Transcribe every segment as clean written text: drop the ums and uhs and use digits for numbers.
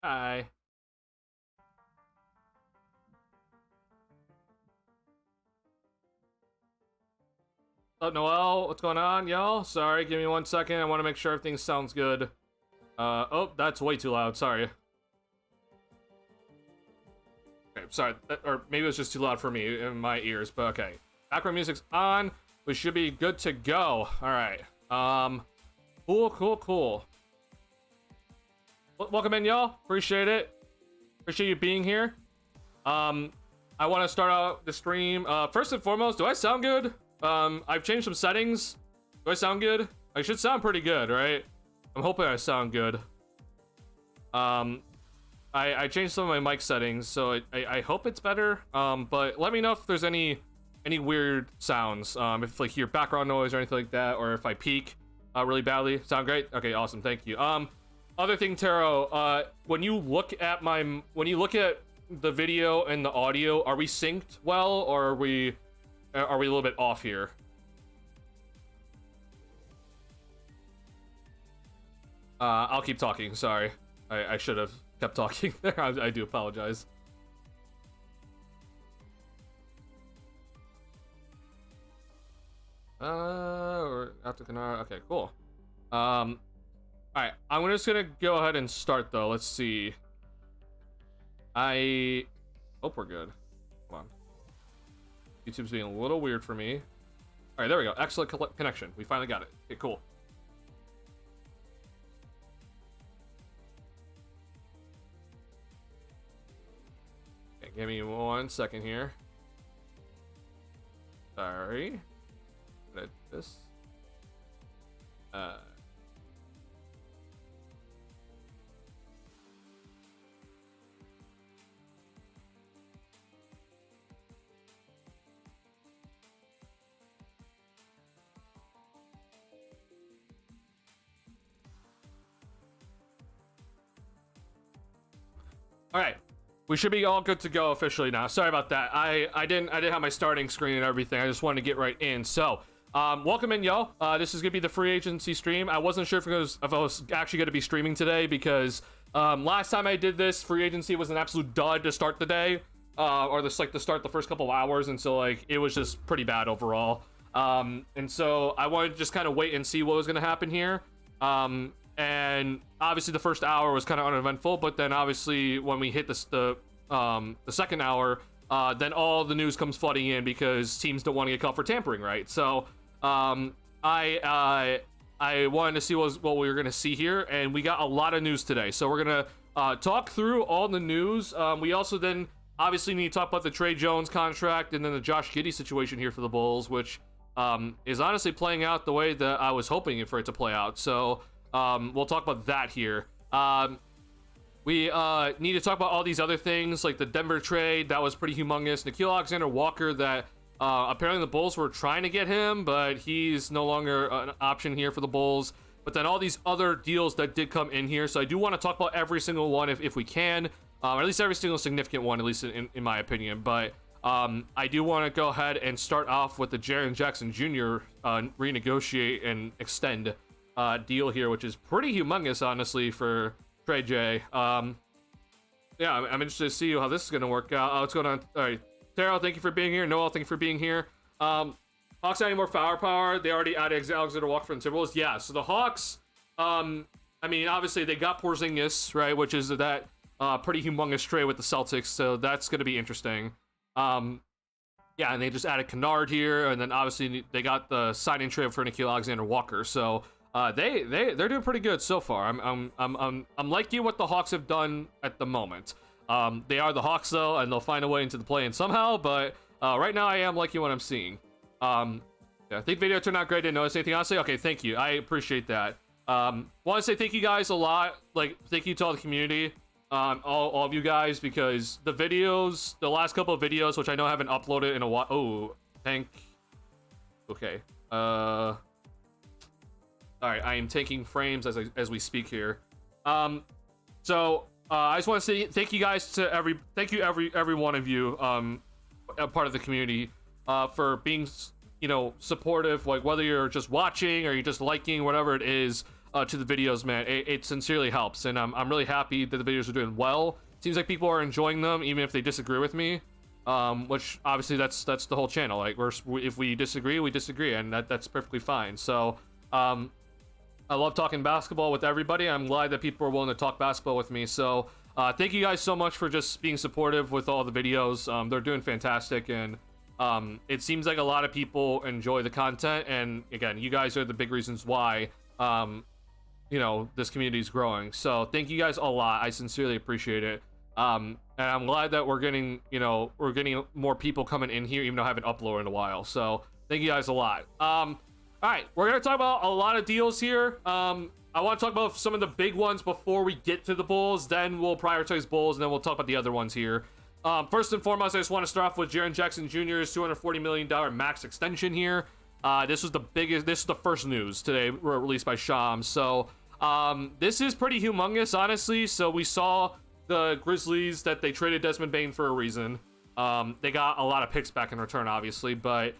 Hi. What's up, Noel? What's going on, y'all? Sorry, give me 1 second. I want to make sure everything sounds good. Oh, that's way too loud. Sorry. Okay, sorry. Or maybe it was just too loud for me in my ears, but okay. Background music's on. We should be good to go. All right. Cool. Welcome in, y'all. Appreciate it. Appreciate you being here. I want to start out the stream. First and foremost, do I sound good? I've changed some settings. Do I sound good? I should sound pretty good, right? I'm hoping I sound good. I changed some of my mic settings, so I hope it's better. But let me know if there's any weird sounds. If like hear background noise or anything like that, or if I peak really badly. Sound great? Okay, awesome. Thank you. Other thing, Taro, when you look at the video and the audio, are we synced well, or are we a little bit off here? I'll keep talking. Sorry, I should have kept talking there. I do apologize. Or after Canara. Okay, cool. Alright, I'm just gonna go ahead and start though. Let's see. I hope we're good. Come on. YouTube's being a little weird for me. Alright, there we go. Excellent connection. We finally got it. Okay, cool. Okay, give me 1 second here. Sorry. Edit this. All right, we should be all good to go officially now. Sorry about that. I didn't have my starting screen and everything. I just wanted to get right in. So, welcome in, y'all. This is gonna be the free agency stream. I wasn't sure if I was actually gonna be streaming today because last time I did this, free agency was an absolute dud to start the day, or to start the first couple of hours, and so like it was just pretty bad overall. And so I wanted to just kind of wait and see what was gonna happen here. And obviously the first hour was kind of uneventful, but then obviously when we hit the second hour, then all the news comes flooding in because teams don't want to get caught for tampering, right? So I wanted to see what we were gonna see here, and we got a lot of news today. So we're gonna talk through all the news. We also then obviously need to talk about the Trey Jones contract and then the Josh Giddey situation here for the Bulls, which is honestly playing out the way that I was hoping for it to play out. So we'll talk about that here. We need to talk about all these other things, like the Denver trade. That was pretty humongous. Nickeil Alexander-Walker, that apparently the Bulls were trying to get him, but he's no longer an option here for the Bulls. But then all these other deals that did come in here. So I do want to talk about every single one if we can, or at least every single significant one, at least in my opinion. But I do want to go ahead and start off with the Jaren Jackson Jr. Renegotiate and extend deal here, which is pretty humongous, honestly, for Trey J. Yeah, I'm interested to see how this is going to work out. What's going on? All right, Terrell, thank you for being here. Noel, thank you for being here. Hawks adding more firepower. They already added Alexander Walker from Timberwolves. Yeah, so the Hawks, I mean, obviously they got Porzingis, right, which is that pretty humongous trade with the Celtics, so that's going to be interesting. Yeah, and they just added Kennard here, and then obviously they got the signing trade for Nickeil Alexander-Walker. So they're doing pretty good so far. I'm liking what the Hawks have done at the moment. They are the Hawks though, and they'll find a way into the play-in somehow. But right now, I am liking what I'm seeing. Yeah, I think video turned out great. Didn't notice anything honestly. Okay, thank you. I appreciate that. Want to say thank you guys a lot. Like, thank you to all the community, all of you guys, because the videos, the last couple of videos, which I know I haven't uploaded in a while. Oh, okay. All right, I am taking frames as we speak here. So I just want to say thank you guys to every one of you, a part of the community, for being, you know, supportive. Like, whether you're just watching or you're just liking, whatever it is, to the videos, man. It sincerely helps, and I'm really happy that the videos are doing well. Seems like people are enjoying them, even if they disagree with me. Which obviously that's the whole channel. Like if we disagree, we disagree, and that's perfectly fine. So I love talking basketball with everybody. I'm glad that people are willing to talk basketball with me. So thank you guys so much for just being supportive with all the videos. They're doing fantastic, and it seems like a lot of people enjoy the content. And again, you guys are the big reasons why you know, this community is growing. So thank you guys a lot. I sincerely appreciate it. And I'm glad that we're getting more people coming in here, even though I haven't uploaded in a while. So thank you guys a lot. All right, we're gonna talk about a lot of deals here. I want to talk about some of the big ones before we get to the Bulls. Then we'll prioritize Bulls, and then we'll talk about the other ones here. First and foremost, I just want to start off with Jaren Jackson Jr.'s $240 million max extension here. This was the biggest. This is the first news today, released by Shams. So this is pretty humongous, honestly. So we saw the Grizzlies that they traded Desmond Bane for a reason. They got a lot of picks back in return, obviously, but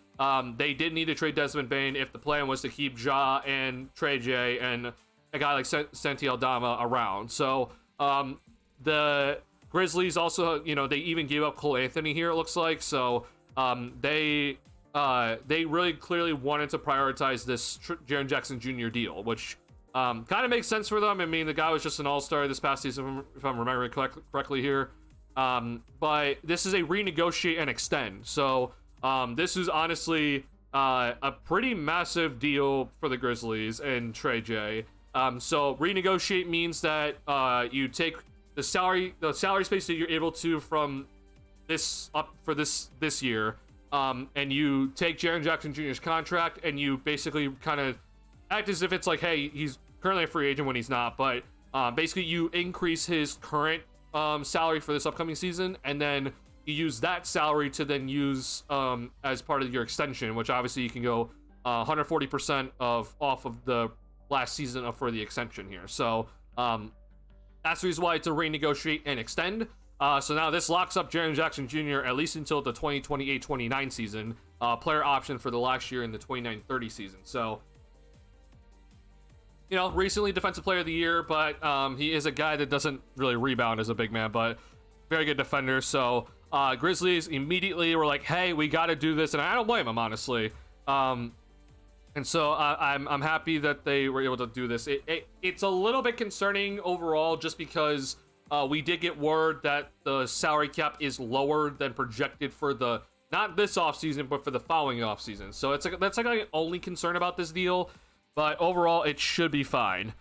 they did need to trade Desmond Bane if the plan was to keep Ja and Trey J and a guy like Santi Aldama around. So the Grizzlies also, you know, they even gave up Cole Anthony here, it looks like. So they really clearly wanted to prioritize this Jaren Jackson Jr. deal, which kind of makes sense for them. I mean, the guy was just an all-star this past season, if I'm remembering correctly here. But this is a renegotiate and extend. So this is honestly a pretty massive deal for the Grizzlies and Trey J. So renegotiate means that you take the salary space that you're able to from this up for this year, and you take Jaren Jackson Jr.'s contract, and you basically kind of act as if it's like, hey, he's currently a free agent when he's not, but basically you increase his current salary for this upcoming season, and then you use that salary to then use as part of your extension, which obviously you can go 140% off of the last season for the extension here. So that's the reason why it's a renegotiate and extend. So now this locks up Jaren Jackson Jr. at least until the 2028-29 season. Player option for the last year in the 29-30 season. So, you know, recently Defensive Player of the Year, but he is a guy that doesn't really rebound as a big man, but very good defender. So Grizzlies immediately were like, hey, we got to do this, and I don't blame them, honestly. And so I'm happy that they were able to do this. It's a little bit concerning overall, just because we did get word that the salary cap is lower than projected for the, not this offseason, but for the following offseason. So that's like my only concern about this deal. But overall, it should be fine.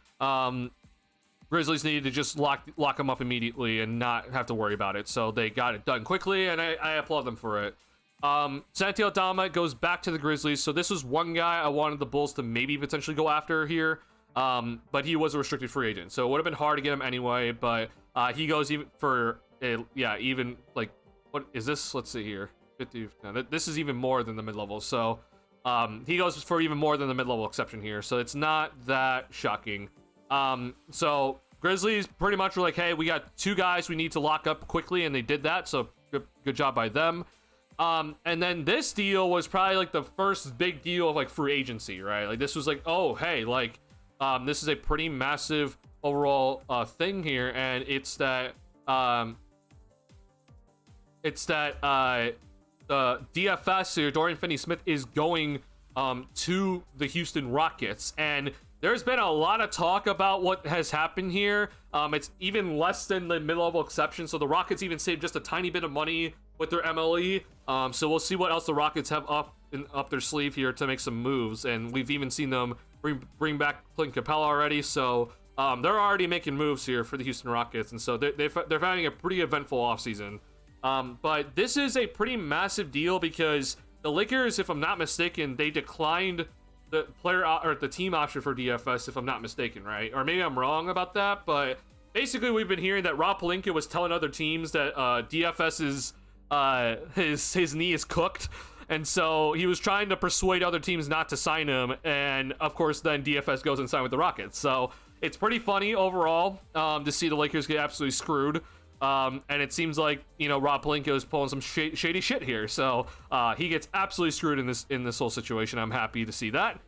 Grizzlies needed to just lock them up immediately and not have to worry about it. So they got it done quickly, and I applaud them for it. Santi Aldama goes back to the Grizzlies. So this was one guy I wanted the Bulls to maybe potentially go after here. But he was a restricted free agent. So it would have been hard to get him anyway. But he goes even for, even like, what is this? Let's see here. 50. No, this is even more than the mid-level. So he goes for even more than the mid-level exception here. So it's not that shocking. So Grizzlies pretty much were like, hey, we got two guys we need to lock up quickly, and they did that. So good job by them. And then this deal was probably like the first big deal of like free agency, right? Like this was like, oh, hey, like this is a pretty massive overall thing here, and it's that DFS here, Dorian Finney-Smith, is going to the Houston Rockets, and there's been a lot of talk about what has happened here. It's even less than the mid-level exception, so the Rockets even saved just a tiny bit of money with their MLE. So we'll see what else the Rockets have up their sleeve here to make some moves, and we've even seen them bring back Clint Capella already. So they're already making moves here for the Houston Rockets, and so they're having a pretty eventful offseason. But this is a pretty massive deal because the Lakers, if I'm not mistaken, they declined the player or the team option for DFS, if I'm not mistaken, right? Or maybe I'm wrong about that, but basically we've been hearing that Rob Pelinka was telling other teams that DFS is his knee is cooked, and so he was trying to persuade other teams not to sign him, and of course then DFS goes and sign with the Rockets. So it's pretty funny overall to see the Lakers get absolutely screwed. And it seems like, you know, Rob Pelinka is pulling some shady shit here. So he gets absolutely screwed in this whole situation. I'm happy to see that.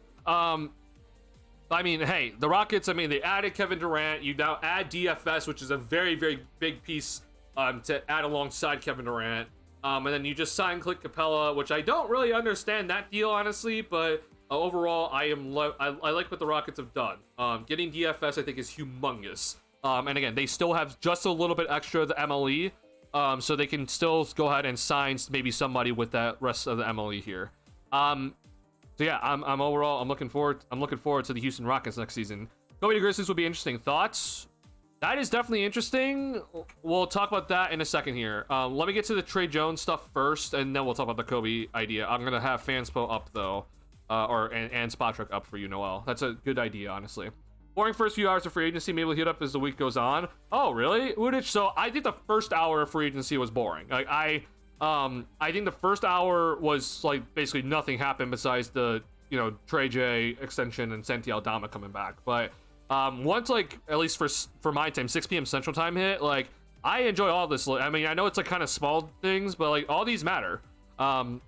I mean, hey, the Rockets, I mean, they added Kevin Durant. You now add DFS, which is a very, very big piece to add alongside Kevin Durant. And then you just sign Clint Capella, which I don't really understand that deal, honestly, but overall, I like what the Rockets have done. Getting DFS, I think, is humongous. And again, they still have just a little bit extra of the MLE, so they can still go ahead and sign maybe somebody with that rest of the MLE here. So yeah, I'm overall looking forward to the Houston Rockets next season. Kobe to Grizzlies would be interesting. Thoughts? That is definitely interesting. We'll talk about that in a second here. Let me get to the Trey Jones stuff first, and then we'll talk about the Kobe idea. I'm gonna have Fanspo up though, and Spotrick up for you, Noel. That's a good idea, honestly. Boring first few hours of free agency. Maybe we'll heat up as the week goes on. Oh, really, Udich? So I think the first hour of free agency was boring. Like I think the first hour was like basically nothing happened besides the Trey J extension and Santi Aldama coming back. But once, like, at least for my time, 6 p.m. Central Time hit, like, I enjoy all this. I mean, I know it's like kind of small things, but like all these matter. And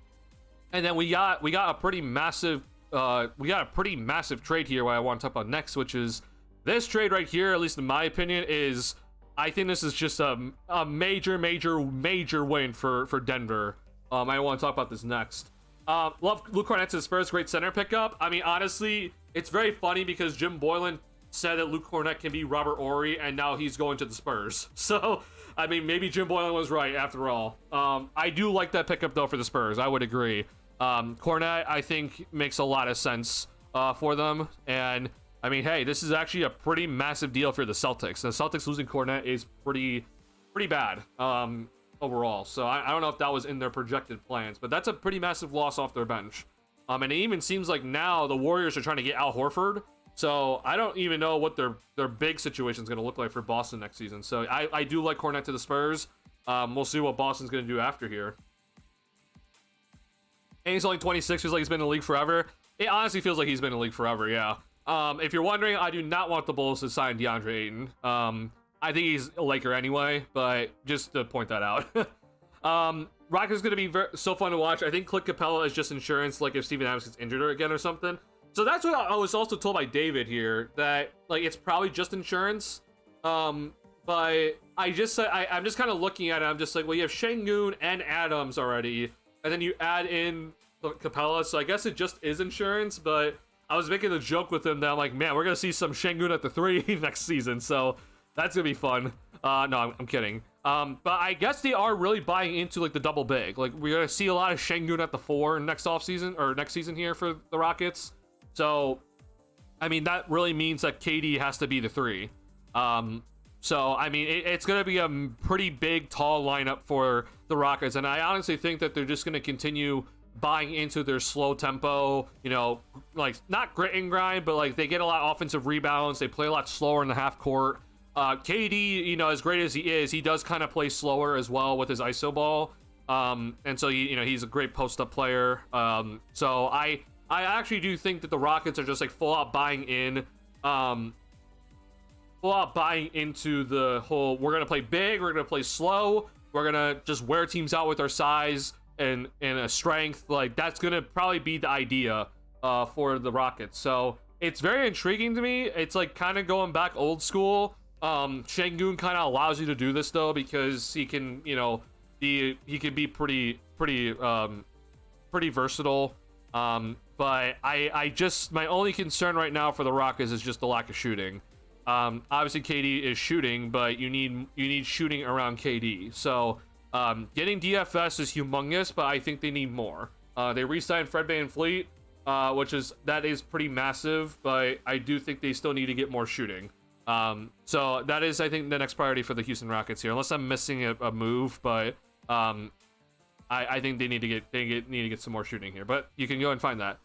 then we got a pretty massive trade here. What I want to talk about next, which is this trade right here. At least in my opinion, is I think this is just a major win for Denver. I want to talk about this next. Love Luke Cornet to the Spurs. Great center pickup. I mean, honestly, it's very funny because Jim Boylan said that Luke Cornet can be Robert Horry, and now he's going to the Spurs. So, I mean, maybe Jim Boylan was right after all. I do like that pickup, though, for the Spurs. I would agree. Cornet, I think, makes a lot of sense for them. And, I mean, hey, this is actually a pretty massive deal for the Celtics. The Celtics losing Cornet is pretty bad overall. So, I don't know if that was in their projected plans. But that's a pretty massive loss off their bench. And it even seems like now the Warriors are trying to get Al Horford. So I don't even know what their big situation is going to look like for Boston next season. So I do like Cornet to the Spurs. We'll see what Boston's going to do after here. And he's only 26. Feels like he's been in the league forever. It honestly feels like he's been in the league forever, yeah. If you're wondering, I do not want the Bulls to sign DeAndre Ayton. I think he's a Laker anyway, but just to point that out. Rockets is going to be so fun to watch. I think Clint Capella is just insurance, like if Steven Adams gets injured again or something. So that's what I was also told by David here, that like it's probably just insurance. But I'm just kind of looking at it. I'm just like, well, you have Şengün and Adams already, and then you add in Capella. So I guess it just is insurance. But I was making a joke with him that I'm like, man, we're gonna see some Şengün at the 3 next season. So that's gonna be fun. No, I'm kidding. But I guess they are really buying into like the double big. Like we're gonna see a lot of Şengün at the 4 next season here for the Rockets. So, I mean, that really means that KD has to be the 3. So, I mean, it's going to be a pretty big, tall lineup for the Rockets. And I honestly think that they're just going to continue buying into their slow tempo, like not grit and grind, but like they get a lot of offensive rebounds. They play a lot slower in the half court. KD, as great as he does kind of play slower as well with his ISO ball. And so, he's a great post-up player. So I actually do think that the Rockets are just like full out buying into the whole, we're going to play big, we're going to play slow, we're going to just wear teams out with our size and a strength. Like that's going to probably be the idea for the Rockets. So it's very intriguing to me. It's like kind of going back old school. Şengün kind of allows you to do this though, because he can, he can be pretty versatile. But I just, my only concern right now for the Rockets is just the lack of shooting. Obviously KD is shooting, but you need shooting around KD. So getting DFS is humongous, but I think they need more. They re-signed Fred VanVleet, that is pretty massive, but I do think they still need to get more shooting. So that is, I think, the next priority for the Houston Rockets here, unless I'm missing a move, but I think they need to get some more shooting here, but you can go and find that.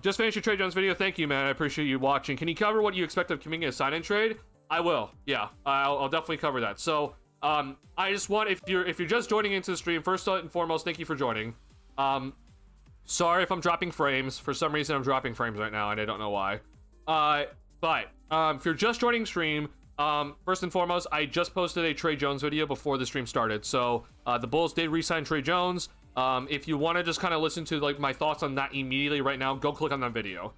Just finished your Trey Jones video. Thank you, man. I appreciate you watching. Can you cover what you expect of Kaminga sign-in trade? I will. Yeah, I'll definitely cover that. So, I just want, if you're just joining into the stream, first and foremost, thank you for joining. Sorry if I'm dropping frames. For some reason, I'm dropping frames right now, and I don't know why. But if you're just joining stream, first and foremost, I just posted a Trey Jones video before the stream started. So the Bulls did re-sign Trey Jones. If you want to just kind of listen to like my thoughts on that immediately right now, go click on that video.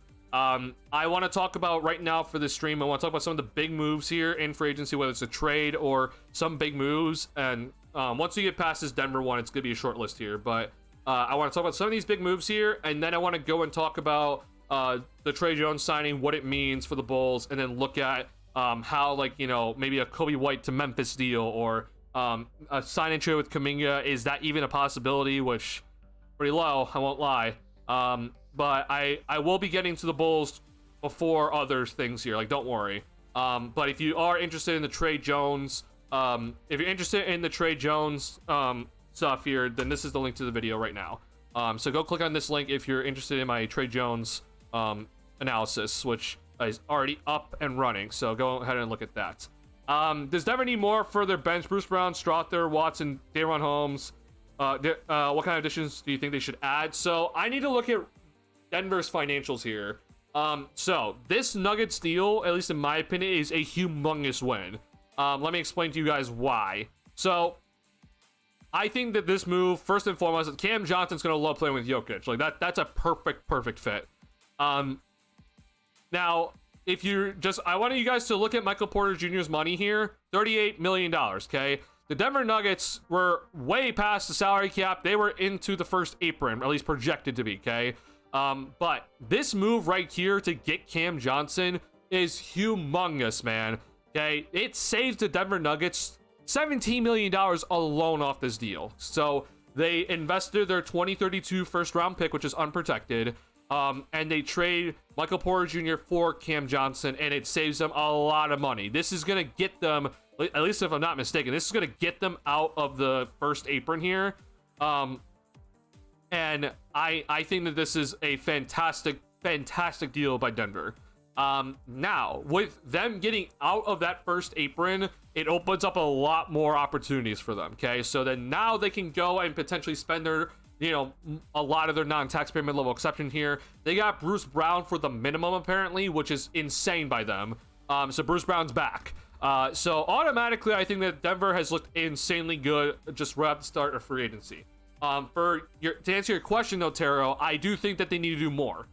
I want to talk about right now for this stream. I want to talk about some of the big moves here in free agency, whether it's a trade or some big moves. And once we get past this Denver one, it's gonna be a short list here. But I want to talk about some of these big moves here, and then I want to go and talk about the Trey Jones signing, what it means for the Bulls, and then look at how, like, you know, maybe a Kobe White to Memphis deal, or a sign-in trade with Kaminga. Is that even a possibility? Which pretty low, I won't lie. But I will be getting to the Bulls before other things here, like, don't worry. But if you are interested in the Trey Jones, stuff here, then this is the link to the video right now. So go click on this link if you're interested in my Trey Jones analysis, which is already up and running. So go ahead and look at that. Does Denver need more further bench? Bruce Brown, Strother, Watson, Daron Holmes. What kind of additions do you think they should add? So I need to look at Denver's financials here. So this Nuggets deal, at least in my opinion, is a humongous win. Let me explain to you guys why. So I think that this move, first and foremost, Cam Johnson's gonna love playing with Jokic. Like that's a perfect fit. Now, if you're just, I want you guys to look at Michael Porter Jr.'s money here, $38 million, okay? The Denver Nuggets were way past the salary cap. They were into the first apron, at least projected to be, okay? But this move right here to get Cam Johnson is humongous, man, okay? It saves the Denver Nuggets $17 million alone off this deal. So they invested their 2032 first round pick, which is unprotected, and they trade Michael Porter Jr. for Cam Johnson, and it saves them a lot of money. This is going to get them, at least if I'm not mistaken, this is going to get them out of the first apron here. And I think that this is a fantastic deal by Denver. Now, with them getting out of that first apron, it opens up a lot more opportunities for them, okay? So then now they can go and potentially spend their, you know, a lot of their non-taxpayer mid-level exception here. They got Bruce Brown for the minimum, apparently, which is insane by them. So Bruce Brown's back. So automatically, I think that Denver has looked insanely good just right at the start of free agency. To answer your question, though, Taro, I do think that they need to do more.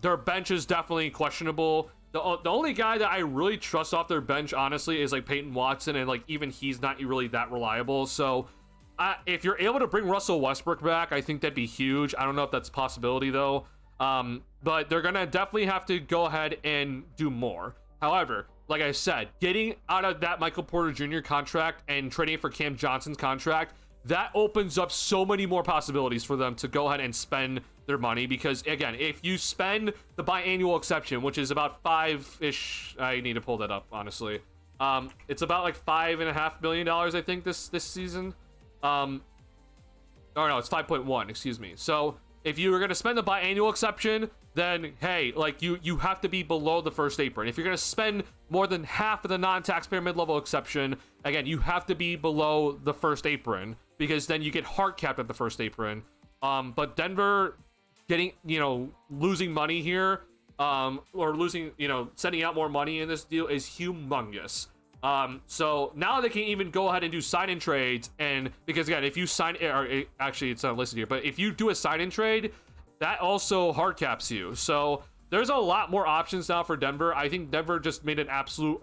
Their bench is definitely questionable. The only guy that I really trust off their bench, honestly, is like Peyton Watson, and like even he's not really that reliable. So if you're able to bring Russell Westbrook back, I think that'd be huge. I don't know if that's a possibility though. But they're gonna definitely have to go ahead and do more. However, like I said, getting out of that Michael Porter Jr. contract and trading for Cam Johnson's contract, that opens up so many more possibilities for them to go ahead and spend their money. Because again, if you spend the biannual exception, which is about $5-ish, I need to pull that up honestly. It's about like $5.5 million, I think, this season. Or no, it's 5.1, excuse me. So if you were going to spend the biannual exception, then hey, like you have to be below the first apron. If you're going to spend more than half of the non-taxpayer mid-level exception, again, you have to be below the first apron, because then you get hard capped at the first apron. But Denver getting, you know, losing money here, or losing, you know, sending out more money in this deal is humongous. So now they can even go ahead and do sign-in trades, and because again, if you sign, or actually it's not listed here, but if you do a sign-in trade, that also hard caps you. So there's a lot more options now for Denver. I think Denver just made an absolute,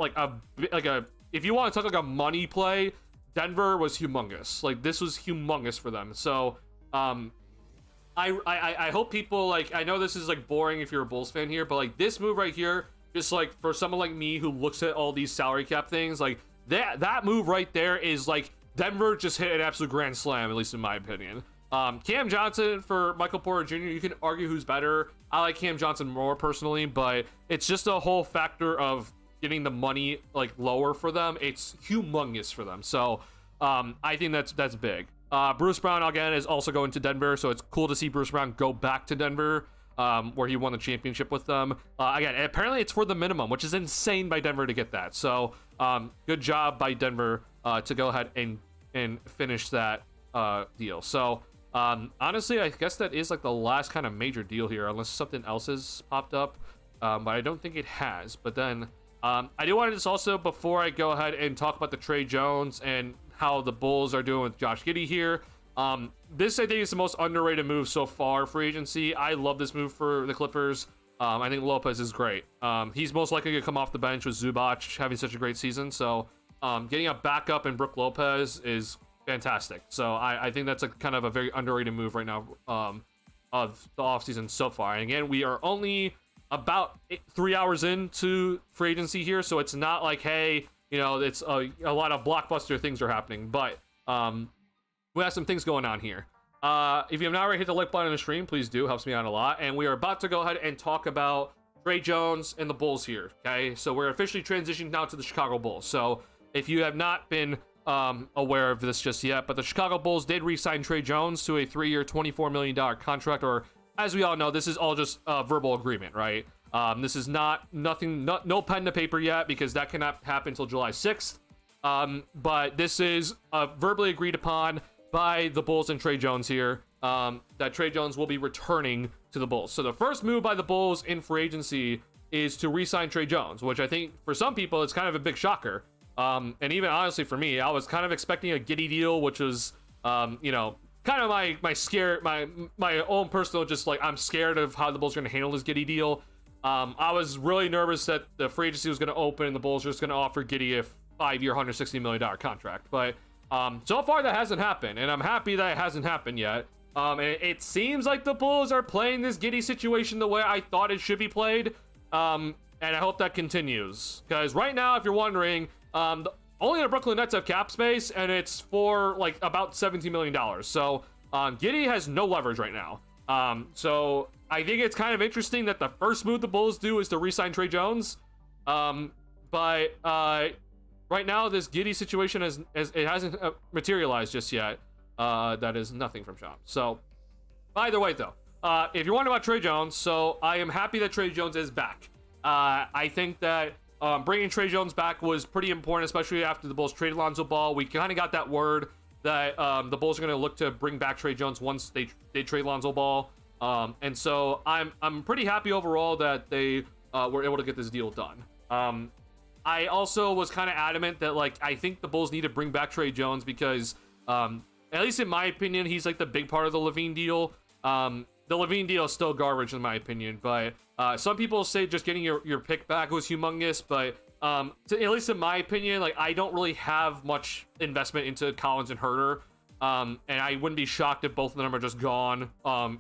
if you want to talk like a money play, Denver was humongous. Like this was humongous for them. So I hope people, like, I know this is like boring if you're a Bulls fan here, but like this move right here, just like for someone like me who looks at all these salary cap things, like that move right there is like Denver just hit an absolute grand slam, at least in my opinion. Cam Johnson for Michael Porter Jr., you can argue who's better. I like Cam Johnson more personally, but it's just a whole factor of getting the money like lower for them. It's humongous for them. So I think that's big. Bruce Brown again is also going to Denver, so it's cool to see Bruce Brown go back to Denver, where he won the championship with them. Again, apparently it's for the minimum, which is insane by Denver to get that. So good job by Denver to go ahead and finish that deal. So honestly, I guess that is like the last kind of major deal here, unless something else has popped up, but I don't think it has. But then I do want to just also, before I go ahead and talk about the Trey Jones and how the Bulls are doing with Josh Giddey here, this I think is the most underrated move so far, free agency. I love this move for the Clippers. I think Lopez is great. He's most likely to come off the bench with Zubac having such a great season. So getting a backup in Brook Lopez is fantastic. So I think that's a kind of a very underrated move right now of the offseason so far. And again, we are only about 3 hours into free agency here, so it's not like, hey, you know, it's a lot of blockbuster things are happening, but we have some things going on here. If you have not already hit the like button on the stream, please do. Helps me out a lot. And we are about to go ahead and talk about Trey Jones and the Bulls here, okay? So we're officially transitioning now to the Chicago Bulls. So if you have not been aware of this just yet, but the Chicago Bulls did re-sign Trey Jones to a 3-year, $24 million contract, or as we all know, this is all just a verbal agreement, right? This is no pen to paper yet, because that cannot happen until July 6th. But this is verbally agreed upon by the Bulls and Trey Jones here, that Trey Jones will be returning to the Bulls. So the first move by the Bulls in free agency is to re-sign Trey Jones, which I think for some people it's kind of a big shocker. And even honestly for me, I was kind of expecting a Giddey deal, which was, you know, kind of my own personal, just like, I'm scared of how the Bulls are going to handle this Giddey deal. I was really nervous that the free agency was going to open and the Bulls were just going to offer Giddey a 5-year, $160 million contract. But so far that hasn't happened, and I'm happy that it hasn't happened yet. And it seems like the Bulls are playing this Giddey situation the way I thought it should be played. And I hope that continues, because right now, if you're wondering, only the Brooklyn Nets have cap space, and it's for like about $17 million. So Giddey has no leverage right now. So I think it's kind of interesting that the first move the Bulls do is to re-sign Trey Jones. But right now, this Giddey situation hasn't materialized just yet. That is nothing from Sean. So either way, though, if you're wondering about Trey Jones, so I am happy that Trey Jones is back. I think that bringing Trey Jones back was pretty important, especially after the Bulls traded Lonzo Ball. We kind of got that word that the Bulls are going to look to bring back Trey Jones once they trade Lonzo Ball. And so I'm pretty happy overall that they were able to get this deal done. I also was kind of adamant that, like, I think the Bulls need to bring back Trey Jones because, at least in my opinion, he's like the big part of the LaVine deal. The LaVine deal is still garbage in my opinion, but some people say just getting your pick back was humongous, but at least in my opinion, like, I don't really have much investment into Collins and Herter, and I wouldn't be shocked if both of them are just gone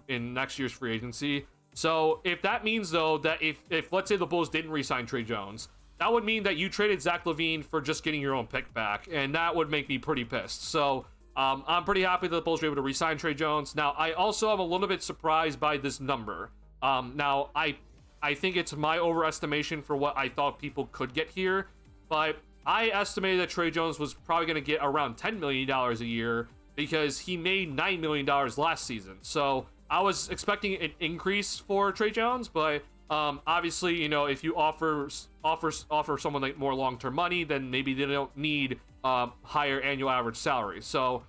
in next year's free agency. So if that means, though, that if let's say the Bulls didn't re-sign Trey Jones, that would mean that you traded Zach LaVine for just getting your own pick back, and that would make me pretty pissed. So I'm pretty happy that the Bulls were able to re-sign Trey Jones. Now, I also am a little bit surprised by this number. Now, I think it's my overestimation for what I thought people could get here, but I estimated that Trey Jones was probably going to get around $10 million a year because he made $9 million last season. So I was expecting an increase for Trey Jones, but obviously, you know, if you offer someone like more long-term money, then maybe they don't need higher annual average salary. So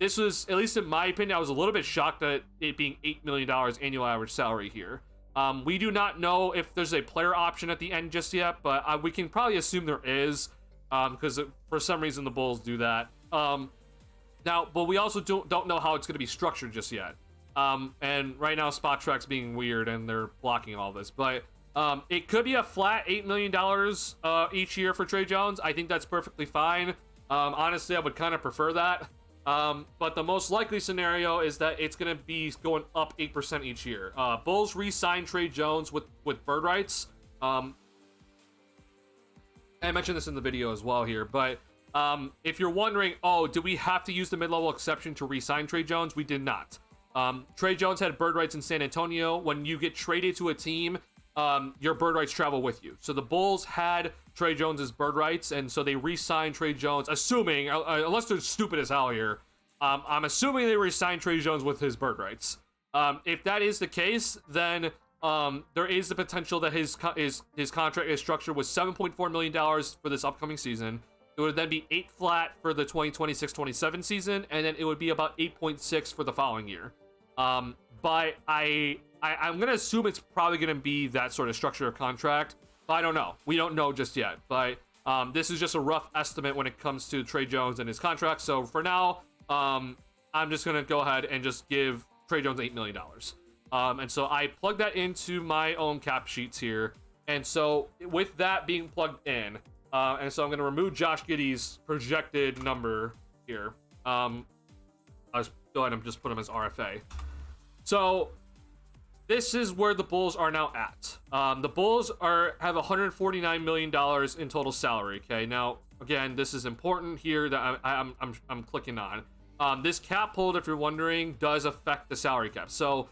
this was, at least in my opinion, I was a little bit shocked at it being $8 million annual average salary here. We do not know if there's a player option at the end just yet, but we can probably assume there is, because for some reason the Bulls do that. Now, but we also don't know how it's going to be structured just yet. And right now Spot-Track's being weird and they're blocking all this, but it could be a flat $8 million each year for Trey Jones. I think that's perfectly fine. Honestly, I would kind of prefer that. But the most likely scenario is that it's going to be going up 8% each year. Bulls re-sign Trey Jones with bird rights. I mentioned this in the video as well here, but if you're wondering, oh, do we have to use the mid-level exception to re-sign Trey Jones? We did not. Trey Jones had bird rights in San Antonio. When you get traded to a team, your bird rights travel with you. So the Bulls had Trey Jones's bird rights, and so they re-signed Trey Jones, assuming, unless they're stupid as hell here, I'm assuming they re-signed Trey Jones with his bird rights. If that is the case, then there is the potential that his contract is structured with $7.4 million for this upcoming season. It would then be 8 flat for the 2026-27 season, and then it would be about 8.6 for the following year. But I'm going to assume it's probably going to be that sort of structure of contract. But I don't know. We don't know just yet. But this is just a rough estimate when it comes to Trey Jones and his contract. So for now, I'm just going to go ahead and just give Trey Jones $8 million. And so I plugged that into my own cap sheets here. And so with that being plugged in, and so I'm going to remove Josh Giddey's projected number here. I was go ahead and just put him as RFA. So this is where the Bulls are now at. The Bulls have $149 million in total salary. Okay, now again, this is important here that I'm clicking on. This cap hold, if you're wondering, does affect the salary cap. So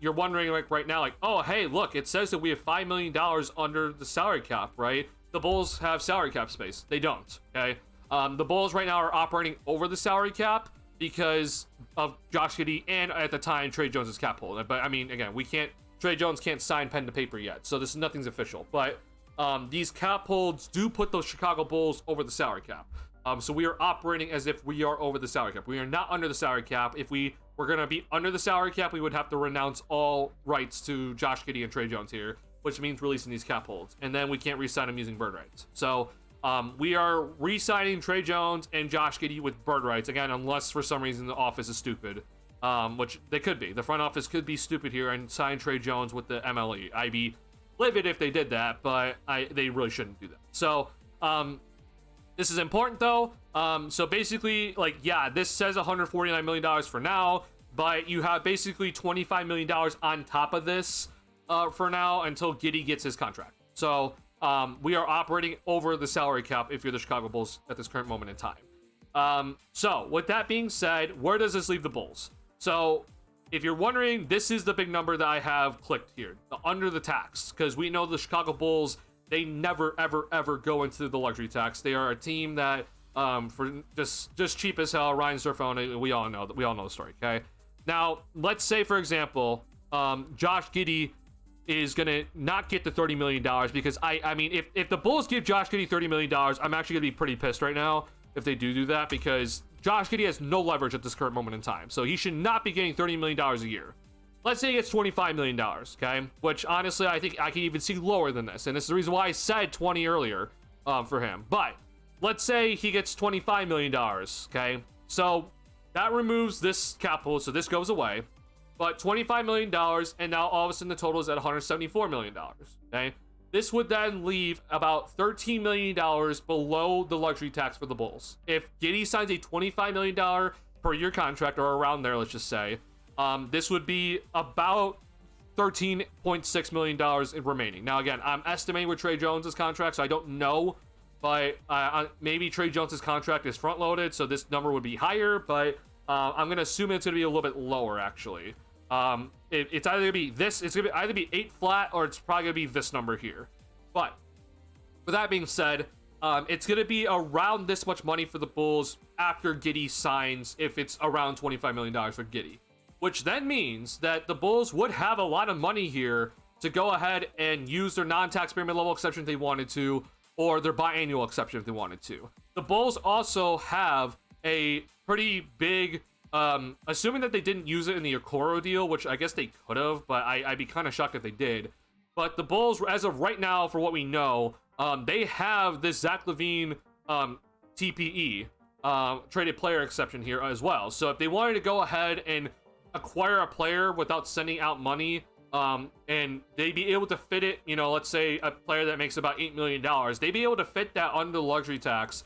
you're wondering like right now, like, oh hey, look, it says that we have $5 million under the salary cap, right? The Bulls have salary cap space. They don't. Okay, the Bulls right now are operating over the salary cap because of Josh Giddey and at the time Trey Jones' cap hold. But I mean, again, Trey Jones can't sign pen to paper yet, so nothing's official. But these cap holds do put those Chicago Bulls over the salary cap. So we are operating as if we are over the salary cap. We are not under the salary cap. If we were going to be under the salary cap, we would have to renounce all rights to Josh Giddey and Trey Jones here, which means releasing these cap holds. And then we can't re-sign them using bird rights. So we are re-signing Trey Jones and Josh Giddey with bird rights, again, unless for some reason the office is stupid, which they could be. The front office could be stupid here and sign Trey Jones with the MLE. I'd be livid if they did that, but they really shouldn't do that. So this is important though. So basically, like, yeah, this says $149 million for now, but you have basically $25 million on top of this for now until Giddey gets his contract. So we are operating over the salary cap if you're the Chicago Bulls at this current moment in time. So with that being said, where does this leave the Bulls? So if you're wondering, this is the big number that I have clicked here, under the tax, because we know the Chicago Bulls, they never, ever, ever go into the luxury tax. They are a team that, for just cheap as hell, Ryan Surfone, we all know the story, okay? Now, let's say, for example, Josh Giddey is going to not get the $30 million because, I mean, if the Bulls give Josh Giddey $30 million, I'm actually going to be pretty pissed right now if they do that, because Josh Giddey has no leverage at this current moment in time. So he should not be getting $30 million a year. Let's say he gets $25 million, okay? Which, honestly, I think I can even see lower than this. And this is the reason why I said 20 earlier for him. But let's say he gets $25 million, okay? So that removes this cap hold, so this goes away. But $25 million, and now all of a sudden the total is at $174 million, okay? This would then leave about $13 million below the luxury tax for the Bulls. If Giddey signs a $25 million per year contract, or around there, let's just say, this would be about $13.6 million in remaining. Now, again, I'm estimating with Trey Jones' contract, so I don't know, but maybe Trey Jones' contract is front-loaded, so this number would be higher, but I'm going to assume it's going to be a little bit lower, actually. It's either gonna be this, it's gonna either be 8 flat, or it's probably gonna be this number here. But with that being said, it's gonna be around this much money for the Bulls after Giddey signs, if it's around $25 million for Giddey, which then means that the Bulls would have a lot of money here to go ahead and use their non-taxpayer mid-level exception if they wanted to, or their biannual exception if they wanted to. The Bulls also have a pretty big, assuming that they didn't use it in the Okoro deal, which I guess they could have, but I'd be kind of shocked if they did. But the Bulls, as of right now, for what we know, they have this Zach LaVine TPE, traded player exception here as well. So if they wanted to go ahead and acquire a player without sending out money, and they'd be able to fit it, you know, let's say a player that makes about $8 million, they'd be able to fit that under the luxury tax,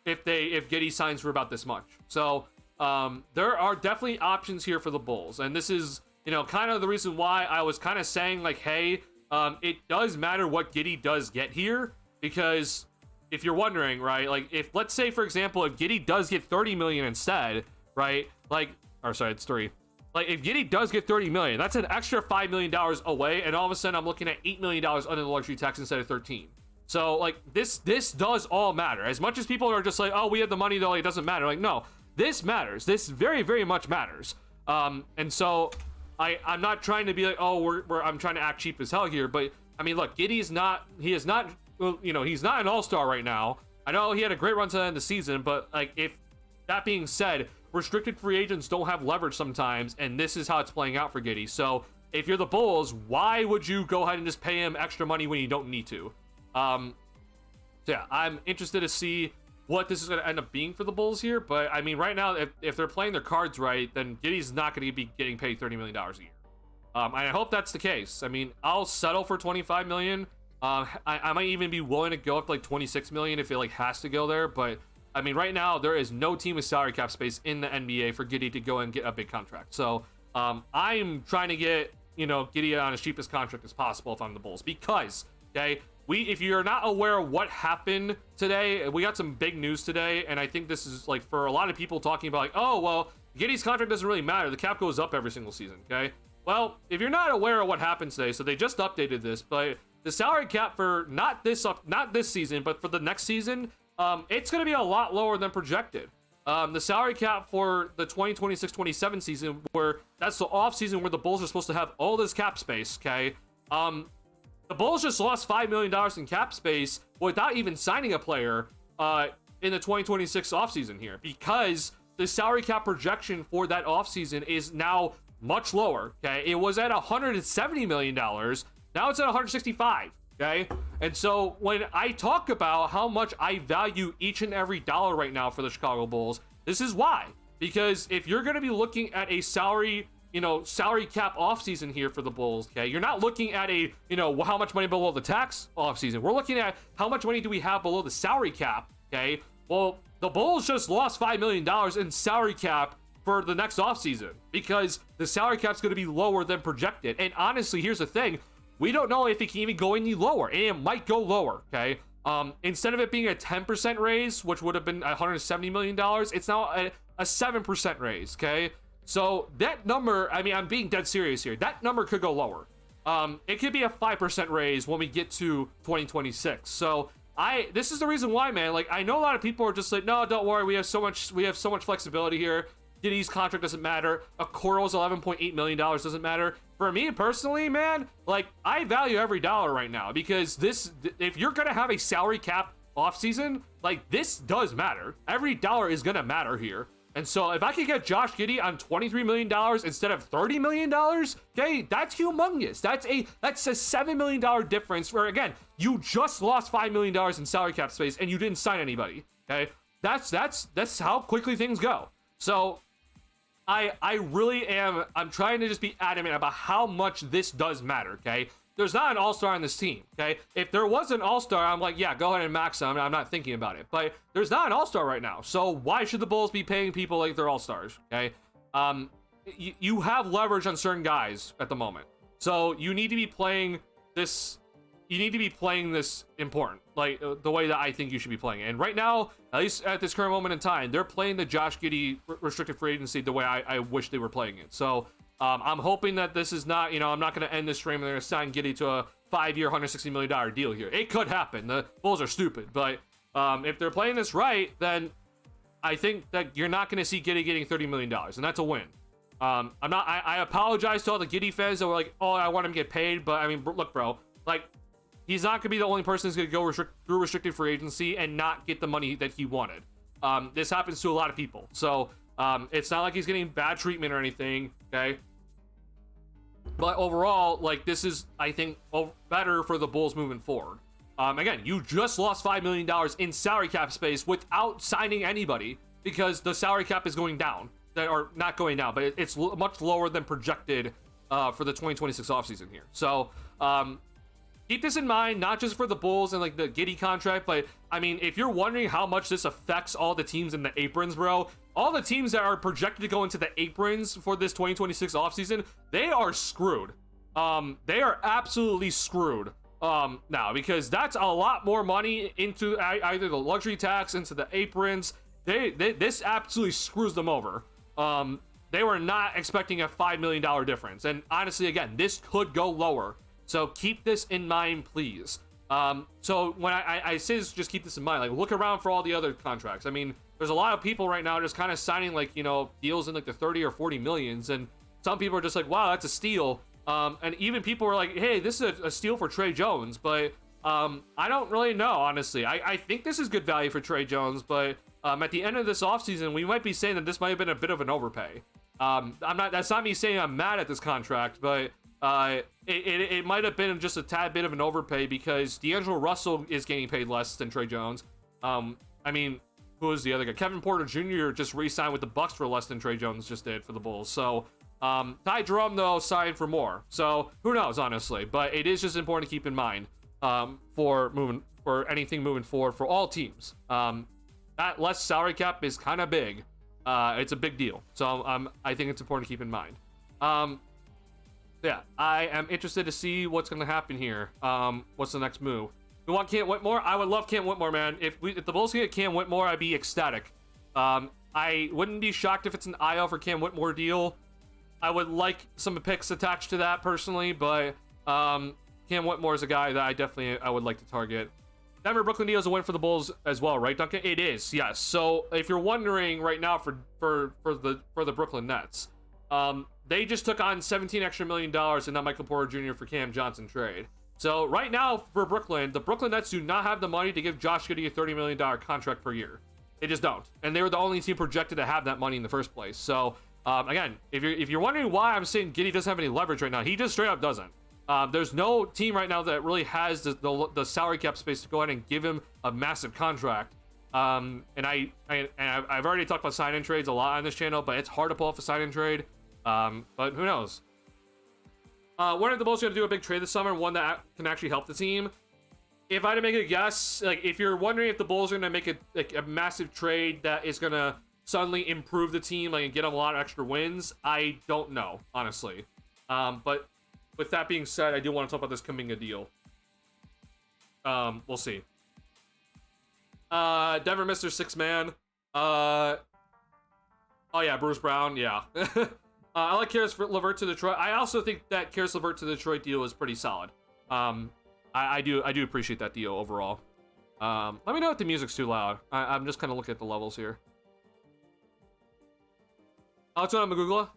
if Giddey signs for about this much. So there are definitely options here for the Bulls, and this is, you know, kind of the reason why I was kind of saying, like, hey, it does matter what Giddey does get here, because if you're wondering, right, like, if, let's say, for example, if Giddey does get 30 million instead, right, like, or sorry, it's 3, like, if Giddey does get 30 million, that's an extra $5 million away, and all of a sudden I'm looking at $8 million under the luxury tax instead of 13. So, like, this does all matter. As much as people are just like, oh, we have the money, though, it doesn't matter. Like, no, this matters. This very, very much matters. And so I'm not trying to be like, oh, I'm trying to act cheap as hell here. But, I mean, look, he is not, he's not an all-star right now. I know he had a great run to the end of the season, but, like, if that being said, restricted free agents don't have leverage sometimes, and this is how it's playing out for Giddey. So if you're the Bulls, why would you go ahead and just pay him extra money when you don't need to? So yeah, I'm interested to see what this is going to end up being for the Bulls here. But I mean, right now, if they're playing their cards right, then Giddey's not going to be getting paid $30 million a year. And I hope that's the case. I mean, I'll settle for $25 million. I might even be willing to go up to like $26 million if it like has to go there. But I mean, right now there is no team with salary cap space in the NBA for Giddey to go and get a big contract. So I'm trying to get, you know, Giddey on as cheapest contract as possible if I'm the Bulls, because okay, if you're not aware of what happened today, we got some big news today, and I think this is like for a lot of people talking about like, oh well, Giddey's contract doesn't really matter. The cap goes up every single season. Okay, well, if you're not aware of what happened today, so they just updated this, but the salary cap for not this season, but for the next season, it's going to be a lot lower than projected. The salary cap for the 2026-27 season, where that's the off season where the Bulls are supposed to have all this cap space. Okay, the Bulls just lost $5 million in cap space without even signing a player in the 2026 offseason here, because the salary cap projection for that offseason is now much lower. Okay, it was at $170 million. Now it's at 165. Okay, and so when I talk about how much I value each and every dollar right now for the Chicago Bulls, this is why. Because if you're going to be looking at a salary cap offseason here for the Bulls, okay, you're not looking at a, you know, how much money below the tax offseason. We're looking at how much money do we have below the salary cap. Okay, well, the Bulls just lost $5 million in salary cap for the next offseason because the salary cap's going to be lower than projected. And honestly, here's the thing. We don't know if it can even go any lower, and it might go lower, okay? Instead of it being a 10% raise, which would have been $170 million, it's now a 7% raise, okay? So that number, I mean, I'm being dead serious here. That number could go lower. It could be a 5% raise when we get to 2026. So this is the reason why, man. Like, I know a lot of people are just like, no, don't worry, we have so much flexibility here. Giddey's contract doesn't matter. Okoro's $11.8 million doesn't matter. For me personally, man, like, I value every dollar right now, because if you're gonna have a salary cap offseason, like, this does matter. Every dollar is gonna matter here. And so if I could get Josh Giddey on $23 million instead of $30 million, okay, that's humongous. That's a $7 million difference where, again, you just lost $5 million in salary cap space and you didn't sign anybody, okay? That's how quickly things go. So I really am, I'm trying to just be adamant about how much this does matter, okay? There's not an all-star on this team, okay? If there was an all-star, I'm like, yeah, go ahead and max them. I'm not thinking about it. But there's not an all-star right now. So why should the Bulls be paying people like they're all-stars, okay? You have leverage on certain guys at the moment. So you need to be playing this, important, like the way that I think you should be playing it. And right now, at least at this current moment in time, they're playing the Josh Giddey restricted free agency the way I wish they were playing it. So I'm hoping that this is not, I'm not going to end this stream and they're going to sign Giddey to a 5-year, $160 million deal here. It could happen. The Bulls are stupid. But if they're playing this right, then I think that you're not going to see Giddey getting $30 million. And that's a win. I apologize to all the Giddey fans that were like, oh, I want him to get paid. But I mean, look, bro, like, he's not going to be the only person who's going to go through restricted free agency and not get the money that he wanted. This happens to a lot of people. So it's not like he's getting bad treatment or anything, okay? But overall, like, this is, I think, better for the Bulls moving forward. Again, you just lost $5 million in salary cap space without signing anybody because the salary cap is going down. Or not going down, but it's much lower than projected for the 2026 offseason here. So keep this in mind, not just for the Bulls and like the Giddey contract, but I mean, if you're wondering how much this affects all the teams in the aprons, bro, all the teams that are projected to go into the aprons for this 2026 offseason, they are screwed. They are absolutely screwed now, because that's a lot more money into either the luxury tax, into the aprons. This absolutely screws them over. They were not expecting a $5 million difference. And honestly, again, this could go lower. So keep this in mind, please. So when I say this, just keep this in mind. Like, look around for all the other contracts. I mean, there's a lot of people right now just kind of signing, like, deals in like the 30 or 40 millions. And some people are just like, wow, that's a steal. And even people were like, hey, this is a steal for Trey Jones. But I don't really know, honestly. I think this is good value for Trey Jones. But at the end of this offseason, we might be saying that this might have been a bit of an overpay. That's not me saying I'm mad at this contract, but it might have been just a tad bit of an overpay because D'Angelo Russell is getting paid less than Trey Jones. I mean, who is the other guy? Kevin Porter Jr. just re-signed with the Bucks for less than Trey Jones just did for the Bulls. So Ty Jerome though signed for more. So who knows, honestly? But it is just important to keep in mind for anything moving forward for all teams. That less salary cap is kind of big. It's a big deal. So I think it's important to keep in mind. Yeah, I am interested to see what's going to happen here. What's the next move? We want Cam Whitmore. I would love Cam Whitmore, man. If the Bulls can get Cam Whitmore, I'd be ecstatic. I wouldn't be shocked if it's an IL for Cam Whitmore deal. I would like some picks attached to that personally, but Cam Whitmore is a guy that I would like to target. Denver Brooklyn deal is a win for the Bulls as well, right, Duncan? It is, yes. So if you're wondering right now for the Brooklyn Nets, they just took on $17 extra million in that Michael Porter Jr. for Cam Johnson trade. So right now for Brooklyn, the Brooklyn Nets do not have the money to give Josh Giddey a $30 million contract per year. They just don't, and they were the only team projected to have that money in the first place. So again, if you're wondering why I'm saying Giddey doesn't have any leverage right now, he just straight up doesn't. There's no team right now that really has the salary cap space to go ahead and give him a massive contract. And I've already talked about sign-in trades a lot on this channel, but it's hard to pull off a sign-in trade. But who knows? One of the Bulls going to do a big trade this summer, one that can actually help the team. If I had to make a guess, like if you're wondering if the Bulls are going to make a massive trade that is going to suddenly improve the team, like and get them a lot of extra wins, I don't know, honestly. But with that being said, I do want to talk about this Kaminga deal. We'll see. Denver Mr. Six Man. Oh yeah, Bruce Brown. Yeah. I like Karis LeVert to Detroit. I also think that Karis LeVert to Detroit deal is pretty solid. I do appreciate that deal overall. Let me know if the music's too loud. I'm just kind of looking at the levels here. What's going on, Magugla?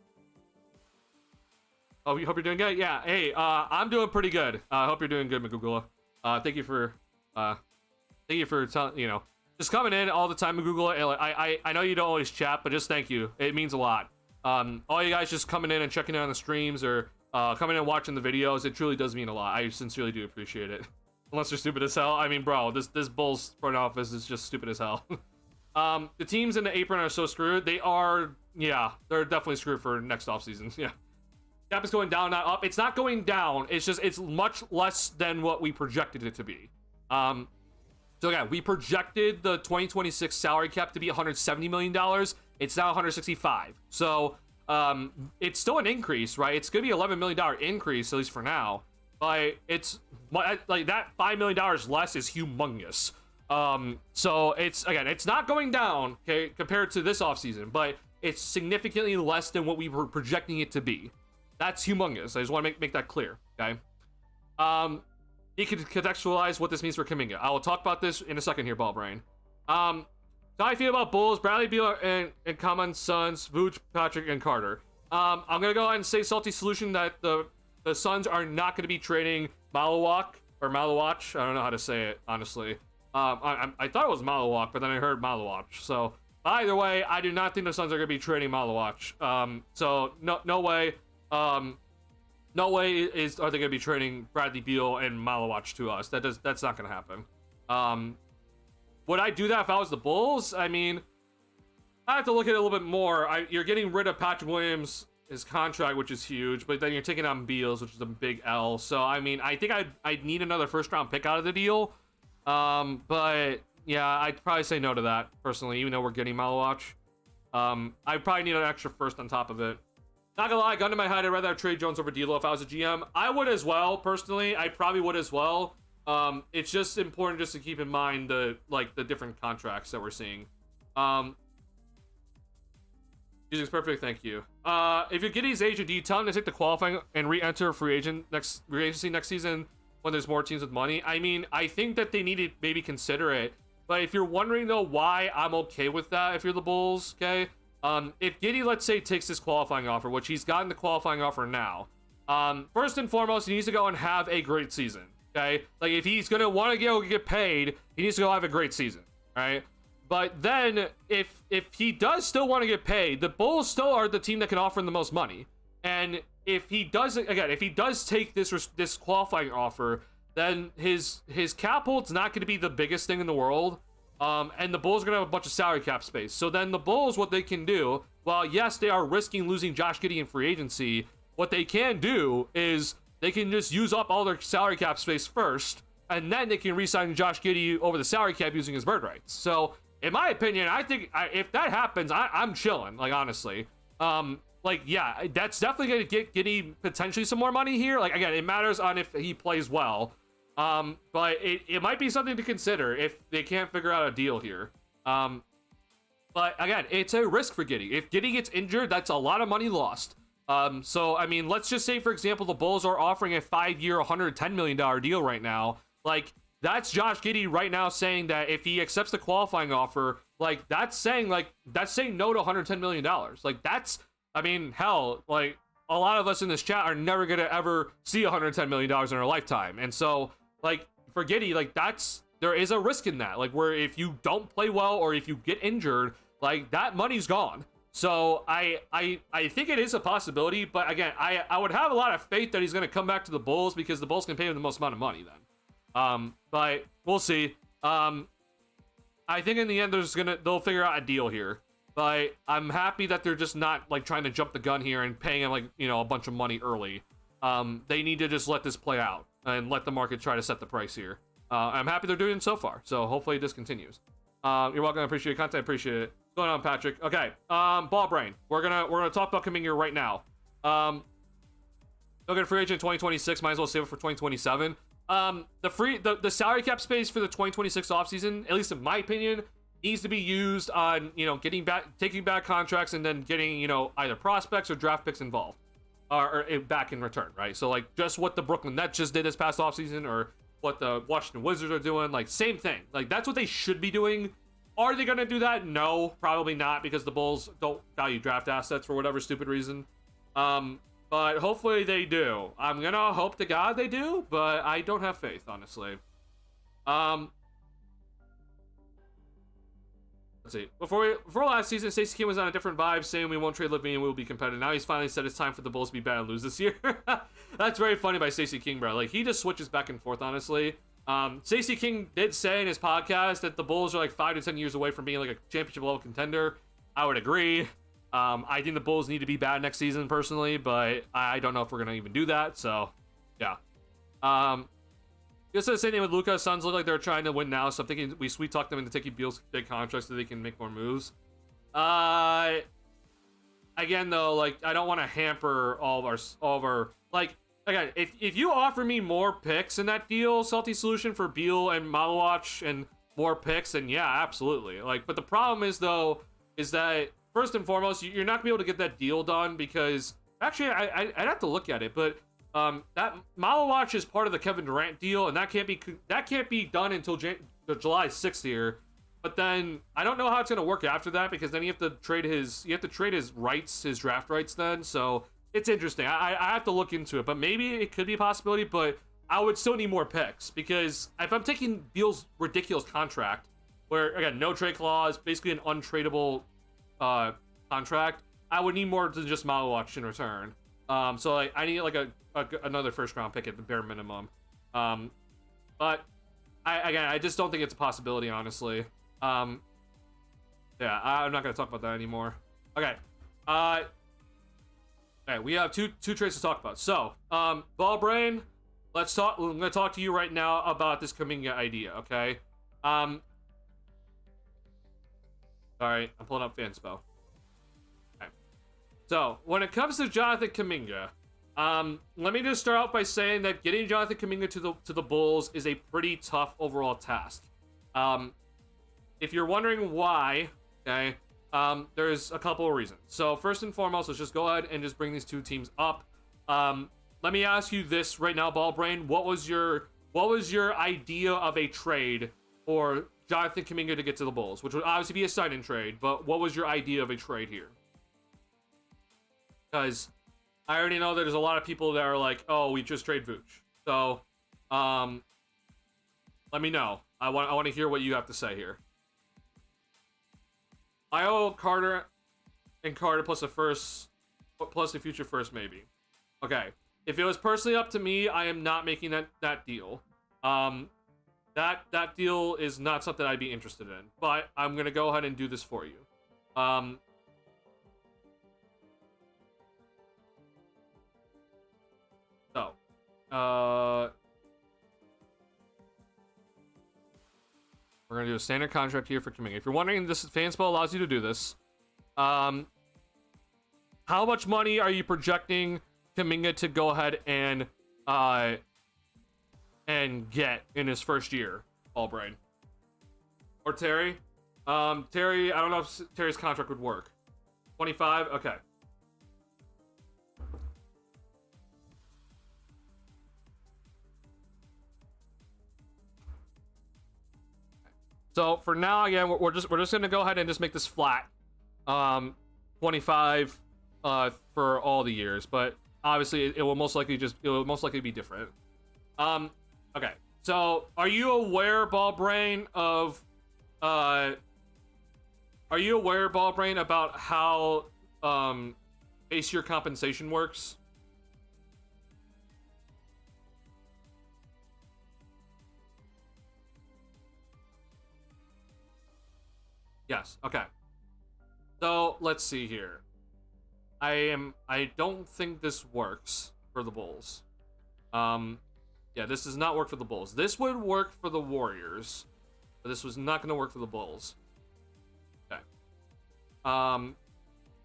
Oh, we hope you're doing good. Yeah. Hey, I'm doing pretty good. I hope you're doing good, Magugla. Thank you for telling, just coming in all the time, Magugla. I know you don't always chat, but just thank you. It means a lot. All you guys just coming in and checking in on the streams or coming in and watching the videos, it truly does mean a lot. I sincerely do appreciate it. Unless they're stupid as hell. I mean, bro, this Bulls front office is just stupid as hell. The teams in the apron are so screwed. They are, yeah, they're definitely screwed for next offseason. Yeah. Cap is going down, not up. It's not going down. It's much less than what we projected it to be. So again, we projected the 2026 salary cap to be $170 million. It's now 165. So it's still an increase, right? It's going to be $11 million increase, at least for now. But it's like that $5 million less is humongous. So it's not going down, okay, compared to this offseason, but it's significantly less than what we were projecting it to be. That's humongous. I just want to make that clear, okay? You can contextualize what this means for Kaminga. I will talk about this in a second here, Ball Brain. How I feel about Bulls, Bradley Beal and Common Suns, Vooch, Patrick, and Carter. I'm going to go ahead and say salty solution that the Suns are not going to be trading Malawak. I don't know how to say it, honestly. I thought it was Malawak, but then I heard Malawach. So either way, I do not think the Suns are going to be trading Malawach. So no way. No way are they going to be trading Bradley Beal and Malawach to us. That's not going to happen. Would I do that if I was the Bulls? I mean, I have to look at it a little bit more. You're getting rid of Patrick Williams, his contract, which is huge, but then you're taking on Beals, which is a big L. So I mean, I think I'd need another first round pick out of the deal. But yeah, I'd probably say no to that personally, even though we're getting Malawach. I'd probably need an extra first on top of it. Not gonna lie, gun to my head, I'd rather have Trey Jones over D'Lo if I was a GM. I would as well, personally. I probably would as well. It's just important just to keep in mind the different contracts that we're seeing. Music's perfect, thank you. If you're Giddey's agent, do you tell him to take the qualifying and re-enter free agency next season when there's more teams with money? I mean, I think that they need to maybe consider it. But if you're wondering though why I'm okay with that, if you're the Bulls, okay? If Giddey, let's say, takes this qualifying offer, which he's gotten the qualifying offer now, first and foremost, he needs to go and have a great season, okay? Like, if he's going to want to get paid, he needs to go have a great season, right? But then, if he does still want to get paid, the Bulls still are the team that can offer him the most money. And if he does, again, if he does take this qualifying offer, then his cap hold's not going to be the biggest thing in the world. And the Bulls are gonna have a bunch of salary cap space. So then the Bulls, what they can do, while yes, they are risking losing Josh Giddey in free agency, what they can do is they can just use up all their salary cap space first, and then they can re-sign Josh Giddey over the salary cap using his bird rights. So, in my opinion, I think if that happens, I'm chilling, like, honestly. Like, yeah, that's definitely going to get Giddey potentially some more money here. Like, again, it matters on if he plays well. But it might be something to consider if they can't figure out a deal here. But, again, it's a risk for Giddey. If Giddey gets injured, that's a lot of money lost. So, I mean, let's just say, for example, the Bulls are offering a 5-year, $110 million deal right now. Like, that's Josh Giddey right now saying that if he accepts the qualifying offer, like, that's saying no to $110 million. Like, that's, I mean, hell, like, a lot of us in this chat are never going to ever see $110 million in our lifetime. And so, like, for Giddey, like, there is a risk in that. Like, where if you don't play well or if you get injured, like, that money's gone. So I think it is a possibility, but again, I would have a lot of faith that he's going to come back to the Bulls because the Bulls can pay him the most amount of money then. But we'll see. I think in the end they'll figure out a deal here. But I'm happy that they're just not like trying to jump the gun here and paying him like, you know, a bunch of money early. They need to just let this play out and let the market try to set the price here. I'm happy they're doing it so far. So hopefully this continues. You're welcome. I appreciate your content. I appreciate it. What's going on, Patrick? Okay. Ball brain. We're gonna talk about Kaminga right now. Look at free agent 2026. Might as well save it for 2027. The salary cap space for the 2026 offseason, at least in my opinion, needs to be used on, you know, taking back contracts and then getting, you know, either prospects or draft picks involved or back in return, right? So like just what the Brooklyn Nets just did this past offseason or what the Washington Wizards are doing, like same thing. Like that's what they should be doing. Are they going to do that? No, probably not, because the Bulls don't value draft assets for whatever stupid reason. But hopefully they do. I'm going to hope to God they do, but I don't have faith, honestly. Let's see. Before last season, Stacey King was on a different vibe, saying we won't trade LaVine and we'll be competitive. Now he's finally said it's time for the Bulls to be bad and lose this year. That's very funny by Stacey King, bro. Like, he just switches back and forth, honestly. Stacey King did say in his podcast that the Bulls are like 5 to 10 years away from being like a championship level contender. I would agree. I think the Bulls need to be bad next season personally, but I don't know if we're going to even do that. So, yeah. Just the same thing with Luka. Suns look like they're trying to win now, so I'm thinking we sweet talk them into taking Beal's big contracts so they can make more moves. Again, though, like, I don't want to hamper all of our, like, again, if you offer me more picks in that deal, Salty Solution, for Beal and Malawach and more picks, then yeah, absolutely. Like, but the problem is, though, is that first and foremost, you're not gonna be able to get that deal done because actually, I'd have to look at it, but that Malawach is part of the Kevin Durant deal, and that can't be done until July 6th here. But then I don't know how it's gonna work after that, because then you have to trade his rights, his draft rights then. So it's interesting. I have to look into it, but maybe it could be a possibility, but I would still need more picks, because if I'm taking Beal's ridiculous contract, where again, no trade clause, basically an untradeable contract, I would need more than just Malawach in return. So like I need like another first round pick at the bare minimum. But I just don't think it's a possibility, honestly. Yeah, I'm not gonna talk about that anymore. Okay. Okay, we have two trades to talk about. So, Ball Brain, let's talk. I'm gonna talk to you right now about this Kaminga idea. Okay. All right, I'm pulling up Fanspo. Okay. So, when it comes to Jonathan Kaminga, let me just start out by saying that getting Jonathan Kaminga to the Bulls is a pretty tough overall task. If you're wondering why, okay, there's a couple of reasons. So first and foremost, let's just go ahead and just bring these two teams up. Let me ask you this right now, Ball Brain. What was your idea of a trade for Jonathan Kaminga to get to the Bulls, which would obviously be a sign-in trade, but what was your idea of a trade here? Because I already know that there's a lot of people that are like, oh, we just trade Vooch. So, let me know. I want to hear what you have to say here. I owe Carter and Carter plus a future first, maybe. Okay. If it was personally up to me, I am not making that deal. That that deal is not something I'd be interested in. But I'm gonna go ahead and do this for you. So, we're gonna do a standard contract here for Kaminga. If you're wondering, this Fanspo allows you to do this. How much money are you projecting Kaminga to go ahead and get in his first year, Allbrain? Or Terry? Terry, I don't know if Terry's contract would work. 25? Okay. So for now, again, we're just gonna go ahead and just make this flat, 25 for all the years. But obviously, it will most likely be different. Okay. So are you aware, Ballbrain, about how base year compensation works? Yes. Okay. So let's see here. I don't think this works for the Bulls. Yeah, this does not work for the Bulls. This would work for the Warriors, but this was not going to work for the Bulls. Okay.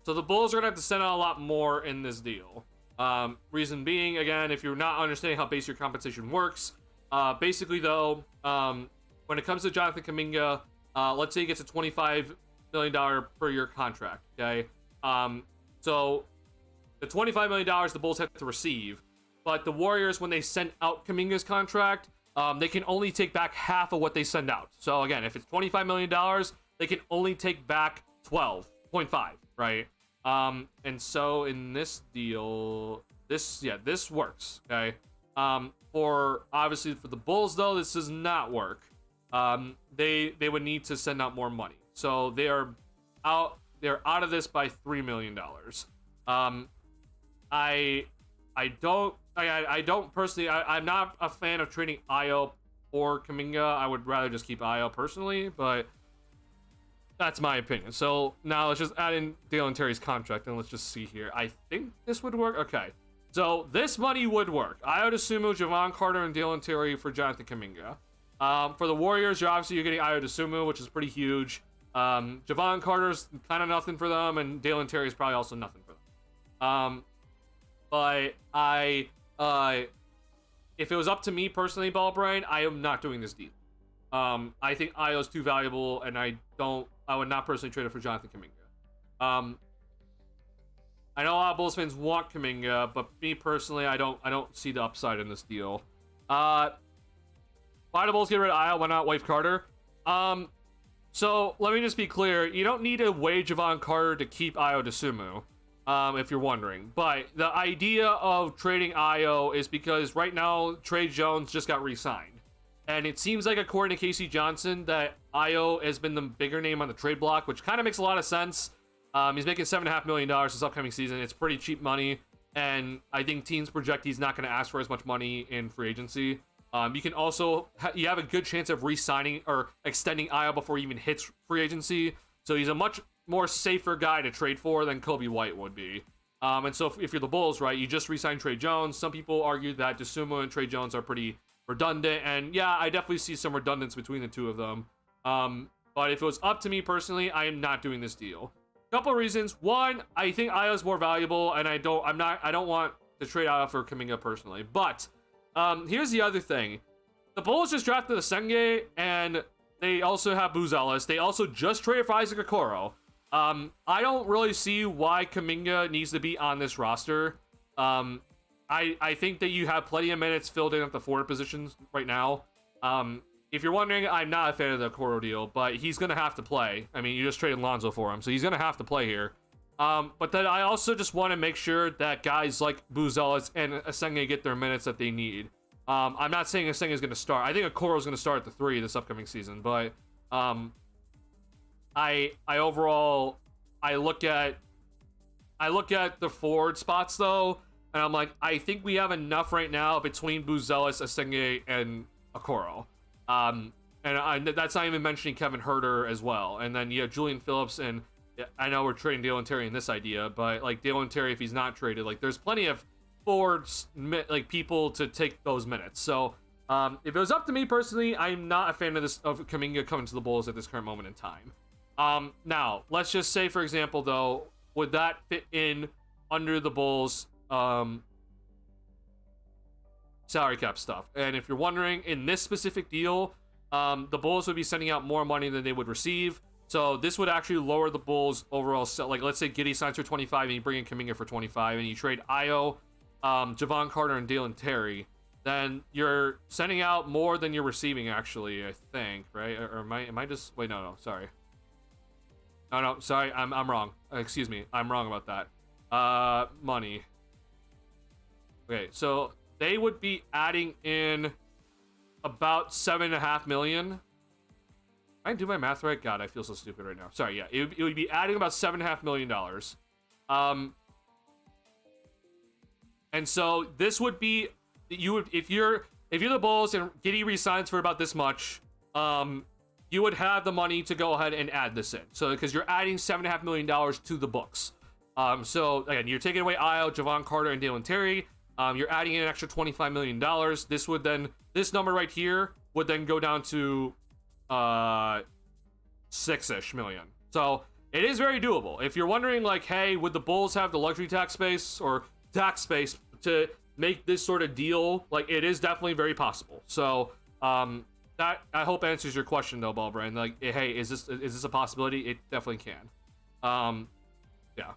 So the Bulls are going to have to send out a lot more in this deal. Reason being, again, if you're not understanding how base year compensation works, basically though, when it comes to Jonathan Kaminga, let's say he gets a $25 million per year contract, okay? So the $25 million the Bulls have to receive, but the Warriors, when they send out Kaminga's contract, they can only take back half of what they send out. So again, if it's $25 million, they can only take back 12.5, right? And so in this deal, this works, okay? Obviously for the Bulls though, this does not work. They would need to send out more money. So they're out of this by $3 million. I don't personally, I'm not a fan of trading Io or Kaminga. I would rather just keep Io personally, but that's my opinion. So now let's just add in Dale and Terry's contract and let's just see here. I think this would work. Okay. So this money would work. Io DeSumo, Javon Carter, and Dale and Terry for Jonathan Kaminga. For the Warriors, you're getting Io DeSumo, which is pretty huge. Javon Carter's kind of nothing for them, and Dalen Terry is probably also nothing for them. But if it was up to me personally, Ballbrain, I am not doing this deal. I think Io's too valuable, and I would not personally trade it for Jonathan Kaminga. I know a lot of Bulls fans want Kaminga, but me personally, I don't see the upside in this deal. Why do Bulls get rid of Io? Why not waive Carter? So let me just be clear. You don't need to waive Javon Carter to keep Io DeSumo, if you're wondering. But the idea of trading Io is because right now Trey Jones just got re-signed, and it seems like, according to Casey Johnson, that Io has been the bigger name on the trade block, which kind of makes a lot of sense. He's making $7.5 million this upcoming season. It's pretty cheap money, and I think teams project he's not going to ask for as much money in free agency. You can also you have a good chance of re-signing or extending Io before he even hits free agency. So he's a much more safer guy to trade for than Kobe White would be. And so if you're the Bulls, right, you just re-signed Trey Jones. Some people argue that DeSumo and Trey Jones are pretty redundant, and yeah, I definitely see some redundance between the two of them. But if it was up to me personally, I am not doing this deal. Couple of reasons. One, I think Io is more valuable, and I don't want to trade Io for Kaminga personally. But here's the other thing. The Bulls just drafted Asenge, and they also have Buzelis. They also just traded for Isaac Okoro. I don't really see why Kaminga needs to be on this roster. I think that you have plenty of minutes filled in at the forward positions right now. If you're wondering, I'm not a fan of the Okoro deal, but he's going to have to play. I mean, you just traded Lonzo for him, so he's going to have to play here. But then I also just want to make sure that guys like Buzelis and Asenge get their minutes that they need. I'm not saying Asenge is going to start. I think Okoro is going to start at the 3 this upcoming season, but I overall look at the forward spots though, and I'm like, I think we have enough right now between Buzelis, Asenge, and Okoro. And that's not even mentioning Kevin Herter as well. And then you have Julian Phillips, and I know we're trading Dalen Terry in this idea, but like Dalen Terry, if he's not traded, like there's plenty of forwards, like people to take those minutes. So if it was up to me personally, I'm not a fan of Kaminga coming to the Bulls at this current moment in time. Now let's just say, for example, though, would that fit in under the Bulls salary cap stuff? And if you're wondering, in this specific deal, the Bulls would be sending out more money than they would receive. So this would actually lower the Bulls' overall like, let's say Giddey signs for 25 and you bring in Kaminga for 25 and you trade Ayo, Javon Carter, and Dalen Terry, then you're sending out more than you're receiving, actually, I think, right? Or am I just... Wait, no, sorry. No, sorry, I'm wrong. Excuse me, I'm wrong about that. Money. Okay, so they would be adding in about $7.5 million. I do my math right? God, I feel so stupid right now. Sorry, yeah, it would be adding about $7.5 million. And so this would be, you would, if you're the Bulls and Giddey resigns for about this much, you would have the money to go ahead and add this in. So because you're adding $7.5 million to the books. So again, you're taking away Ayo, Javon Carter, and Dalen Terry. You're adding in an extra $25 million. This number right here would then go down to 6-ish million. So it is very doable. If you're wondering, like, hey, would the Bulls have the luxury tax space or tax space to make this sort of deal? Like, it is definitely very possible. So that, I hope, answers your question though, Ballbrain. Like, hey, is this a possibility? It definitely can. Yeah.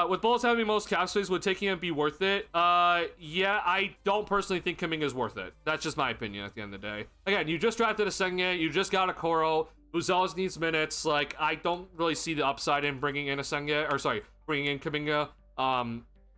With Bulls having most cap space, would taking him be worth it? Yeah, I don't personally think Kaminga is worth it. That's just my opinion at the end of the day. Again, you just drafted a Senga, you just got a Koro, Buzelis needs minutes. Like, I don't really see the upside in bringing in a Senga, or sorry, bringing in Kaminga.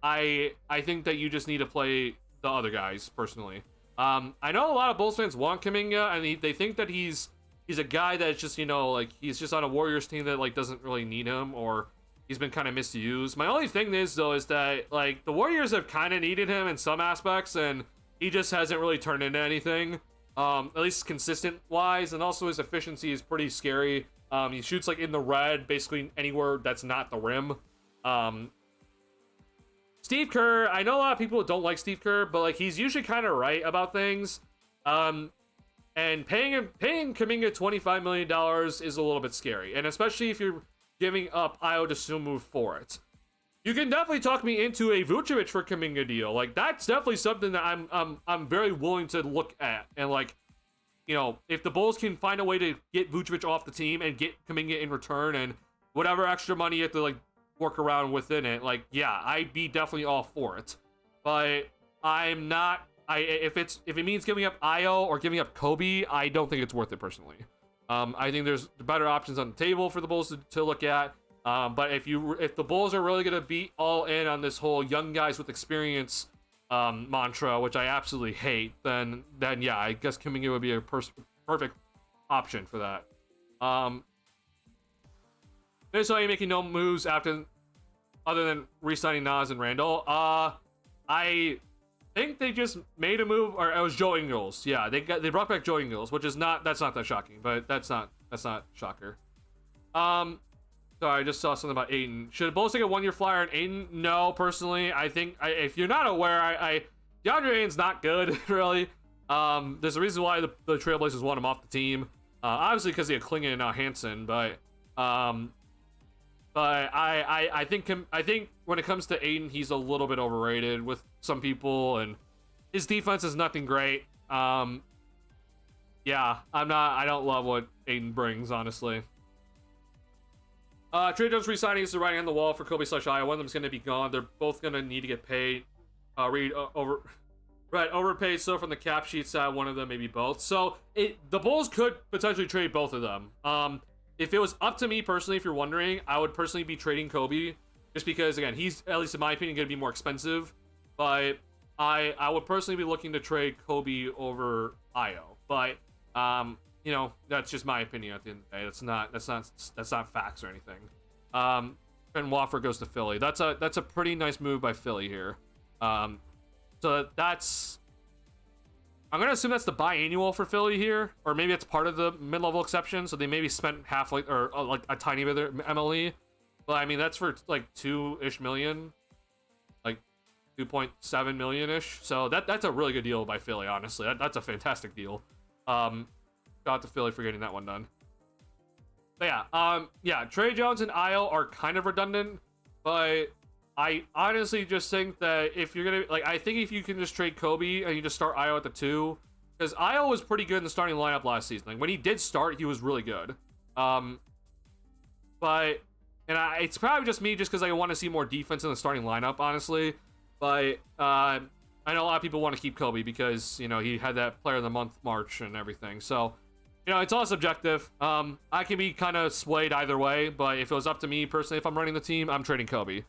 I think that you just need to play the other guys, personally. I know a lot of Bulls fans want Kaminga, and they think that he's a guy that's just, you know, like, he's just on a Warriors team that, like, doesn't really need him, or he's been kind of misused. My only thing is, though, is that, like, the Warriors have kind of needed him in some aspects, and he just hasn't really turned into anything, at least consistent-wise, and also his efficiency is pretty scary. He shoots, like, in the red, basically anywhere that's not the rim. Steve Kerr, I know a lot of people don't like Steve Kerr, but, like, he's usually kind of right about things. And paying Kaminga $25 million is a little bit scary, and especially if you're giving up Ayo Dosunmu for it. You can definitely talk me into a Vucevic for Kaminga deal. Like, that's definitely something that I'm very willing to look at. And, like, you know, if the Bulls can find a way to get Vucevic off the team and get Kaminga in return, and whatever extra money you have to, like, work around within it, like, yeah, I'd be definitely all for it. But I'm not. If it means giving up Ayo or giving up Kobe, I don't think it's worth it personally. I think there's better options on the table for the Bulls to look at. But if the Bulls are really gonna be all in on this whole young guys with experience mantra, which I absolutely hate, then yeah, I guess Kaminga would be a perfect option for that. There's why you're making no moves other than re-signing Nas and Randall. I think they just made a move, or it was Joe Ingles. Yeah, they brought back Joe Ingles, which is that's not that shocking, but that's not shocker. Sorry, I just saw something about Ayton. Should Bulls take a 1-year flyer on Ayton? No, personally. I think if you're not aware, DeAndre Ayton's not good, really. There's a reason why the Trailblazers want him off the team. Obviously because they have Klingon and not Hansen, but I think when it comes to Ayton, he's a little bit overrated with some people, and his defense is nothing great. Yeah, I don't love what Ayton brings, honestly. Trey Jones re-signing is the writing on the wall for Kobe/Ayo. One of them's going to be gone. They're both going to need to get paid. Overpaid. So from the cap sheet side, one of them, maybe both. So the Bulls could potentially trade both of them. If it was up to me personally, if you're wondering, I would personally be trading Kobe, just because, again, he's, at least in my opinion, going to be more expensive. But I would personally be looking to trade Kobe over Ayo. But you know, that's just my opinion at the end of the day. That's not facts or anything. And Wofford goes to Philly. That's a pretty nice move by Philly here. So that's I'm gonna assume that's the biannual for Philly here, or maybe it's part of the mid-level exception. So they maybe spent half like or like a tiny bit of their MLE, but I mean that's for like 2-ish million, like 2.7 million ish. So that's a really good deal by Philly. Honestly, that's a fantastic deal. Shout out to Philly for getting that one done. But yeah, Trey Jones and Io are kind of redundant, but I honestly just think that if you're gonna I think if you can just trade Kobe and you just start Io at the 2, because Io was pretty good in the starting lineup last season. Like when he did start, he was really good. It's probably just me, just because I want to see more defense in the starting lineup, honestly. But I know a lot of people want to keep Kobe because he had that Player of the Month March and everything. So. It's all subjective. I can be kind of swayed either way, but if it was up to me personally, if I'm running the team, I'm trading Kobe.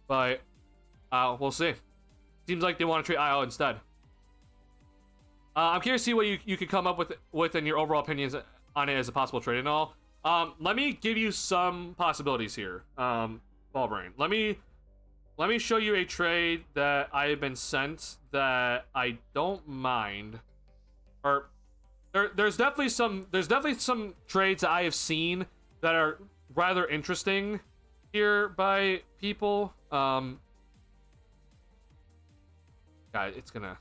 But we'll see. Seems like they want to trade Io instead. I'm curious to see what you could come up with in your overall opinions on it as a possible trade and all. Let me give you some possibilities here. Ballbrain. Let me show you a trade that I have been sent that I don't mind. Or There's definitely some trades that I have seen that are rather interesting here by people. God, it's gonna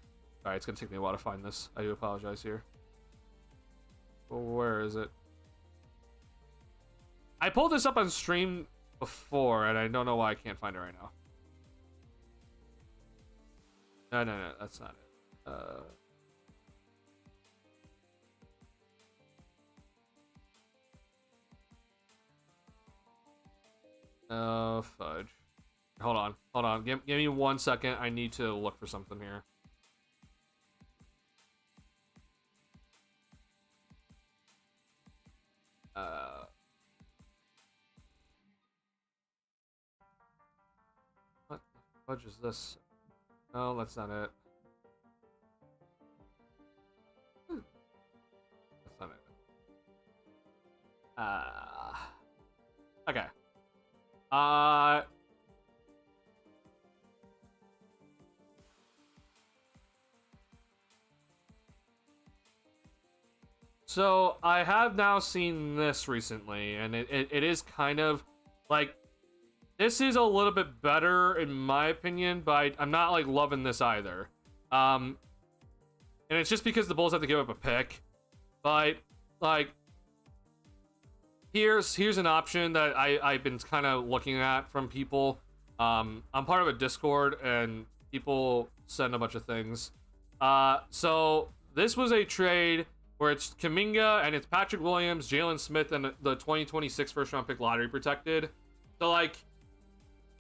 take me a while to find this. I do apologize here. Where is it? I pulled this up on stream before, and I don't know why I can't find it right now. No, that's not it. Oh, fudge. Hold on. Give me 1 second. I need to look for something here. What the fudge is this? No, that's not it. That's not it. Okay. So I have now seen this recently, and it is kind of like, this is a little bit better in my opinion, but I'm not like loving this either. And it's just because the Bulls have to give up a pick, but like, here's an option that I've been kind of looking at from people. I'm part of a Discord, and people send a bunch of things. So this was a trade where it's Kaminga and it's Patrick Williams, Jalen Smith, and the 2026 first round pick lottery protected. So like,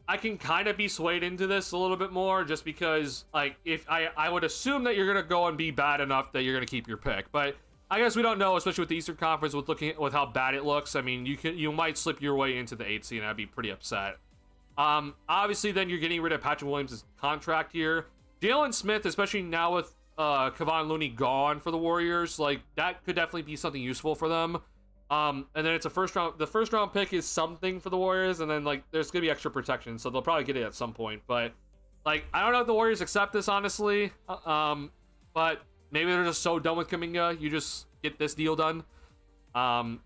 I can kind of be swayed into this a little bit more, just because like, if I would assume that you're gonna go and be bad enough that you're gonna keep your pick, but I guess we don't know, especially with the Eastern Conference, with how bad it looks. I mean, you might slip your way into the 8th seed, and I'd be pretty upset. Obviously, then you're getting rid of Patrick Williams' contract here. Jalen Smith, especially now with Kevon Looney gone for the Warriors, like that could definitely be something useful for them. And then it's a first round. The first round pick is something for the Warriors, and then like there's gonna be extra protection, so they'll probably get it at some point. But like, I don't know if the Warriors accept this, honestly. But maybe they're just so done with Kaminga, you just get this deal done. But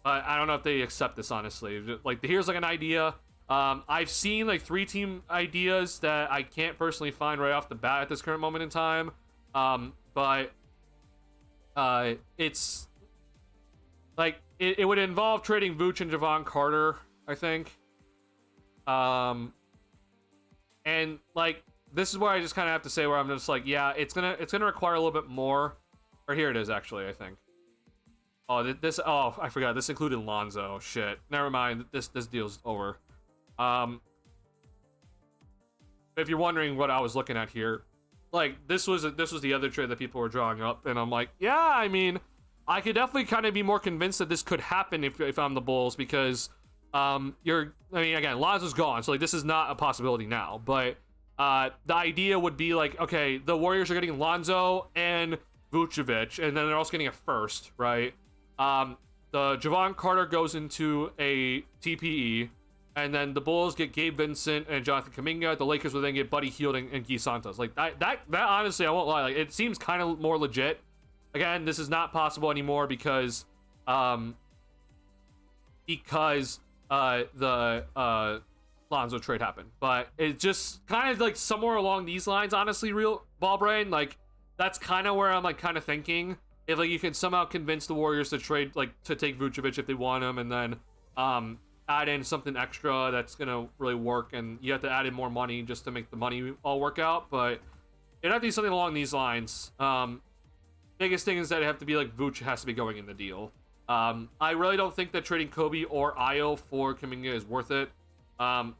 I don't know if they accept this, honestly. Like, here's like an idea. I've seen like 3-team ideas that I can't personally find right off the bat at this current moment in time. But it's like, it would involve trading Vooch and Javon Carter, I think. And like, this is where I just kind of have to say, where I'm just like, yeah, it's gonna require a little bit more. Or here it is, actually, I think. Oh, I forgot, this included Lonzo. Shit, never mind. This deal's over. If you're wondering what I was looking at here, like, this was the other trade that people were drawing up, and I'm like, yeah, I mean, I could definitely kind of be more convinced that this could happen if I'm the Bulls, because I mean, again, Lonzo's gone, so like, this is not a possibility now, but the idea would be like, okay, the Warriors are getting Lonzo and Vucevic, and then they're also getting a first, right? The Javon Carter goes into a TPE, and then the Bulls get Gabe Vincent and Jonathan Kaminga. The Lakers will then get Buddy Hield and Guy Santos. Like, that honestly, I won't lie, like, it seems kind of more legit Again, this is not possible anymore because the Lonzo trade happened. But it's just kind of like somewhere along these lines, honestly, real ball brain. Like, that's kind of where I'm like kind of thinking. If like you can somehow convince the Warriors to trade, like, to take Vucevic if they want him, and then add in something extra that's gonna really work, and you have to add in more money just to make the money all work out. But it'd have to be something along these lines. Biggest thing is that it have to be like Vuce has to be going in the deal. I really don't think that trading Kobe or Ayo for Kaminga is worth it. I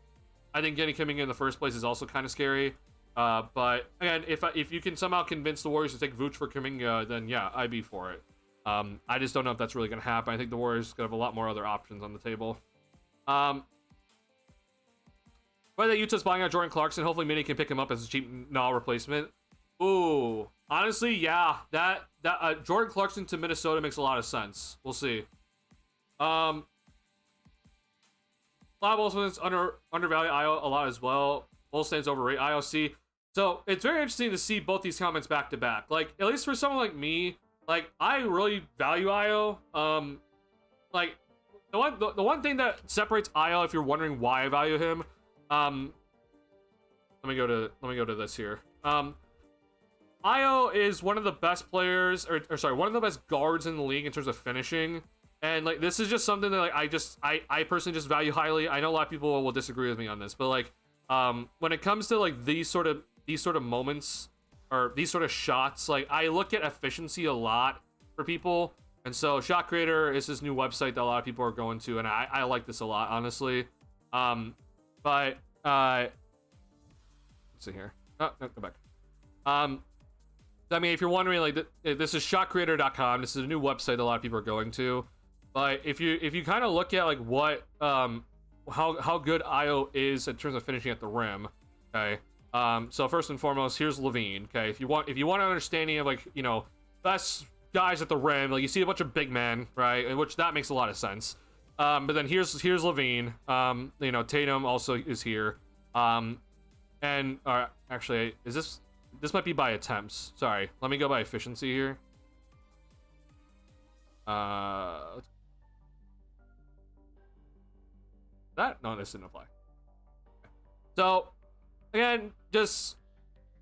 think getting Kaminga in the first place is also kind of scary. But again, if you can somehow convince the Warriors to take Vuce for Kaminga, then yeah, I'd be for it. I just don't know if that's really going to happen. I think the Warriors could have a lot more other options on the table. But that Utah's buying out Jordan Clarkson. Hopefully Minnie can pick him up as a cheap null replacement. Ooh, honestly, yeah, that Jordan Clarkson to Minnesota makes a lot of sense. We'll see. Bob also undervalue Io a lot as well. Both stands overrate IOC. So it's very interesting to see both these comments back to back. Like, at least for someone like me, like, I really value Io. Like, the one thing that separates Io, if you're wondering why I value him, let me go to this here. Io is one of the best players, or sorry, one of the best guards in the league in terms of finishing. And like, this is just something that like I personally just value highly. I know a lot of people will disagree with me on this, but like, when it comes to like these sort of moments or these sort of shots, like, I look at efficiency a lot for people. And so Shot Creator is this new website that a lot of people are going to, and I like this a lot, honestly. But let's see here. Oh, no, go back. I mean, if you're wondering, like, this is shotcreator.com. This is a new website that a lot of people are going to. But if you kind of look at like what how good Io is in terms of finishing at the rim, okay. So first and foremost, here's Levine. Okay, if you want an understanding of, like, you know, best guys at the rim, like, you see a bunch of big men, right? Which that makes a lot of sense. But then here's Levine. You know, Tatum also is here. And actually, is this might be by attempts. Sorry, let me go by efficiency here. No, this didn't apply. So again, just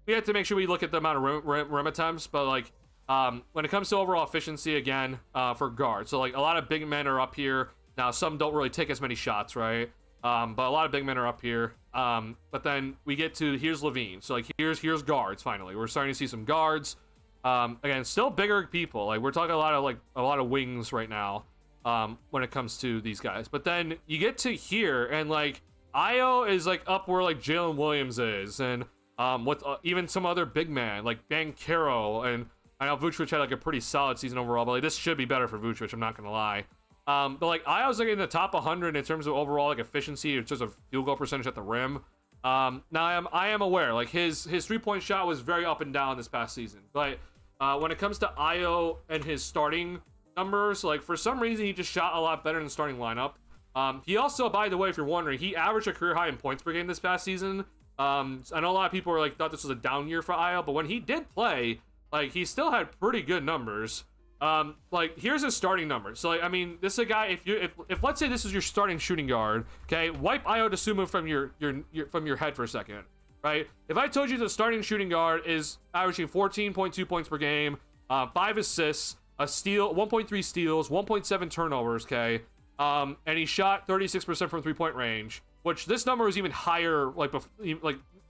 we have to make sure we look at the amount of rim attempts, but like, when it comes to overall efficiency, again, for guards, so like a lot of big men are up here. Now some don't really take as many shots, right? But a lot of big men are up here. But then we get to, here's Levine. So like, here's guards. Finally, we're starting to see some guards. Again, still bigger people. Like, we're talking a lot of wings right now. When it comes to these guys, but then you get to here, and like, Io is like up where like Jalen Williams is, and with even some other big man like Banchero, and I know Vucevic had like a pretty solid season overall, but like, this should be better for Vucevic, I'm not gonna lie. But like, Io's like in the top 100 in terms of overall like efficiency, in terms of field goal percentage at the rim. Now I am aware, like, his 3-point shot was very up and down this past season, but when it comes to Io and his starting numbers, like, for some reason he just shot a lot better in the starting lineup. He also, by the way, if you're wondering, he averaged a career high in points per game this past season. I know a lot of people were like, thought this was a down year for Io, but when he did play, like, he still had pretty good numbers. Like, here's his starting numbers. So like, I mean, this is a guy, if let's say this is your starting shooting guard, okay, wipe Io DeSumo from your head for a second, right? If I told you the starting shooting guard is averaging 14.2 points per game, 5 assists, a steal, 1.3 steals, 1.7 turnovers, okay? And he shot 36% from 3-point range, which this number was even higher, like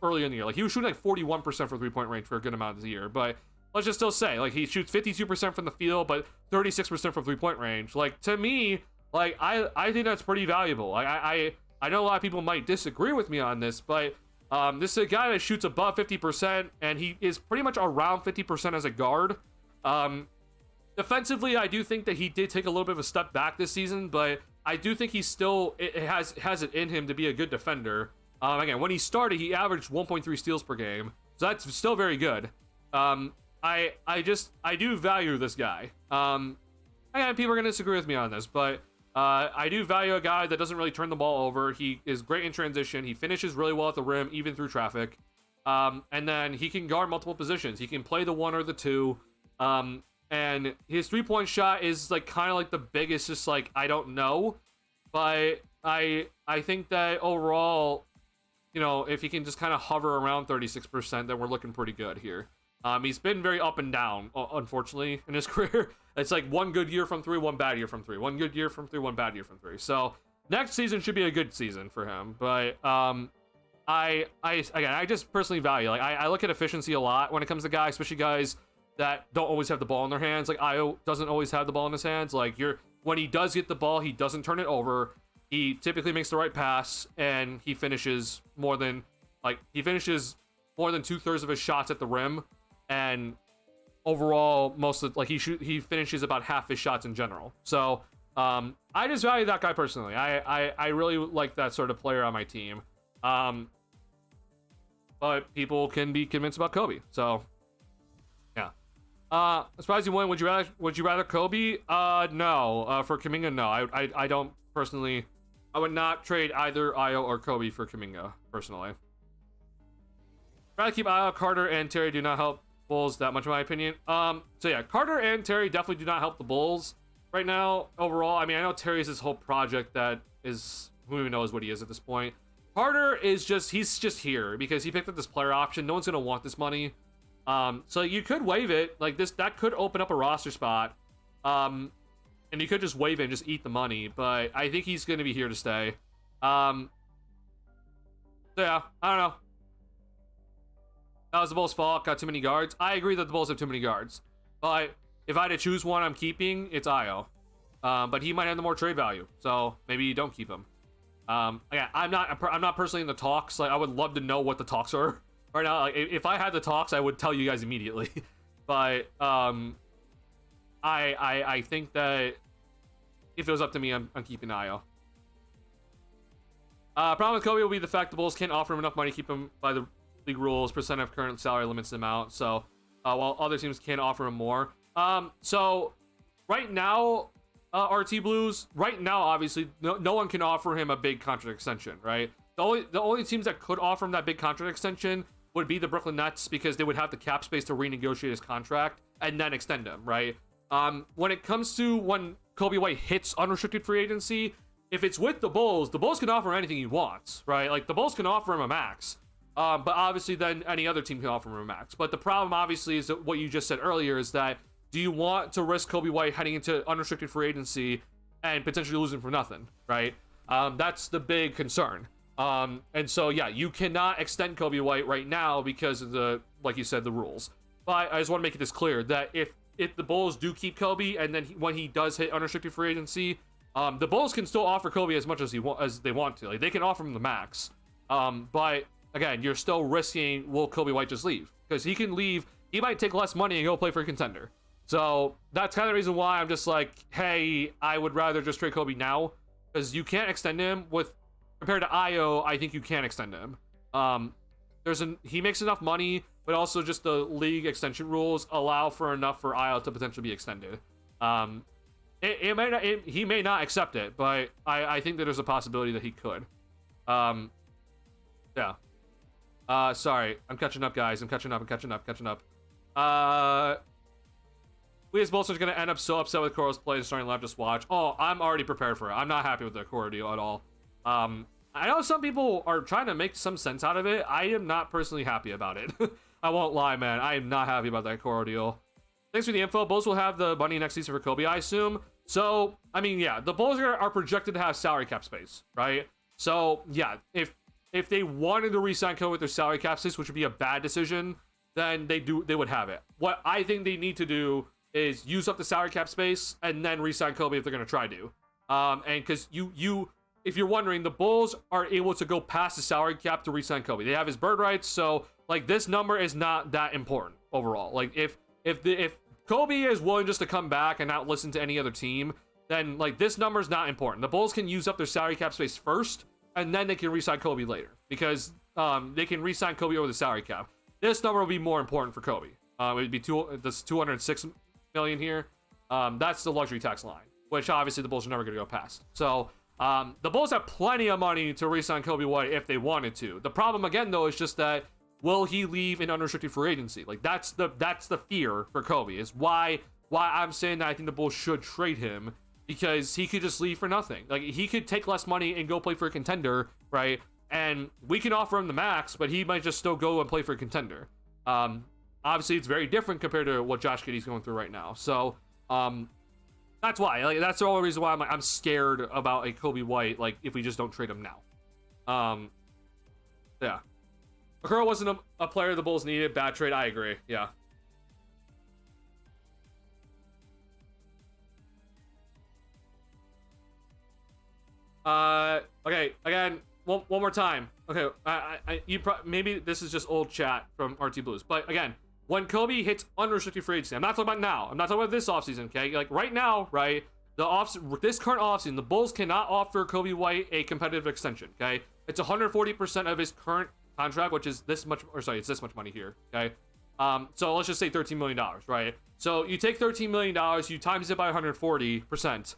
early in the year. Like, he was shooting like 41% from 3-point range for a good amount of the year. But let's just still say, like, he shoots 52% from the field, but 36% from 3-point range. Like, to me, like, I think that's pretty valuable. Like, I know a lot of people might disagree with me on this, but this is a guy that shoots above 50%, and he is pretty much around 50% as a guard. Defensively, I do think that he did take a little bit of a step back this season, but I do think he still has it in him to be a good defender. Again, when he started, he averaged 1.3 steals per game, so that's still very good. I do value this guy. Again, people are gonna disagree with me on this, but I do value a guy that doesn't really turn the ball over. He is great in transition. He finishes really well at the rim, even through traffic. And then he can guard multiple positions. He can play the 1 or the 2. and his 3-point shot is like kind of like the biggest, just like I don't know, but I think that overall, you know, if he can just kind of hover around 36%, then we're looking pretty good here. He's been very up and down, unfortunately, in his career. It's like one good year from 3, one bad year from 3, one good year from 3, one bad year from 3. So next season should be a good season for him. But I just personally value, like I look at efficiency a lot when it comes to guys, especially guys that don't always have the ball in their hands. Like Io doesn't always have the ball in his hands. Like when he does get the ball, he doesn't turn it over. He typically makes the right pass, and he finishes more than 2/3 of his shots at the rim, and overall he finishes about half his shots in general. So I just value that guy personally. I really like that sort of player on my team. But people can be convinced about Kobe. So yeah. Surprising one. Would you rather Kobe? No. For Kaminga, no. I don't personally. I would not trade either Io or Kobe for Kaminga, personally. Rather keep Io. Carter and Terry do not help Bulls that much, in my opinion. So yeah, Carter and Terry definitely do not help the Bulls right now, overall. I mean, I know Terry's this whole project that is, who even knows what he is at this point. Carter is he's just here because he picked up this player option. No one's gonna want this money. So you could waive it. Like that could open up a roster spot. And you could just waive it and just eat the money, but I think he's going to be here to stay. So yeah, I don't know. That was the Bulls' fault. Got too many guards. I agree that the Bulls have too many guards, but if I had to choose one I'm keeping, it's Io. But he might have the more trade value, so maybe you don't keep him. Yeah, I'm not personally in the talks. Like, I would love to know what the talks are right now. Like, if I had the talks, I would tell you guys immediately. But I think that if it was up to me, I'm keeping Io. Problem with Kobe will be the fact the Bulls can't offer him enough money to keep him by the league rules. Percent of current salary limits him out. So while other teams can offer him more. So right now, RT Blues, right now, obviously, no one can offer him a big contract extension, right? The only teams that could offer him that big contract extension would be the Brooklyn Nets, because they would have the cap space to renegotiate his contract and then extend him, right? When it comes to when Kobe White hits unrestricted free agency, if it's with the Bulls can offer him anything he wants, right? Like, the Bulls can offer him a max. But obviously then any other team can offer him a max. But the problem obviously is that what you just said earlier is that, do you want to risk Kobe White heading into unrestricted free agency and potentially losing for nothing, right? That's the big concern. And so, yeah, you cannot extend Kobe White right now because of the, like you said, the rules. But I just want to make this clear that if the Bulls do keep Kobe, and then when he does hit unrestricted free agency, the Bulls can still offer Kobe as much as they want to. Like, they can offer him the max. But again, you're still risking, will Kobe White just leave? Because he can leave, he might take less money and go play for a contender. So that's kind of the reason why I'm just like, hey, I would rather just trade Kobe now, because you can't extend him compared to Io. I think you can extend him. He makes enough money, but also just the league extension rules allow for enough for Io to potentially be extended. He may not accept it, but I think that there's a possibility that he could. Yeah. Sorry, I'm catching up, guys. I'm catching up. We as Bulls are going to end up so upset with Coro's play starting left. Just watch. Oh, I'm already prepared for it. I'm not happy with the Coro deal at all. I know some people are trying to make some sense out of it. I am not personally happy about it. I won't lie, man. I am not happy about that Coro deal. Thanks for the info. Bulls will have the money next season for Kobe, I assume. So, I mean, yeah, the Bulls are projected to have salary cap space, right? So, yeah, if they wanted to re-sign Kobe with their salary cap space, which would be a bad decision, then they would have it. What I think they need to do is use up the salary cap space and then re-sign Kobe if they're going to try to. And because if you're wondering, the Bulls are able to go past the salary cap to re-sign Kobe. They have his bird rights, so like this number is not that important overall. Like if Kobe is willing just to come back and not listen to any other team, then like this number is not important. The Bulls can use up their salary cap space first, and then they can re-sign Kobe later, because they can re-sign Kobe over the salary cap. This number will be more important for Kobe. It would be this 206 million here. That's the luxury tax line, which obviously the Bulls are never going to go past. So the Bulls have plenty of money to re-sign Kobe White if they wanted to. The problem again, though, is just that, will he leave in unrestricted free agency? Like that's the fear for Kobe, is why why I'm saying that I think the Bulls should trade him, because he could just leave for nothing. Like, he could take less money and go play for a contender, right? And we can offer him the max, but he might just still go and play for a contender. Obviously, it's very different compared to what Josh Giddey's going through right now. So, that's why. Like, that's the only reason why I'm scared about a Coby White, like, if we just don't trade him now. Yeah. Okoro wasn't a player the Bulls needed. Bad trade. I agree. Yeah. Okay, again, one more time. Okay, maybe this is just old chat from RT Blues, but again, when Coby hits unrestricted free agency, I'm not talking about now. I'm not talking about this offseason, okay? Like, right now, right, this current offseason, the Bulls cannot offer Coby White a competitive extension, okay? It's 140% of his current contract, which is this much, or sorry, it's this much money here, okay? So let's just say $13 million, right? So you take $13 million, you times it by 140%.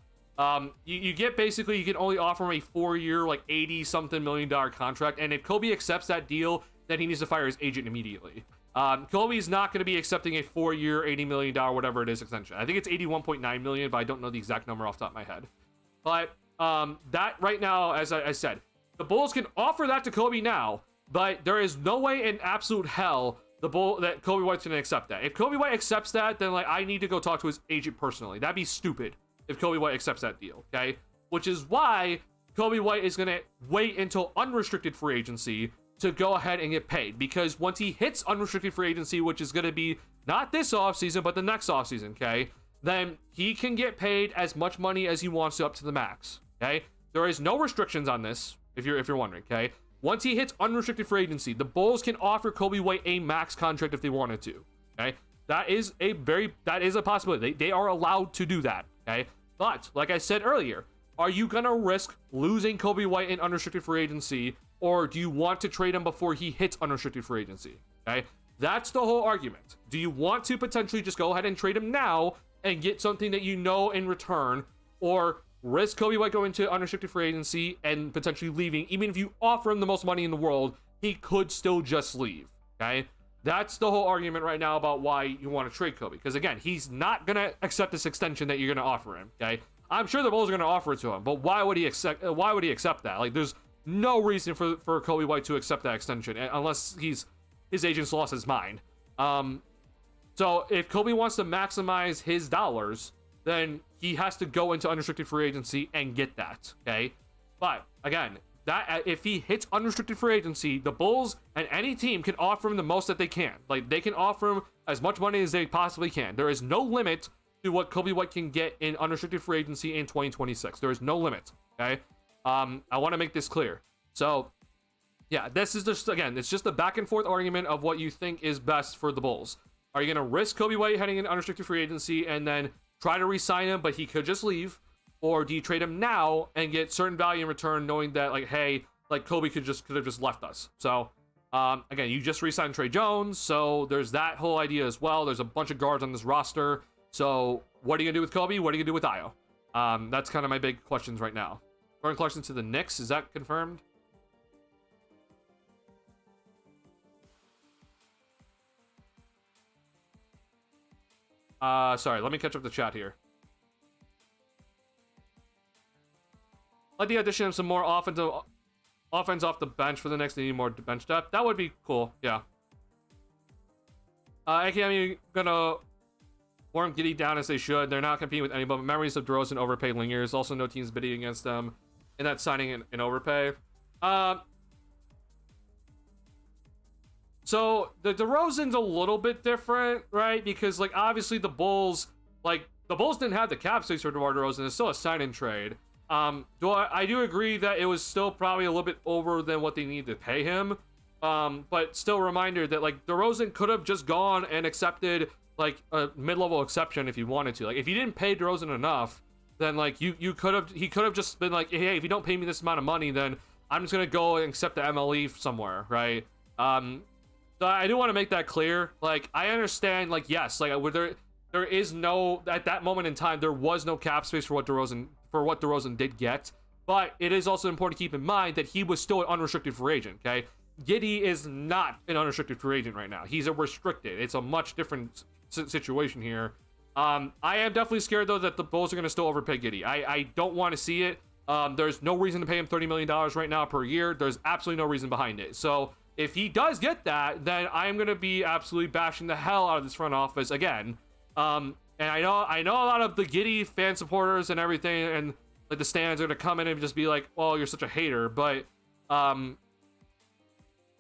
You get basically, you can only offer him a 4-year, like $80-something million contract. And if Coby accepts that deal, then he needs to fire his agent immediately. Kobe's not going to be accepting a 4-year, $80 million, whatever it is, extension. I think it's $81.9 million, but I don't know the exact number off the top of my head. But that right now, as I said, the Bulls can offer that to Coby now, but there is no way in absolute hell that Coby White's going to accept that. If Coby White accepts that, then like I need to go talk to his agent personally. That'd be stupid if Coby White accepts that deal, okay? Which is why Coby White is going to wait until unrestricted free agency to go ahead and get paid. Because once he hits unrestricted free agency, which is going to be not this offseason, but the next offseason, okay? Then he can get paid as much money as he wants to up to the max, okay? There is no restrictions on this, if you're wondering, okay? Once he hits unrestricted free agency, the Bulls can offer Coby White a max contract if they wanted to, okay? That is a possibility. They are allowed to do that, okay? But, like I said earlier, are you going to risk losing Coby White in unrestricted free agency, or do you want to trade him before he hits unrestricted free agency? Okay? That's the whole argument. Do you want to potentially just go ahead and trade him now and get something that you know in return, or risk Coby White going to unrestricted free agency and potentially leaving? Even if you offer him the most money in the world, he could still just leave, okay? That's the whole argument right now about why you want to trade Coby. Because again, he's not going to accept this extension that you're going to offer him, okay? I'm sure the Bulls are going to offer it to him, but why would he accept that? Like, there's no reason for Coby White to accept that extension unless his agent's lost his mind. So if Coby wants to maximize his dollars, then he has to go into unrestricted free agency and get that, okay? But again, that if he hits unrestricted free agency, the Bulls and any team can offer him the most that they can. Like, they can offer him as much money as they possibly can. There is no limit to what Coby White can get in unrestricted free agency in 2026. There is no limit, okay? I want to make this clear. So, yeah, this is just, again, it's just a back and forth argument of what you think is best for the Bulls. Are you going to risk Coby White heading into unrestricted free agency and then try to re-sign him, but he could just leave? Or do you trade him now and get certain value in return, knowing that, like, hey, like, Coby could have just left us? So, again, you just re-signed Trey Jones, so there's that whole idea as well. There's a bunch of guards on this roster. So, what are you going to do with Coby? What are you going to do with Ayo? That's kind of my big questions right now. Current collection to the Knicks, is that confirmed? Sorry, let me catch up the chat here. Let the addition of some more offense off the bench for the Knicks. They need more bench depth. That would be cool, yeah. AKM gonna warm Giddey down as they should. They're not competing with anybody. Memories of DeRozan overpaid lingers. Also, no teams bidding against them in that signing and overpay. So the DeRozan's a little bit different, right? Because, like, obviously the Bulls didn't have the cap space for DeMar DeRozan. It's still a sign-in trade. I do agree that it was still probably a little bit over than what they need to pay him. But still a reminder that, like, DeRozan could have just gone and accepted, like, a mid-level exception if he wanted to. Like, if you didn't pay DeRozan enough, then, like, he could have just been like, hey, if you don't pay me this amount of money, then I'm just gonna go and accept the MLE somewhere, right? So I do want to make that clear. Like, I understand, like, yes, like, there is no, at that moment in time, there was no cap space for what DeRozan did get. But it is also important to keep in mind that he was still an unrestricted free agent, okay? Giddey is not an unrestricted free agent right now. He's a restricted. It's a much different situation here. I am definitely scared though that the Bulls are going to still overpay Giddey. I don't want to see it. There's no reason to pay him $30 million right now per year. There's absolutely no reason behind it. So if he does get that, then I am going to be absolutely bashing the hell out of this front office again. And I know a lot of the Giddey fan supporters and everything, and like the stands are going to come in and just be like, well, you're such a hater. But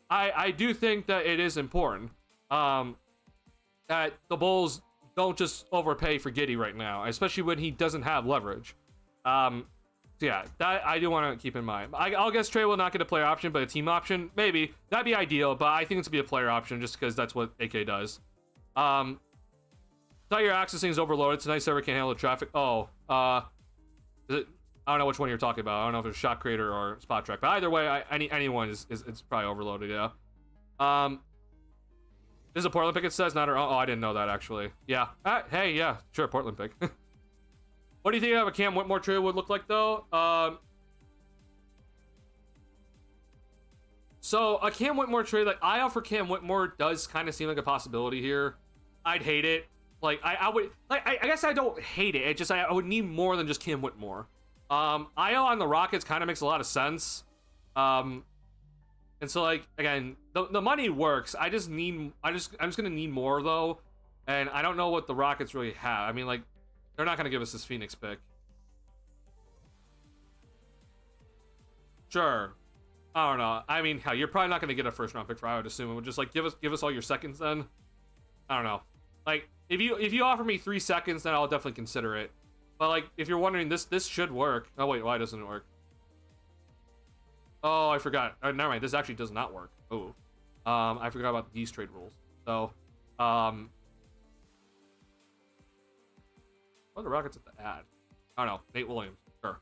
I do think that it is important that the Bulls don't just overpay for Giddey right now, especially when he doesn't have leverage. So yeah, that I do want to keep in mind. I'll guess Trey will not get a player option, but a team option, maybe. That'd be ideal, but I think it's going to be a player option just because that's what AK does. Thought your accessing is overloaded. Tonight server can't handle the traffic. Oh, is it, I don't know which one you're talking about. I don't know if it's Shot Creator or Spot Track, but either way, anyone is it's probably overloaded, yeah. This is a Portland pick, it says, not a, oh, I didn't know that, actually. Yeah. Hey, yeah, sure, Portland pick. What do you think of a Cam Whitmore trade would look like, though? So, a Cam Whitmore trade, like, IL for Cam Whitmore does kind of seem like a possibility here. I'd hate it. Like, I would, like, I guess I don't hate it. It's just, I would need more than just Cam Whitmore. IL on the Rockets kind of makes a lot of sense. And so, like, again, the money works. I'm just gonna need more though, and I don't know what the Rockets really have. I mean, like, they're not gonna give us this Phoenix pick. Sure, I don't know. I mean, hell, you're probably not gonna get a first round pick for, I would assume. It would just like give us all your seconds then. I don't know. Like, if you offer me 3 seconds, then I'll definitely consider it. But like, if you're wondering, this should work. Oh wait, why doesn't it work? Oh, I forgot. Never mind. This actually does not work. Oh, I forgot about these trade rules. So, what are the Rockets have to add? I don't know. Nate Williams. Sure.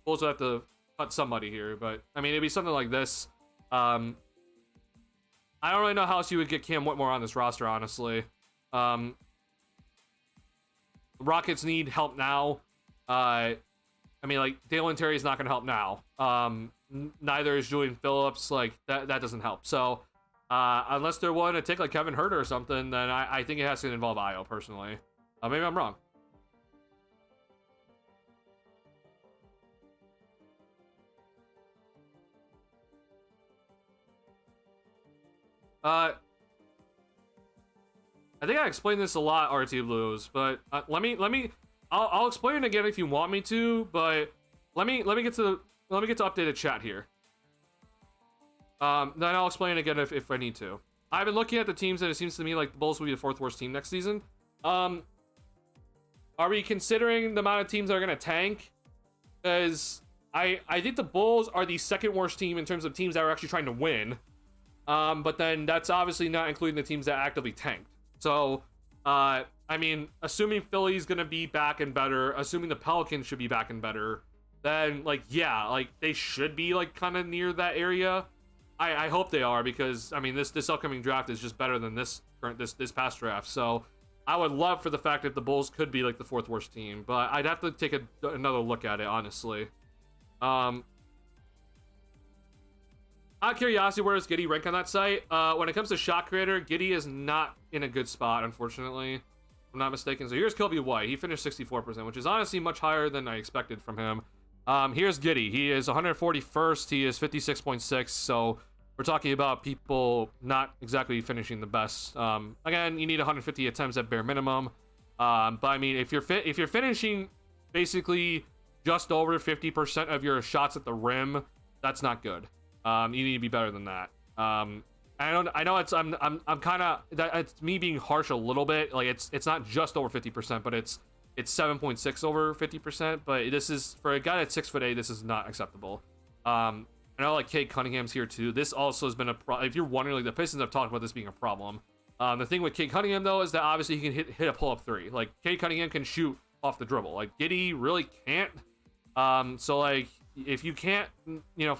Bulls will have to cut somebody here, but I mean, it'd be something like this. I don't really know how else you would get Cam Whitmore on this roster, honestly. The Rockets need help now. I mean, like, Dalen Terry is not going to help now. Neither is Julian Phillips. Like, that doesn't help. So, unless they're willing to take, like, Kevin Huerter or something, then I think it has to involve Io, personally. Maybe I'm wrong. I think I explained this a lot, RT Blues, but I'll explain it again if you want me to, but let me get to updated chat here. Then I'll explain it again if I need to. I've been looking at the teams, and it seems to me like the Bulls will be the 4th worst team next season. Are we considering the amount of teams that are going to tank? Because I think the Bulls are the 2nd worst team in terms of teams that are actually trying to win. But then that's obviously not including the teams that actively tanked. So, I mean, assuming Philly's going to be back and better, assuming the Pelicans should be back and better, then, like, yeah, like, they should be, like, kind of near that area. I hope they are, because, I mean, this upcoming draft is just better than this past draft. So, I would love for the fact that the Bulls could be, like, the 4th worst team, but I'd have to take another look at it, honestly. Out of curiosity, where does Giddey rank on that site? When it comes to shot creator, Giddey is not in a good spot, unfortunately. If I'm not mistaken. So here's Kobe White. He finished 64%, which is honestly much higher than I expected from him. Here's Giddey. He is 141st. He is 56.6. So we're talking about people not exactly finishing the best. Again, you need 150 attempts at bare minimum. But I mean, if you're finishing basically just over 50% of your shots at the rim, that's not good. You need to be better than that. I know it's I'm kind of, it's me being harsh a little bit. Like, it's not just over 50%, but it's 7.6 over 50%. But this is, for a guy that's 6'8", this is not acceptable. I know, like, Cade Cunningham's here too. This also has been a problem. If you're wondering, like, the Pistons have talked about this being a problem. The thing with Cade Cunningham though is that obviously he can hit a pull-up 3. Like, Cade Cunningham can shoot off the dribble. Like, Giddey really can't. So, like, if you can't,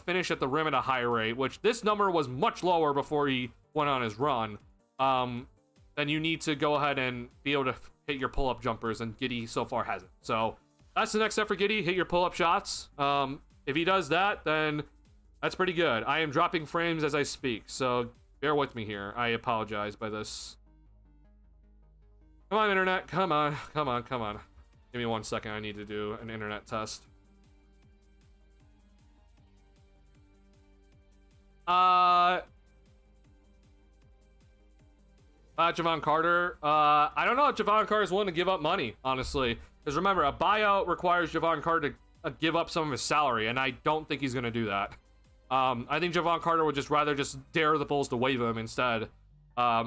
finish at the rim at a high rate, which this number was much lower before he went on his run, then you need to go ahead and be able to hit your pull-up jumpers, and Giddey so far hasn't. So that's the next step for Giddey, hit your pull-up shots. If he does that, then that's pretty good. I am dropping frames as I speak, so bear with me here. I apologize by this. Come on, internet. Come on. Come on. Come on. Give me 1 second. I need to do an internet test. Javon Carter. I don't know if Javon Carter is willing to give up money, honestly. Because remember, a buyout requires Javon Carter to give up some of his salary, and I don't think he's going to do that. I think Javon Carter would just rather just dare the Bulls to waive him instead,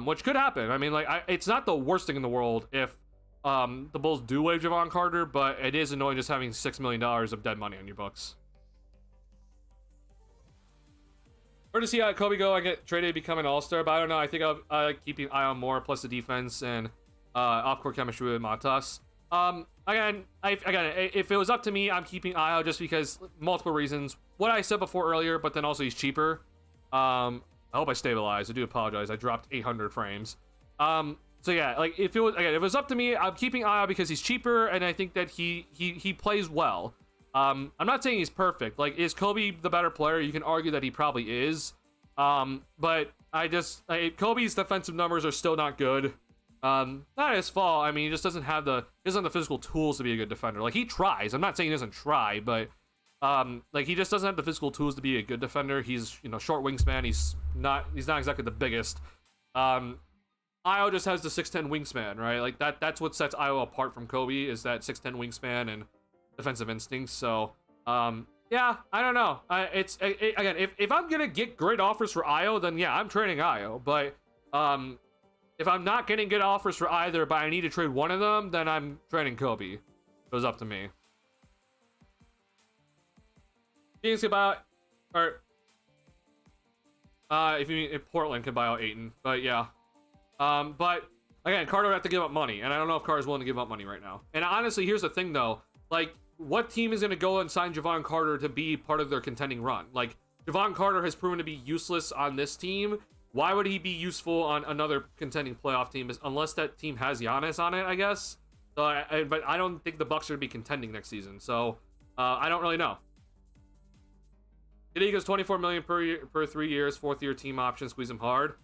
which could happen. I mean, like, it's not the worst thing in the world if the Bulls do waive Javon Carter, but it is annoying just having $6 million of dead money on your books. Where to see Kobe go? I get traded, become an all-star, but I don't know. I think I like keeping eye on more, plus the defense and off-court chemistry with Matas. Again, if it was up to me, I'm keeping Io just because multiple reasons. What I said before earlier, but then also he's cheaper. I hope I stabilized. I do apologize. I dropped 800 frames. So yeah, like if it was up to me, I'm keeping Io because he's cheaper, and I think that he plays well. I'm not saying he's perfect. Like, is Kobe the better player? You can argue that he probably is. But Kobe's defensive numbers are still not good. Not his fault. I mean, he just doesn't have the physical tools to be a good defender. Like, he tries. I'm not saying he doesn't try, but like, he just doesn't have the physical tools to be a good defender. He's, short wingspan. He's not exactly the biggest. Io just has the 6'10 wingspan, right? Like, that's what sets Io apart from Kobe, is that 6'10 wingspan and defensive instincts. So yeah, I don't know. Again, if I'm gonna get great offers for Io, then yeah, I'm trading Io. But if I'm not getting good offers for either, but I need to trade one of them, then I'm trading Kobe. It was up to me. Things about, or if Portland could buy out Ayton, but yeah. But again, Carter would have to give up money, and I don't know if Carter's willing to give up money right now. And honestly, here's the thing though, like, what team is going to go and sign Javon Carter to be part of their contending run? Like, Javon Carter has proven to be useless on this team. Why would he be useful on another contending playoff team? Unless that team has Giannis on it, I guess. So, but I don't think the Bucks are going to be contending next season. So, I don't really know. Kaminga's $24 million per 3 years, 4th-year team option, squeeze him hard.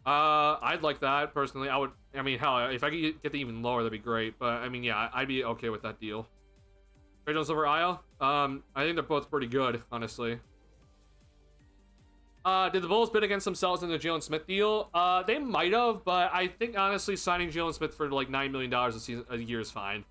I'd like that personally. I mean, hell, if I could get the even lower, that'd be great. But I mean, yeah, I'd be okay with that deal. Trey Jones over Io? I think they're both pretty good, honestly. Did the Bulls bid against themselves in the Jalen Smith deal? They might have, but I think honestly signing Jalen Smith for like $9 million a year is fine.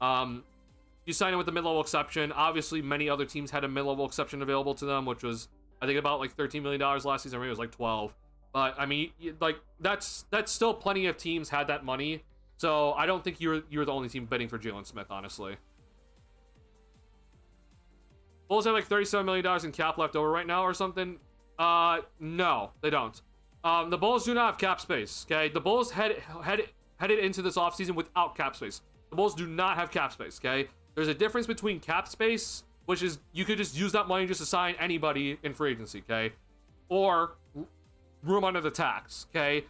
You sign him with the mid-level exception. Obviously, many other teams had a mid-level exception available to them, which was, I think, about like $13 million last season. Maybe it was like 12. But I mean, like, that's still plenty of teams had that money. So I don't think you're the only team bidding for Jalen Smith, honestly. Bulls have like $37 million in cap left over right now or something. No, they don't. The Bulls do not have cap space, okay? The Bulls headed into this offseason without cap space. The Bulls do not have cap space, okay? There's a difference between cap space, which is you could just use that money just to sign anybody in free agency, okay? Or room under the tax, okay?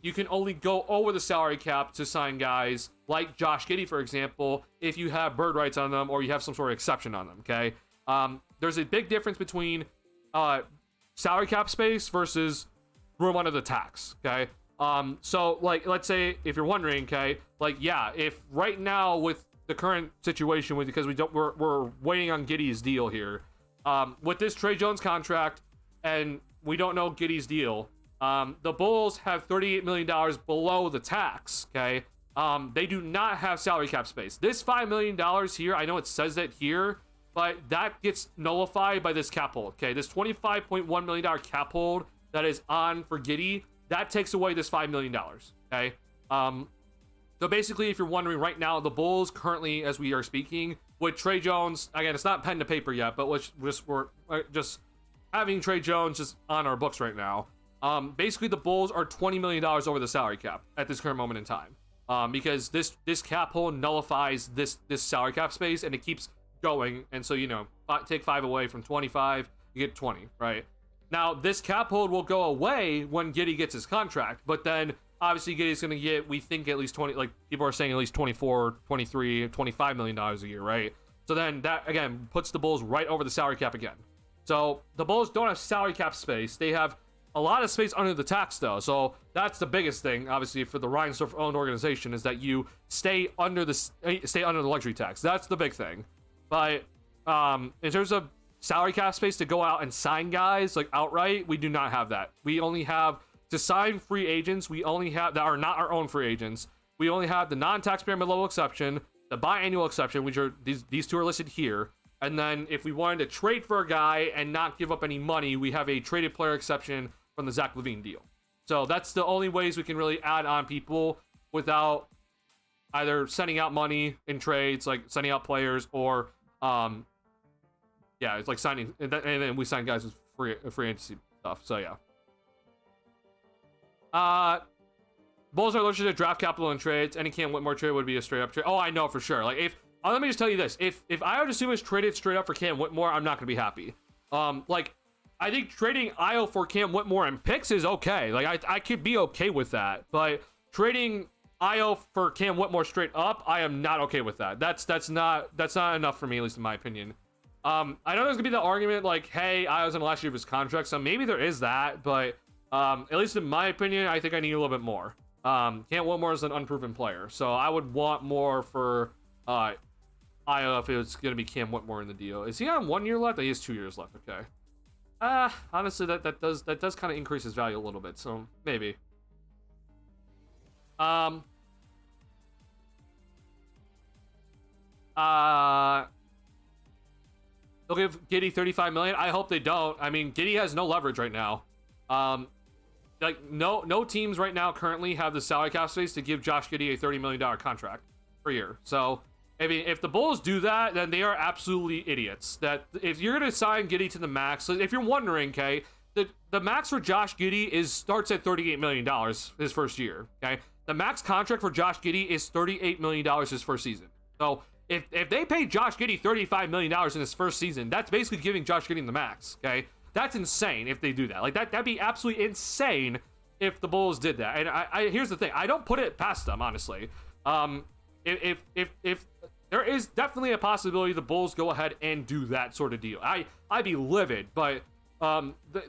You can only go over the salary cap to sign guys like Josh Giddey, for example, if you have bird rights on them or you have some sort of exception on them, okay? There's a big difference between salary cap space versus room under the tax, okay? So, like, let's say, if you're wondering, okay, like, yeah, if right now with the current situation, because we're waiting on Giddey's deal here, with this Trey Jones contract, and we don't know Giddey's deal, the Bulls have $38 million below the tax, okay? They do not have salary cap space. This $5 million here, I know it says that here, but that gets nullified by this cap hold, okay? This $25.1 million cap hold that is on for Giddey, that takes away this $5 million, okay? So basically, if you're wondering right now, the Bulls currently, as we are speaking, with Trey Jones, again, it's not pen to paper yet, but we're just having Trey Jones just on our books right now. Basically, the Bulls are $20 million over the salary cap at this current moment in time, because this cap hold nullifies this salary cap space, and it keeps going. And so, take 5 away from 25, you get 20, right? Now, this cap hold will go away when Giddey gets his contract, but then obviously Giddey's going to get, we think, at least 20, like people are saying at least 24, 23, $25 million a year, right? So then that, again, puts the Bulls right over the salary cap again. So the Bulls don't have salary cap space. They have a lot of space under the tax though. So that's the biggest thing, obviously, for the Reinsdorf owned organization, is that you stay under the luxury tax. That's the big thing. But in terms of salary cap space to go out and sign guys like outright, we do not have that. We only have to sign free agents. We only have that are not our own free agents. We only have the non-taxpayer mid-level exception, the biannual exception, which are these two are listed here. And then if we wanted to trade for a guy and not give up any money, we have a traded player exception from the Zach LaVine deal. So that's the only ways we can really add on people without either sending out money in trades, like sending out players, or yeah, it's like signing, and then we sign guys with free agency stuff. So yeah. Bulls are looking to draft capital in trades. Any Cam Whitmore trade would be a straight up trade. Oh, I know for sure. Like if let me just tell you this: if Io DeSumo is traded straight up for Cam Whitmore, I'm not gonna be happy. Like I think trading Io for Cam Whitmore and picks is okay. Like I could be okay with that, but trading Io for Cam Whitmore straight up, I am not okay with that. That's not enough for me, at least in my opinion. I know there's gonna be the argument like, hey, Io's in the last year of his contract, so maybe there is that, but at least in my opinion, I think I need a little bit more. Cam Whitmore is an unproven player, so I would want more for Io if it was gonna be Cam Whitmore in the deal. Is he on 1 year left? He has 2 years left. Okay. Honestly, that does kind of increase his value a little bit, so maybe. They'll give Giddey $35 million. I hope they don't. I mean, Giddey has no leverage right now. Like no teams right now currently have the salary cap space to give Josh Giddey a $30 million contract per year. So I mean, if the Bulls do that, then they are absolutely idiots. That if you're gonna sign Giddey to the max, so if you're wondering, okay, the max for Josh Giddey starts at $38 million his first year. Okay, the max contract for Josh Giddey is $38 million his first season. So if they pay Josh Giddey $35 million in his first season, that's basically giving Josh Giddey the max. Okay, that's insane if they do that. Like that'd be absolutely insane if the Bulls did that. And I here's the thing, I don't put it past them, honestly. If there is definitely a possibility the Bulls go ahead and do that sort of deal, I'd be livid. But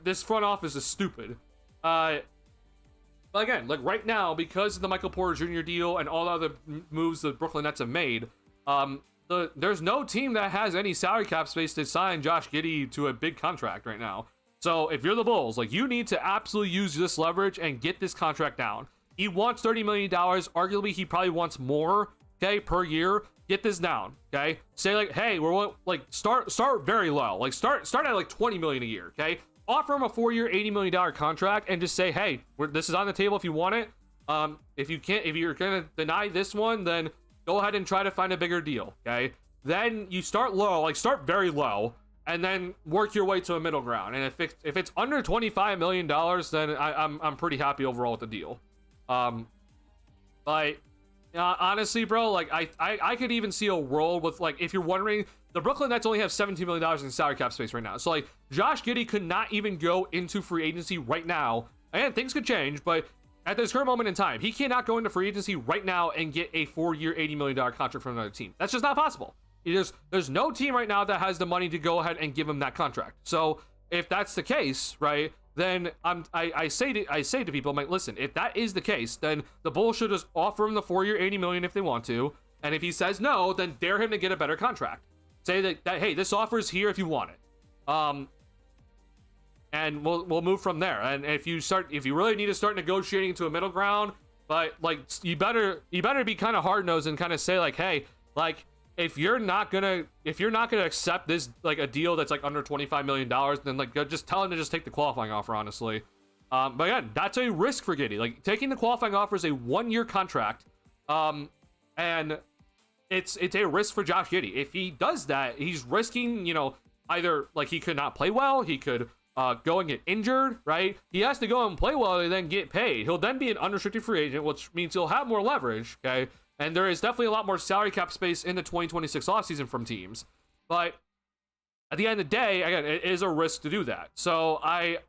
this front office is stupid. But again, like right now, because of the Michael Porter Jr. deal and all the other moves the Brooklyn Nets have made, there's no team that has any salary cap space to sign Josh Giddey to a big contract right now. So if you're the Bulls, like you need to absolutely use this leverage and get this contract down. He wants $30 million. Arguably, he probably wants more, okay, per year. Get this down, okay? Say like, hey, we're like start very low. Like start at like $20 million a year, okay? Offer him a 4-year, $80 million contract and just say, hey, this is on the table if you want it. If you're gonna deny this one, then go ahead and try to find a bigger deal, okay? Then you start low, like start very low, and then work your way to a middle ground. And if it's under $25 million, then I'm pretty happy overall with the deal. But honestly, bro, like I could even see a world with, like, if you're wondering, the Brooklyn Nets only have $17 million in salary cap space right now. So like Josh Giddey could not even go into free agency right now. And things could change, but at this current moment in time, he cannot go into free agency right now and get a 4-year, $80 million contract from another team. That's just not possible. There's no team right now that has the money to go ahead and give him that contract. So if that's the case, right, then I say to people, I'm like, listen, if that is the case, then the Bulls should just offer him the 4-year, $80 million if they want to. And if he says no, then dare him to get a better contract. Say that hey, this offer is here if you want it. And we'll move from there. And if you really need to start negotiating to a middle ground, but like you better be kind of hard nosed and kind of say like, hey, like if you're not gonna accept this, like a deal that's like under $25 million, then like just tell him to just take the qualifying offer, honestly. But again, that's a risk for Giddey. Like taking the qualifying offer is a 1-year contract, and it's a risk for Josh Giddey. If he does that, he's risking, either like he could not play well, he could go and get injured, right? He has to go and play well and then get paid. He'll then be an unrestricted free agent, which means he'll have more leverage, okay? And there is definitely a lot more salary cap space in the 2026 offseason from teams. But at the end of the day, again, it is a risk to do that. So I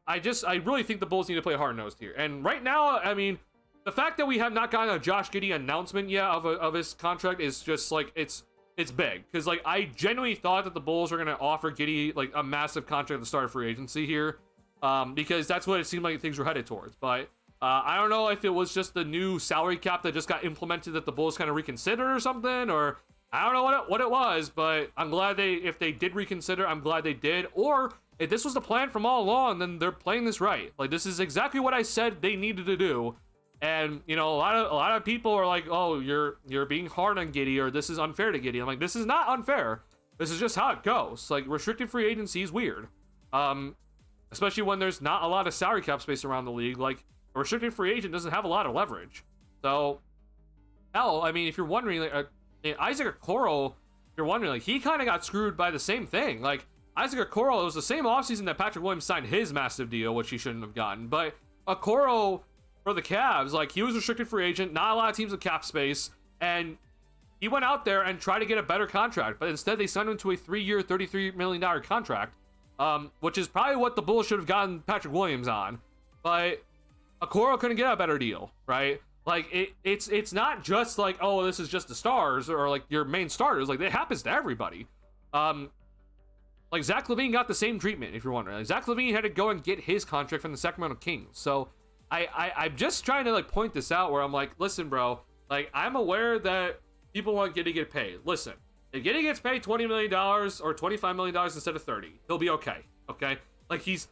really think the Bulls need to play hard-nosed here. And right now, I mean, the fact that we have not gotten a Josh Giddey announcement yet of his contract is just like, it's big. Because like I genuinely thought that the Bulls were going to offer Giddey like a massive contract at the start of free agency here. because that's what it seemed like things were headed towards. But I don't know if it was just the new salary cap that just got implemented that the Bulls kind of reconsidered or something, or I don't know what it was. But I'm glad if they did reconsider, I'm glad they did. Or if this was the plan from all along, then they're playing this right. Like, this is exactly what I said they needed to do. And, you know, a lot of people are like, oh, you're being hard on Giddey, or this is unfair to Giddey. I'm like, this is not unfair. This is just how it goes. Like, restricted free agency is weird. Especially when there's not a lot of salary cap space around the league. Like, a restricted free agent doesn't have a lot of leverage. So, hell, I mean, if you're wondering, like, Isaac Okoro, you're wondering, like, he kind of got screwed by the same thing. Like, Isaac Okoro, it was the same offseason that Patrick Williams signed his massive deal, which he shouldn't have gotten. But Okoro, for the Cavs, like, he was a restricted free agent, not a lot of teams with cap space, and he went out there and tried to get a better contract, but instead they signed him to a 3-year, $33 million contract, which is probably what the Bulls should have gotten Patrick Williams on. But Okoro couldn't get a better deal, right? Like, it's not just like, oh, this is just the stars or like your main starters. Like, it happens to everybody. Like, Zach LaVine got the same treatment, if you're wondering. Like, Zach LaVine had to go and get his contract from the Sacramento Kings. So I'm just trying to, like, point this out where I'm like, listen, bro, like, I'm aware that people want Giddey to get paid. Listen, if Giddey gets paid $20 million or $25 million instead of 30, he'll be okay. Okay? Like, he's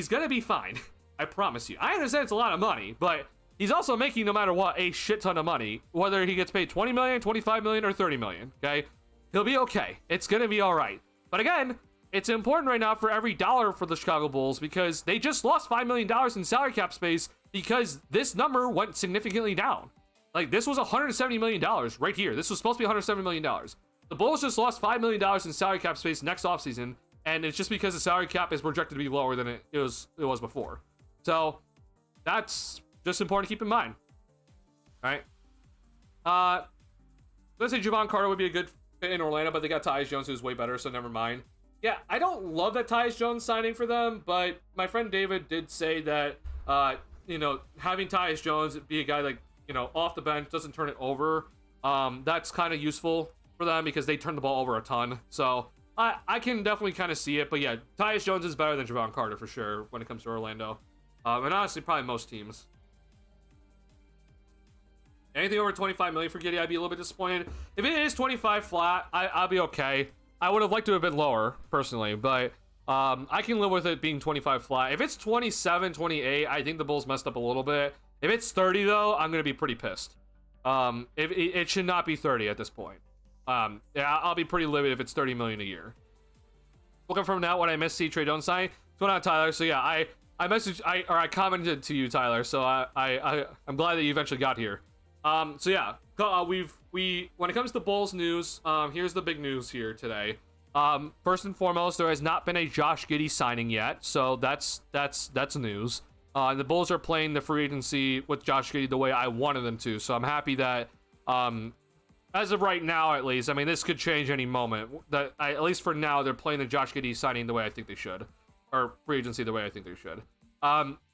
gonna be fine. I promise you. I understand it's a lot of money, but he's also making, no matter what, a shit ton of money, whether he gets paid 20 million, 25 million, or 30 million. Okay? He'll be okay. It's gonna be all right. But again, it's important right now for every dollar for the Chicago Bulls because they just lost $5 million in salary cap space because this number went significantly down. Like, this was $170 million right here. This was supposed to be $170 million. The Bulls just lost $5 million in salary cap space next offseason, and it's just because the salary cap is projected to be lower than it was before. So that's just important to keep in mind. All right. Let's say Javon Carter would be a good fit in Orlando, but they got Tyus Jones, who's way better, so never mind. Yeah, I don't love that Tyus Jones signing for them, but my friend David did say that, you know, having Tyus Jones be a guy like, you know, off the bench, doesn't turn it over, that's kind of useful for them because they turn the ball over a ton. So I can definitely kind of see it, but yeah, Tyus Jones is better than Javon Carter for sure when it comes to Orlando. And honestly, probably most teams. Anything over 25 million for Giddey, I'd be a little bit disappointed. If it is 25 flat, I'll be okay. I would have liked to have been lower, personally, but I can live with it being 25 flat. If it's 27, 28, I think the Bulls messed up a little bit. If it's 30, though, I'm going to be pretty pissed. It should not be 30 at this point. Yeah, I'll be pretty livid if it's 30 million a year. Looking from now, what I missed, see Trey Jones sign. What's going on, Tyler? So yeah, I commented to you, Tyler. So I'm glad that you eventually got here. So yeah, when it comes to Bulls news, here's the big news here today. First and foremost, there has not been a Josh Giddey signing yet, so that's news. The Bulls are playing the free agency with Josh Giddey the way I wanted them to, so I'm happy that, as of right now at least, I mean, this could change any moment. At least for now, they're playing the Josh Giddey signing the way I think they should, or free agency the way I think they should.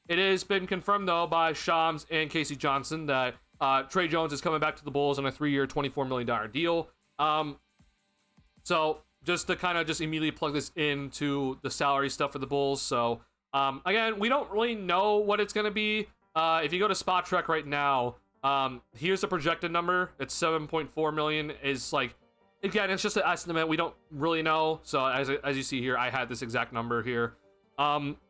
It has been confirmed though by Shams and Casey Johnson that Trey Jones is coming back to the Bulls on a 3-year, $24 million deal. So just to kind of just immediately plug this into the salary stuff for the Bulls. So again, we don't really know what it's going to be. If you go to Spot Trek right now, here's the projected number. It's 7.4 million. Is like, again, it's just an estimate. We don't really know. So as you see here, I had this exact number here.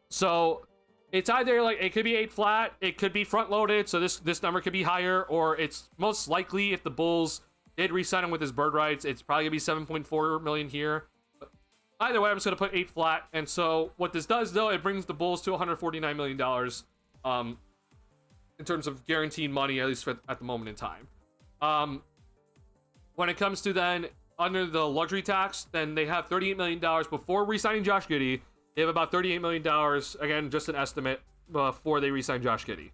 So it's either like, it could be 8 flat, it could be front loaded, so this number could be higher, or it's most likely if the Bulls did re-sign him with his bird rights, it's probably gonna be 7.4 million here. But either way, I'm just gonna put 8 flat. And so what this does though, it brings the Bulls to $149 million in terms of guaranteed money, at least at the moment in time. When it comes to then under the luxury tax, then they have $38 million before re-signing Josh Giddey. They have about $38 million, again, just an estimate, before they re-sign Josh Giddey.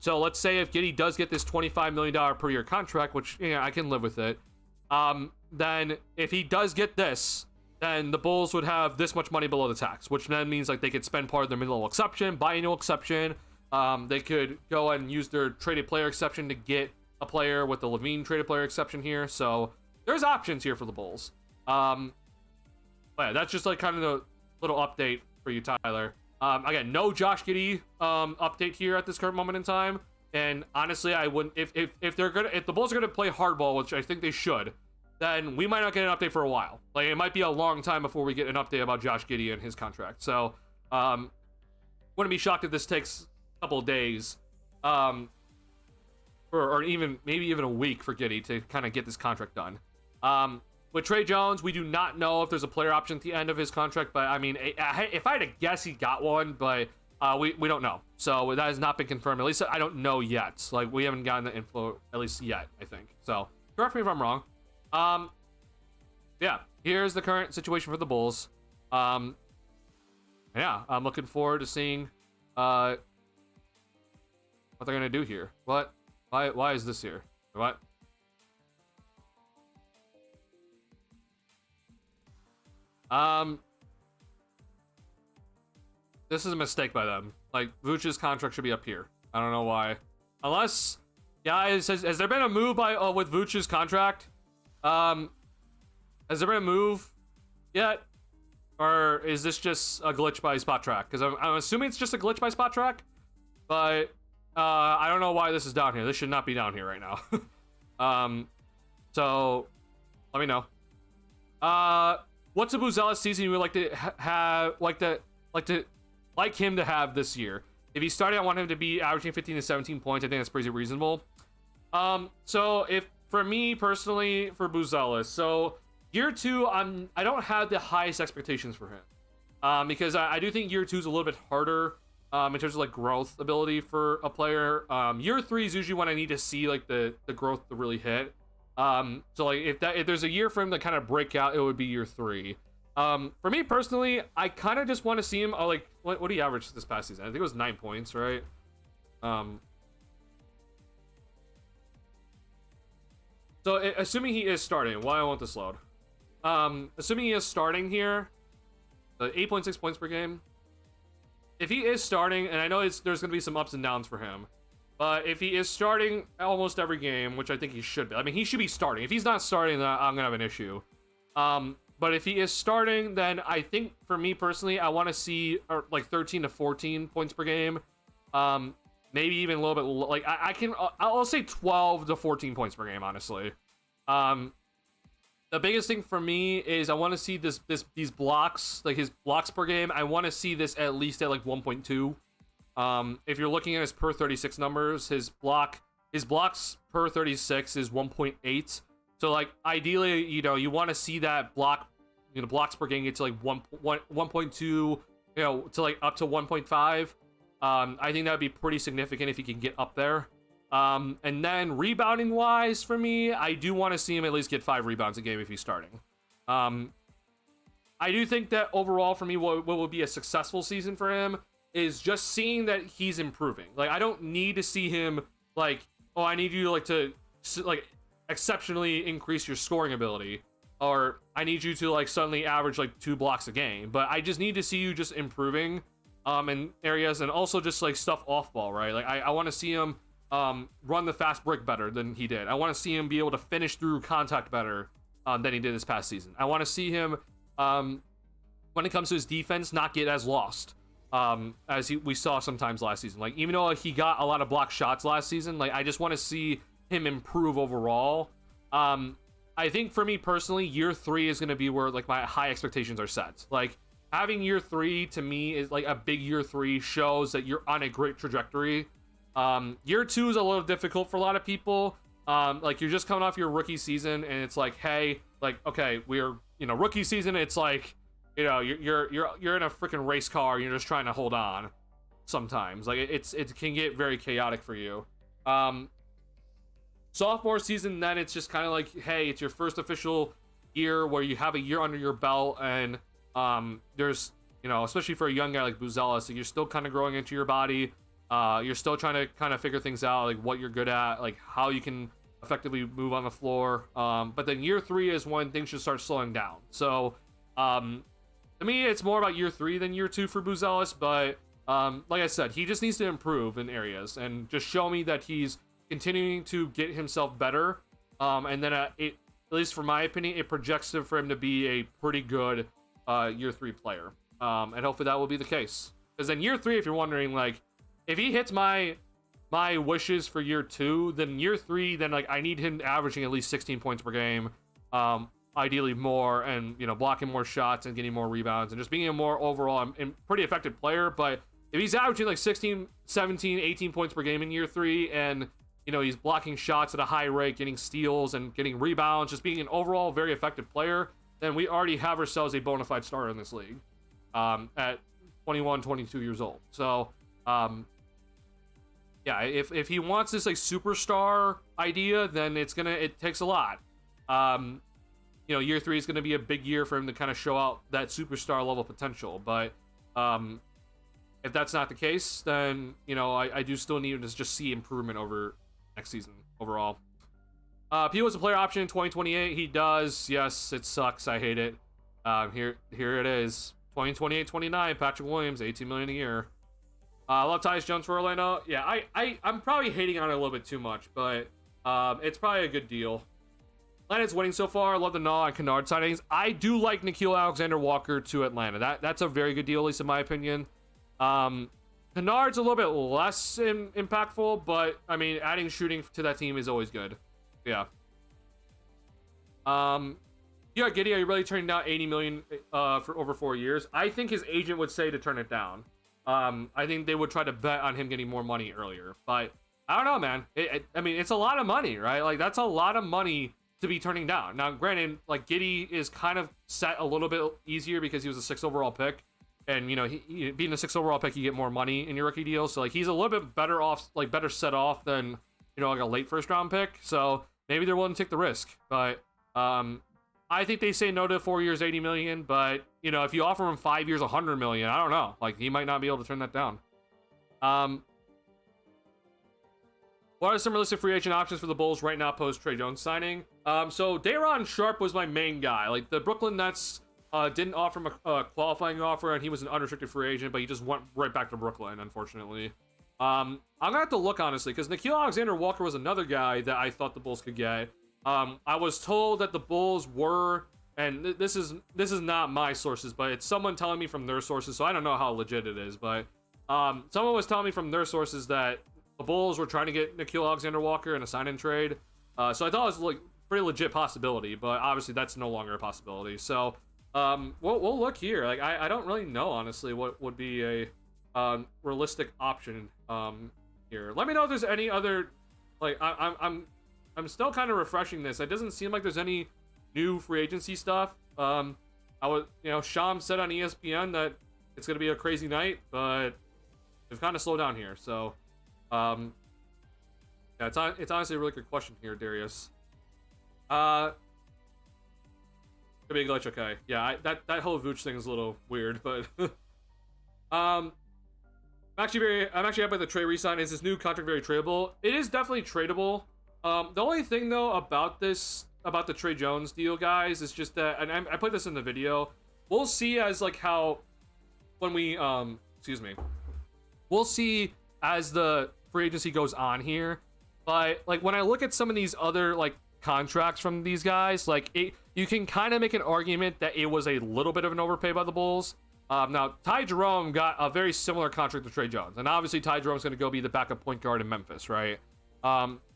So let's say if Giddey does get this $25 million per year contract, which, yeah, I can live with it, then if he does get this, then the Bulls would have this much money below the tax, which then means like they could spend part of their mid-level exception, biannual exception. They could go and use their traded player exception to get a player with the LaVine traded player exception here. So there's options here for the Bulls. But yeah, that's just like kind of the little update for you, Tyler. Again, no Josh Giddey update here at this current moment in time. And honestly, I wouldn't if the Bulls are gonna play hardball, which I think they should, then we might not get an update for a while. Like, it might be a long time before we get an update about Josh Giddey and his contract. So wouldn't be shocked if this takes a couple of days, or even maybe even a week for Giddey to kind of get this contract done. With Trey Jones, we do not know if there's a player option at the end of his contract, but I mean, if I had to guess, he got one, but we don't know. So that has not been confirmed. At least I don't know yet. Like, we haven't gotten the info, at least yet, I think. So correct me if I'm wrong. Yeah, here's the current situation for the Bulls. Yeah, I'm looking forward to seeing what they're gonna do here. What? Why is this here? What? This is a mistake by them. Like, Vooch's contract should be up here. I don't know why. Unless, guys, has there been a move by with Vooch's contract? Has there been a move yet? Or is this just a glitch by Spot Track? Because I'm assuming it's just a glitch by Spot Track. But I don't know why this is down here. This should not be down here right now. So let me know. What's a Buzelis season you would like to have, like him to have this year? If he's starting, I want him to be averaging 15 to 17 points. I think that's pretty reasonable. So if for me personally, for Buzelis, so year 2, I don't have the highest expectations for him, because I do think year 2 is a little bit harder in terms of like growth ability for a player. Year 3 is usually when I need to see like the growth to really hit. So like if there's a year for him to kind of break out, it would be year 3. For me personally, I kind of just want to see him like what did he average this past season? I think it was 9 points, right? So assuming he is starting, why I want this load? Assuming he is starting here, 8.6 points per game. If he is starting, and I know there's going to be some ups and downs for him, but if he is starting almost every game, which I think he should be, I mean, he should be starting. If he's not starting, then I'm going to have an issue. But if he is starting, then I think for me personally, I want to see like 13 to 14 points per game. Maybe even a little bit, like I'll say 12 to 14 points per game, honestly. The biggest thing for me is I want to see these blocks, like his blocks per game. I want to see this at least at like 1.2. If you're looking at his per 36 numbers, his blocks per 36 is 1.8. So like ideally, you want to see that blocks per game get to like 1.2, to like up to 1.5. I think that would be pretty significant if he can get up there. And then rebounding wise for me, I do want to see him at least get 5 rebounds a game if he's starting. I do think that overall for me, what will be a successful season for him is just seeing that he's improving. Like, I don't need to see him like, oh, I need you to exceptionally increase your scoring ability, or I need you to like suddenly average like 2 blocks a game. But I just need to see you just improving in areas, and also just like stuff off ball, right? Like I want to see him run the fast break better than he did. I want to see him be able to finish through contact better than he did this past season. I want to see him, when it comes to his defense, not get as lost as we saw sometimes last season. Like, even though he got a lot of block shots last season, like I just want to see him improve overall. I think for me personally, year 3 is going to be where like my high expectations are set. Like, having year 3 to me is like a big year 3 shows that you're on a great trajectory. Year 2 is a little difficult for a lot of people. Like, you're just coming off your rookie season, and it's like, hey, like, okay, we're, rookie season. It's like, you're in a freaking race car, and you're just trying to hold on. Sometimes, like, it can get very chaotic for you. Sophomore season, then it's just kind of like, hey, it's your first official year where you have a year under your belt, and there's, especially for a young guy like Buzelis, like, you're still kind of growing into your body. You're still trying to kind of figure things out, like what you're good at, like how you can effectively move on the floor. But then year 3 is when things should start slowing down. So to me, it's more about year 3 than year 2 for Buzelis. But like I said, he just needs to improve in areas and just show me that he's continuing to get himself better. And then at least for my opinion, it projects for him to be a pretty good year 3 player. And hopefully that will be the case. Because in year 3, if you're wondering, like, if he hits my wishes for year 2, then year 3, then like I need him averaging at least 16 points per game, ideally more, and blocking more shots and getting more rebounds and just being a more overall and pretty effective player. But if he's averaging like 16, 17, 18 points per game in year 3, and he's blocking shots at a high rate, getting steals and getting rebounds, just being an overall very effective player, then we already have ourselves a bona fide starter in this league at 21, 22 years old. So yeah, if he wants this like superstar idea, then it takes a lot. Year 3 is gonna be a big year for him to kind of show out that superstar level potential. But if that's not the case, then I do still need to just see improvement over next season overall. P was a player option in 2028. He does. Yes, it sucks. I hate it. Here it is. 2028-29. Patrick Williams, $18 million a year. I love Tyus Jones for Orlando. Yeah, I'm probably hating on it a little bit too much, but it's probably a good deal. Atlanta's winning so far. I love the Gnaw and Kennard signings. I do like Nickeil Alexander-Walker to Atlanta. That's a very good deal, at least in my opinion. Kennard's a little bit less impactful, but I mean, adding shooting to that team is always good. Yeah. Yeah, Giddey, are you really turning down $80 million for over 4 years? I think his agent would say to turn it down. I think they would try to bet on him getting more money earlier, but I don't know, man. I mean, it's a lot of money, right? Like, that's a lot of money to be turning down. Now, granted, like, Giddey is kind of set a little bit easier because he was a 6th overall pick, and he being a 6th overall pick, you get more money in your rookie deal. So like, he's a little bit better off, like better set off than like a late 1st round pick. So maybe they're willing to take the risk, but I think they say no to 4 years, $80 million. But if you offer him 5 years, $100 million, I don't know. Like, he might not be able to turn that down. What are some realistic free agent options for the Bulls right now post Trey Jones signing? So Day'Ron Sharpe was my main guy. Like, the Brooklyn Nets didn't offer him a qualifying offer, and he was an unrestricted free agent, but he just went right back to Brooklyn, unfortunately. I'm gonna have to look, honestly, because Nickeil Alexander-Walker was another guy that I thought the Bulls could get. I was told that the Bulls were, and this is not my sources, but it's someone telling me from their sources, so I don't know how legit it is, but someone was telling me from their sources that the Bulls were trying to get Nickeil Alexander-Walker in a sign-in trade. So I thought it was like pretty legit possibility, but obviously that's no longer a possibility. So we'll look here. Like, I don't really know, honestly, what would be a realistic option here. Let me know if there's any other, like, I'm still kind of refreshing this. It doesn't seem like there's any new free agency stuff. Sham said on ESPN that it's gonna be a crazy night, but they've kind of slowed down here. So yeah, it's honestly a really good question here, Darius. Could be a glitch, okay. Yeah, that whole Vooch thing is a little weird, but I'm actually happy with the Trey re-sign. Is this new contract very tradable? It is definitely tradable. The only thing though about the Trey Jones deal, guys, is just that, and I put this in the video. We'll see as like how when we we'll see as the free agency goes on here. But like, when I look at some of these other like contracts from these guys, like, you can kind of make an argument that it was a little bit of an overpay by the Bulls. Now, Ty Jerome got a very similar contract to Trey Jones, and obviously Ty Jerome's going to go be the backup point guard in Memphis, right?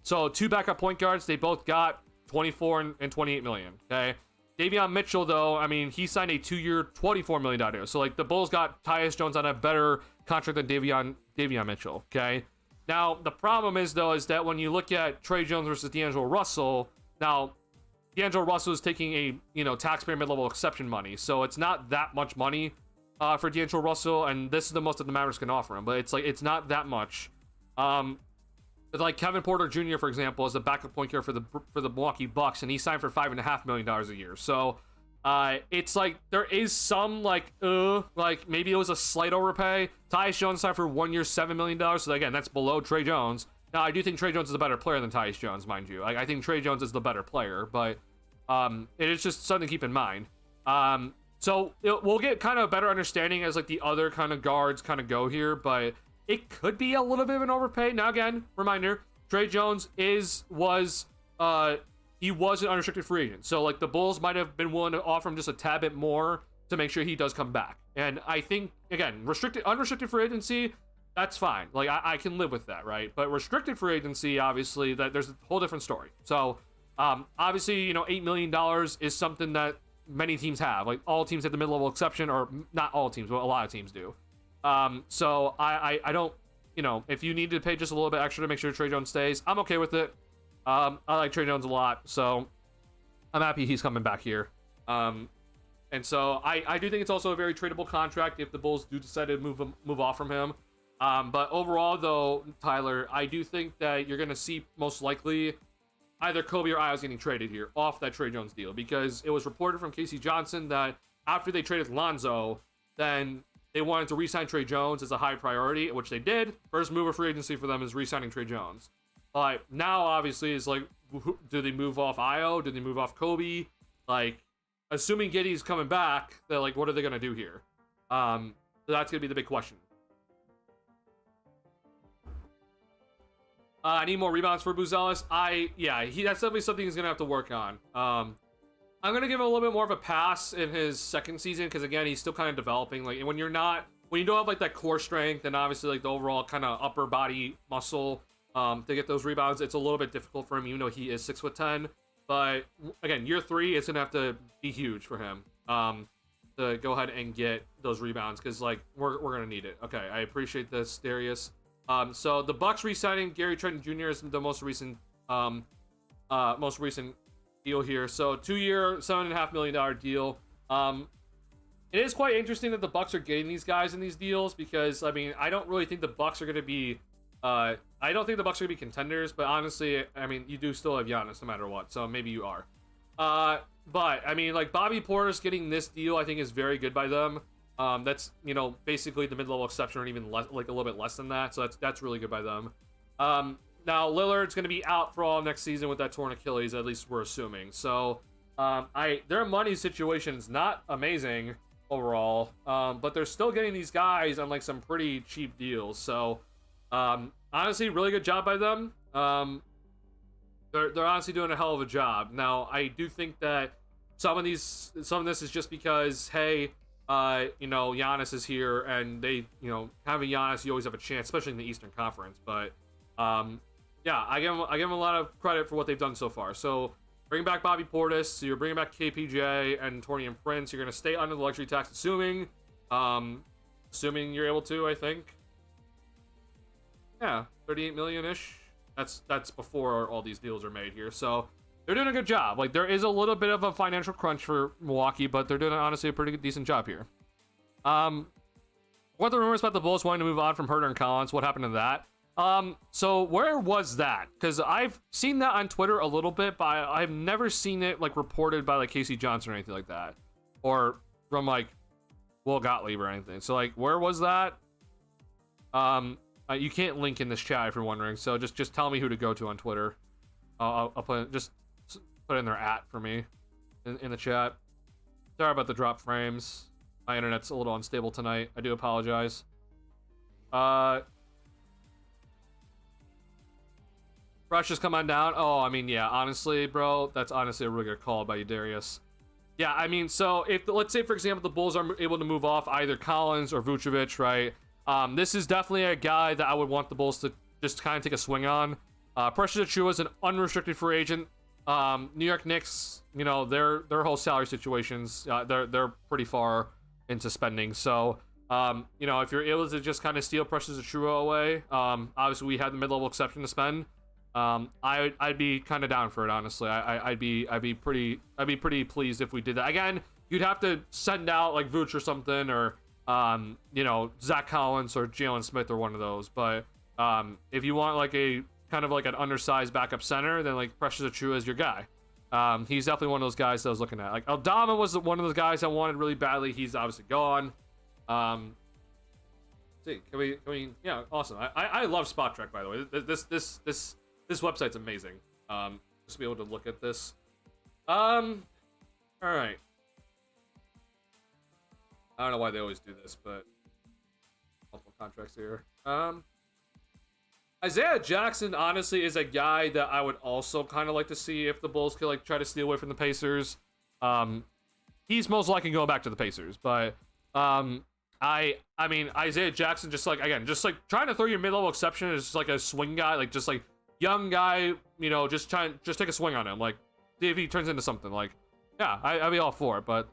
So 2 backup point guards, they both got 24 and 28 million. Okay, Davion Mitchell, though, I mean, he signed a 2-year, $24 million deal. So like, the Bulls got Tyus Jones on a better contract than Davion Mitchell. Okay. Now, the problem is, though, is that when you look at Trey Jones versus D'Angelo Russell, now, D'Angelo Russell is taking a, taxpayer mid-level exception money. So it's not that much money for D'Angelo Russell, and this is the most that the Mavericks can offer him. But it's like, it's not that much. Like Kevin Porter Jr., for example, is a backup point guard for the Milwaukee Bucks, and he signed for $5.5 million a year. So it's like, there is some like maybe it was a slight overpay. Tyus Jones signed for 1 year, $7 million. So again, that's below Trey Jones. Now, I do think Trey Jones is a better player than Tyus Jones, mind you. I think Trey Jones is the better player, but it is just something to keep in mind. So we'll get kind of a better understanding as like the other kind of guards kind of go here, but it could be a little bit of an overpay. Now, again, reminder, Trey Jones was an unrestricted free agent. So like, the Bulls might have been willing to offer him just a tad bit more to make sure he does come back. And I think, again, unrestricted free agency, that's fine. Like, I can live with that, right? But restricted free agency, obviously, that there's a whole different story. So, obviously, you know, $8 million is something that many teams have. Like, all teams have the mid-level exception, or not all teams, but a lot of teams do. So I don't, you know, if you need to pay just a little bit extra to make sure Trey Jones stays, I'm okay with it. I like Trey Jones a lot, so I'm happy he's coming back here. And so I do think it's also a very tradable contract if the Bulls do decide to move off from him. But overall, though, Tyler, I do think that you're going to see most likely either Kobe or Ios getting traded here off that Trey Jones deal, because it was reported from Casey Johnson that after they traded Lonzo, then they wanted to re-sign Trey Jones as a high priority, which they did. First move of free agency for them is re-signing Trey Jones. But now, obviously, it's like, do they move off Io? Do they move off Kobe? Like, assuming Giddey's coming back, they're like, what are they going to do here? So that's going to be the big question. I need more rebounds for Buzelis. That's definitely something he's going to have to work on. I'm going to give him a little bit more of a pass in his second season, because, again, he's still kind of developing. Like, when you don't have, like, that core strength and obviously, like, the overall kind of upper body muscle to get those rebounds, it's a little bit difficult for him, even though he is 6'10". But, again, year 3, it's going to have to be huge for him to go ahead and get those rebounds, because, like, we're going to need it. Okay, I appreciate this, Darius. So the Bucks re-signing Gary Trent Jr. is the most recent deal here. So 2-year, $7.5 million deal. It is quite interesting that the Bucks are getting these guys in these deals, because I mean, I don't really think the Bucks are going to be I don't think the Bucks are going to be contenders, but honestly, I mean, you do still have Giannis no matter what, so maybe you are. But I mean, like, Bobby Portis getting this deal, I think, is very good by them. That's, you know, basically the mid-level exception, or even less, like a little bit less than that. So that's really good by them. Now Lillard's going to be out for all next season with that torn Achilles, at least we're assuming. So their money situation is not amazing overall, but they're still getting these guys on like some pretty cheap deals. So honestly, really good job by them. They're honestly doing a hell of a job. Now I do think that some of this is just because, hey, you know, Giannis is here, and they, you know, having Giannis, you always have a chance, especially in the Eastern Conference. But yeah, I give them a lot of credit for what they've done so far. So bring back Bobby Portis, so you're bringing back KPJ and Taurean Prince. You're going to stay under the luxury tax, assuming you're able to, I think. Yeah, 38 million-ish. That's before all these deals are made here. So they're doing a good job. Like, there is a little bit of a financial crunch for Milwaukee, but they're doing, honestly, a pretty decent job here. What are the rumors about the Bulls wanting to move on from Herter and Collins? What happened to that? So where was that? Because I've seen that on Twitter a little bit, but I've never seen it, like, reported by, like, Casey Johnson or anything like that. Or from, like, Will Gottlieb or anything. So, like, where was that? You can't link in this chat if you're wondering, so just tell me who to go to on Twitter. I'll put in their @ for me in the chat. Sorry about the drop frames. My internet's a little unstable tonight. I do apologize. Rush just come on down. Oh, I mean, yeah, honestly, bro, that's honestly a really good call by you, Darius. Yeah, I mean, so if, let's say, for example, the Bulls are able to move off either Collins or Vucevic, right? This is definitely a guy that I would want the Bulls to just kind of take a swing on. Precious Achiuwa is an unrestricted free agent. New York Knicks, you know, their whole salary situations, they're pretty far into spending. So, you know, if you're able to just kind of steal Precious Achiuwa away, obviously we had the mid-level exception to spend. I'd be kind of down for it, honestly. I'd be pretty pleased if we did that. Again, you'd have to send out like Vooch or something, or you know, Zach Collins or Jalen Smith or one of those. But if you want like a kind of like an undersized backup center, then like Precious Achiuwa is your guy. He's definitely one of those guys that I was looking at. Like Aldama was one of those guys I wanted really badly. He's obviously gone. See, can we? Yeah, awesome. I love Spot Track, by the way. This website's amazing. Just to be able to look at this. All right. I don't know why they always do this, but multiple contracts here. Isaiah Jackson, honestly, is a guy that I would also kind of like to see if the Bulls could like try to steal away from the Pacers. he's most likely going back to the Pacers. But I mean, Isaiah Jackson, just like, again, just like trying to throw your mid-level exception as just like a swing guy, like just like young guy, you know, just take a swing on him, like see if he turns into something. Like, yeah, I'd be all for it. But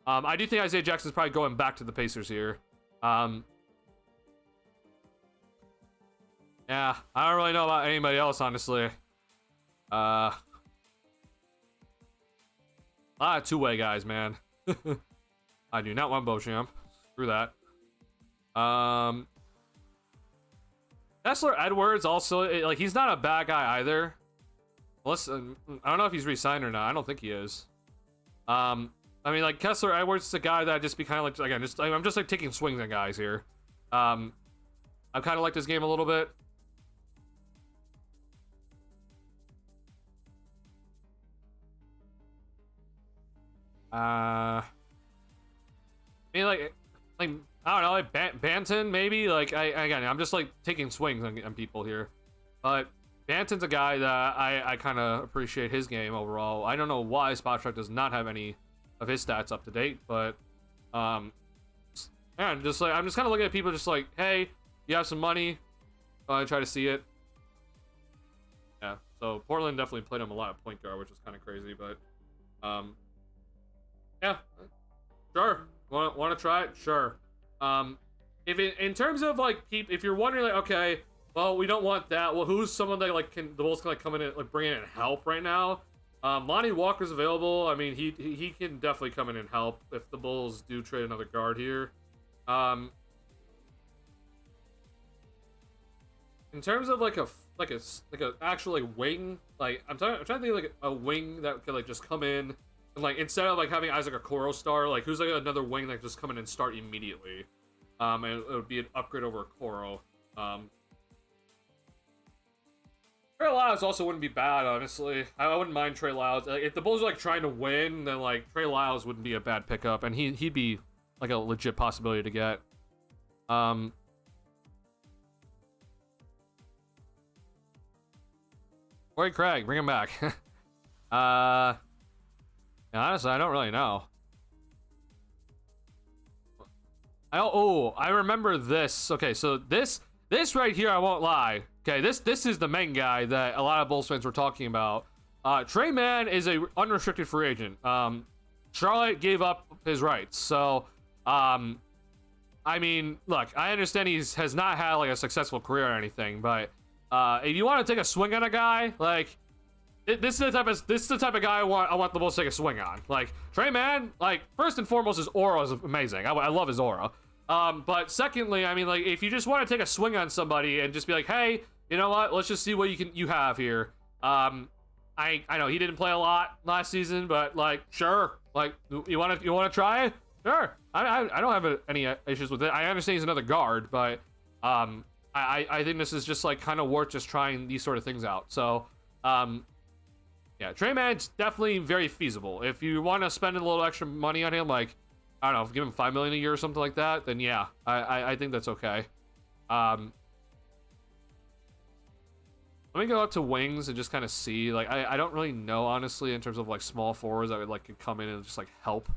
I do think Isaiah Jackson's probably going back to the Pacers here. Yeah, I don't really know about anybody else, honestly. A lot of two-way guys, man. I do not want Beauchamp. Screw that. Kessler Edwards also, like, he's not a bad guy either. Unless, I don't know if he's re-signed or not. I don't think he is. I mean, like, Kessler Edwards is a guy that I'd just be kind of like, again, just, I'm just like taking swings at guys here. I kind of like this game a little bit. I mean, like I don't know, like Banton maybe. Like again, I'm just like taking swings on people here, but Banton's a guy that I kind of appreciate his game overall. I don't know why Spotrac does not have any of his stats up to date, but and just like I'm just kind of looking at people, just like, hey, you have some money, try to see it. Yeah, so Portland definitely played him a lot of point guard, which is kind of crazy, but yeah, sure. Want to try it? Sure. If in terms of like if you're wondering like, okay, well, we don't want that. Well, who's someone that like the Bulls can like come in and like bring in and help right now? Lonnie Walker's available. I mean, he can definitely come in and help if the Bulls do trade another guard here. In terms of like a actual like wing, like I'm trying to think of like a wing that could like just come in. And like instead of like having Isaac Okoro start, like who's like another wing that just come in and start immediately, and it would be an upgrade over Okoro. Trey Lyles also wouldn't be bad, honestly. I wouldn't mind Trey Lyles. Like, if the Bulls are like trying to win, then like Trey Lyles wouldn't be a bad pickup, and he'd be like a legit possibility to get. Corey Craig, bring him back. Honestly, I don't really know. I remember this. Okay, so this right here, I won't lie. Okay, this is the main guy that a lot of Bulls fans were talking about. Trey Mann is a unrestricted free agent. Charlotte gave up his rights, so I mean, look, I understand has not had like a successful career or anything, but if you want to take a swing on a guy, like. This is the type of guy I want the Bulls to take a swing on. Like Trey Mann, like first and foremost, his aura is amazing. I love his aura. But secondly, I mean, like if you just want to take a swing on somebody and just be like, hey, you know what? Let's just see what you have here. I know he didn't play a lot last season, but like sure, like you want to try it? Sure. I don't have any issues with it. I understand he's another guard, but I think this is just like kind of worth just trying these sort of things out. So yeah, Trey Mann's definitely very feasible. If you want to spend a little extra money on him, like, I don't know, give him $5 million a year or something like that, then yeah, I think that's okay. Let me go up to wings and just kind of see. Like, I don't really know, honestly, in terms of, like, small forwards that would, like, could come in and just, like, help.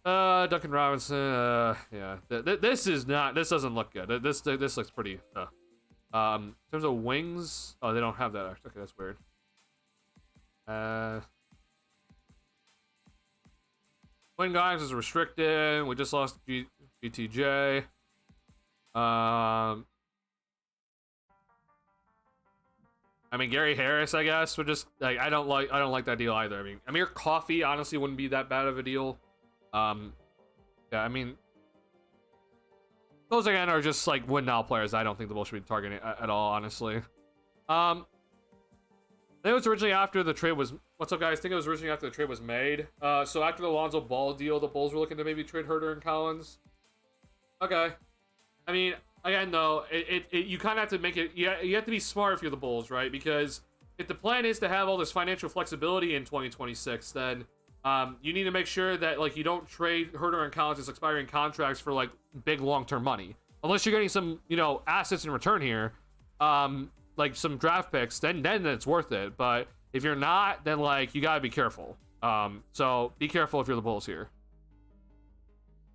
Duncan Robinson, yeah. This doesn't look good. This looks pretty, in terms of wings, oh, they don't have that. Okay, that's weird. Quinn Grimes is restricted. We just lost GTJ. I mean, Gary Harris, I guess, would just like I don't like that deal either. I mean, Amir Coffey honestly wouldn't be that bad of a deal. Yeah, I mean, those again are just like win now players. I don't think the Bulls should be targeting at all, honestly. I think it was originally after the trade was. What's up, guys? I think it was originally after the trade was made. So after the Lonzo Ball deal, the Bulls were looking to maybe trade Herter and Collins. Okay. I mean, again, though, you kind of have to make it. You have to be smart if you're the Bulls, right? Because if the plan is to have all this financial flexibility in 2026, then you need to make sure that like you don't trade Herter and Collins' expiring contracts for like big long-term money, unless you're getting some assets in return here. Like some draft picks, then it's worth it. But if you're not, then like you gotta be careful. So be careful if you're the Bulls here.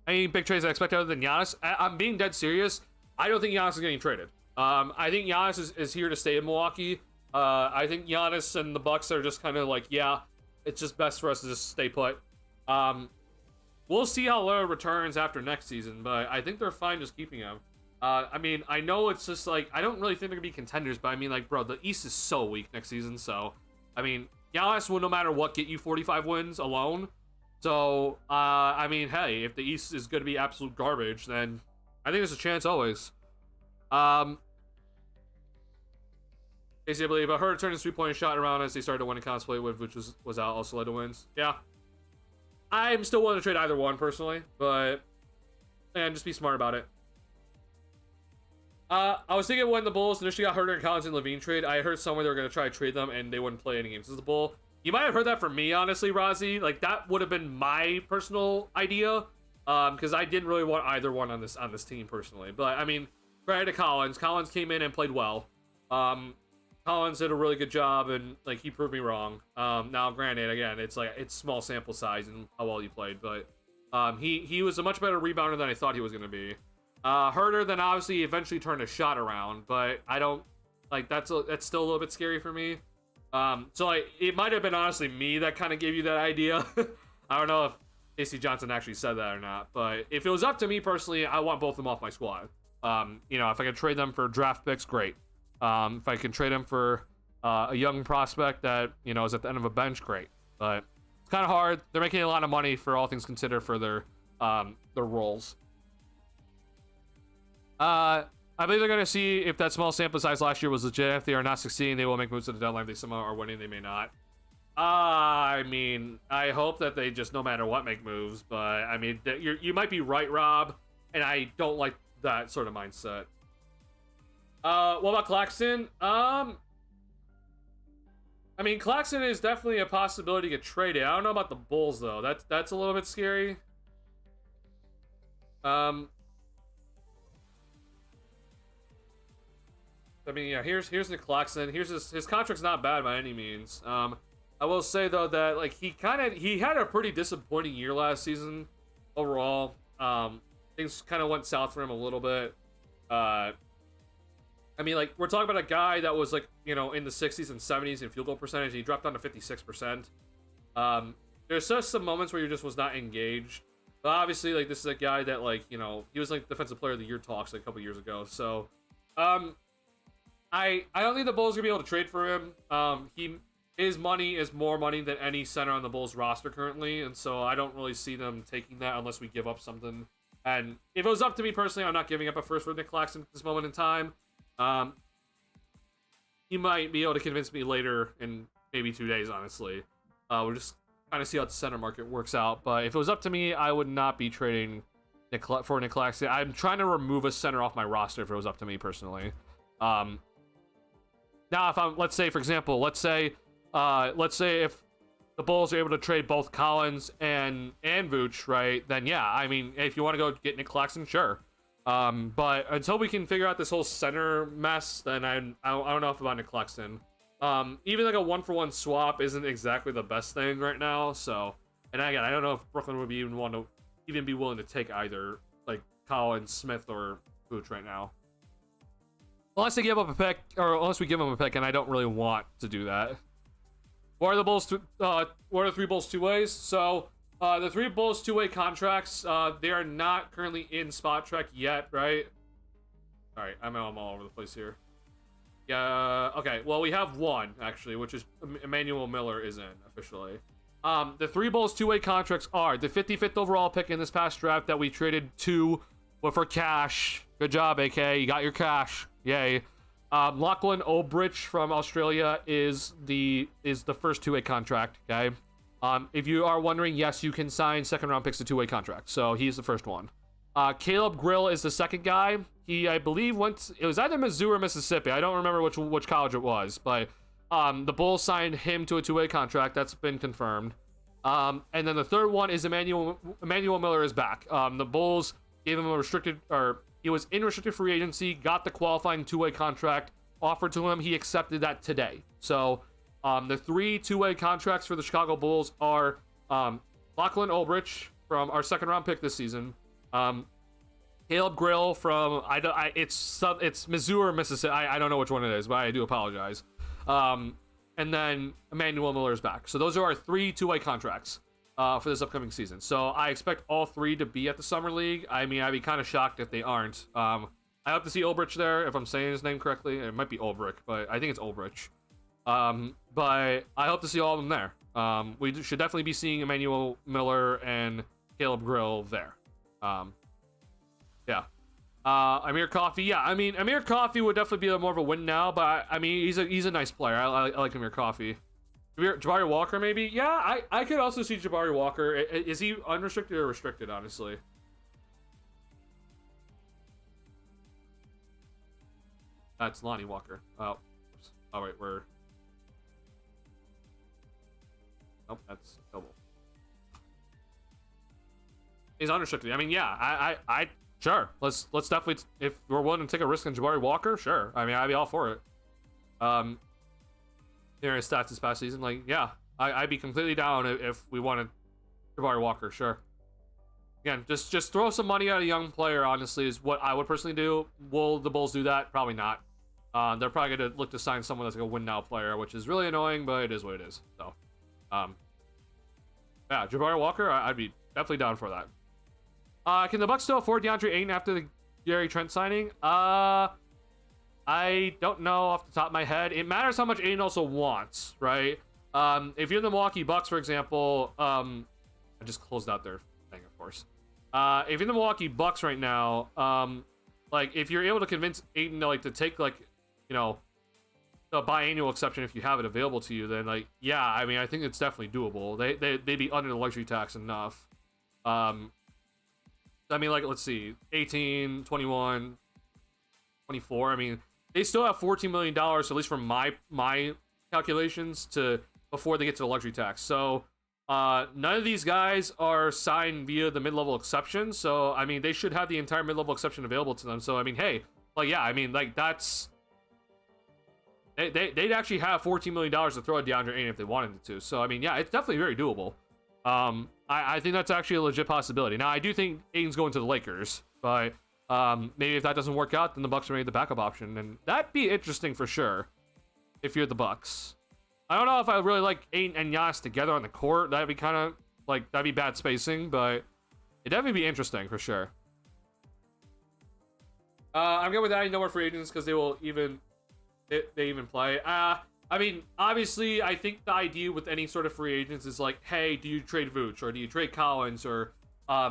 Any big trades I expect other than Giannis? I'm being dead serious. I don't think Giannis is getting traded. I think Giannis is here to stay in Milwaukee. I think Giannis and the Bucks are just kind of like, yeah, it's just best for us to just stay put. We'll see how Lillard returns after next season, but I think they're fine just keeping him. I mean, I know it's just like, I don't really think they're gonna be contenders, but I mean, like, bro, the East is so weak next season. So, I mean, Giannis will no matter what get you 45 wins alone. So, I mean, hey, if the East is going to be absolute garbage, then I think there's a chance always. Casey, I believe I heard turn his 3-point shot around as they started to win a cosplay with, which was out, also led to wins. Yeah. I'm still willing to trade either one, personally, but, man, just be smart about it. I was thinking when the Bulls initially got Herter and Collins and Levine trade, I heard somewhere they were going to try to trade them, and they wouldn't play any games as the Bull. You might have heard that from me, honestly, Rozzy. Like, that would have been my personal idea, because I didn't really want either one on this team, personally. But, I mean, credit to Collins. Collins came in and played well. Collins did a really good job, and, like, he proved me wrong. Now, granted, again, it's small sample size and how well he played, but he was a much better rebounder than I thought he was going to be. Herter then obviously eventually turned a shot around, but I don't, like, that's still a little bit scary for me. So like, it might have been honestly me that kind of gave you that idea. I don't know if AC Johnson actually said that or not, but if it was up to me personally, I want both of them off my squad. You know, if I could trade them for draft picks, great. If I can trade them for a young prospect that, you know, is at the end of a bench, great. But it's kind of hard. They're making a lot of money for all things considered for their roles. I believe they're going to see if that small sample size last year was legit. If they are not succeeding, they will make moves at the deadline. If they somehow are winning, they may not. I mean, I hope that they just no matter what make moves. But, I mean, you might be right, Rob. And I don't like that sort of mindset. What about Claxton? I mean, Claxton is definitely a possibility to get traded. I don't know about the Bulls, though. That's a little bit scary. I mean, yeah, here's Nick Claxton. Here's his contract's not bad by any means. I will say though that like he had a pretty disappointing year last season overall. Things kind of went south for him a little bit. I mean, like, we're talking about a guy that was like, you know, in the 60s and 70s in field goal percentage. He dropped down to 56%. There's just some moments where he just was not engaged. But obviously, like, this is a guy that, like, you know, he was like defensive player of the year talks like a couple years ago. So, I don't think the Bulls are gonna be able to trade for him. His money is more money than any center on the Bulls roster currently, and so I don't really see them taking that unless we give up something. And if it was up to me personally, I'm not giving up a first for Nick Claxton at this moment in time. He might be able to convince me later in maybe 2 days, honestly. We'll just kind of see how the center market works out. But if it was up to me, I would not be trading for Nick Claxton. I'm trying to remove a center off my roster if it was up to me personally. Now, if let's say, for example, let's say if the Bulls are able to trade both Collins and Vooch, right? Then yeah, I mean, if you want to go get Nick Claxton, sure. But until we can figure out this whole center mess, then I don't know about Nick Claxton. Even like a 1-for-1 swap isn't exactly the best thing right now. So, and again, I don't know if Brooklyn would be even be willing to take either like Collins, Smith, or Vooch right now. Unless they give up a pick, or unless we give them a pick, and I don't really want to do that. What are the Bulls? What are the 3 Bulls 2 ways? So the 3 Bulls 2-way contracts, they are not currently in Spot Trek yet, right? All right, I'm all over the place here. Yeah. Okay. Well, we have one actually, which is Emmanuel Miller is in officially. The 3 Bulls 2-way contracts are the 55th overall pick in this past draft that we traded for cash. Good job, AK. You got your cash. Yay. Lachlan Obrich from Australia is the first 2-way contract, okay? If you are wondering, yes, you can sign second-round picks to 2-way contracts, so he's the first one. Caleb Grill is the second guy. He, I believe, it was either Mizzou or Mississippi. I don't remember which college it was, but the Bulls signed him to a 2-way contract. That's been confirmed. And then the third one is Emmanuel Miller is back. The Bulls gave him he was in restricted free agency, got the qualifying 2-way contract offered to him. He accepted that today. So The 3 two-way contracts for the Chicago Bulls are Lachlan Ulbrich from our second-round pick this season, Caleb Grill from it's Missouri or Mississippi. I don't know which one it is, but I do apologize. And then Emmanuel Miller is back. So those are our 3 two-way contracts for this upcoming season. So I expect all 3 to be at the Summer League. I mean, I'd be kind of shocked if they aren't. I hope to see Ulbrich there, if I'm saying his name correctly. It might be Ulbrich, but I think it's Ulbrich. But I hope to see all of them there. We should definitely be seeing Emmanuel Miller and Caleb Grill there. Yeah. Amir Coffey. Yeah, I mean, Amir Coffey would definitely be more of a win now, but I mean, he's a nice player. I like Amir Coffey. Jabari Walker, maybe? Yeah, I could also see Jabari Walker. Is he unrestricted or restricted, honestly? That's Lonnie Walker. Oh, oops. Oh, wait, we're... Nope, that's double. He's unrestricted. I mean, yeah, I sure. Let's definitely, if we're willing to take a risk on Jabari Walker, sure. I mean, I'd be all for it. Hearing his stats this past season, like, yeah, I'd be completely down if we wanted Jabari Walker, sure. Again, just throw some money at a young player, honestly, is what I would personally do. Will the Bulls do that? Probably not. They're probably going to look to sign someone that's like a win-now player, which is really annoying, but it is what it is. So, yeah, Jabari Walker, I'd be definitely down for that. Can the Bucks still afford DeAndre Ayton after the Gary Trent signing? I don't know off the top of my head. It matters how much Ayton also wants, right? If you're the Milwaukee Bucks, for example, I just closed out their thing, of course. If you're the Milwaukee Bucks right now, like if you're able to convince Ayton to take like, you know, the biannual exception if you have it available to you, then like, yeah, I mean, I think it's definitely doable. They'd be under the luxury tax enough. I mean, like, let's see, 18, 21, 24. I mean, they still have $14 million, at least from my calculations, before they get to the luxury tax. So none of these guys are signed via the mid-level exception. So, I mean, they should have the entire mid-level exception available to them. So, I mean, hey, like, yeah, I mean, like, that's... They'd actually have $14 million to throw at DeAndre Ayton if they wanted to. So, I mean, yeah, it's definitely very doable. I think that's actually a legit possibility. Now, I do think Ayton's going to the Lakers, but maybe if that doesn't work out, then the Bucks are maybe the backup option, and that'd be interesting for sure if you're the Bucks. I don't know if I really like Ayton and Giannis together on the court. That'd be kind of like, that'd be bad spacing, but it'd definitely be interesting for sure. I'm good with adding no more free agents because they will even play. I mean, obviously, I think the idea with any sort of free agents is like, hey, do you trade Vooch, or do you trade Collins, or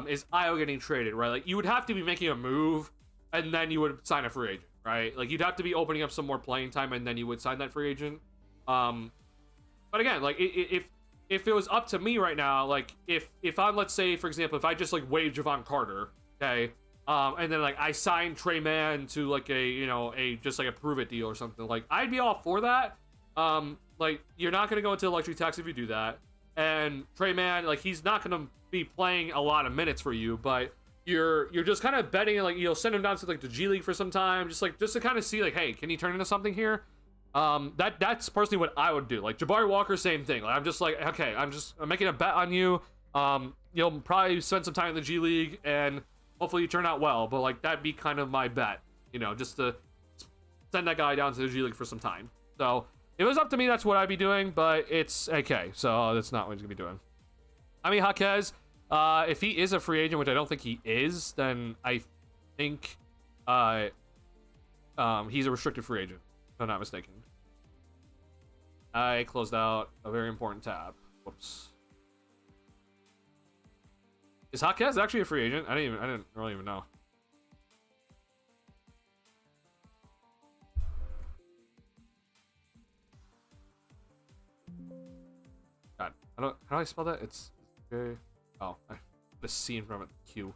is Io getting traded, right? Like, you would have to be making a move, and then you would sign a free agent, right? Like, you'd have to be opening up some more playing time, and then you would sign that free agent. But again, like, if it was up to me right now, like, if I'm, let's say, for example, if I just, like, waive Javon Carter, okay, and then, like, I signed Trey Mann to, like, just, like, a prove-it deal or something, like, I'd be all for that. Like, you're not going to go into the luxury tax if you do that. And Trey Mann, like, he's not going to be playing a lot of minutes for you, but you're just kind of betting, like, you'll send him down to, like, the G League for some time, just to kind of see, like, hey, can he turn into something here? That's personally what I would do. Like, Jabari Walker, same thing. Like, I'm just like, okay, I'm making a bet on you. You'll probably spend some time in the G League, and hopefully you turn out well, but, like, that'd be kind of my bet, you know, just to send that guy down to the G League for some time. So, if it was up to me, that's what I'd be doing, but it's okay, so that's not what he's going to be doing. I mean, Jaquez, if he is a free agent, which I don't think he is, then I think he's a restricted free agent, if I'm not mistaken. I closed out a very important tab. Whoops. Is Jaquez actually a free agent? I didn't really even know. God, how do I spell that? It's very... Oh, I put a C in front of it. Q.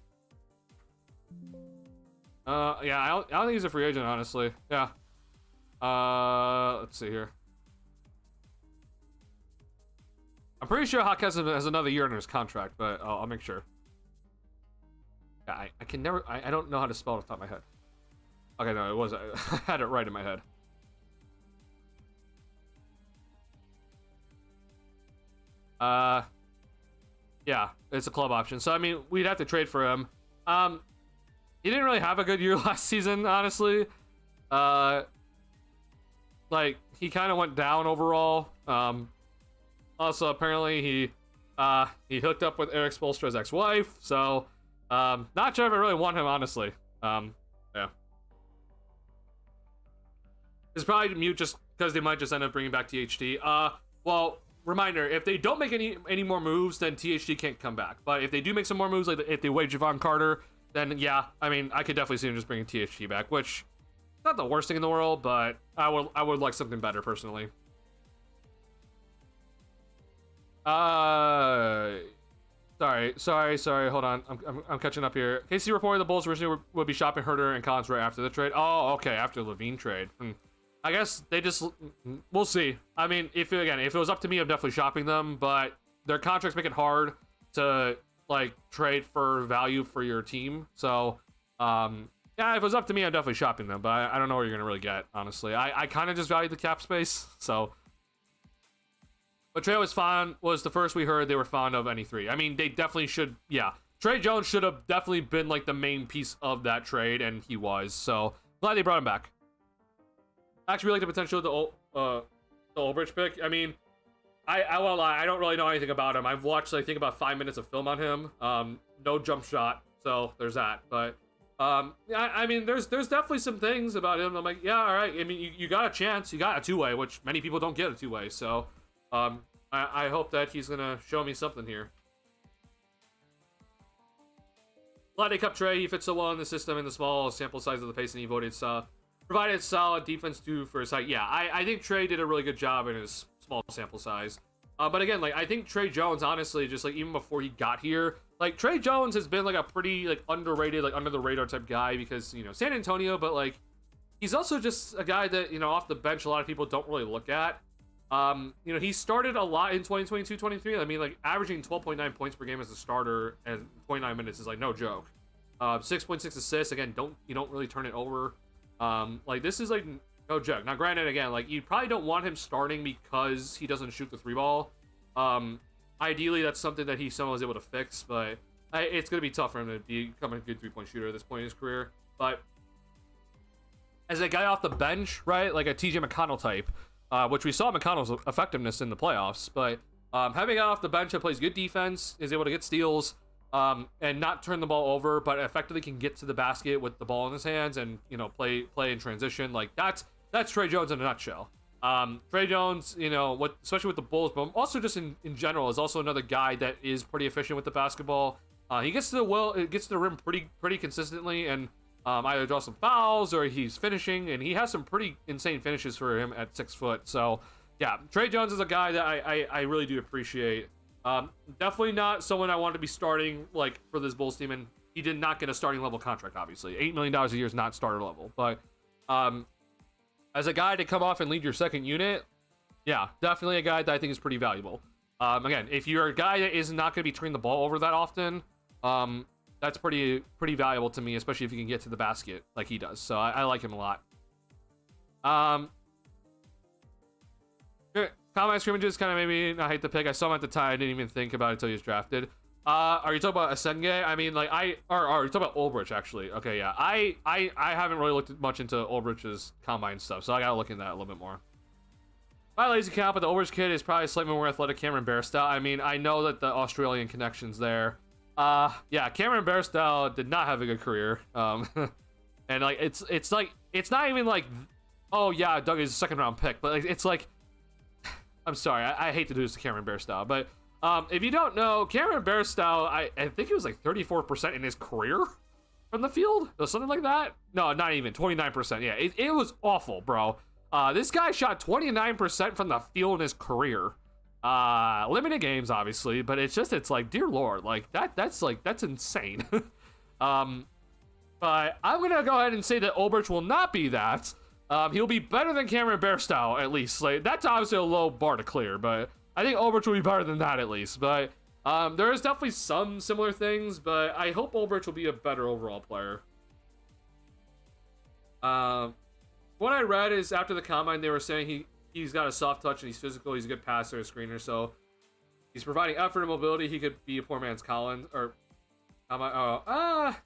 Yeah, I don't think he's a free agent, honestly. Yeah. Let's see here. I'm pretty sure Jaquez has another year under his contract, but I'll make sure. Yeah, I can never... I don't know how to spell it off the top of my head. Okay, no, it was... I had it right in my head. Yeah, it's a club option. So I mean, we'd have to trade for him. He didn't really have a good year last season, honestly. Like he kind of went down overall. Also apparently he hooked up with Eric Spoelstra's ex-wife, so not sure if I really want him, honestly. Yeah. It's probably mute just because they might just end up bringing back THD. Well, reminder, if they don't make any more moves, then THD can't come back. But if they do make some more moves, like if they waive Javon Carter, then yeah, I mean, I could definitely see them just bringing THD back, which is not the worst thing in the world, but I would like something better personally. Sorry. Hold on, I'm catching up here. KC reported the Bulls originally would be shopping Herter and Collins right after the trade. Oh, okay, after Levine trade. I guess they just, we'll see. I mean, if it was up to me, I'm definitely shopping them, but their contracts make it hard to like trade for value for your team. So, yeah, if it was up to me, I'm definitely shopping them, but I don't know what you're gonna really get, honestly. I kind of just value the cap space, so. But Trey was the first we heard they were fond of any three. I mean, they definitely should, yeah. Trey Jones should have definitely been like the main piece of that trade, and he was. So glad they brought him back. Actually, really like the potential of the Ulbrich pick. I mean, I won't lie, I don't really know anything about him. I've watched, I think, about 5 minutes of film on him. No jump shot, so there's that. But yeah, I mean, there's definitely some things about him. I'm like, yeah, all right. I mean, you got a chance. You got a two-way, which many people don't get a two-way. So I hope that he's gonna show me something here. Glad they kept Trey. He fits so well in the system in the small sample size of the pace, and he provided solid defense too for his height. Yeah, I think Trey did a really good job in his small sample size. But again, like I think Trey Jones, honestly, just like even before he got here, like Trey Jones has been like a pretty like underrated, like under the radar type guy because San Antonio, but like he's also just a guy that off the bench a lot of people don't really look at. He started a lot in 2022-23. I mean, like averaging 12.9 points per game as a starter and 29 minutes is like no joke. 6.6 assists. Again, you don't really turn it over. Like this is like no joke. Now, granted, again, like you probably don't want him starting because he doesn't shoot the three ball. Ideally, that's something that he somehow was able to fix, but it's gonna be tough for him to become a good 3-point shooter at this point in his career. But as a guy off the bench, right, like a TJ McConnell type. Which we saw McConnell's effectiveness in the playoffs, but having a guy off the bench that plays good defense, is able to get steals, and not turn the ball over, but effectively can get to the basket with the ball in his hands and play in transition. Like that's Trey Jones in a nutshell. Trey Jones, especially with the Bulls, but also just in general, is also another guy that is pretty efficient with the basketball. He gets to the rim pretty consistently, and either draw some fouls or he's finishing, and he has some pretty insane finishes for him at 6 foot. So yeah, Trey Jones is a guy that I really do appreciate. Definitely not someone I want to be starting like for this Bulls team, and he did not get a starting level contract. Obviously, $8 million a year is not starter level, but as a guy to come off and lead your second unit, yeah, definitely a guy that I think is pretty valuable. Again, if you're a guy that is not going to be turning the ball over that often, that's pretty valuable to me, especially if you can get to the basket like he does. So I like him a lot. Combine scrimmages kind of made me not hate the pick. I saw him at the time. I didn't even think about it until he was drafted. Are you talking about Asenge? I mean, like are you talking about Ulbrich actually? Okay, yeah. I haven't really looked much into Ulbrich's combine stuff, so I gotta look into that a little bit more. My lazy count, but the Ulbrich kid is probably slightly more athletic Cameron Bairstow. I mean, I know that the Australian connection's there. Yeah, Cameron Bairstow did not have a good career. And like it's not even like, oh yeah, Doug is a second round pick, but like, it's like, I'm sorry, I hate to do this to Cameron Bairstow, but if you don't know, Cameron Bairstow, I think he was like 34% in his career from the field or something like that. No, not even 29%. Yeah, it was awful, bro. This guy shot 29% from the field in his career. Limited games, obviously, but it's like, dear Lord, like that's insane. But I'm gonna go ahead and say that Ulbrich will not be that. He'll be better than Cameron Bairstow, at least. Like that's obviously a low bar to clear, but I think Ulbrich will be better than that at least. But there is definitely some similar things, but I hope Ulbrich will be a better overall player. What I read is after the combine, they were saying he's got a soft touch and he's physical. He's a good passer, a screener. So He's providing effort and mobility. He could be a poor man's Collins, or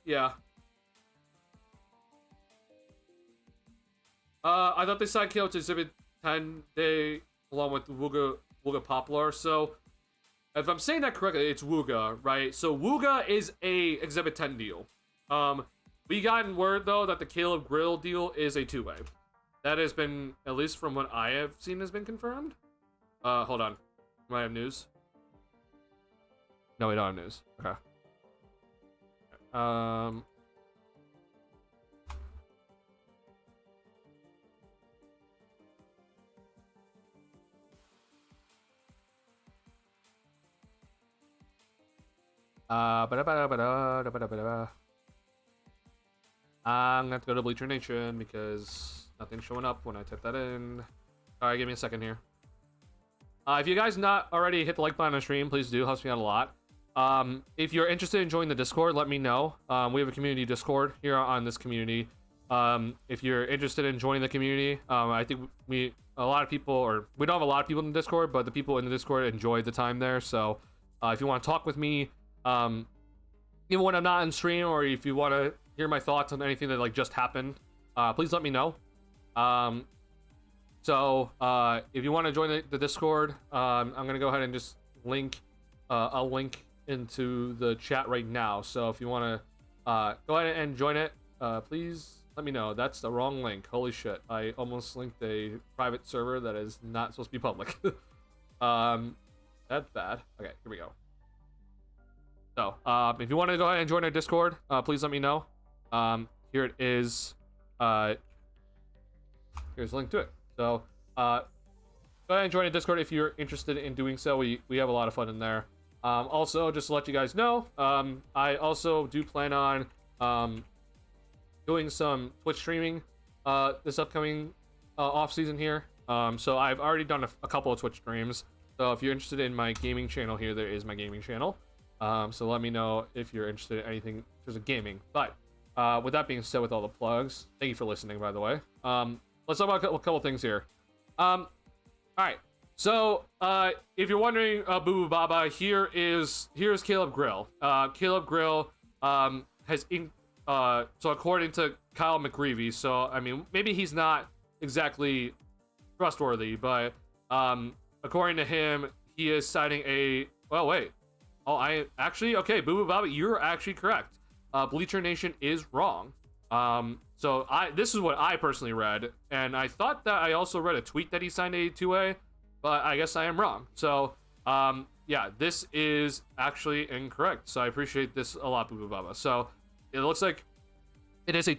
yeah. I thought they signed Kale to Exhibit 10 day along with Wooga Poplar. So if I'm saying that correctly, it's Wooga, right? So Wooga is a Exhibit 10 deal. We gotten word though that the Caleb Grill deal is a two-way. That has been, at least from what I have seen, has been confirmed. Hold on. Do I have news? No, we don't have news. Okay. I'm gonna have to go to Bleacher Nation because nothing's showing up when I type that in. Alright, give me a second here. If you guys not already hit the like button on the stream, please do. Helps me out a lot. If you're interested in joining the Discord, let me know. We have a community Discord here on this community. If you're interested in joining the community, I think we don't have a lot of people in the Discord, but the people in the Discord enjoy the time there. So if you want to talk with me, even when I'm not on stream, or if you want to hear my thoughts on anything that like just happened, please let me know. So if you want to join the Discord, I'm gonna go ahead and just link I'll link into the chat right now. So if you want to go ahead and join it, please let me know. That's the wrong link. Holy shit, I almost linked a private server that is not supposed to be public. That's bad. Okay, here we go. So if you want to go ahead and join our Discord, please let me know. Here it is. Here's a link to it. So go ahead and join the Discord if you're interested in doing so. We have a lot of fun in there. Also, just to let you guys know, I also do plan on doing some Twitch streaming this upcoming off season here. So I've already done a couple of Twitch streams. So if you're interested in my gaming channel here, there is my gaming channel. So let me know if you're interested in anything in terms of gaming. But with that being said, with all the plugs, thank you for listening, by the way. Let's talk about a couple things here. All right. So if you're wondering, Boo Boo Baba, here's Caleb Grill. Caleb Grill has so according to Kyle McGreevy, so I mean maybe he's not exactly trustworthy, but according to him, he is citing a. Well, wait. Oh, okay, Boo Boo Baba, you're actually correct. Bleacher Nation is wrong. So this is what I personally read, and I thought that I also read a tweet that he signed a two-way, but I guess I am wrong. So yeah, this is actually incorrect. So I appreciate this a lot, Boo Boo Baba. So it looks like it is an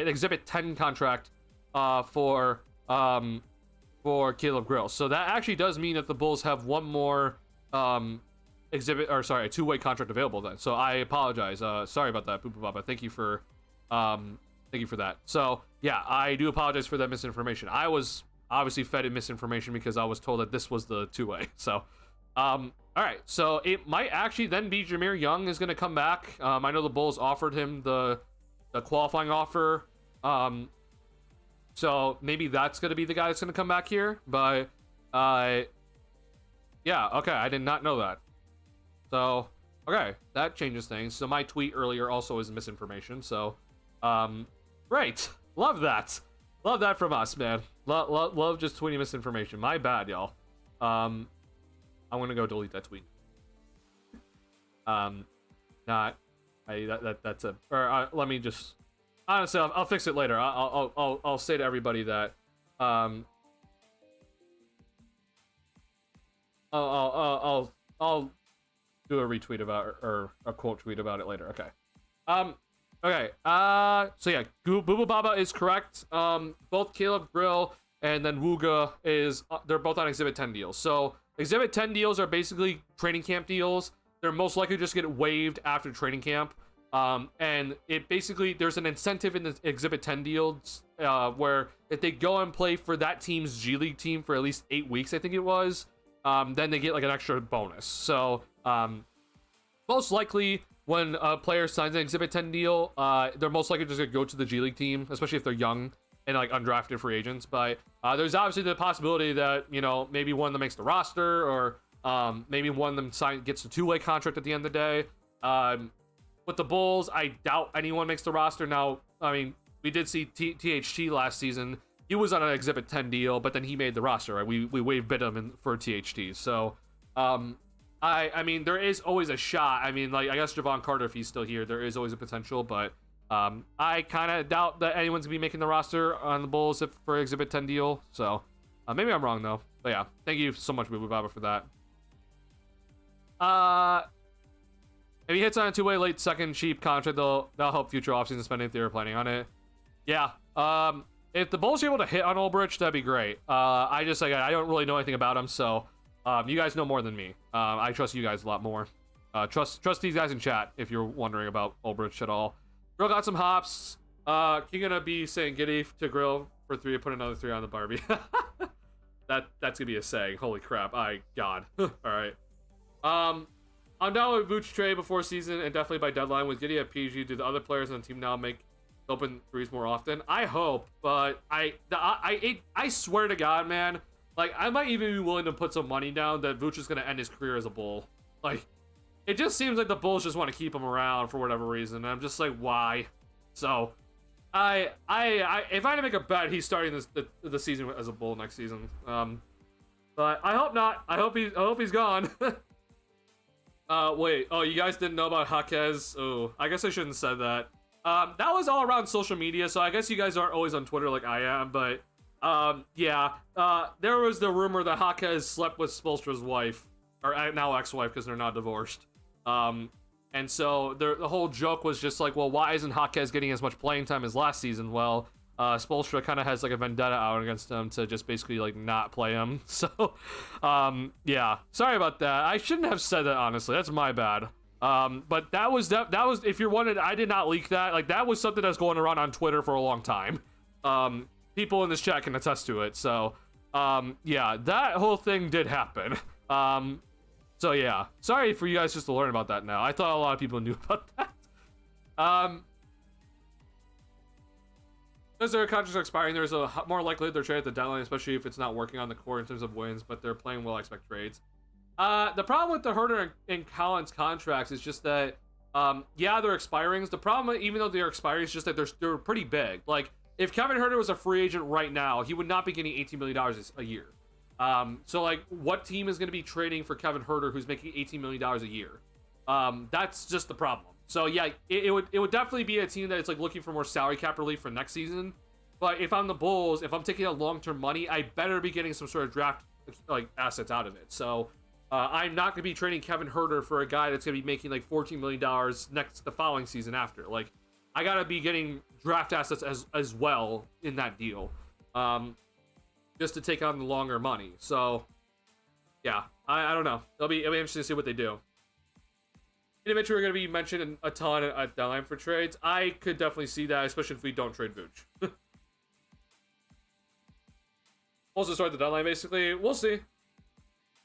Exhibit 10 contract for Caleb Grill. So that actually does mean that the Bulls have one more a two-way contract available then. So I apologize. Sorry about that, Boo Boo Baba. Thank you for that. So yeah, I do apologize for that misinformation. I was obviously fed in misinformation because I was told that this was the two-way. So all right, so it might actually then be Jameer Young is going to come back. I know the Bulls offered him the qualifying offer, so maybe that's going to be the guy that's going to come back here. But yeah, okay, I did not know that. So okay, that changes things. So my tweet earlier also is misinformation. So great, love that from us, man. Love just tweeting misinformation. My bad, y'all. I'm gonna go delete that tweet. Let me just, honestly, I'll fix it later. I'll say to everybody that I'll do a retweet about or a quote tweet about it later. Okay. Okay. So yeah, Boo Boo Baba is correct. Both Caleb Grill and then Wooga they're both on Exhibit 10 deals. So Exhibit 10 deals are basically training camp deals. They're most likely just get waived after training camp. And it basically, there's an incentive in the Exhibit 10 deals where if they go and play for that team's G League team for at least 8 weeks, I think it was, then they get like an extra bonus. So most likely when a player signs an Exhibit 10 deal, they're most likely just gonna go to the G League team, especially if they're young and like undrafted free agents. But there's obviously the possibility that, you know, maybe one of them makes the roster, or Maybe one of them gets a two-way contract at the end of the day. With the Bulls, I doubt anyone makes the roster. Now, I mean, we did see THT last season. He was on an Exhibit 10 deal, but then he made the roster, right? We wave bid him for THT. So, I mean, there is always a shot. I mean, like, I guess Javon Carter, if he's still here, there is always a potential, but I kind of doubt that anyone's going to be making the roster on the Bulls for Exhibit 10 deal. So, maybe I'm wrong, though. But yeah, thank you so much, Boo Baba, for that. If he hits on a two-way late second cheap contract, that'll help future offseason spending if they were planning on it. Yeah. If the Bulls are able to hit on Ulbrich, that'd be great. I don't really know anything about him, so you guys know more than me. I trust you guys a lot more. Trust these guys in chat if you're wondering about Ulbrich at all. Grill got some hops. You're gonna be saying Giddy to Grill for 3, put another 3 on the Barbie. That's gonna be a saying. Holy crap! God. All right. I'm down with Vooch trade before season and definitely by deadline. With Giddy at PG, do the other players on the team now make open threes more often? I hope, but I swear to God, man, like, I might even be willing to put some money down that Vooch is gonna end his career as a Bull. Like, it just seems like the Bulls just want to keep him around for whatever reason. And I'm just like, why? So, if I had to make a bet, he's starting the season as a Bull next season. But I hope not. I hope he's gone. Wait. Oh, you guys didn't know about Jaquez? Oh, I guess I shouldn't have said that. That was all around social media, so I guess you guys aren't always on Twitter like I am, but, yeah. There was the rumor that Jaquez slept with Spoelstra's wife, or now ex-wife, because they're not divorced. And so the whole joke was just like, well, why isn't Jaquez getting as much playing time as last season? Well, Spoelstra kind of has like a vendetta out against him to just basically like not play him. So, yeah, sorry about that. I shouldn't have said that, honestly. That's my bad. But that was, if you're wondering, I did not leak that. Like, that was something that's going around on Twitter for a long time. People in this chat can attest to it. So, yeah, that whole thing did happen. So yeah, sorry for you guys just to learn about that now. I thought a lot of people knew about that. Because their contracts are expiring, there's a more likelihood they're traded at the deadline, especially if it's not working on the core in terms of wins, but they're playing well, I expect trades. The problem with the Herter and Collins contracts is just that, yeah, they're expiring. The problem, even though they're expiring, is just that they're pretty big. Like, if Kevin Herter was a free agent right now, he would not be getting $18 million a year. So, like, what team is going to be trading for Kevin Herter who's making $18 million a year? That's just the problem. So, yeah, it would definitely be a team that is, like, looking for more salary cap relief for next season. But if I'm the Bulls, if I'm taking out long-term money, I better be getting some sort of draft, like, assets out of it. So, I'm not going to be trading Kevin Herter for a guy that's going to be making, like, $14 million the following season after. Like, I got to be getting draft assets as well in that deal. Just to take on the longer money. So, yeah, I don't know. It'll be interesting to see what they do. Individually, we're going to be mentioned a ton at deadline for trades. I could definitely see that, especially if we don't trade Vooch. Also start the deadline, basically. We'll see.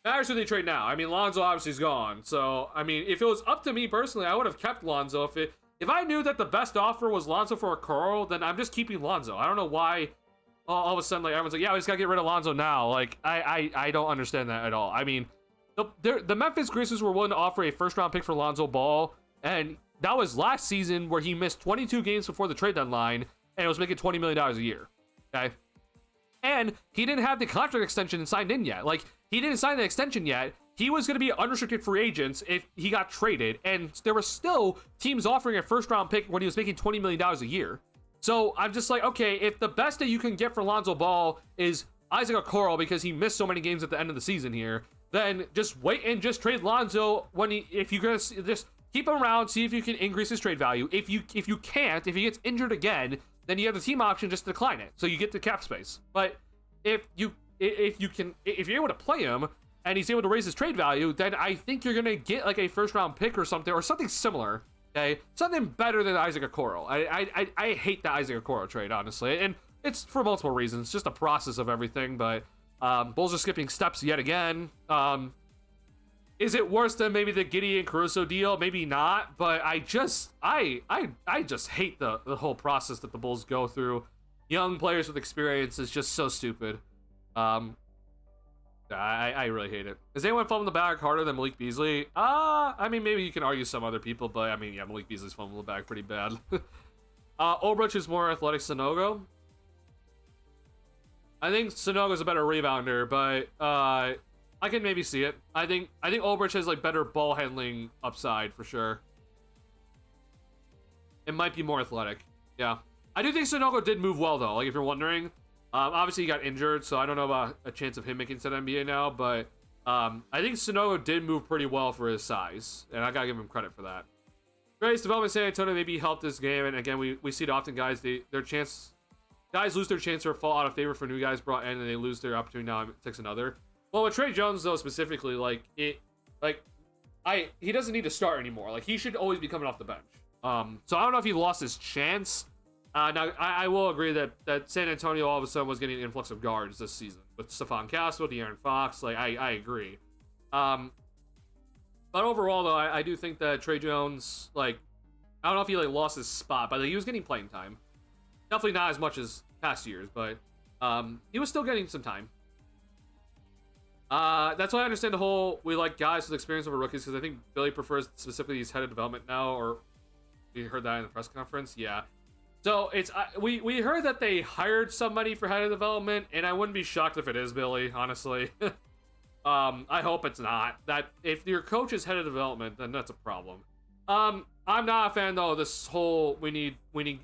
Matters who they trade now. I mean, Lonzo obviously is gone. So, I mean, if it was up to me personally, I would have kept Lonzo. If I knew that the best offer was Lonzo for a Carl, then I'm just keeping Lonzo. I don't know why all of a sudden, like, everyone's like, yeah, we just got to get rid of Lonzo now. Like, I don't understand that at all. I mean, the Memphis Grizzlies were willing to offer a first-round pick for Lonzo Ball, and that was last season where he missed 22 games before the trade deadline, and was making $20 million a year, okay? And he didn't have the contract extension signed in yet. Like, he didn't sign the extension yet. He was going to be unrestricted free agents if he got traded, and there were still teams offering a first-round pick when he was making $20 million a year. So I'm just like, okay, if the best that you can get for Lonzo Ball is Isaac Okoro because he missed so many games at the end of the season here, then just wait and just trade Lonzo if you're gonna just keep him around, see if you can increase his trade value. If you can't, if he gets injured again, then you have the team option just to decline it, so you get the cap space. But if you're able to play him and he's able to raise his trade value, then I think you're gonna get like a first round pick or something similar. Okay, something better than Isaac Okoro. I hate the Isaac Okoro trade, honestly, and it's for multiple reasons, just a process of everything. But Bulls are skipping steps yet again. Is it worse than maybe the Giddey and Caruso deal? Maybe not, but I just hate the whole process that the Bulls go through. Young players with experience is just so stupid. I really hate it. Is anyone fumbling the bag harder than Malik Beasley? I mean, maybe you can argue some other people, but I mean, yeah, Malik Beasley's fumbling the bag pretty bad. Ulbrich is more athletic Sanogo. I think Sanogo's a better rebounder, but I can maybe see it. I think Ulbrich has like better ball handling upside for sure. It might be more athletic. Yeah. I do think Sanogo did move well though, like if you're wondering. Obviously he got injured, so I don't know about a chance of him making it to the NBA now, but I think Sanogo did move pretty well for his size, and I gotta give him credit for that. Trey's development San Antonio maybe helped this game, and again, we see it often, guys. Guys lose their chance or fall out of favor for new guys brought in, and they lose their opportunity. Now it takes another. Well, with Trey Jones though specifically, he doesn't need to start anymore. Like he should always be coming off the bench. So I don't know if he lost his chance. Now, I will agree that San Antonio all of a sudden was getting an influx of guards this season with Stephon Castle, De'Aaron Fox. Like, I agree. But overall, though, I do think that Trey Jones, like, I don't know if he, like, lost his spot, but like, he was getting playing time. Definitely not as much as past years, but he was still getting some time. That's why I understand the whole, we like guys with experience over rookies, because I think Billy prefers specifically his head of development now, or you heard that in the press conference? Yeah. So it's we heard that they hired somebody for head of development, and I wouldn't be shocked if it is Billy, honestly. I hope it's not. That if your coach is head of development, then that's a problem. I'm not a fan though of this whole we need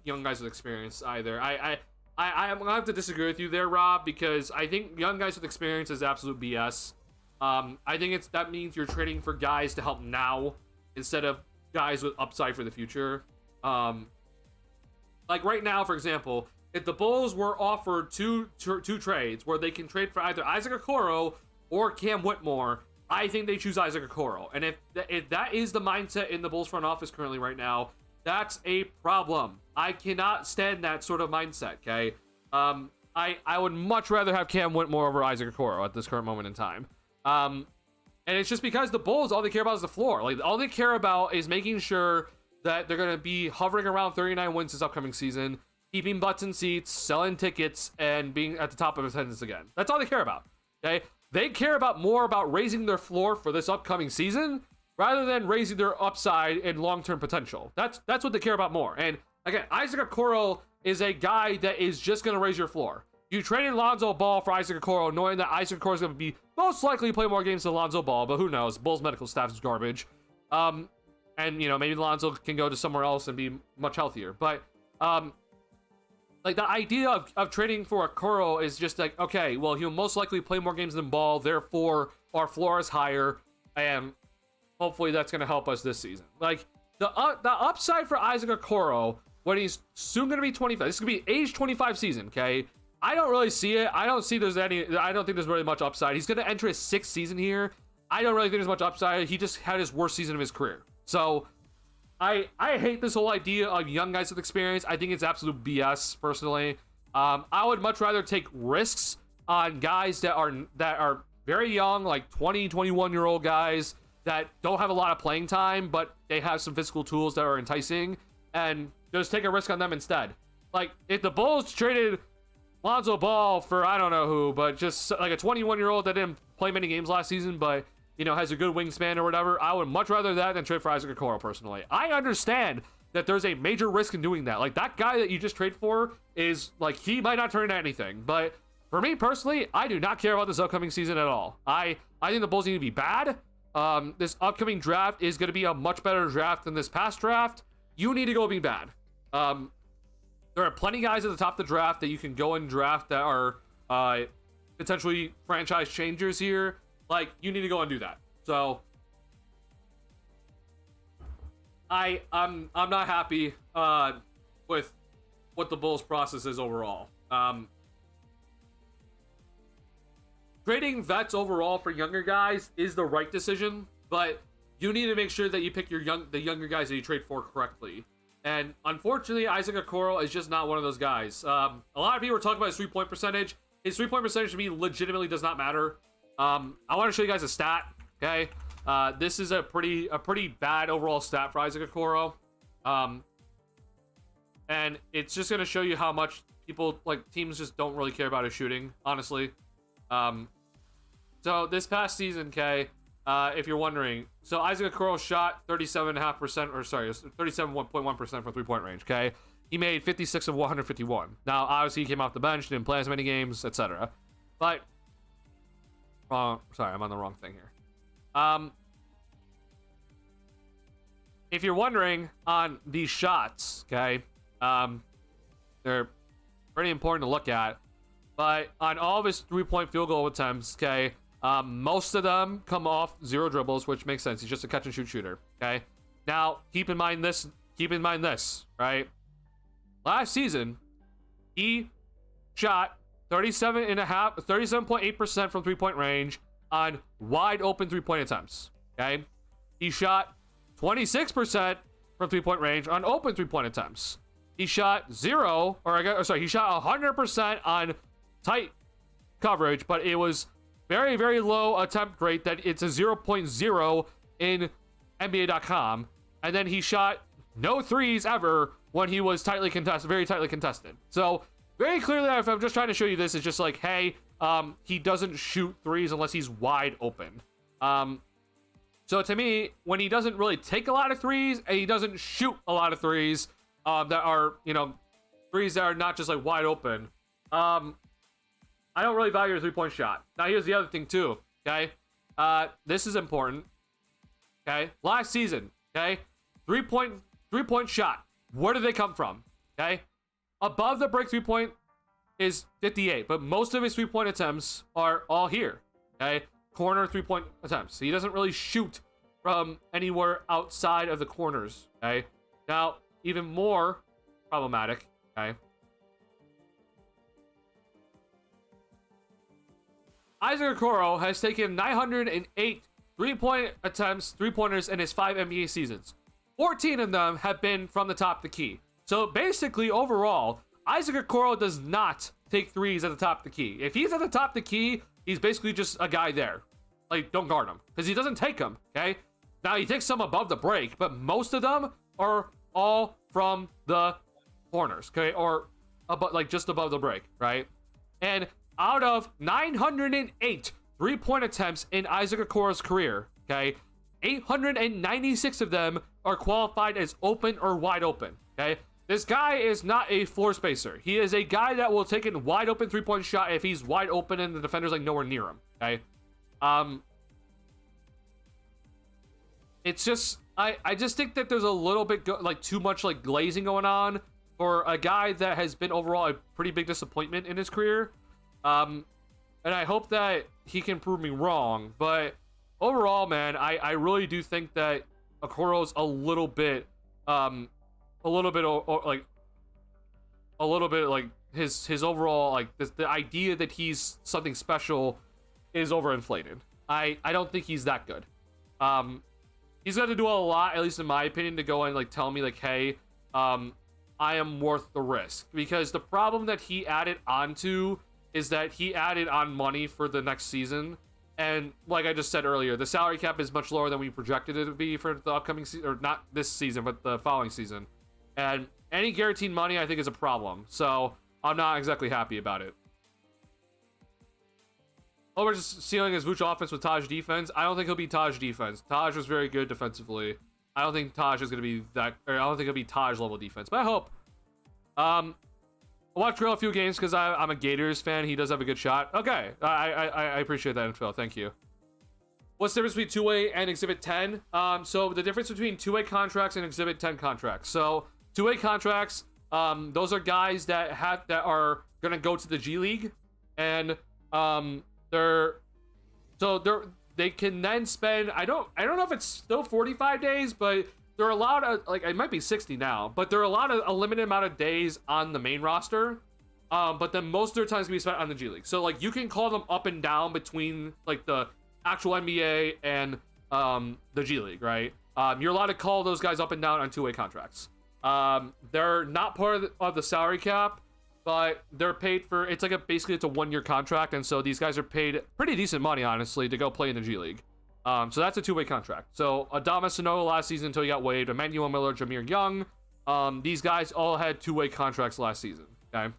young guys with experience either. I'm gonna have to disagree with you there, Rob, because I think young guys with experience is absolute BS. I think that means you're trading for guys to help now instead of guys with upside for the future. Like right now, for example, if the Bulls were offered two trades where they can trade for either Isaac Okoro or Cam Whitmore, I think they choose Isaac Okoro. And if that is the mindset in the Bulls front office currently right now, that's a problem. I cannot stand that sort of mindset, okay? I would much rather have Cam Whitmore over Isaac Okoro at this current moment in time. And it's just because the Bulls, all they care about is the floor. Like, all they care about is making sure that they're going to be hovering around 39 wins this upcoming season, keeping butts in seats, selling tickets, and being at the top of attendance again. That's all they care about, okay? They care more about raising their floor for this upcoming season rather than raising their upside and long-term potential. That's what they care about more. And again, Isaac Okoro is a guy that is just going to raise your floor. You traded Lonzo Ball for Isaac Okoro, knowing that Isaac Okoro is going to be most likely play more games than Lonzo Ball, but who knows? Bulls medical staff is garbage. And, you know, maybe Lonzo can go to somewhere else and be much healthier. But, like, the idea of trading for Okoro is just like, okay, well, he'll most likely play more games than Ball, therefore our floor is higher, and hopefully that's going to help us this season. Like, the upside for Isaac Okoro, when he's soon going to be 25, this is going to be age 25 season, okay? I don't really see it. I don't think there's really much upside. He's going to enter his 6th season here. I don't really think there's much upside. He just had his worst season of his career. So I hate this whole idea of young guys with experience. I think it's absolute BS, personally. I would much rather take risks on guys that are very young, like 20, 21-year-old guys that don't have a lot of playing time, but they have some physical tools that are enticing, and just take a risk on them instead. Like, if the Bulls traded Lonzo Ball for I don't know who, but just like a 21-year-old that didn't play many games last season, but you know, has a good wingspan or whatever, I would much rather that than trade for Isaac Okoro, personally. I understand that there's a major risk in doing that. Like, that guy that you just trade for is, like, he might not turn into anything. But for me, personally, I do not care about this upcoming season at all. I think the Bulls need to be bad. This upcoming draft is going to be a much better draft than this past draft. You need to go be bad. There are plenty of guys at the top of the draft that you can go and draft that are potentially franchise changers here. Like, you need to go and do that. So, I'm not happy with what the Bulls' process is overall. Trading vets overall for younger guys is the right decision, but you need to make sure that you pick the younger guys that you trade for correctly. And unfortunately, Isaac Okoro is just not one of those guys. A lot of people are talking about his three-point percentage. His three-point percentage to me legitimately does not matter. I want to show you guys a stat, okay? This is a pretty bad overall stat for Isaac Okoro. And it's just going to show you how much teams just don't really care about his shooting, honestly. So this past season, okay, if you're wondering, so Isaac Okoro shot 37.5%, or sorry, 37.1% from 3-point range, okay? He made 56 of 151. Now, obviously, he came off the bench, didn't play as many games, etc. But, sorry, I'm on the wrong thing here. If you're wondering on these shots, okay, they're pretty important to look at. But on all of his 3-point field goal attempts, okay, most of them come off 0 dribbles, which makes sense. He's just a catch and shoot shooter, okay? Now, keep in mind this, right? Last season, he shot 37.8% from 3-point range on wide open 3-point attempts, okay? He shot 26% from 3-point range on open 3-point attempts. He shot he shot 100% on tight coverage, but it was very, very low attempt rate. That it's a 0.0 in NBA.com. And then he shot no threes ever when he was very tightly contested. So very clearly, if I'm just trying to show you this, it's just like, hey, he doesn't shoot threes unless he's wide open. So to me, when he doesn't really take a lot of threes and he doesn't shoot a lot of threes that are, threes that are not just like wide open, I don't really value your 3-point shot. Now, here's the other thing too, okay? This is important, okay? Last season, okay? 3-point shot. Where do they come from, okay? Above the break 3-point is 58, but most of his 3-point attempts are all here, okay? Corner 3-point attempts. He doesn't really shoot from anywhere outside of the corners, okay? Now, even more problematic, okay? Isaac Okoro has taken 908 3-point attempts, 3-pointers in his 5 NBA seasons. 14 of them have been from the top of the key. So basically, overall, Isaac Okoro does not take threes at the top of the key. If he's at the top of the key, he's basically just a guy there. Like, don't guard him, because he doesn't take them, okay? Now, he takes some above the break, but most of them are all from the corners, okay? Or just above the break, right? And out of 908 3-point attempts in Isaac Okoro's career, okay, 896 of them are qualified as open or wide open, okay? This guy is not a floor spacer. He is a guy that will take a wide open 3-point shot if he's wide open and the defender's like nowhere near him, okay? It's just, I just think that there's a little bit too much like glazing going on for a guy that has been overall a pretty big disappointment in his career. And I hope that he can prove me wrong, but overall, man, I really do think that Okoro's a little bit his overall, like, the idea that he's something special is overinflated. I don't think he's that good. He's got to do a lot, at least in my opinion, to go and like tell me like, hey, I am worth the risk. Because the problem that he added onto is that he added on money for the next season. And like I just said earlier, the salary cap is much lower than we projected it to be for the upcoming season, or not this season, but the following season. And any guaranteed money, I think, is a problem. So I'm not exactly happy about it. Over just ceiling his Vooch offense with Taj defense. I don't think he'll be Taj defense. Taj was very good defensively. I don't think Taj is going to be that, or I don't think it'll be Taj level defense, but I hope. I watched Grill a few games because I'm a Gators fan. He does have a good shot. Okay, I appreciate that info. Thank you. What's the difference between two-way and Exhibit 10? So the difference between two-way contracts and Exhibit 10 contracts. So two-way contracts, those are guys that are gonna go to the G League, and they can then spend, I don't know if it's still 45 days, but they're allowed, like, it might be 60 now, but they're allowed a limited amount of days on the main roster. But then most of their time is gonna be spent on the G League. So like you can call them up and down between like the actual NBA and the G League, right? You're allowed to call those guys up and down on two-way contracts. They're not part of the salary cap, but they're paid for, it's like basically it's a 1-year contract, and so these guys are paid pretty decent money, honestly, to go play in the G League. So that's a two-way contract. So Adama Sanogo last season until he got waived, Emmanuel Miller, Jameer Young, these guys all had two-way contracts last season, okay?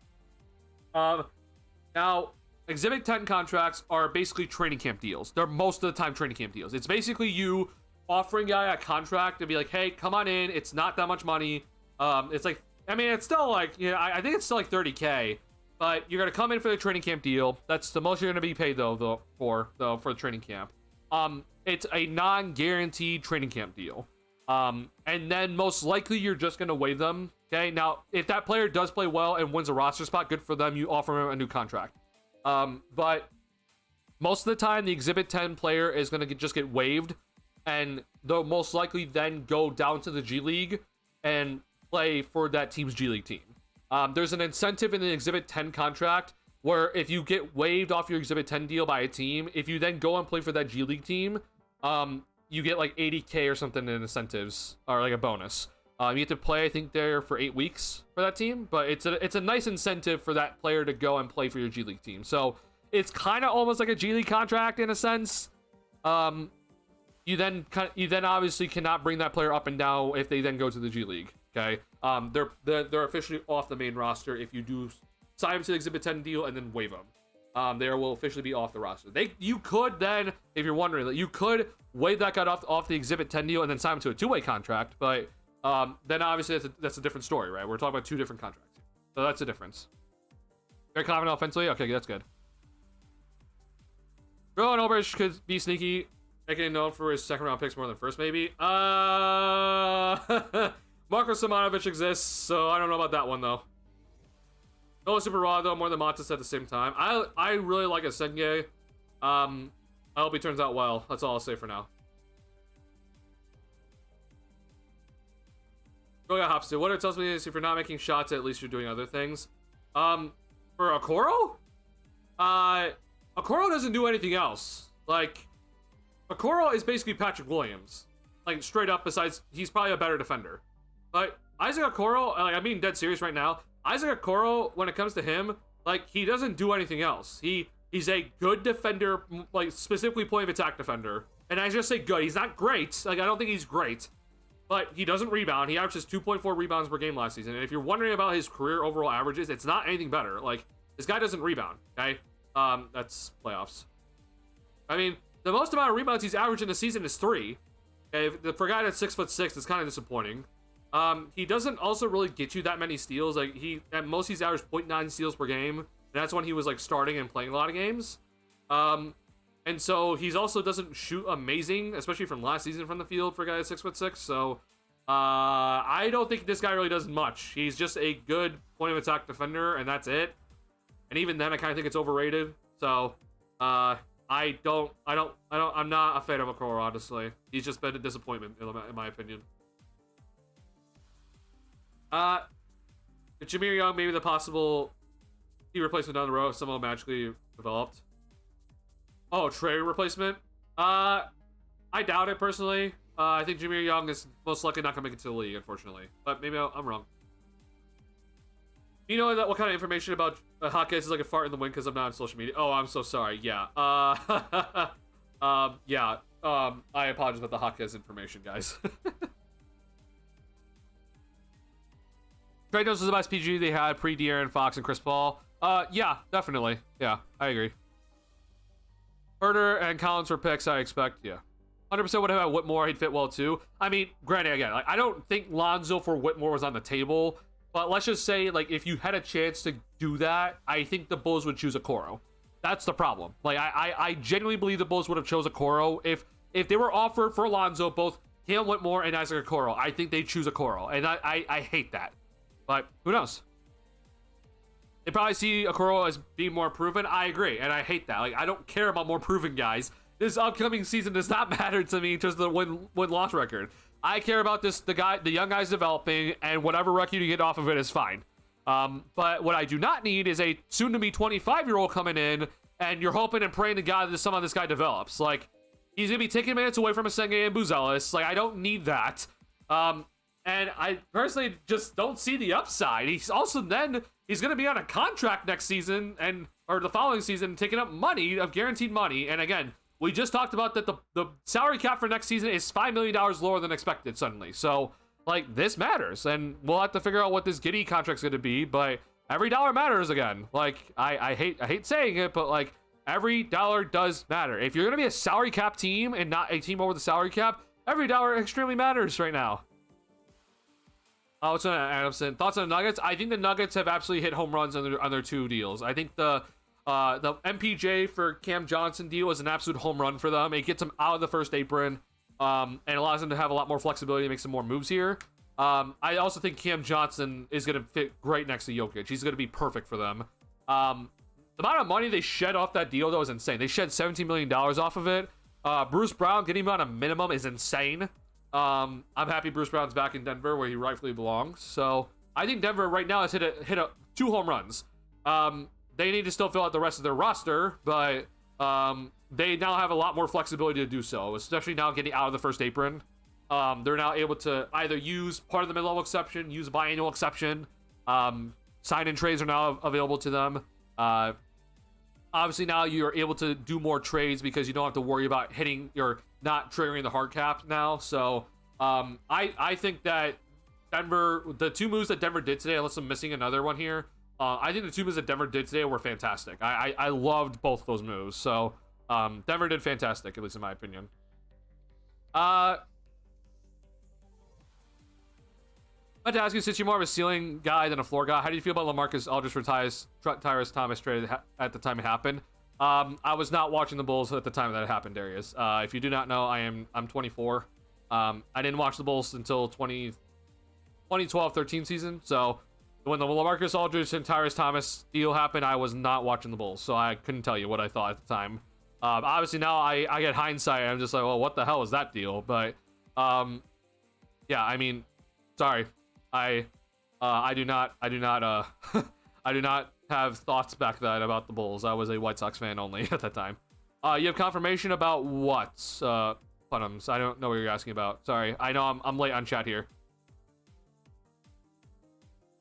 Now, Exhibit 10 contracts are basically training camp deals. They're most of the time training camp deals. It's basically you offering a guy a contract and be like, hey, come on in. It's not that much money. It's like, I mean, it's still like, you know, I think it's still like $30K, but you're going to come in for the training camp deal. That's the most you're going to be paid for the training camp. It's a non-guaranteed training camp deal. And then most likely you're just going to waive them. Okay. Now, if that player does play well and wins a roster spot, good for them. You offer him a new contract. But most of the time the Exhibit 10 player is going to just get waived, and they'll most likely then go down to the G League and play for that team's G League team. There's an incentive in the Exhibit 10 contract where if you get waived off your Exhibit 10 deal by a team, if you then go and play for that G League team, you get like $80K or something in incentives, or like a bonus. You have to play, I think, there for 8 weeks for that team, but it's a nice incentive for that player to go and play for your G League team. So it's kind of almost like a G League contract in a sense. You then obviously cannot bring that player up and down if they then go to the G League. Okay, they're officially off the main roster if you do sign them to the Exhibit 10 deal and then waive them. They will officially be off the roster. You could then, if you're wondering, that you could waive that guy off the Exhibit 10 deal and then sign him to a 2-way contract, but then obviously that's a different story, right? We're talking about 2 different contracts, so that's the difference. Very confident offensively. Okay, that's good. Rowan Ulbrich could be sneaky, making it known for his second round picks more than first, maybe. Marko Simonovic exists, so I don't know about that one though. No super raw though, more than Montes at the same time. I really like Asenge. I hope he turns out well. That's all I'll say for now. Go yeah, Hopster. What it tells me is if you're not making shots, at least you're doing other things. For Okoro? Okoro doesn't do anything else. Like, Okoro is basically Patrick Williams. Like, straight up, besides, he's probably a better defender. But Isaac Okoro, like, I'm being dead serious right now. Isaac Okoro, when it comes to him, like, he doesn't do anything else. He's a good defender, like, specifically point of attack defender. And I just say good. He's not great. Like, I don't think he's great. But he doesn't rebound. He averages 2.4 rebounds per game last season. And if you're wondering about his career overall averages, it's not anything better. Like, this guy doesn't rebound, okay? That's playoffs. I mean, the most amount of rebounds he's averaged in a season is 3. Okay, for a guy that's 6'6", it's kind of disappointing. He doesn't also really get you that many steals. Like, at most he's averaged 0.9 steals per game. And that's when he was, like, starting and playing a lot of games. And so he's also doesn't shoot amazing, especially from last season from the field for a guy that's 6'6". So I don't think this guy really does much. He's just a good point of attack defender, and that's it. And even then, I kind of think it's overrated. So I'm not a fan of Okoro, honestly. He's just been a disappointment in my opinion. Jameer Young, maybe the possible key replacement down the road if someone magically developed. Oh, Trey replacement? I doubt it, personally. I think Jameer Young is most likely not going to make it to the league, unfortunately. But maybe I'm wrong. You know what kind of information about Hawkeyes is like a fart in the wind because I'm not on social media? Oh, I'm so sorry. Yeah. Yeah. I apologize about the Hawkeyes information, guys. Trey Jones was the best PG they had pre-De'Aaron Fox and Chris Paul. Yeah, definitely. Yeah, I agree. Herder and Collins for picks, I expect. Yeah. 100% would have had Whitmore. He'd fit well, too. I mean, granted, again, like, I don't think Lonzo for Whitmore was on the table. But let's just say, like, if you had a chance to do that, I think the Bulls would choose Okoro. That's the problem. Like, I genuinely believe the Bulls would have chose Okoro. If they were offered for Lonzo, both Cam Whitmore and Isaac Okoro, I think they'd choose Okoro. And I hate that. But who knows? They probably see Okoro as being more proven. I agree, and I hate that. Like, I don't care about more proven guys. This upcoming season does not matter to me, just the win-loss record. I care about the young guys developing, and whatever record you get off of it is fine. But what I do not need is a soon-to-be 25-year-old coming in, and you're hoping and praying to God that some of this guy develops. Like, he's going to be taking minutes away from Asenge and Buzelis. Like, I don't need that. And I personally just don't see the upside. He's also then, he's going to be on a contract next season, or the following season, taking up money, of guaranteed money. And again, we just talked about that the salary cap for next season is $5 million lower than expected suddenly. So, like, this matters. And we'll have to figure out what this Giddey contract's going to be. But every dollar matters again. Like, I hate saying it, but like every dollar does matter. If you're gonna be a salary cap team and not a team over the salary cap, every dollar extremely matters right now. What's on Adamson? Thoughts on the Nuggets? I think the Nuggets have absolutely hit home runs on their 2 deals. I think the MPJ for Cam Johnson deal is an absolute home run for them. It gets them out of the first apron, and allows them to have a lot more flexibility to make some more moves here. I also think Cam Johnson is going to fit great next to Jokic. He's going to be perfect for them. The amount of money they shed off that deal, though, is insane. They shed $17 million off of it. Bruce Brown, getting him on a minimum is insane. I'm happy Bruce Brown's back in Denver, where he rightfully belongs. So I think Denver right now has hit 2 home runs. They need to still fill out the rest of their roster, but they now have a lot more flexibility to do so, especially now getting out of the first apron. They're now able to either use part of the mid-level exception, use a biannual exception. Sign-in trades are now available to them. Obviously, now you're able to do more trades because you don't have to worry about hitting or not triggering the hard cap now. So I think that Denver, the 2 moves that Denver did today, unless I'm missing another one here, I think the 2 moves that Denver did today were fantastic. I loved both those moves. So Denver did fantastic, at least in my opinion. I'd ask you, since you're more of a ceiling guy than a floor guy, how do you feel about LaMarcus Aldridge for Tyrese Thomas trade at the time it happened? I was not watching the Bulls at the time that it happened, Darius. If you do not know, I'm 24. I didn't watch the Bulls until 2012-13 season. So when the LaMarcus Aldridge and Tyrese Thomas deal happened, I was not watching the Bulls, so I couldn't tell you what I thought at the time. Obviously now I get hindsight. I'm just like, well, what the hell was that deal? But yeah, I mean, sorry. I do not I do not have thoughts back then about the Bulls. I was a White Sox fan only at that time. You have confirmation about what? Punums. I don't know what you're asking about. Sorry. I know I'm late on chat here.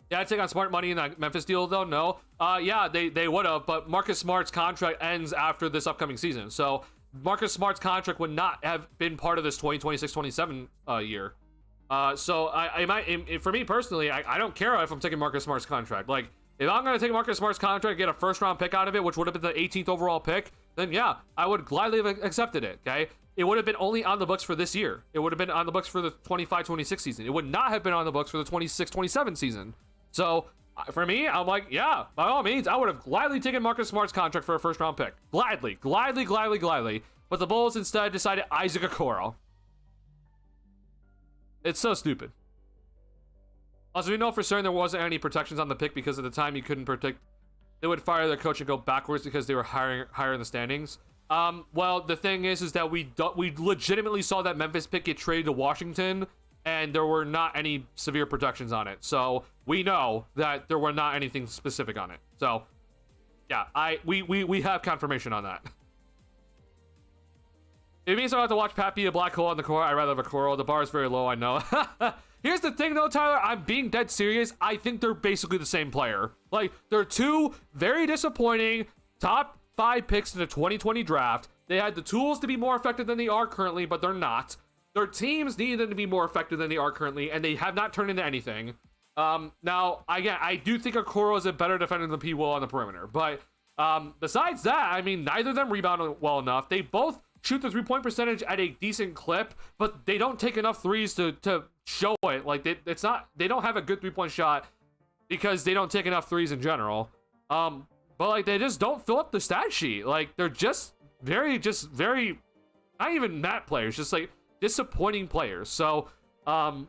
Yeah, I'd take on Smart money in that Memphis deal though. No. Yeah, they would have, but Marcus Smart's contract ends after this upcoming season. So Marcus Smart's contract would not have been part of this 2026-27 year. So I might, for me personally, I don't care if I'm taking Marcus Smart's contract. Like, if I'm going to take Marcus Smart's contract, get a first round pick out of it, which would have been the 18th overall pick, then yeah, I would gladly have accepted it. Okay. It would have been only on the books for this year. It would have been on the books for the 25-26 season. It would not have been on the books for the 26-27 season. So for me, I'm like, yeah, by all means, I would have gladly taken Marcus Smart's contract for a first round pick. Gladly. But the Bulls instead decided Isaac Okoro. It's so stupid. Also, we know for certain there wasn't any protections on the pick because at the time you couldn't predict they would fire their coach and go backwards because they were higher in the standings. Well, the thing is that we legitimately saw that Memphis pick get traded to Washington, and there were not any severe protections on it. So we know that there were not anything specific on it. So yeah, we have confirmation on that. It means I don't have to watch Pat be a black hole on the court. I'd rather have a coral. The bar is very low, I know. Here's the thing, though, Tyler. I'm being dead serious. I think they're basically the same player. Like, they're 2 very disappointing top 5 picks in the 2020 draft. They had the tools to be more effective than they are currently, but they're not. Their teams need them to be more effective than they are currently, and they have not turned into anything. Now, again, I do think Okoro is a better defender than P. Will on the perimeter. But besides that, I mean, neither of them rebound well enough. They both shoot the 3-point percentage at a decent clip, but they don't take enough threes to show it. Like, they don't have a good 3-point shot because they don't take enough threes in general. But like, they just don't fill up the stat sheet. Like, they're just very not even that players, just like disappointing players. So I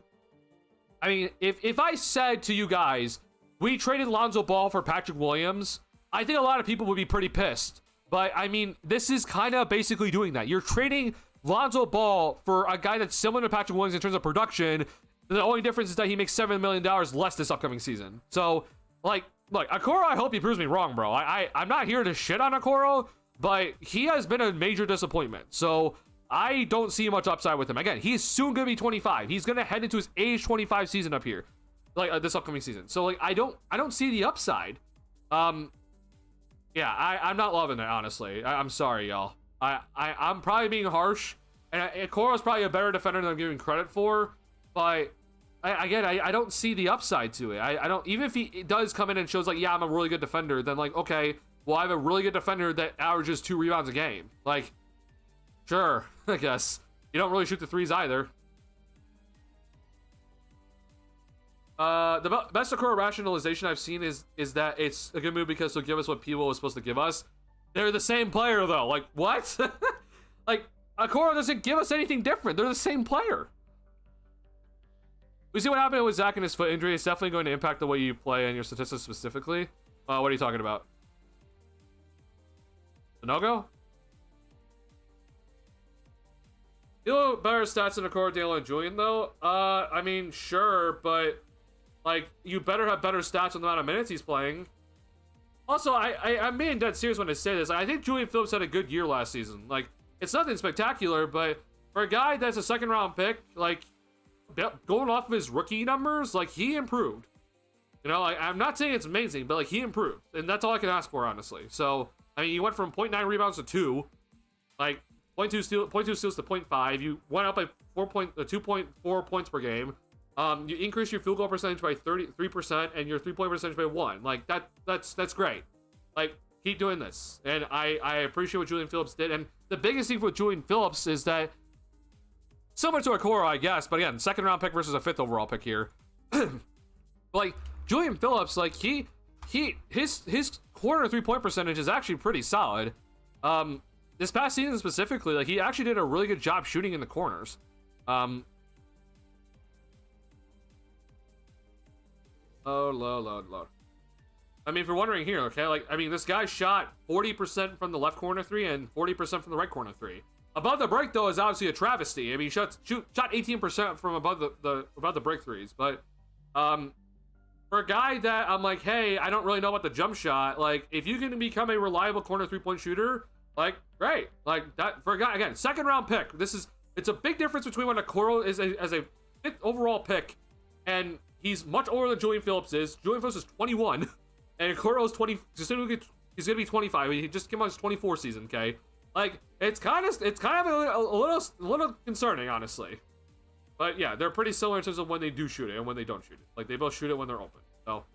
mean, if I said to you guys, we traded Lonzo Ball for Patrick Williams, I think a lot of people would be pretty pissed. But, I mean, this is kind of basically doing that. You're trading Lonzo Ball for a guy that's similar to Patrick Williams in terms of production. The only difference is that he makes $7 million less this upcoming season. So, like, look, Okoro, I hope he proves me wrong, bro. I'm not here to shit on Okoro, but he has been a major disappointment. So, I don't see much upside with him. Again, he's soon going to be 25. He's going to head into his age 25 season up here. Like, this upcoming season. So, like, I don't see the upside. Yeah, I'm not loving it, honestly. I'm sorry, y'all. I'm probably being harsh, and Okoro's probably a better defender than I'm giving credit for, but I don't see the upside to it. I don't, even if he does come in and shows like, yeah, I'm a really good defender, then like, okay, well, I have a really good defender that averages 2 rebounds a game. Like, sure, I guess. You don't really shoot the threes either. The best Okoro rationalization I've seen is that it's a good move because they'll give us what P-Will was supposed to give us. They're the same player though. Like, what? Like, Okoro doesn't give us anything different. They're the same player. We see what happened with Zach and his foot injury. It's definitely going to impact the way you play and your statistics specifically. What are you talking about? The no-go? You know better stats than Okoro, Daniel, and Julian, though? I mean, sure, but, like, you better have better stats on the amount of minutes he's playing. Also, I'm being dead serious when I say this. I think Julian Phillips had a good year last season. Like, it's nothing spectacular, but for a guy that's a second-round pick, like, going off of his rookie numbers, like, he improved. You know, like, I'm not saying it's amazing, but, like, he improved. And that's all I can ask for, honestly. So, I mean, you went from 0.9 rebounds to 2. Like, 0.2 steals to 0.5. You went up by 2.4 points per game. You increased your field goal percentage by 33% and your 3-point percentage by 1. Like, that's great. Like, keep doing this. And I appreciate what Julian Phillips did. And the biggest thing with Julian Phillips is that, similar to Okoro, I guess, but again, 2nd round pick versus a 5th overall pick here. Like, Julian Phillips, like, his corner 3-point percentage is actually pretty solid. This past season specifically, like, he actually did a really good job shooting in the corners. Oh, Lord. I mean, if you're wondering here, okay, like, I mean, this guy shot 40% from the left corner 3 and 40% from the right corner 3. Above the break, though, is obviously a travesty. I mean, he shot 18% from above the break threes. But for a guy that I'm like, hey, I don't really know about the jump shot. Like, if you can become a reliable corner 3-point shooter, like, great. Like, that for a guy, again, 2nd round pick. It's a big difference between when Okoro is as a 5th overall pick, and he's much older than Julian Phillips is. Julian Phillips is 21, and Okoro is 20. He's gonna be 25. He just came out his 24 season. Okay, like, it's kind of a little concerning, honestly. But yeah, they're pretty similar in terms of when they do shoot it and when they don't shoot it. Like, they both shoot it when they're open. So,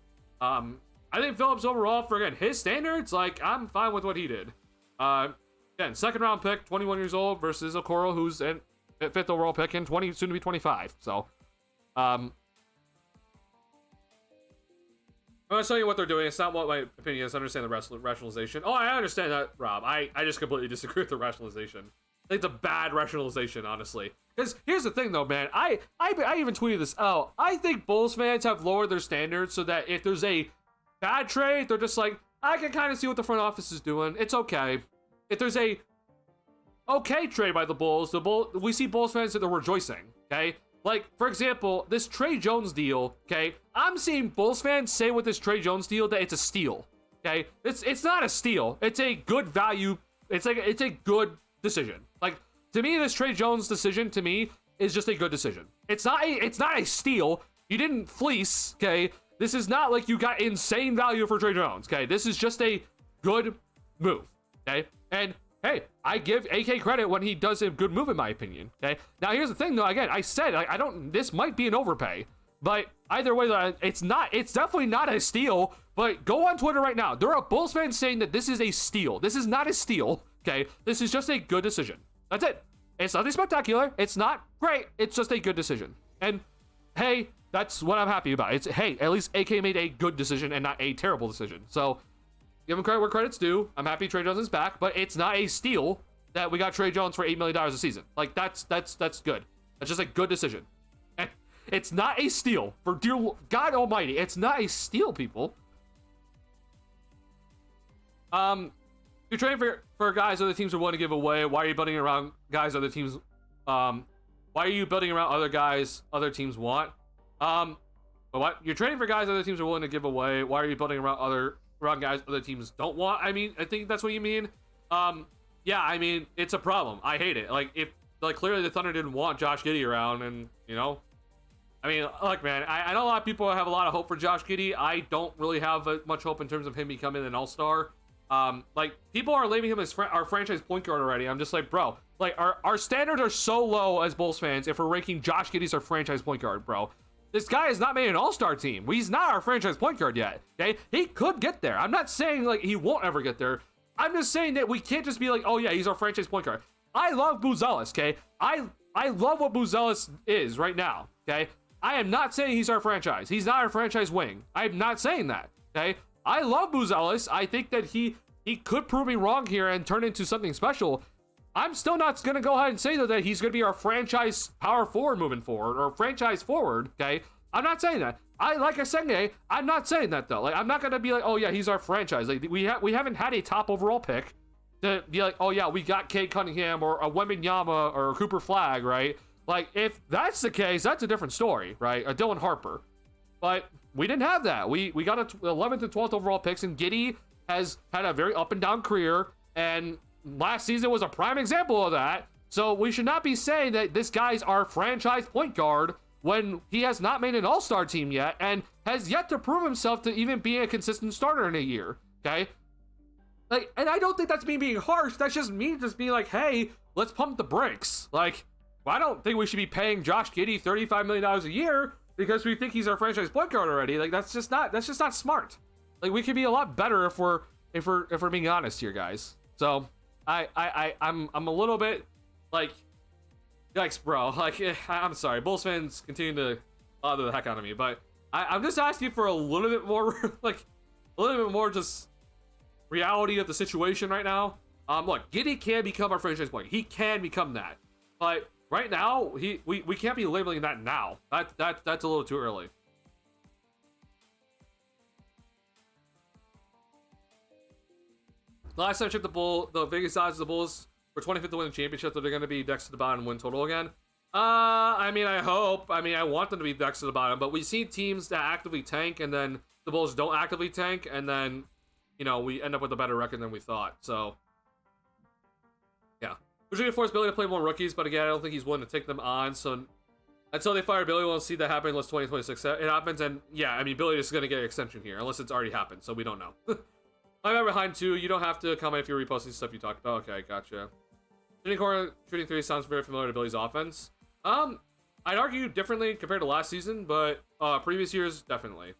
I think Phillips overall, for again his standards, like, I'm fine with what he did. Again, 2nd round pick, 21 years old, versus Okoro, who's a 5th overall pick and soon to be 25. So, I'm gonna tell you what they're doing. It's not what my opinion is. I understand the rationalization. Oh, I understand that, Rob. I just completely disagree with the rationalization. I think it's a bad rationalization, honestly. Because here's the thing, though, man. I even tweeted this out. I think Bulls fans have lowered their standards so that if there's a bad trade, they're just like, I can kind of see what the front office is doing. It's okay. If there's a okay trade by the Bulls, we see Bulls fans that they're rejoicing, okay? Like, for example, this Trey Jones deal, okay? I'm seeing Bulls fans say with this Trey Jones deal that it's a steal, okay? It's not a steal. It's a good value. It's a good decision. Like, to me, this Trey Jones decision, to me, is just a good decision. It's not a steal. You didn't fleece, okay? This is not like you got insane value for Trey Jones, okay? This is just a good move, okay? And hey, I give AK credit when he does a good move, in my opinion, okay? Now, here's the thing, though. Again, I said, this might be an overpay, but either way, it's definitely not a steal, but go on Twitter right now. There are Bulls fans saying that this is a steal. This is not a steal, okay? This is just a good decision. That's it. It's nothing spectacular. It's not great. It's just a good decision. And hey, that's what I'm happy about. Hey, at least AK made a good decision and not a terrible decision. So, give him credit where credit's due. I'm happy Trey Jones is back, but it's not a steal that we got Trey Jones for $8 million a season. Like, that's good. That's just a good decision. And it's not a steal. For dear God Almighty, it's not a steal, people. You're trading for guys other teams are willing to give away. Why are you building around guys other teams? Why are you building around other guys other teams want? But what? You're trading for guys other teams are willing to give away. Why are you building around guys other teams don't want? I mean, I think that's what you mean. Yeah, I mean, it's a problem. I hate it. Like, if, like, clearly the Thunder didn't want Josh Giddey around, and, you know, I mean, look, man, I know a lot of people have a lot of hope for Josh Giddey. I don't really have much hope in terms of him becoming an all-star. Like, people are labeling him as our franchise point guard already. I'm just like, bro, like, our standards are so low as Bulls fans if we're ranking Josh Giddey as our franchise point guard, bro. This guy has not made an all-star team. He's not our franchise point guard yet, okay? He could get there. I'm not saying, like, he won't ever get there. I'm just saying that we can't just be like, oh, yeah, he's our franchise point guard. I love Buzelis, okay? I love what Buzelis is right now, okay? I am not saying he's our franchise. He's not our franchise wing. I'm not saying that, okay? I love Buzelis. I think that he could prove me wrong here and turn into something special. I'm still not going to go ahead and say, though, that he's going to be our franchise power forward moving forward or franchise forward, okay? I'm not saying that. Like I said, I'm not saying that, though. Like, I'm not going to be like, oh, yeah, he's our franchise. Like, we haven't had a top overall pick to be like, oh, yeah, we got Cade Cunningham or a Wembanyama or a Cooper Flag, right? Like, if that's the case, that's a different story, right? A Dylan Harper. But we didn't have that. We got a 11th and 12th overall picks, and Giddey has had a very up and down career, and last season was a prime example of that. So we should not be saying that this guy's our franchise point guard when he has not made an all-star team yet and has yet to prove himself to even be a consistent starter in a year, okay? Like, and I don't think that's me being harsh. That's just me just being like, hey, let's pump the brakes. Like, I don't think we should be paying Josh Giddey $35 million a year because we think he's our franchise point guard already. Like, that's just not smart. Like, we could be a lot better if we're being honest here, guys. So I'm a little bit like, yikes, bro. Like, I'm sorry, Bulls fans continue to bother the heck out of me, but I'm just asking for a little bit more, like, a little bit more just reality of the situation right now. Look, Giddey can become our franchise point. He can become that, but right now we can't be labeling that now. That's a little too early. Last time I checked the Vegas odds of the Bulls for 25th to win the championship, that they're going to be next to the bottom and win total again. I mean, I hope. I mean, I want them to be next to the bottom, but we see teams that actively tank, and then the Bulls don't actively tank, and then, you know, we end up with a better record than we thought. So, yeah. We're going to force Billy to play more rookies, but again, I don't think he's willing to take them on. So, until they fire Billy, we won't see that happen unless 2026 it happens. And yeah, I mean, Billy is going to get an extension here, unless it's already happened, so we don't know. I'm behind too. You don't have to comment if you're reposting stuff you talked about. Okay, gotcha. Shooting three sounds very familiar to Billy's offense. I'd argue differently compared to last season, but previous years, definitely.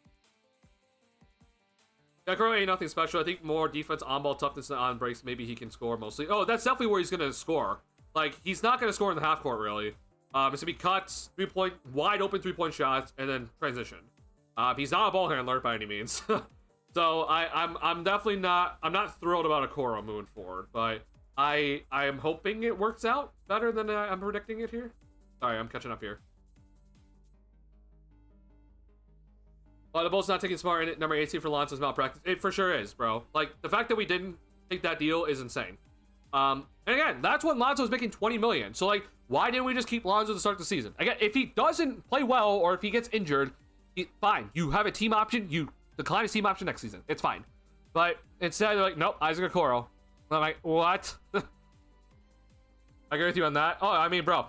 Okoro ain't nothing special. I think more defense, on-ball toughness, and on breaks. Maybe he can score mostly. Oh, that's definitely where he's going to score. Like, he's not going to score in the half court, really. It's going to be cuts, wide open three-point shots, and then transition. He's not a ball handler by any means. So I'm definitely not. I'm not thrilled about Okoro moving forward, but I am hoping it works out better than I'm predicting it here. Sorry, I'm catching up here. The Bulls not taking Smart in number 18 for Lonzo's malpractice. It for sure is, bro. Like, the fact that we didn't take that deal is insane. And again, that's when Lonzo was making $20 million. So, like, why didn't we just keep Lonzo to start the season? Again, if he doesn't play well or if he gets injured, fine. You have a team option. You decline his team option next season. It's fine. But instead, they're like, nope, Isaac Okoro. I'm like, what? I agree with you on that. Oh, I mean, bro,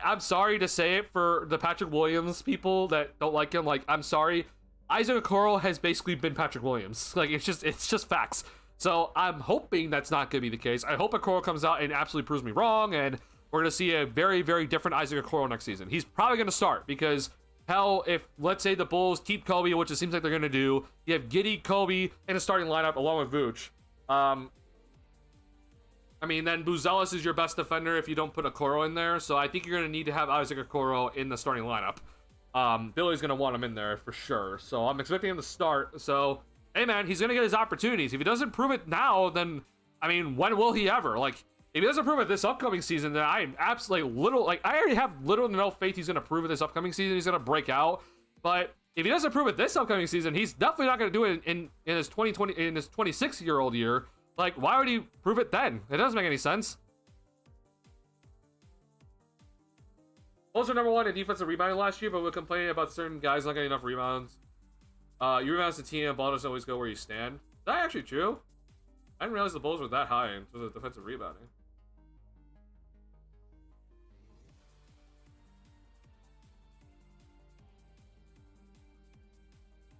I'm sorry to say it for the Patrick Williams people that don't like him. Like, I'm sorry. Isaac Okoro has basically been Patrick Williams. Like, it's just facts. So I'm hoping that's not going to be the case. I hope Okoro comes out and absolutely proves me wrong, and we're going to see a very, very different Isaac Okoro next season. He's probably going to start because, hell, if, let's say, the Bulls keep Kobe, which it seems like they're going to do, you have Giddey, Kobe, in a starting lineup along with Vooch. I mean, then Buzelis is your best defender if you don't put Okoro in there. So I think you're going to need to have Isaac Okoro in the starting lineup. Billy's going to want him in there for sure. So I'm expecting him to start. So, hey, man, he's going to get his opportunities. If he doesn't prove it now, then, I mean, when will he ever? Like, if he doesn't prove it this upcoming season, then I am absolutely I already have little to no faith he's going to prove it this upcoming season. He's going to break out. But if he doesn't prove it this upcoming season, he's definitely not going to do it in his 26-year-old year. Like, why would he prove it then? It doesn't make any sense. Bulls are number one in defensive rebounding last year, but we're complaining about certain guys not getting enough rebounds. You rebound as a team, and ball doesn't always go where you stand. Is that actually true? I didn't realize the Bulls were that high in terms of defensive rebounding.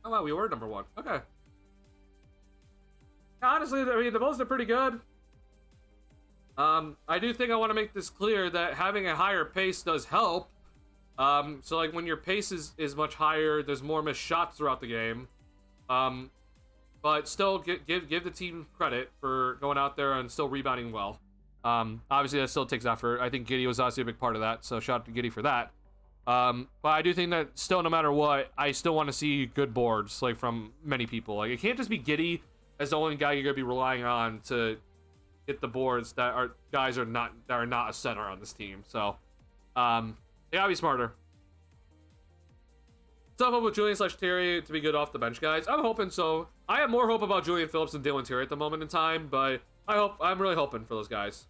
Oh wow, we were number one. Okay. Honestly, I mean, the Bulls are pretty good. I do think I want to make this clear that having a higher pace does help. So like when your pace is much higher, there's more missed shots throughout the game. But still give the team credit for going out there and still rebounding well. Obviously that still takes effort. I think Giddey was obviously a big part of that, so shout out to Giddey for that. But I do think that still, no matter what, I still want to see good boards, like, from many people. Like, it can't just be Giddey as the only guy you're gonna be relying on to get the boards that are not a center on this team. So, they gotta be smarter. Tough hope with Julian / Terry to be good off the bench, guys. I'm hoping so. I have more hope about Julian Phillips than Dalen Terry at the moment in time, but I'm really hoping for those guys.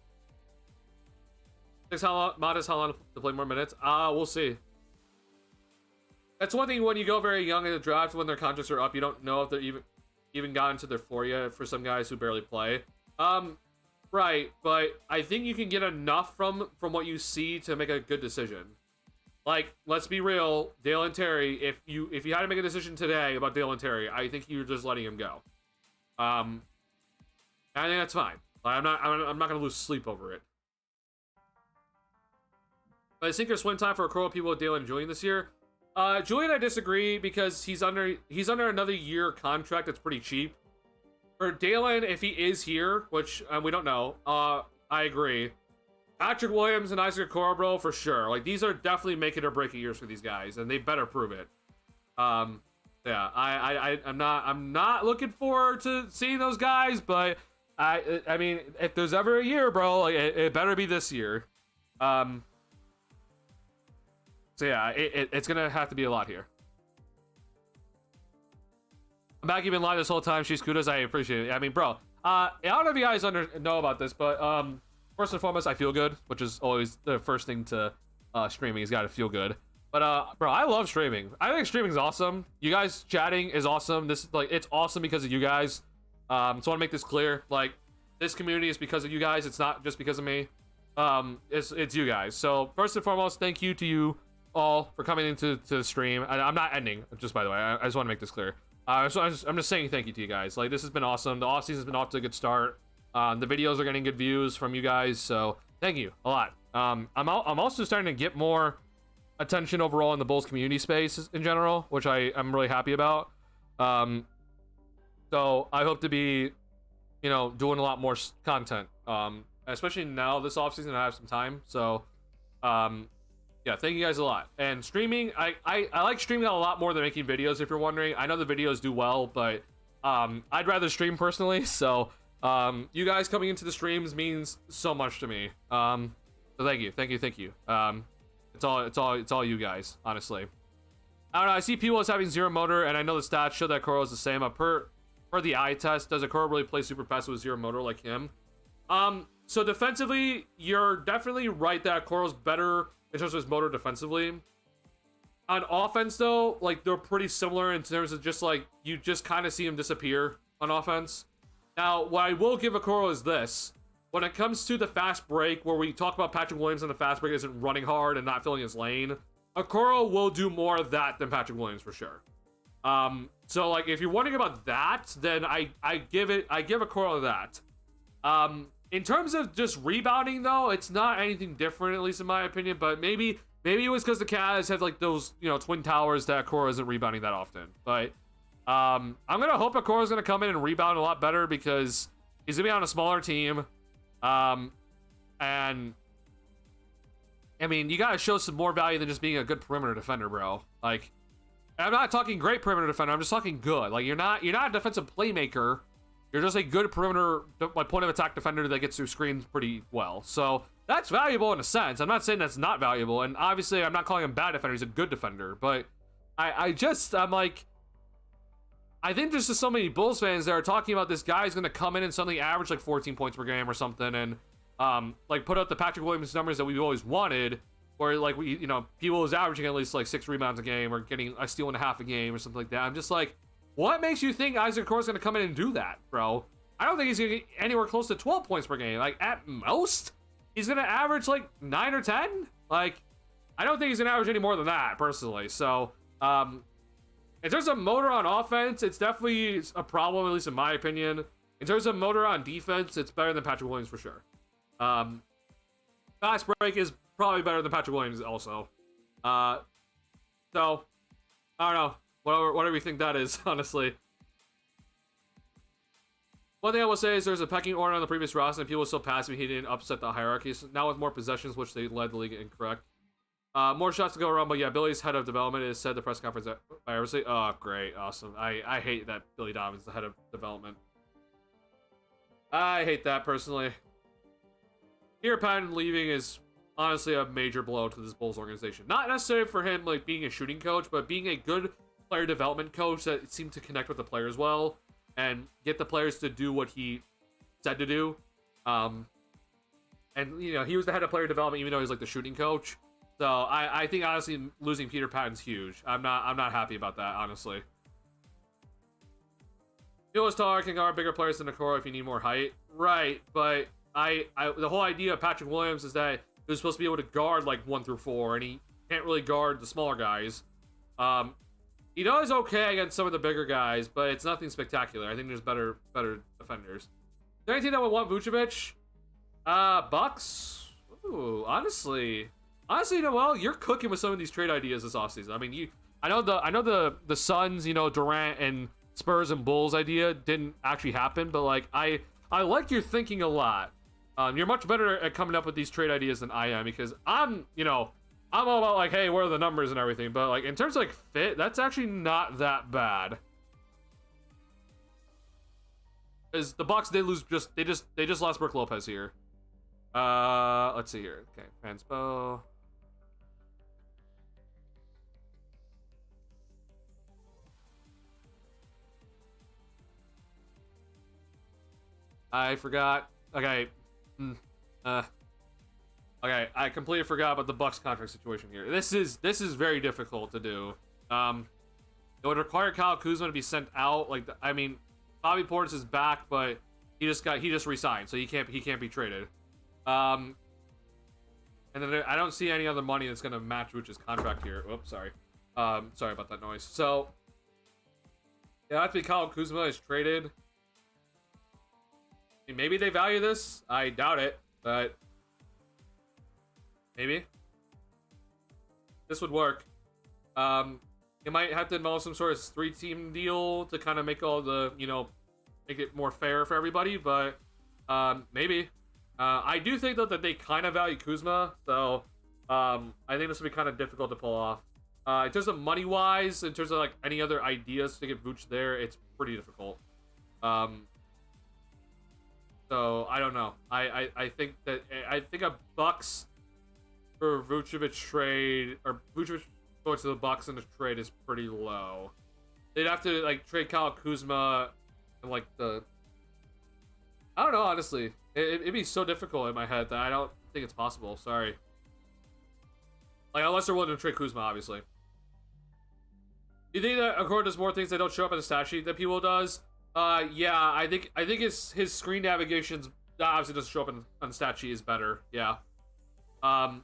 Modest, how long to play more minutes? We'll see. That's one thing when you go very young in the draft, when their contracts are up, you don't know if they're even gotten to their 4 yet for some guys who barely play. Right, but I think you can get enough from what you see to make a good decision. Like, let's be real, Dalen Terry, if you had to make a decision today about Dalen Terry, I think you're just letting him go. I think that's fine. I'm not gonna lose sleep over it. But I think there's swim time for a couple of people with Dalen and Julian this year. Julian, I disagree because he's under another year contract that's pretty cheap. For Dalen, if he is here, which we don't know, I agree. Patrick Williams and Isaac Okoro, bro, for sure. Like, these are definitely make it or break it years for these guys, and they better prove it. Yeah, I'm not looking forward to seeing those guys, but I mean, if there's ever a year, bro, like, it better be this year. So yeah, it's gonna have to be a lot here. I'm back even live this whole time. She's kudos. I appreciate it. I mean, bro, I don't know if you guys know about this, but first and foremost, I feel good, which is always the first thing to streaming. Has got to feel good. But bro, I love streaming. I think streaming is awesome. You guys chatting is awesome. This like it's awesome because of you guys. So I want to make this clear. Like, this community is because of you guys. It's not just because of me. It's you guys. So first and foremost, thank you to you all for coming into the stream. I'm not ending, just by the way. I just want to make this clear. I'm just saying thank you to you guys. Like, this has been awesome. The off season's been off to a good start. The videos are getting good views from you guys, so thank you a lot. I'm also starting to get more attention overall in the Bulls community space in general, which I'm really happy about. So I hope to be, doing a lot more content, especially now this off season. I have some time, so yeah, thank you guys a lot. And streaming, I like streaming a lot more than making videos, if you're wondering. I know the videos do well, but I'd rather stream personally. So you guys coming into the streams means so much to me. So thank you. It's all you guys, honestly. I don't know. I see people as having zero motor, and I know the stats show that Okoro is the same. Per the eye test, does Okoro really play super fast with zero motor like him? So defensively, you're definitely right that Okoro's better in terms of his motor defensively. On offense, though, like, they're pretty similar in terms of just, like, you just kind of see him disappear on offense. Now, what I will give Okoro is this. When it comes to the fast break, where we talk about Patrick Williams and the fast break isn't running hard and not filling his lane, Okoro will do more of that than Patrick Williams for sure. So, like, if you're wondering about that, then I give Okoro that. In terms of just rebounding, though, it's not anything different, at least in my opinion. But maybe it was because the Cavs have like those, twin towers that Okoro isn't rebounding that often. But I'm gonna hope Okoro's gonna come in and rebound a lot better because he's gonna be on a smaller team. And I mean, you gotta show some more value than just being a good perimeter defender, bro. Like, I'm not talking great perimeter defender. I'm just talking good. Like, you're not a defensive playmaker. You're just a good perimeter, like, point of attack defender that gets through screens pretty well. So that's valuable in a sense. I'm not saying that's not valuable. And obviously, I'm not calling him a bad defender. He's a good defender. But I'm like, I think there's just so many Bulls fans that are talking about this guy's going to come in and suddenly average like 14 points per game or something, and like put up the Patrick Williams numbers that we've always wanted, where like people is averaging at least like 6 rebounds a game or getting a steal and a half a game or something like that. I'm just like, what makes you think Isaac Okoro is going to come in and do that, bro? I don't think he's going to get anywhere close to 12 points per game. Like, at most, he's going to average, like, 9 or 10? Like, I don't think he's going to average any more than that, personally. So, in terms of motor on offense, it's definitely a problem, at least in my opinion. In terms of motor on defense, it's better than Patrick Williams for sure. Fast break is probably better than Patrick Williams also. Uh, so I don't know. Whatever you think that is, honestly. One thing I will say is there's a pecking order on the previous roster, and people were so passive he didn't upset the hierarchies. Now with more possessions, which they led the league incorrect. More shots to go around, but yeah, Billy's head of development is said the press conference at Iverson. Oh, great, awesome. I hate that Billy Donovan's the head of development. I hate that personally. Peter Patton leaving is honestly a major blow to this Bulls organization. Not necessarily for him like being a shooting coach, but being a good player development coach that seemed to connect with the players well and get the players to do what he said to do. And you know, he was the head of player development even though he's like the shooting coach. So I think honestly losing Peter Patton's huge. I'm not happy about that, honestly. Bill is taller, can guard bigger players than Okoro if you need more height. Right, but the whole idea of Patrick Williams is that he was supposed to be able to guard like 1 through 4, and he can't really guard the smaller guys. He does okay against some of the bigger guys, but it's nothing spectacular. I think there's better defenders. Is there anything that would want Vucevic? Bucks? Ooh, honestly, you know, well, you're cooking with some of these trade ideas this offseason. I mean, I know the Suns, you know, Durant and Spurs and Bulls idea didn't actually happen, but like I like your thinking a lot. You're much better at coming up with these trade ideas than I am, because I'm all about like, hey, where are the numbers and everything, but like in terms of like fit, that's actually not that bad. Because the Bucks did lose, they just lost Brook Lopez here. Let's see here. Okay, Fanspo. I forgot. Okay. Okay, I completely forgot about the Bucks contract situation here. This is very difficult to do. It would require Kyle Kuzma to be sent out. Like, I mean, Bobby Portis is back, but he just resigned, so he can't be traded. And then I don't see any other money that's gonna match Vucevic's contract here. Oops, sorry. Sorry about that noise. So yeah, after Kyle Kuzma is traded, I mean, maybe they value this. I doubt it, but maybe this would work. You might have to involve some sort of 3-team deal to kind of make all the, you know, make it more fair for everybody, but maybe. I do think though that they kind of value Kuzma, so I think this would be kind of difficult to pull off. In terms of money wise, in terms of like any other ideas to get Vooch there, it's pretty difficult. So I don't know. I think a Bucks for Vucevic trade, or Vucevic going to the Bucks in the trade, is pretty low. They'd have to like trade Kyle Kuzma and like I don't know, honestly. It'd be so difficult in my head that I don't think it's possible. Sorry. Like, unless they're willing to trade Kuzma, obviously. You think that Okoro does more things that don't show up in the stat sheet that people does? Yeah, I think his screen navigations that obviously doesn't show up on the stat sheet is better. Yeah. I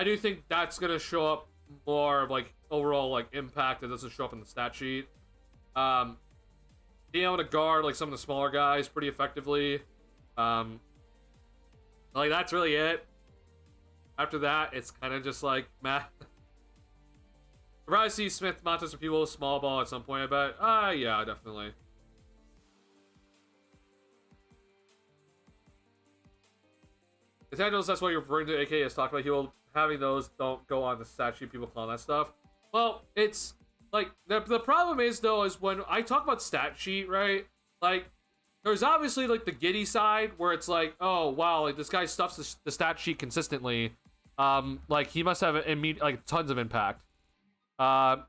do think that's gonna show up more of like overall like impact that doesn't show up in the stat sheet. Being able to guard like some of the smaller guys pretty effectively. Like that's really it. After that, it's kind of just like meh. I'll probably see Smith Montes or people with small ball at some point, I bet. Yeah, definitely. The tangibles, that's what you're referring to, aka is talking about. He will having those don't go on the stat sheet, people call that stuff. Well, it's like the problem is though is when I talk about stat sheet, right? Like there's obviously like the giddy side where it's like, oh wow, like this guy stuffs the stat sheet consistently. Like he must have like tons of impact. Well,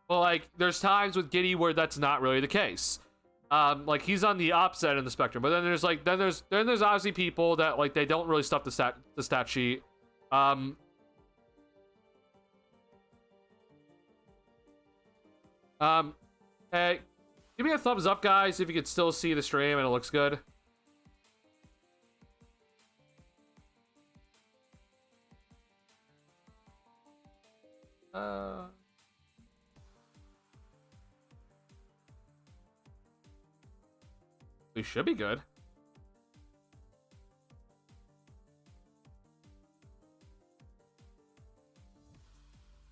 like there's times with Giddy where that's not really the case. Like he's on the opposite end of the spectrum. But then there's like there's obviously people that like they don't really stuff the stat sheet. Hey, give me a thumbs up, guys, if you could still see the stream and it looks good. We should be good.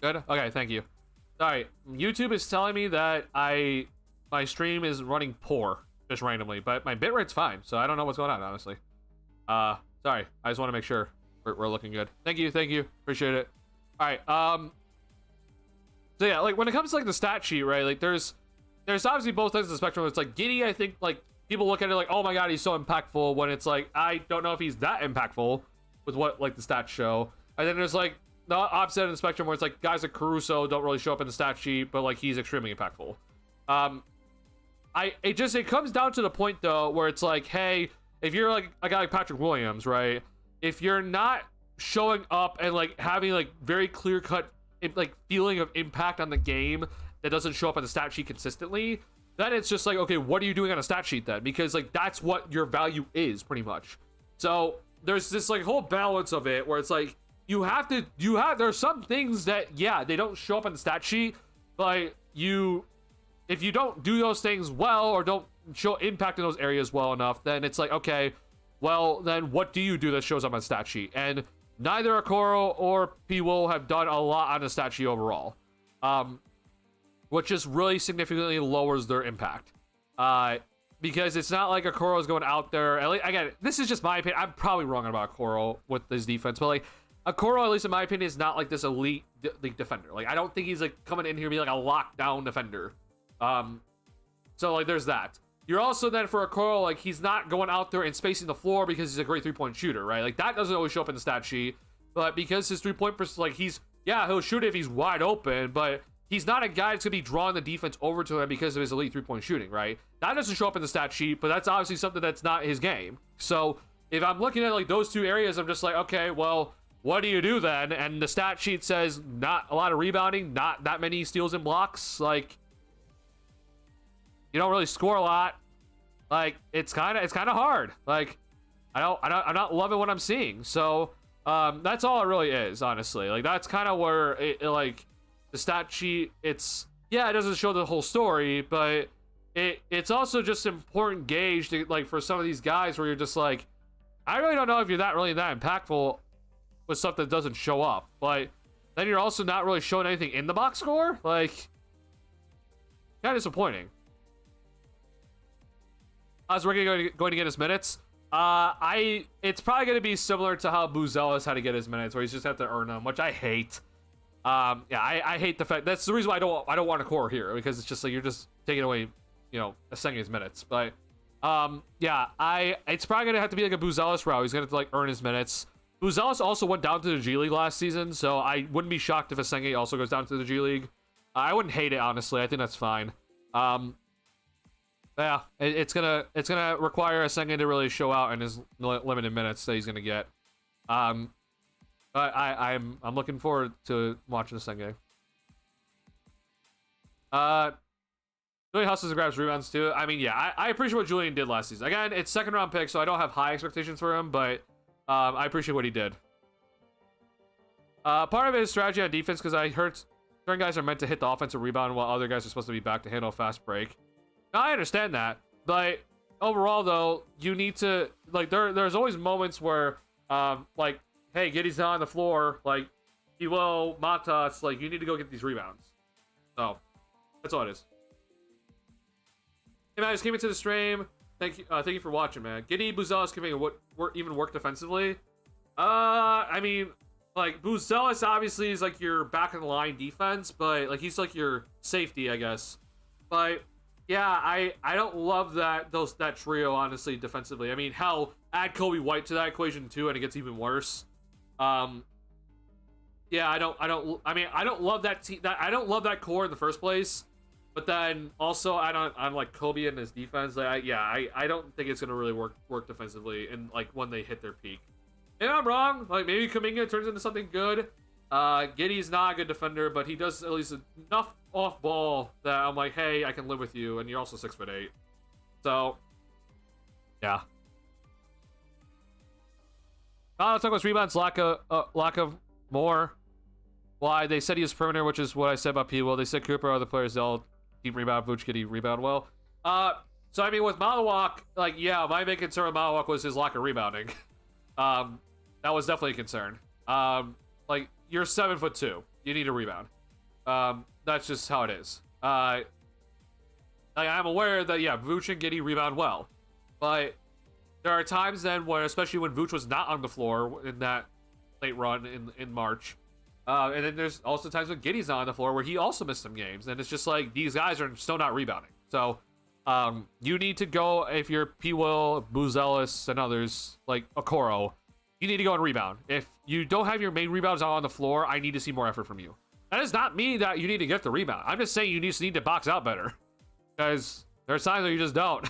Good? Okay, thank you. Alright, YouTube is telling me that my stream is running poor, just randomly, but my bitrate's fine, so I don't know what's going on, honestly. Sorry, I just want to make sure we're looking good. Thank you, appreciate it. Alright, so yeah, like, when it comes to, like, the stat sheet, right, like, there's obviously both sides of the spectrum. It's like, Giddey, I think, like, people look at it like, oh my god, he's so impactful, when it's like, I don't know if he's that impactful with what, like, the stats show. And then there's, like, the opposite end of the spectrum where it's like, guys like Caruso don't really show up in the stat sheet, but, like, he's extremely impactful. It comes down to the point, though, where it's like, hey, if you're, like, a guy like Patrick Williams, right, if you're not showing up and, like, having, like, very clear-cut, like, feeling of impact on the game that doesn't show up on the stat sheet consistently, then it's just like, okay, what are you doing on a stat sheet then? Because, like, that's what your value is, pretty much. So there's this, like, whole balance of it where it's like, there's some things that, yeah, they don't show up on the stat sheet, but if you don't do those things well or don't show impact in those areas well enough, then it's like, okay, well, then what do you do that shows up on the stat sheet? And neither Okoro or P-Will have done a lot on the stat sheet overall, which just really significantly lowers their impact. Because it's not like Okoro is going out there. Again, this is just my opinion. I'm probably wrong about Okoro with his defense, but, like, Okoro, at least in my opinion, is not like this elite defender. Like, I don't think he's, like, coming in here to be like a lockdown defender. So, like, there's that. You're also then, for Okoro, like, he's not going out there and spacing the floor because he's a great three-point shooter, right? Like, that doesn't always show up in the stat sheet, but because his three-point, like, he'll shoot it if he's wide open, but he's not a guy that's gonna be drawing the defense over to him because of his elite three-point shooting, right? That doesn't show up in the stat sheet, but that's obviously something that's not his game. So if I'm looking at, like, those two areas, I'm just like, okay, well, what do you do then? And the stat sheet says not a lot of rebounding, not that many steals and blocks. Like, you don't really score a lot. Like, it's kind of hard. Like, I'm not loving what I'm seeing. So that's all it really is, honestly. Like, that's kind of where like, the stat sheet, it doesn't show the whole story, but it's also just an important gauge to, like, for some of these guys where you're just like, I really don't know if you're that impactful with stuff that doesn't show up. But then you're also not really showing anything in the box score. Like, kind of disappointing. How's Ricky going to get his minutes? It's probably going to be similar to how Buzelis had to get his minutes, where he's just have to earn them, which I hate. Yeah, I hate the fact that's the reason why I don't want a core here, because it's just like you're just taking away, Asengi's minutes. But yeah, it's probably gonna have to be like a Buzelis route. He's gonna have to, like, earn his minutes. Buzelis also went down to the G League last season, so I wouldn't be shocked if Asengi also goes down to the G League. I wouldn't hate it, honestly. I think that's fine. Yeah, it's gonna require Asengi to really show out in his limited minutes that he's gonna get. But I'm looking forward to watching Asengi. Julian hustles and grabs rebounds too. I mean, yeah, I appreciate what Julian did last season. Again, it's second round pick, so I don't have high expectations for him, but I appreciate what he did. Part of it is strategy on defense, because I heard certain guys are meant to hit the offensive rebound while other guys are supposed to be back to handle a fast break. Now, I understand that, but overall, though, you need to, like, there's always moments where, like, hey, Giddey's not on the floor, like, P-Will, Matas, like, you need to go get these rebounds. So, that's all it is. Hey, man, I just came into the stream. Thank you for watching, man. Giddey, Buzelis can even work defensively. I mean, like, Buzelis obviously is, like, your back in the line defense, but, like, he's, like, your safety, I guess. But yeah, I don't love that trio, honestly, defensively. I mean, hell, add Kobe White to that equation too, and it gets even worse. Yeah, I don't love that I don't love that core in the first place. But then also I'm like Kobe and his defense. Like, I don't think it's gonna really work defensively, and, like, when they hit their peak. And I'm wrong. Like, maybe Kaminga turns into something good. Giddey's not a good defender, but he does at least enough off ball that I'm like, hey, I can live with you, and you're also 6'8". So, yeah. Let's talk about rebounds. Lack of more. Why they said he was perimeter, which is what I said about P-Will. They said Cooper, other players, they'll keep rebound. Vooch, Giddey rebound well. So I mean, with Malawak, like, yeah, my big concern with Malawak was his lack of rebounding. That was definitely a concern. Like, you're 7'2". You need a rebound. That's just how it is. I'm aware that, yeah, Vooch and Giddey rebound well. But there are times then where, especially when Vooch was not on the floor in that late run in March, and then there's also times when Giddey's not on the floor where he also missed some games. And it's just like, these guys are still not rebounding. So you need to go, if you're P. Will, Buzelis, and others, like Okoro, you need to go and rebound. If you don't have your main rebounds out on the floor, I need to see more effort from you. That does not mean that you need to get the rebound. I'm just saying you just need to box out better. Because there are times where you just don't.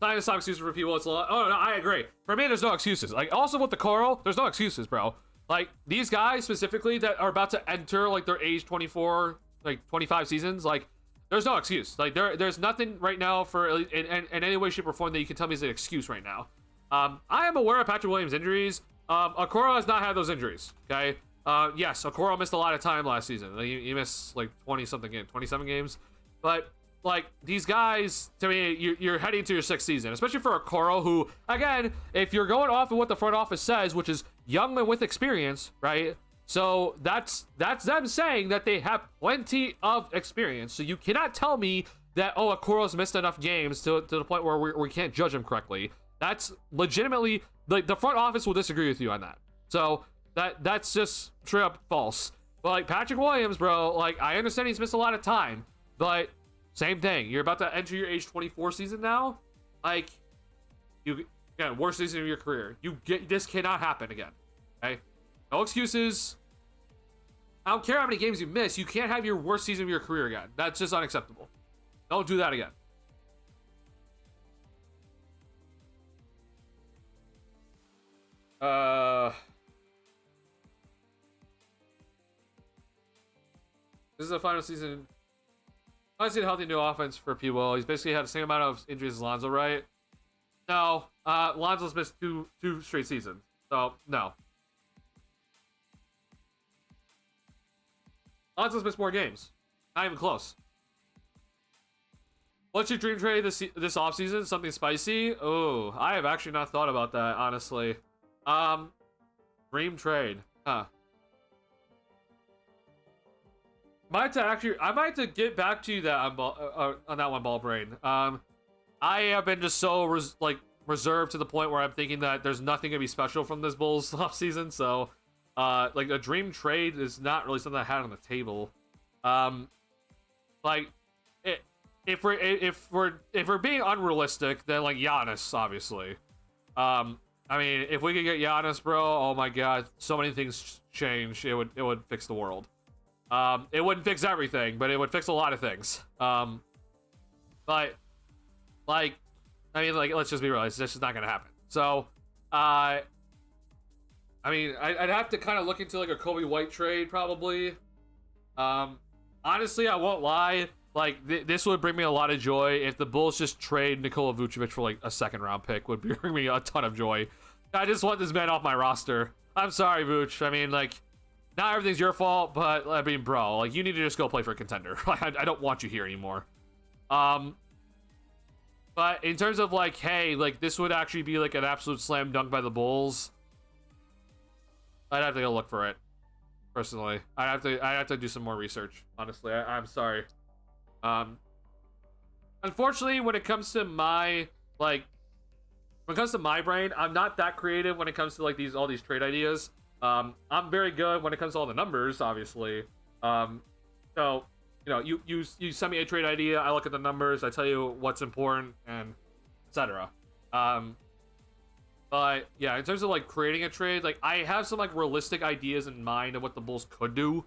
Not a excuse for people. It's a lot. Oh no, I agree. For me, there's no excuses. Like, also with the Coral, there's no excuses, bro. Like, these guys specifically that are about to enter like their age 24, like 25 seasons, like, there's no excuse. Like, there's nothing right now for in any way, shape, or form that you can tell me is an excuse right now. I am aware of Patrick Williams' injuries. Okoro has not had those injuries. Okay. Yes, Okoro missed a lot of time last season. He missed like 20-something games, 27 games. But like, these guys, to me, you're heading to your 6th season, especially for Okoro, who, again, if you're going off of what the front office says, which is young and with experience, right? So that's them saying that they have plenty of experience. So you cannot tell me that, oh, Okoro's missed enough games to the point where we can't judge him correctly. That's legitimately, like, the front office will disagree with you on that. So that's just straight up false. But like Patrick Williams, bro, like, I understand he's missed a lot of time, but same thing. You're about to enter your age 24 season now. Like, worst season of your career. This cannot happen again. Okay, no excuses. I don't care how many games you miss. You can't have your worst season of your career again. That's just unacceptable. Don't do that again. This is the final season. I see a healthy new offense for P. Will. He's basically had the same amount of injuries as Lonzo, right? No. Lonzo's missed two straight seasons. So, no. Lonzo's missed more games. Not even close. What's your dream trade this offseason? Something spicy? Oh, I have actually not thought about that, honestly. Dream trade. Huh. I might have to get back to you that on that one, Ball Brain. I have been just so reserved to the point where I'm thinking that there's nothing gonna be special from this Bulls offseason. So, like, a dream trade is not really something I had on the table. Like, if we're being unrealistic, then like Giannis, obviously. I mean, if we could get Giannis, bro, oh my god, so many things change. It would fix the world. It wouldn't fix everything, but it would fix a lot of things. But like, I mean, like, let's just be real. It's just not gonna happen. So, I mean, I'd have to kind of look into like a Kobe White trade, probably. Honestly, I won't lie. Like, this would bring me a lot of joy if the Bulls just trade Nikola Vucevic for like a 2nd-round pick. Would bring me a ton of joy. I just want this man off my roster. I'm sorry, Vooch. I mean, like, not everything's your fault, but I mean, bro, like, you need to just go play for a contender. I don't want you here anymore. But in terms of like, hey, like, this would actually be like an absolute slam dunk by the Bulls, I'd have to go look for it. Personally, I'd have to do some more research. Honestly, I'm sorry. Unfortunately, when it comes to my brain, I'm not that creative when it comes to like all these trade ideas. I'm very good when it comes to all the numbers, obviously. So, you know, you send me a trade idea, I look at the numbers, I tell you what's important, and etc. But yeah, in terms of like creating a trade, like, I have some like realistic ideas in mind of what the Bulls could do.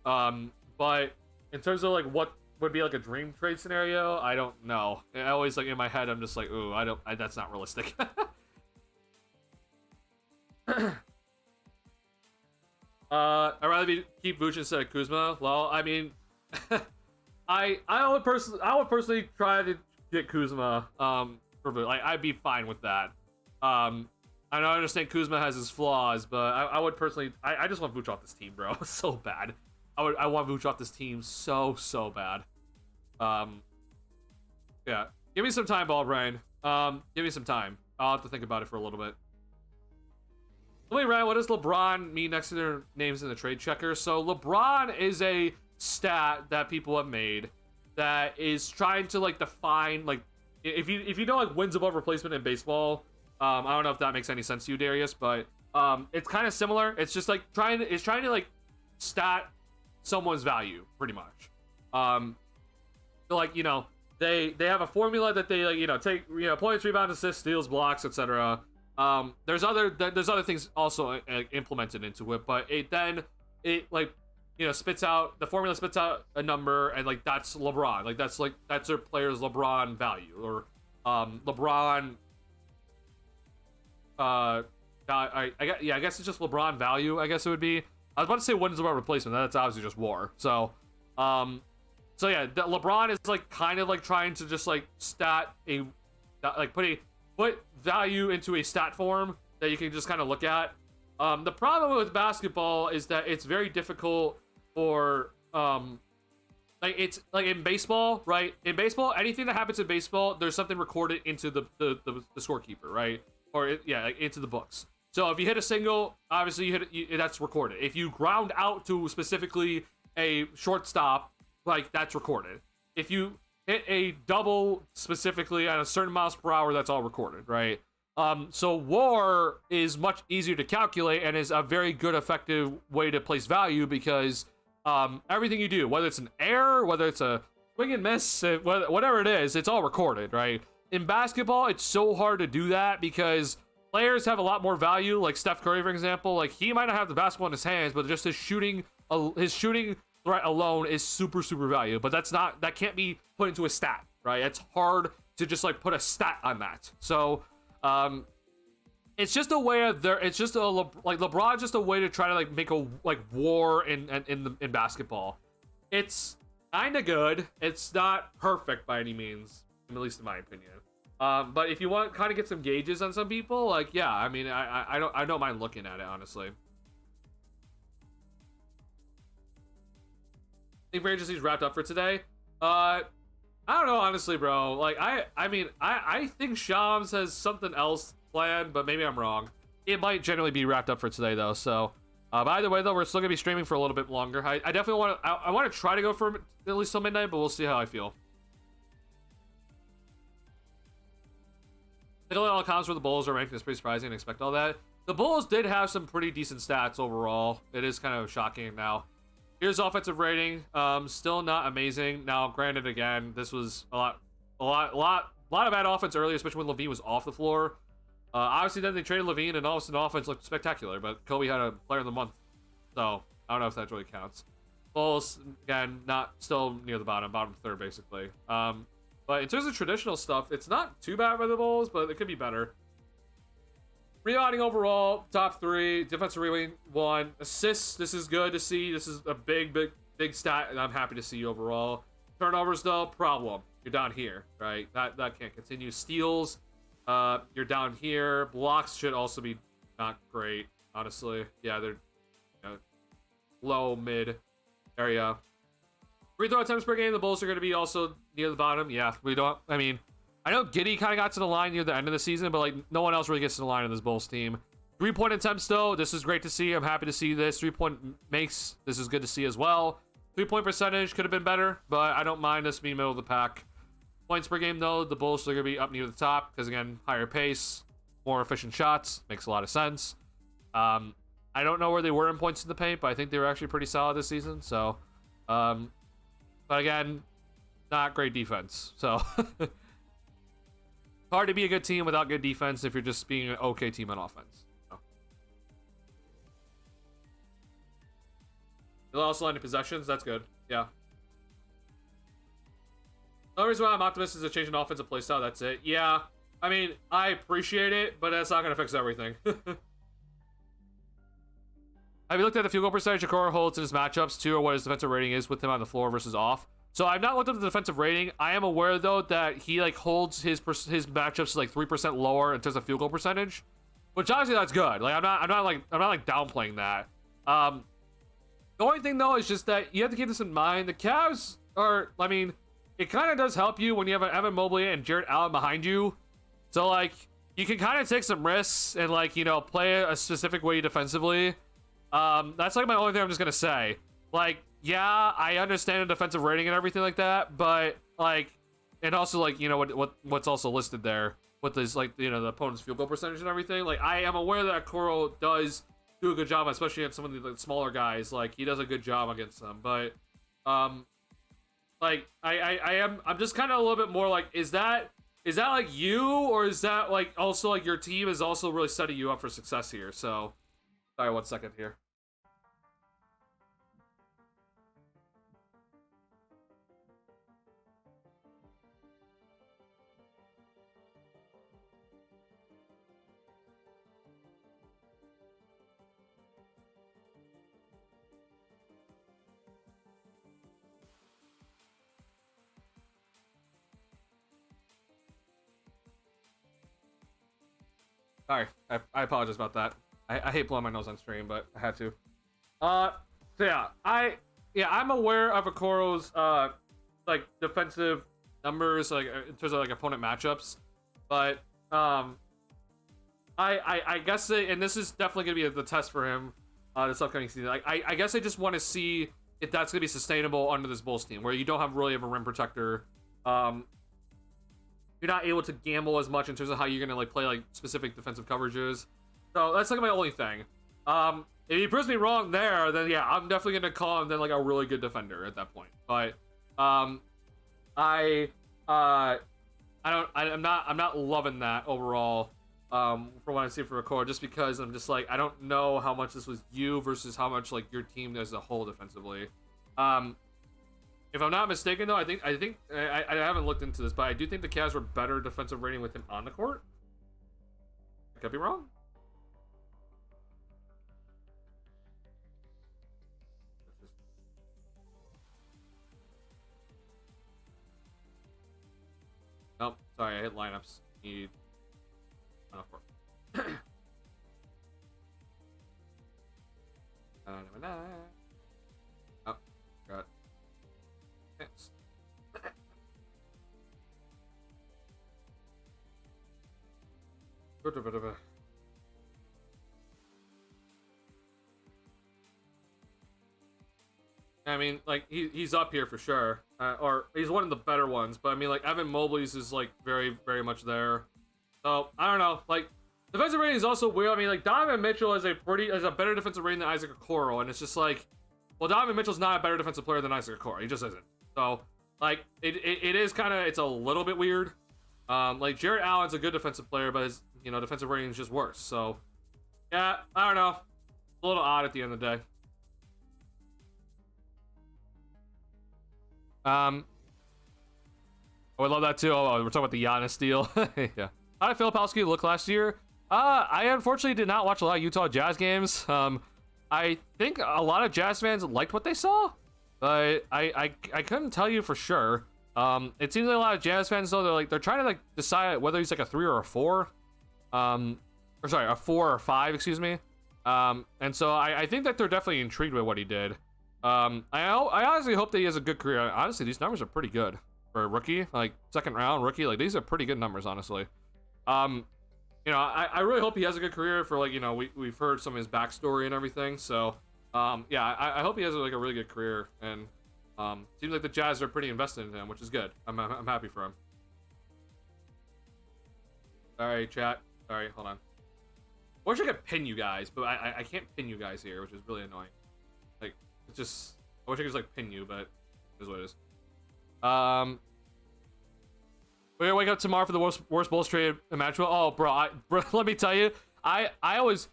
But in terms of like what would be like a dream trade scenario, I don't know. I always, like, in my head, I'm just like, ooh, that's not realistic. I'd rather keep Vooch instead of Kuzma. Well, I mean, I would personally try to get Kuzma for Vooch. Like, I'd be fine with that. I understand Kuzma has his flaws, but I would personally, I just want Vooch off this team, bro. So bad. I want Vooch off this team so bad. Yeah. Give me some time, Ball Brain. Give me some time. I'll have to think about it for a little bit. Wait, Ryan, what does LeBron mean next to their names in the trade checker? So LeBron is a stat that people have made that is trying to like define like if you know like wins above replacement in baseball. I don't know if that makes any sense to you, Darius, but it's kind of similar. It's just like trying to like stat someone's value pretty much. So like they have a formula that they like take points, rebounds, assists, steals, blocks, etc. There's other things also implemented into it, but it spits out the formula, spits out a number, and like that's LeBron, like that's their player's LeBron value, or LeBron. I guess it's just LeBron value. I guess it would be. I was about to say wins above replacement. That's obviously just WAR. So yeah, LeBron is like kind of like trying to just like put value into a stat form that you can just kind of look at. The problem with basketball is that it's very difficult for it's like in baseball, right? In baseball, anything that happens in baseball, there's something recorded into the scorekeeper, right? Or into the books. So if you hit a single, obviously that's recorded. If you ground out to specifically a shortstop, like that's recorded. If you hit a double specifically at a certain miles per hour, that's all recorded, right? So WAR is much easier to calculate and is a very good, effective way to place value because everything you do, whether it's an error, whether it's a swing and miss, whatever it is, it's all recorded, right? In basketball, it's so hard to do that because players have a lot more value. Like Steph Curry, for example, like he might not have the basketball in his hands, but just his shooting threat alone is super, super valuable. But that can't be put into a stat, right? It's hard to just like put a stat on that. So it's just a way of it's just like LeBron's just a way to try to like make a like WAR in basketball. It's kind of good. It's not perfect by any means, at least in my opinion. But if you want kind of get some gauges on some people, like yeah, I mean I don't mind looking at it honestly. I think free agency's wrapped up for today. I don't know honestly, bro. Like I think Shams has something else planned, but maybe I'm wrong. It might generally be wrapped up for today though. So but either way though, we're still gonna be streaming for a little bit longer. I definitely want to try to go for at least till midnight, but we'll see how I feel. All accounts for the Bulls are ranked is pretty surprising and expect all that. The Bulls did have some pretty decent stats overall. It is kind of shocking now. Here's offensive rating. Still not amazing. Now, granted, again, this was a lot of bad offense earlier, especially when LaVine was off the floor. Obviously, then they traded LaVine, and all of a sudden, offense looked spectacular. But Kobe had a player of the month, so I don't know if that really counts. Bulls, again, not still near the bottom third, basically. But in terms of traditional stuff, it's not too bad for the Bulls, but it could be better. Rebounding overall, top 3. Defensive rebounding 1. Assists, this is good to see. This is a big stat, and I'm happy to see overall. Turnovers, though, problem. You're down here, right? That can't continue. Steals, you're down here. Blocks should also be not great, honestly. Yeah, they're low, mid area. Free throw attempts per game, the Bulls are going to be also near the bottom. Yeah, I know Giddey kind of got to the line near the end of the season, but like no one else really gets to the line in this Bulls team. 3-point attempts though, this is great to see. I'm happy to see this. 3-point makes, this is good to see as well. 3-point percentage could have been better, but I don't mind this being middle of the pack. Points per game though, the Bulls are going to be up near the top because again, higher pace, more efficient shots, makes a lot of sense. I don't know where they were in points in the paint, but I think they were actually pretty solid this season. So, but again, not great defense. So hard to be a good team without good defense if you're just being an okay team on offense. So. They'll also line of possessions. That's good. Yeah. The reason why I'm optimistic is a change in offensive playstyle. That's it. Yeah. I mean, I appreciate it, but that's not going to fix everything. Have you looked at the field goal percentage Okoro holds in his matchups too, or what his defensive rating is with him on the floor versus off? So I've not looked at the defensive rating. I am aware though that he like holds his matchups like 3% lower in terms of field goal percentage, which obviously that's good. Like I'm not downplaying that. The only thing though is just that you have to keep this in mind. The Cavs are, it kind of does help you when you have an Evan Mobley and Jarrett Allen behind you. So like you can kind of take some risks and like, you know, play a specific way defensively. That's like my only thing I'm just gonna say. Like, yeah, I understand the defensive rating and everything like that, but like, and also like, you know, what's also listed there with this, like, you know, the opponent's field goal percentage and everything. Like, I am aware that Koro does do a good job, especially against some of the like, smaller guys. Like, he does a good job against them, but like I'm just kind of a little bit more like, is that like you, or is that like also like your team is also really setting you up for success here? So, sorry, 1 second here. Sorry, I apologize about that. I hate blowing my nose on stream, but I had to. So yeah, I'm aware of Okoro's like defensive numbers, like in terms of like opponent matchups, but I guess and this is definitely gonna be the test for him this upcoming season. Like I guess I just want to see if that's gonna be sustainable under this Bulls team, where you don't have really have a rim protector. You're not able to gamble as much in terms of how you're gonna like play like specific defensive coverages. So that's like my only thing. If he proves me wrong there, then yeah, I'm definitely gonna call him then like a really good defender at that point. But I'm not loving that overall. From what I see for Record, just because I'm just like, I don't know how much this was you versus how much like your team as a whole defensively. If I'm not mistaken, though, I haven't looked into this, but I do think the Cavs were better defensive rating with him on the court. I could be wrong. Nope, sorry, I hit lineups. Need enough work. Oh, got. Thanks. I mean, like, he's up here for sure, or he's one of the better ones. But I mean, like, Evan Mobley's is like very, very much there. So I don't know. Like, defensive rating is also weird. I mean, like, Donovan Mitchell has a better defensive rating than Isaac Okoro, and it's just like, well, Donovan Mitchell's not a better defensive player than Isaac Okoro. He just isn't. So like, it is kind of, it's a little bit weird. Like, Jarrett Allen's a good defensive player, but his, you know, defensive rating is just worse. So yeah, I don't know. A little odd at the end of the day. Oh, I love that too. Oh, we're talking about the Giannis deal. Yeah. How did Filipowski look last year? I unfortunately did not watch a lot of Utah Jazz games. I think a lot of Jazz fans liked what they saw, but I couldn't tell you for sure. It seems like a lot of Jazz fans though, they're trying to like decide whether he's like a 3 or a 4. Or sorry, a 4 or 5, excuse me. And so I think that they're definitely intrigued with what he did. I honestly hope that he has a good career. Honestly, these numbers are pretty good for a rookie, like second round rookie. Like, these are pretty good numbers, honestly. You know, I really hope he has a good career. For like, you know, we've heard some of his backstory and everything. So, yeah, I hope he has like a really good career. And seems like the Jazz are pretty invested in him, which is good. I'm happy for him. Sorry, chat. Sorry, hold on. I wish I could pin you guys, but I can't pin you guys here, which is really annoying. Like, it's just, I wish I could just like pin you, but it is what it is. We're gonna wake up tomorrow for the worst Bulls trade imaginable. Oh, bro, let me tell you, I was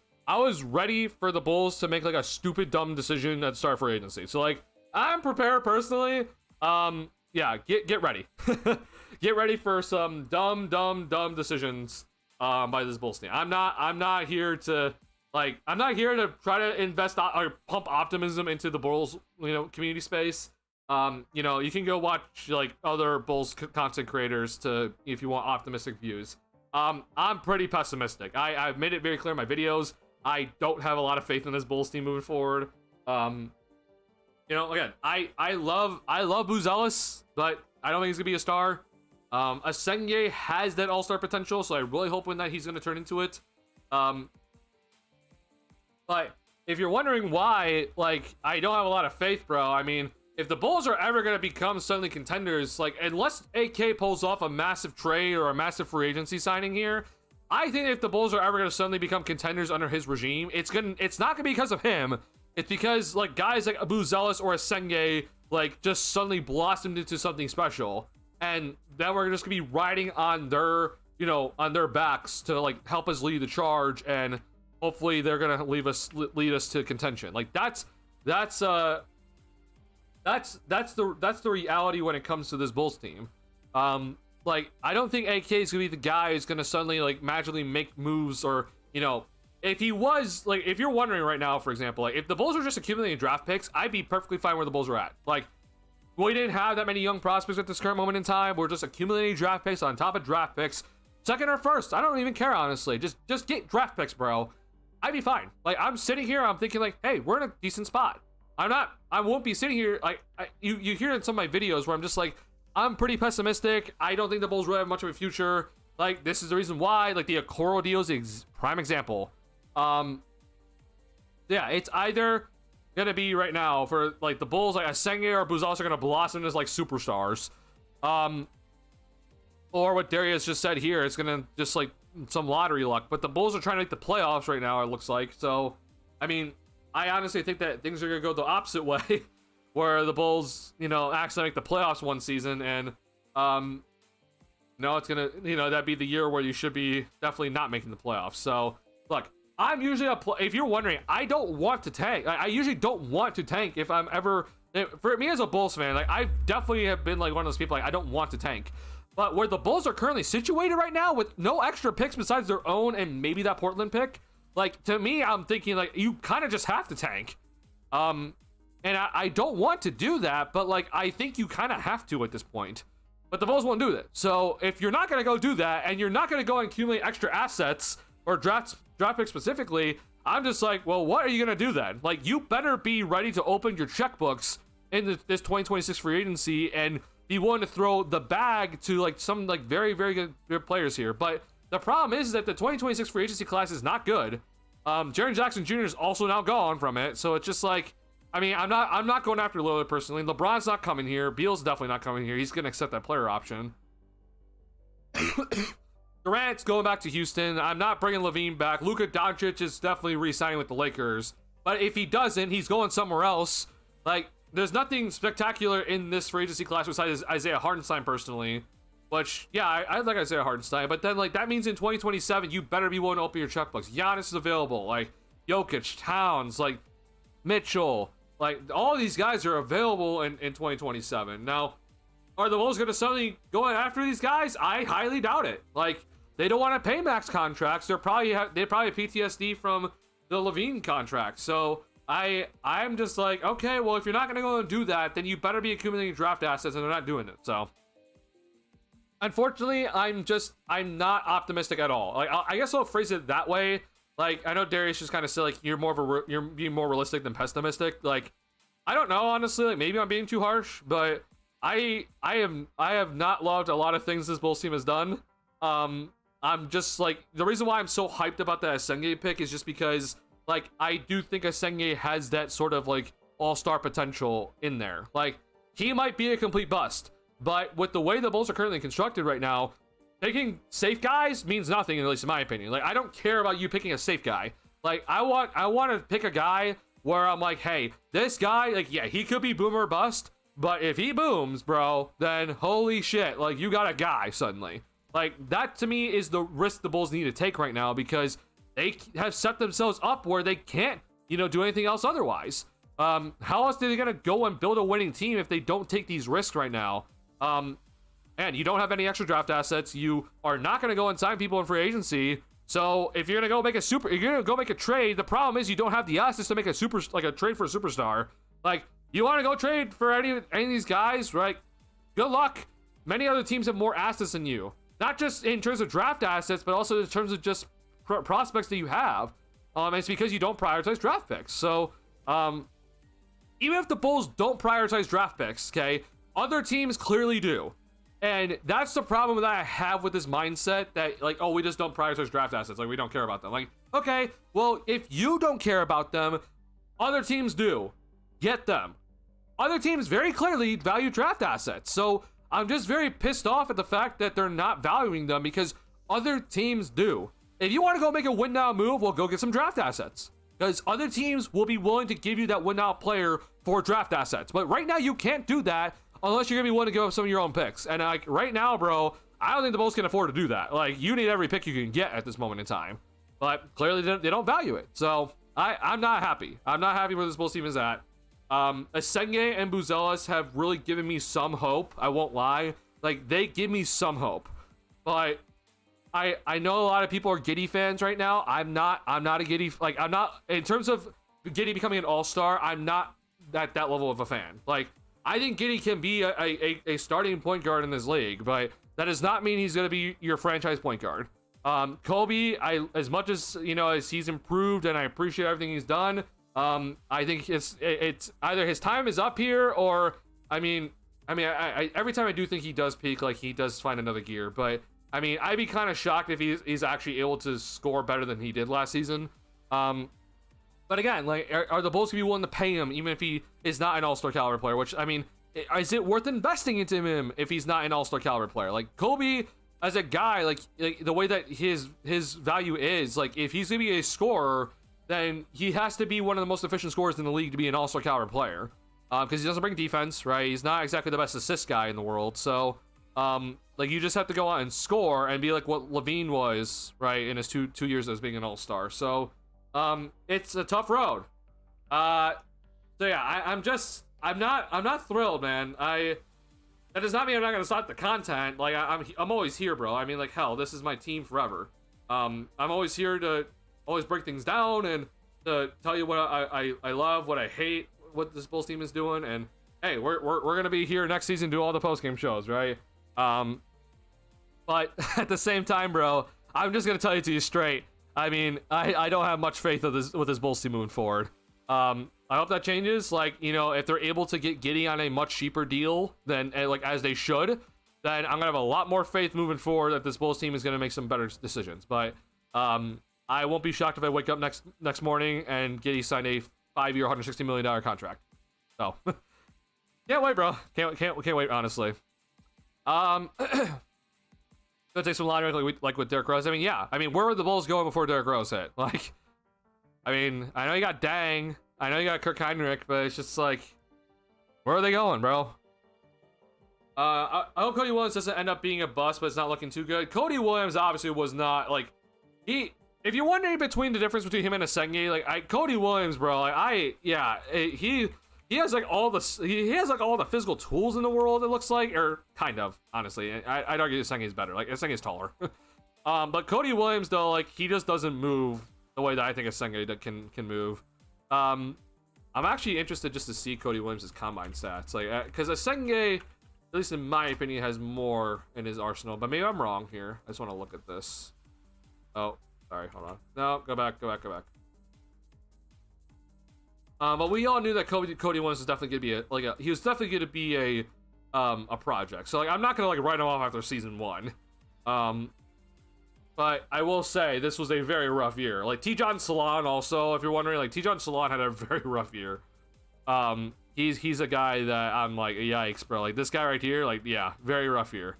ready for the Bulls to make like a stupid dumb decision at the start of free agency. So like, I'm prepared personally. Yeah, get ready. Get ready for some dumb decisions by this Bulls team. I'm not here to try to invest or pump optimism into the Bulls, you know, community space. You know, you can go watch like other Bulls content creators if you want optimistic views. I'm pretty pessimistic. I've made it very clear in my videos. I don't have a lot of faith in this Bulls team moving forward. You know, again, I love Booz Ellis, but I don't think he's gonna be a star. Asenge has that all-star potential, so I'm really hoping that he's going to turn into it. But if you're wondering why, like, I don't have a lot of faith, bro, I mean, if the Bulls are ever going to become suddenly contenders, like, unless AK pulls off a massive trade or a massive free agency signing here, I think if the Bulls are ever going to suddenly become contenders under his regime, it's not going to be because of him. It's because, like, guys like Abu Zealous or Asenge, like, just suddenly blossomed into something special. And then we're just going to be riding on their, you know, on their backs to, like, help us lead the charge, and hopefully they're going to lead us to contention. Like, that's the reality when it comes to this Bulls team. Like, I don't think AK is gonna be the guy who's gonna suddenly, like, magically make moves, or, you know, if he was, like, if you're wondering right now, for example, like, if the Bulls are just accumulating draft picks, I'd be perfectly fine where the Bulls are at. Like, we didn't have that many young prospects at this current moment in time. We're just accumulating draft picks on top of draft picks, second or first. I don't even care, honestly. Just get draft picks, bro. I'd be fine. Like, I'm sitting here, I'm thinking, like, hey, we're in a decent spot. I won't be sitting here, like, you hear in some of my videos where I'm just like, I'm pretty pessimistic. I don't think the Bulls really have much of a future. Like, this is the reason why. Like, the Okoro deal is prime example. Yeah, it's either gonna be right now for, like, the Bulls, like, Asenge or Buzalis are gonna blossom as, like, superstars. Or what Darius just said here, it's gonna just, like, some lottery luck. But the Bulls are trying to make the playoffs right now, it looks like. So, I mean, I honestly think that things are gonna go the opposite way. Where the Bulls, you know, accidentally make the playoffs one season, and no, it's gonna, you know, that'd be the year where you should be definitely not making the playoffs. So, look, I'm usually if you're wondering, I don't want to tank. I usually don't want to tank if I'm ever, for me as a Bulls fan, like, I definitely have been like one of those people, like, I don't want to tank. But where the Bulls are currently situated right now, with no extra picks besides their own and maybe that Portland pick, like, to me, I'm thinking, like, you kind of just have to tank. And I don't want to do that, but, like, I think you kind of have to at this point. But the Bulls won't do that. So if you're not going to go do that, and you're not going to go and accumulate extra assets, or draft picks specifically, I'm just like, well, what are you going to do then? Like, you better be ready to open your checkbooks in this 2026 free agency and be willing to throw the bag to, like, some, like, very, very good players here. But the problem is that the 2026 free agency class is not good. Jaren Jackson Jr. is also now gone from it. So it's just like, I mean, I'm not going after Lillard personally. LeBron's not coming here. Beal's definitely not coming here. He's going to accept that player option. Durant's going back to Houston. I'm not bringing Levine back. Luka Doncic is definitely re-signing with the Lakers. But if he doesn't, he's going somewhere else. Like, there's nothing spectacular in this free agency class besides Isaiah Hartenstein personally. Which, yeah, I like Isaiah Hartenstein. But then, like, that means in 2027, you better be willing to open your checkbooks. Giannis is available. Like, Jokic, Towns, like, Mitchell. Like, all these guys are available in 2027. Now, are the Bulls going to suddenly go after these guys? I highly doubt it. Like, they don't want to pay max contracts. They probably have PTSD from the Levine contract. So I'm just like, okay, well, if you're not going to go and do that, then you better be accumulating draft assets, and they're not doing it. So, unfortunately, I'm not optimistic at all. Like, I guess I'll phrase it that way. Like, I know Darius just kind of said, like, you're being more realistic than pessimistic. Like, I don't know, honestly. Like, maybe I'm being too harsh, but I have not loved a lot of things this Bulls team has done. I'm just, like, the reason why I'm so hyped about that Asenge pick is just because, like, I do think Asenge has that sort of, like, all-star potential in there. Like, he might be a complete bust, but with the way the Bulls are currently constructed right now, taking safe guys means nothing, at least in my opinion. Like, I don't care about you picking a safe guy. Like, I want to pick a guy where I'm like, hey, this guy, like, yeah, he could be boom or bust, but if he booms, bro, then holy shit, like, you got a guy suddenly. Like, that to me is the risk the Bulls need to take right now, because they have set themselves up where they can't, you know, do anything else otherwise. How else are they gonna go and build a winning team if they don't take these risks right now? And you don't have any extra draft assets. You are not going to go and sign people in free agency. So if you're going to go make a trade, the problem is you don't have the assets to make a trade for a superstar. Like, you want to go trade for any of these guys, right? Good luck. Many other teams have more assets than you. Not just in terms of draft assets, but also in terms of just prospects that you have. And it's because you don't prioritize draft picks. So, even if the Bulls don't prioritize draft picks, okay, other teams clearly do. And that's the problem that I have with this mindset that, like, oh, we just don't prioritize draft assets. Like, we don't care about them. Like, okay, well, if you don't care about them, other teams do. Get them. Other teams very clearly value draft assets. So I'm just very pissed off at the fact that they're not valuing them because other teams do. If you want to go make a win now move, well, go get some draft assets. Because other teams will be willing to give you that win now player for draft assets. But right now, you can't do that unless you're going to be willing to give up some of your own picks. And like right now, bro, I don't think the Bulls can afford to do that. Like, you need every pick you can get at this moment in time. But clearly, they don't value it. So I'm not happy. I'm not happy where this Bulls team is at. Asenge and Buzelis have really given me some hope. I won't lie. Like, they give me some hope. But I know a lot of people are Giddey fans right now. I'm not a Giddey, like, I'm not, in terms of Giddey becoming an all-star, I'm not at that level of a fan. Like, I think Giddey can be a starting point guard in this league, but that does not mean he's going to be your franchise point guard. Kobe, as much as, you know, as he's improved and I appreciate everything he's done, I think it's either his time is up here or, I mean, every time I do think he does peak, like, he does find another gear, but I mean, I'd be kind of shocked if he's actually able to score better than he did last season. But again, like, are the Bulls going to be willing to pay him even if he is not an all-star caliber player? Which, I mean, is it worth investing into him if he's not an all-star caliber player? Like, Kobe, as a guy, like the way that his value is, like, if he's going to be a scorer, then he has to be one of the most efficient scorers in the league to be an all-star caliber player. Because he doesn't bring defense, right? He's not exactly the best assist guy in the world. So, like, you just have to go out and score and be like what Levine was, right, in his two years as being an all-star. So, it's a tough road. So yeah, I'm not thrilled, man. That does not mean I'm not gonna stop the content. Like, I'm always here, bro. I mean, like, hell, this is my team forever. I'm always here to always break things down and to tell you what I love, what I hate, what this Bulls team is doing, and hey, we're gonna be here next season, do all the post-game shows, right? But at the same time, bro, I'm just gonna tell you to you straight. I mean, I don't have much faith with this Bulls team moving forward. I hope that changes. Like, you know, if they're able to get Giddey on a much cheaper deal than, like, as they should, then I'm gonna have a lot more faith moving forward that this Bulls team is gonna make some better decisions. But I won't be shocked if I wake up next morning and Giddey signed a 5-year, $160 million contract. So can't wait, bro. Can't wait, honestly. Gonna take some line like with Derrick Rose. I mean, yeah. I mean, where were the Bulls going before Derrick Rose hit? Like, I mean, I know you got Dang, I know you got Kirk Heinrich, but it's just like, where are they going, bro? I hope Cody Williams doesn't end up being a bust, but it's not looking too good. Cody Williams obviously was not, like, if you're wondering between the difference between him and Asenge, like, Cody Williams, bro, like, he has like all the physical tools in the world, it looks like, or kind of, honestly. I'd argue Asenge is better. Like, Asenge is taller. But Cody Williams, though, like, he just doesn't move the way that I think Asenge can move. I'm actually interested just to see Cody Williams' combine stats, like, because Asenge, at least in my opinion, has more in his arsenal. But maybe I'm wrong here. I just want to look at this. Oh, sorry, hold on. No, go back. But we all knew that Cody Williams was definitely gonna be he was definitely gonna be a project. So, like, I'm not gonna, like, write him off after season 1. But I will say this was a very rough year. Like, T-John Salon also, if you're wondering, like, T-John Salon had a very rough year. He's a guy that I'm like, yikes, bro. Like, this guy right here, like, yeah, very rough year.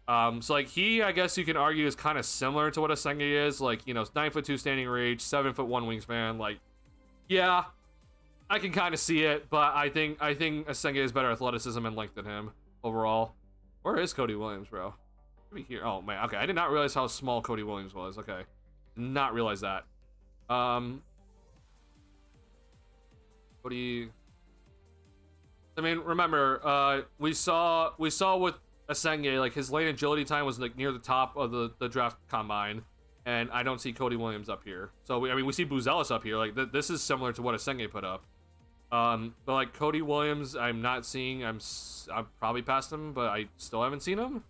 So, like, I guess you can argue is kind of similar to what Asenge is. Like, you know, 9'2" standing reach, 7'1" wingspan. Like, yeah, I can kind of see it, but I think Asenge has better athleticism and length than him overall. Where is Cody Williams, bro? Maybe here. Oh man, okay. I did not realize how small Cody Williams was. Okay, did not realize that. Cody. I mean, remember, we saw with Asenge, like, his lane agility time was, like, near the top of the draft combine, and I don't see Cody Williams up here. So we see Buzelis up here. Like, this is similar to what Asenge put up. But, like, Cody Williams, I'm not seeing. I'm probably past him, but I still haven't seen him.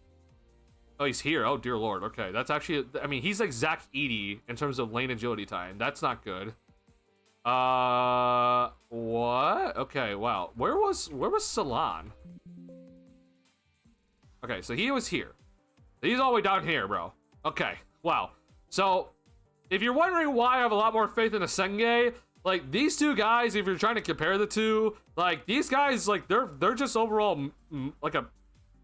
Oh, he's here. Oh, dear Lord. Okay, that's actually, I mean, he's like Zach Edey in terms of lane agility time. That's not good. What? Okay, wow. Where was Salon? Okay, so he was here. He's all the way down here, bro. Okay, wow. So, if you're wondering why I have a lot more faith in Asenge, like, these two guys, if you're trying to compare the two, like, these guys, like, they're just overall, like,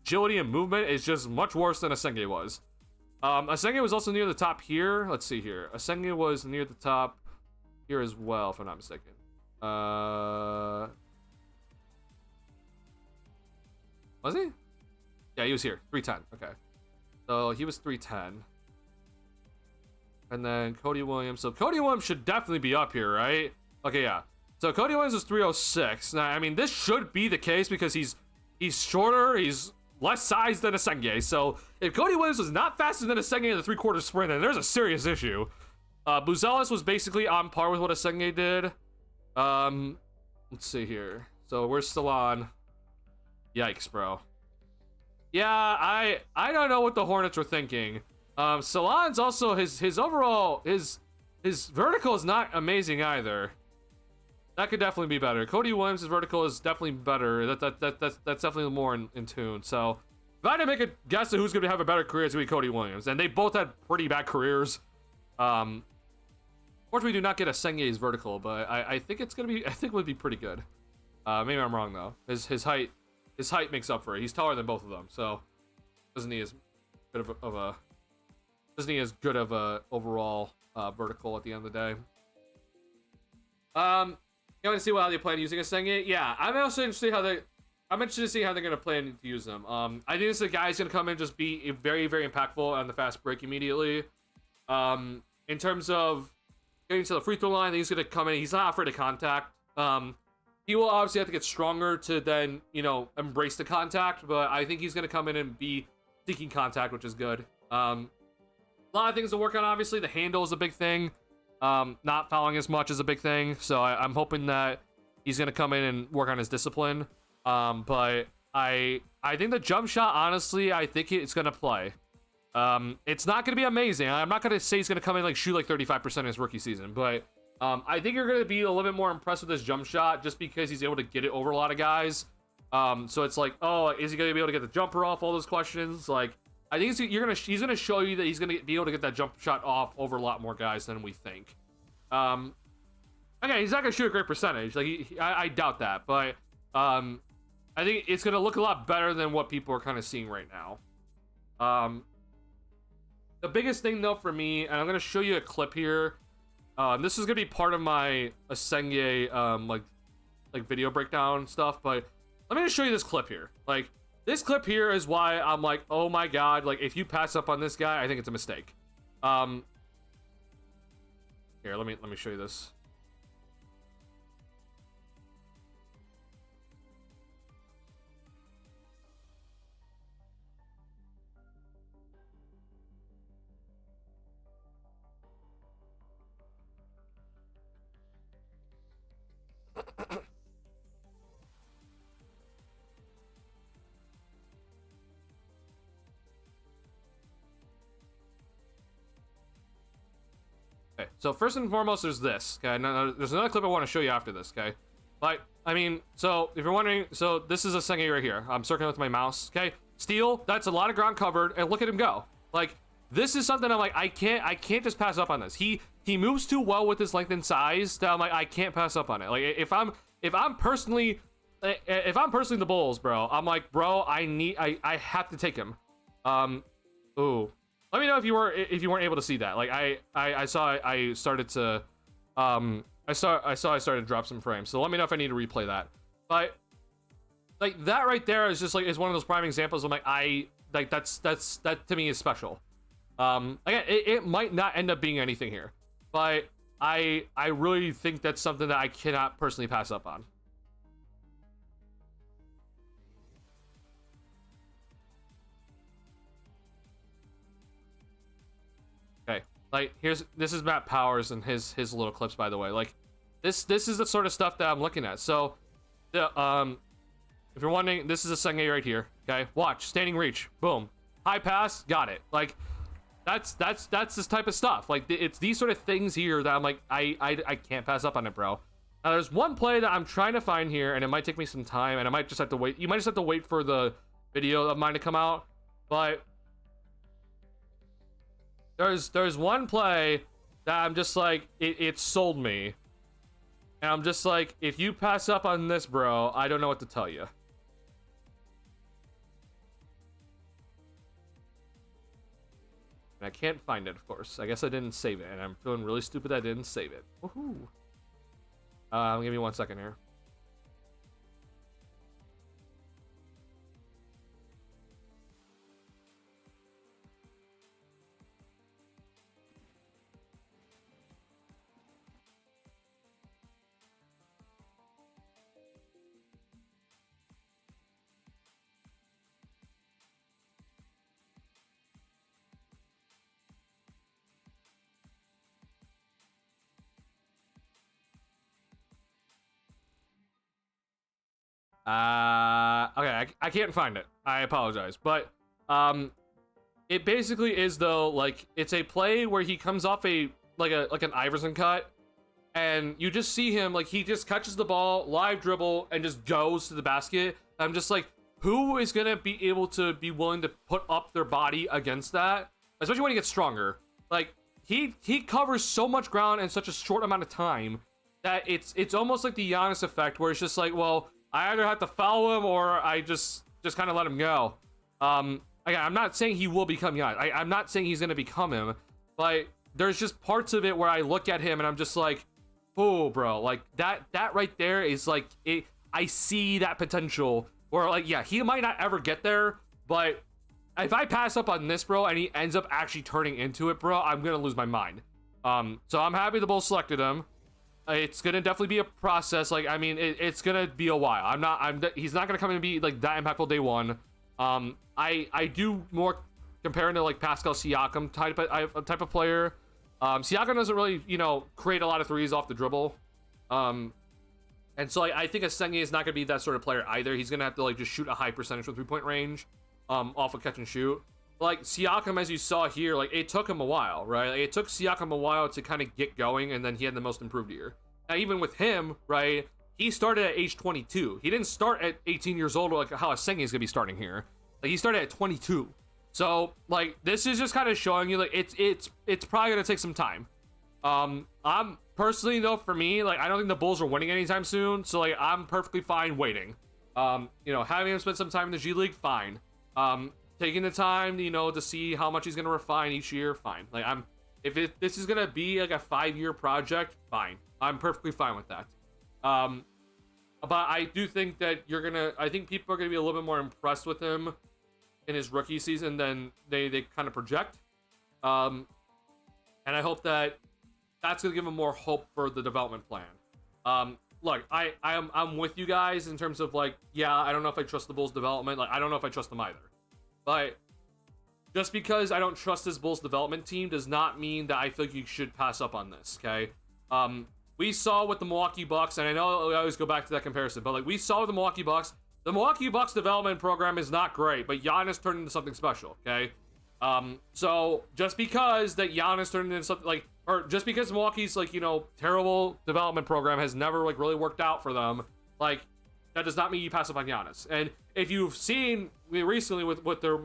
agility and movement is just much worse than Asenge was. Asenge was also near the top here. Let's see here. Asenge was near the top here as well, if I'm not mistaken. Was he? Yeah, he was here. 310. Okay. So he was 310. And then Cody Williams. So Cody Williams should definitely be up here, right? Okay, yeah. So Cody Williams is 306. Now, I mean, this should be the case because he's shorter, he's less size than Asenge. So if Cody Williams was not faster than Asenge in the 3/4 sprint, then there's a serious issue. Buzelis was basically on par with what Asenge did. Let's see here. So we're still on. Yikes, bro. Yeah, I don't know what the Hornets were thinking. Salon's also his overall his vertical is not amazing either. That could definitely be better. Cody Williams' vertical is definitely better. That's definitely more in tune. So if I had to make a guess at who's gonna have a better career, it's gonna be Cody Williams, and they both had pretty bad careers. Unfortunately, we do not get Asenge's vertical, but I think it's gonna be. I think it would be pretty good. Maybe I'm wrong though. His height makes up for it. He's taller than both of them, so doesn't need as good of a overall vertical at the end of the day. You want to see how they plan using Asenge? Yeah, I'm also interested to see how they're gonna plan to use them. I think this guy's gonna come in and just be very, very impactful on the fast break immediately. In terms of getting to the free throw line, he's gonna come in. He's not afraid of contact. He will obviously have to get stronger to then, embrace the contact, but I think he's going to come in and be seeking contact, which is good. A lot of things to work on, obviously. The handle is a big thing. Not fouling as much is a big thing, so I'm hoping that he's going to come in and work on his discipline. But I think the jump shot, honestly, I think it's going to play. It's not going to be amazing. I'm not going to say he's going to come in and shoot 35% in his rookie season, but I think you're going to be a little bit more impressed with this jump shot just because he's able to get it over a lot of guys. So it's like, oh, is he going to be able to get the jumper off? All those questions. Like, I think he's going to show you that he's going to be able to get that jump shot off over a lot more guys than we think. Again, he's not going to shoot a great percentage. Like, I doubt that, but I think it's going to look a lot better than what people are kind of seeing right now. The biggest thing though for me, and I'm going to show you a clip here. This is gonna be part of my Asenge like video breakdown stuff, but let me just show you this clip here. Like, this clip here is why I'm like, oh my god, like, if you pass up on this guy, I think it's a mistake. Here, let me show you this. Okay, so first and foremost, there's this. Okay, now there's another clip I want to show you after this. Okay, like, I mean, so if you're wondering, so this is Asenge right here. I'm circling with my mouse. Okay, steal. That's a lot of ground covered, and look at him go. Like, this is something I'm like, I can't just pass up on this. He moves too well with his length and size that I'm like, I can't pass up on it. Like, if I'm personally the Bulls, bro, I'm like, bro, I have to take him. Ooh. Let me know if you weren't able to see that. Like, I started to drop some frames. So let me know if I need to replay that. But like, that right there is just like, is one of those prime examples. I'm like, that to me is special. Again, it might not end up being anything here, but I really think that's something that I cannot personally pass up on. Okay, like, this is Matt Powers and his little clips, by the way. Like, this is the sort of stuff that I'm looking at. So if you're wondering, this is Asenge right here. Okay, watch, standing reach, boom, high pass, got it. Like, that's this type of stuff. Like, it's these sort of things here that I'm like, I can't pass up on it, bro. Now, there's one play that I'm trying to find here, and it might take me some time, and I might just have to wait. You might just have to wait for the video of mine to come out, but there's one play that I'm just like, it sold me. And I'm just like, if you pass up on this, bro, I don't know what to tell you. And I can't find it, of course. I guess I didn't save it, and I'm feeling really stupid that I didn't save it. Woohoo! Give me 1 second here. Okay, I can't find it. I apologize, but it basically is though, like, it's a play where he comes off an Iverson cut, and you just see him, like, he just catches the ball, live dribble, and just goes to the basket. I'm just like, who is gonna be able to be willing to put up their body against that, especially when he gets stronger? Like, he covers so much ground in such a short amount of time that it's almost like the Giannis effect, where it's just like, well, I either have to foul him or I just kind of let him go. Again, I'm not saying he will become Giannis. I'm not saying he's gonna become him, but there's just parts of it where I look at him and I'm just like, oh, bro, like that right there is like it. I see that potential. Or like, yeah, he might not ever get there, but if I pass up on this, bro, and he ends up actually turning into it, bro, I'm gonna lose my mind. So I'm happy the Bulls selected him. It's gonna definitely be a process. Like, I mean, it's gonna be a while. He's not gonna come in and be like that impactful day one. I do more comparing to like Pascal Siakam type of player. Siakam doesn't really, create a lot of threes off the dribble. And so I think Asengi is not gonna be that sort of player either. He's gonna have to like just shoot a high percentage from 3-point range, off of catch and shoot. Like Siakam, as you saw here, like it took him a while, right? Like, it took Siakam a while to kind of get going, and then he had the most improved year. Now, even with him, right, he started at age 22. He didn't start at 18 years old, like how Asengi is gonna be starting here. Like, he started at 22. So, like, this is just kind of showing you, like, it's probably gonna take some time. I'm personally, though, for me, like, I don't think the Bulls are winning anytime soon. So, like, I'm perfectly fine waiting. Having him spend some time in the G League, fine. Taking the time, to see how much he's gonna refine each year, fine. Like, if this is gonna be like a 5-year project, fine. I'm perfectly fine with that. But I do think that I think people are gonna be a little bit more impressed with him in his rookie season than they kind of project. And I hope that's gonna give him more hope for the development plan. Look, I'm with you guys in terms of like, yeah, I don't know if I trust the Bulls development. Like, I don't know if I trust them either. But just because I don't trust this Bulls development team does not mean that I feel like you should pass up on this, okay? We saw with the Milwaukee Bucks, and I know I always go back to that comparison, but like we saw with the Milwaukee Bucks development program is not great, but Giannis turned into something special, okay? So just because that Giannis turned into something like, or just because Milwaukee's like, terrible development program has never like really worked out for them, like, that does not mean you pass up on Giannis. And if you've seen recently with their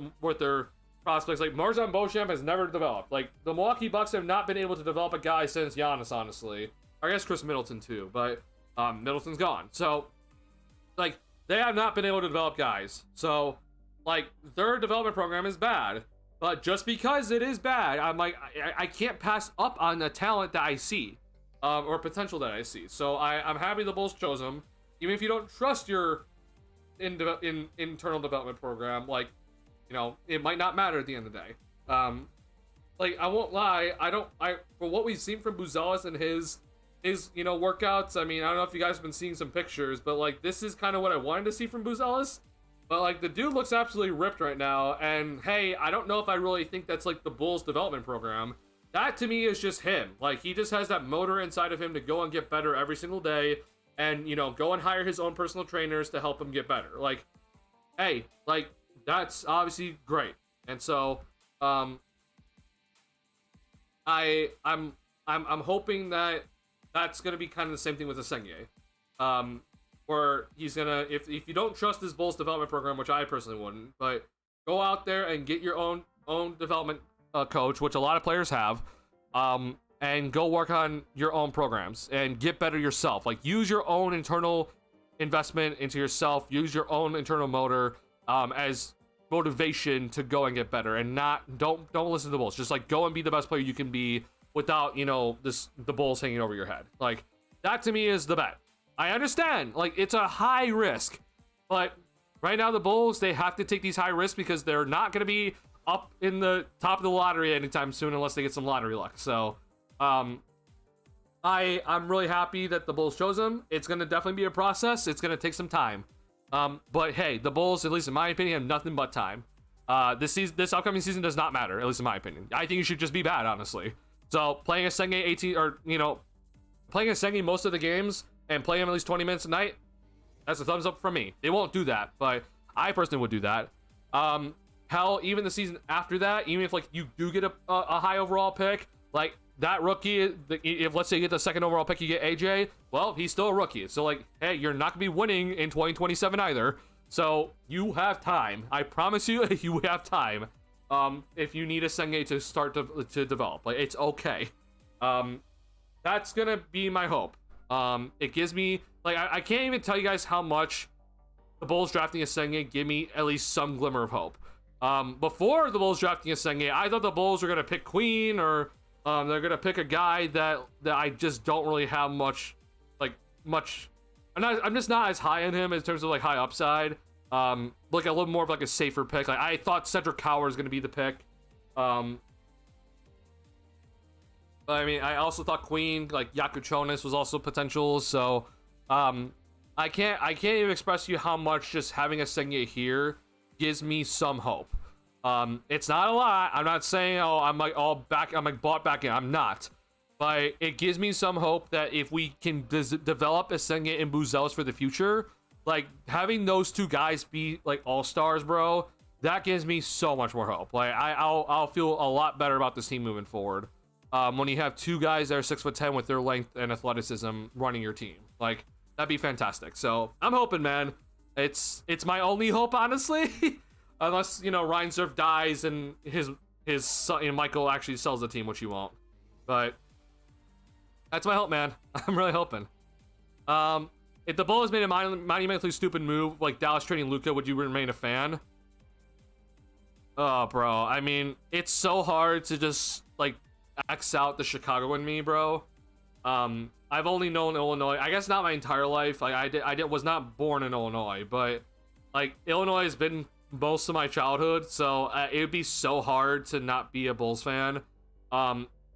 prospects, like Marjan Beauchamp has never developed. Like, the Milwaukee Bucks have not been able to develop a guy since Giannis, honestly. I guess Chris Middleton too, but Middleton's gone. So, like, they have not been able to develop guys. So, like, their development program is bad. But just because it is bad, I'm like, I can't pass up on the talent that I see, or potential that I see. So I'm happy the Bulls chose him. Even if you don't trust your internal development program, like, it might not matter at the end of the day. Like, I won't lie, for what we've seen from Buzelis and his workouts, I mean, I don't know if you guys have been seeing some pictures, but like, this is kind of what I wanted to see from Buzelis. But like, the dude looks absolutely ripped right now, and hey, I don't know if I really think that's like the Bulls development program. That to me is just him. Like, he just has that motor inside of him to go and get better every single day. And, go and hire his own personal trainers to help him get better. Like, hey, like, that's obviously great. And so, I'm hoping that that's gonna be kind of the same thing with Asengi. where he's gonna, if you don't trust this Bulls development program, which I personally wouldn't, but go out there and get your own development coach, which a lot of players have, and go work on your own programs and get better yourself. Like, use your own internal investment into yourself, use your own internal motor as motivation to go and get better, and don't listen to the Bulls. Just like go and be the best player you can be without, the Bulls hanging over your head. Like, that to me is the bet. I understand, like, it's a high risk, but right now the Bulls, they have to take these high risks because they're not going to be up in the top of the lottery anytime soon unless they get some lottery luck. So I'm really happy that the Bulls chose him. It's going to definitely be a process. It's going to take some time. But hey, the Bulls, at least in my opinion, have nothing but time. This upcoming season does not matter, at least in my opinion. I think you should just be bad, honestly. So playing a Senge 18, or playing a Senge most of the games and playing him at least 20 minutes a night, that's a thumbs up from me. They won't do that, but I personally would do that. Hell, even the season after that, even if like you do get a high overall pick, like that rookie, if let's say you get the second overall pick, you get AJ, well, he's still a rookie. So like, hey, you're not gonna be winning in 2027 either. So you have time. I promise you, you have time. If you need a Senge to start to develop, like, it's okay. That's gonna be my hope. It gives me, like, I can't even tell you guys how much the Bulls drafting a Senge give me at least some glimmer of hope. Before the Bulls drafting a Senge, I thought the Bulls were gonna pick Queen, or they're gonna pick a guy that I just don't really have much. I'm just not as high on him in terms of like high upside. Like a little more of like a safer pick. Like, I thought Cedric Coward was gonna be the pick. But I mean, I also thought Queen, like Yakuchonis, was also potential. So I can't even express to you how much just having a Senge here gives me some hope. It's not a lot. I'm not saying, oh, I'm like bought back in. I'm not. But it gives me some hope that if we can develop a Senge and Buzelis for the future, like having those two guys be like all-stars, bro, that gives me so much more hope. Like I'll feel a lot better about this team moving forward. When you have two guys that are 6'10" with their length and athleticism running your team, like, that'd be fantastic. So I'm hoping, man. It's my only hope, honestly. Unless, Ryan Surf dies and his son, Michael actually sells the team, which he won't. But that's my hope, man. I'm really hoping. If the Bulls made a monumentally stupid move like Dallas trading Luka, would you remain a fan? Oh, bro. I mean, it's so hard to just like X out the Chicago in me, bro. I've only known Illinois, I guess not my entire life. Like, I was not born in Illinois, but like Illinois has been most of my childhood, so it would be so hard to not be a Bulls fan.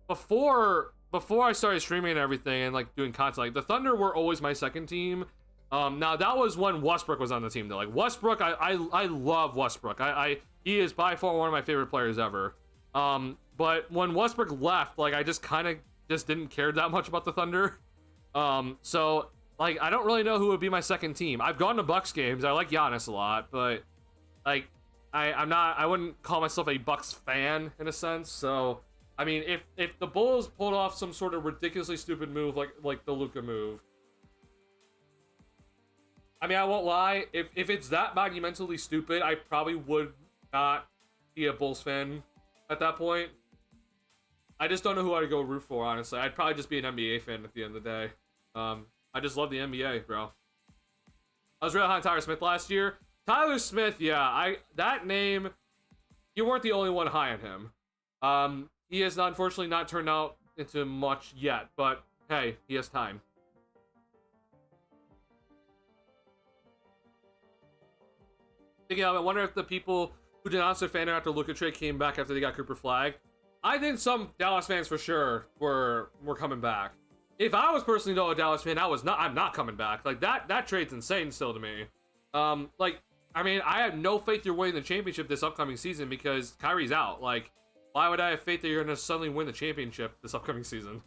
Before I started streaming and everything and like doing content, like the Thunder were always my second team. Now that was when Westbrook was on the team though. Like Westbrook, I love Westbrook. He is by far one of my favorite players ever. But when Westbrook left, like I just kind of didn't care that much about the Thunder. So like I don't really know who would be my second team. I've gone to Bucks games. I like Giannis a lot, but like I wouldn't call myself a Bucks fan in a sense. So I mean, if the Bulls pulled off some sort of ridiculously stupid move like the Luka move, I mean, I won't lie, if it's that monumentally stupid, I probably would not be a Bulls fan at that point. I just don't know who I'd go root for, honestly. I'd probably just be an NBA fan at the end of the day. I just love the NBA, bro. I was real high on Tyler Smith last year. Tyler Smith, yeah, that name, you weren't the only one high on him. He has unfortunately not turned out into much yet, but hey, he has time. I wonder if the people who denounced their fan after Luka trade came back after they got Cooper Flag. I think some Dallas fans for sure were coming back. If I was personally though a Dallas fan, I'm not coming back. Like that trade's insane still to me. Like I mean, I have no faith you're winning the championship this upcoming season because Kyrie's out. Like, why would I have faith that you're gonna suddenly win the championship this upcoming season?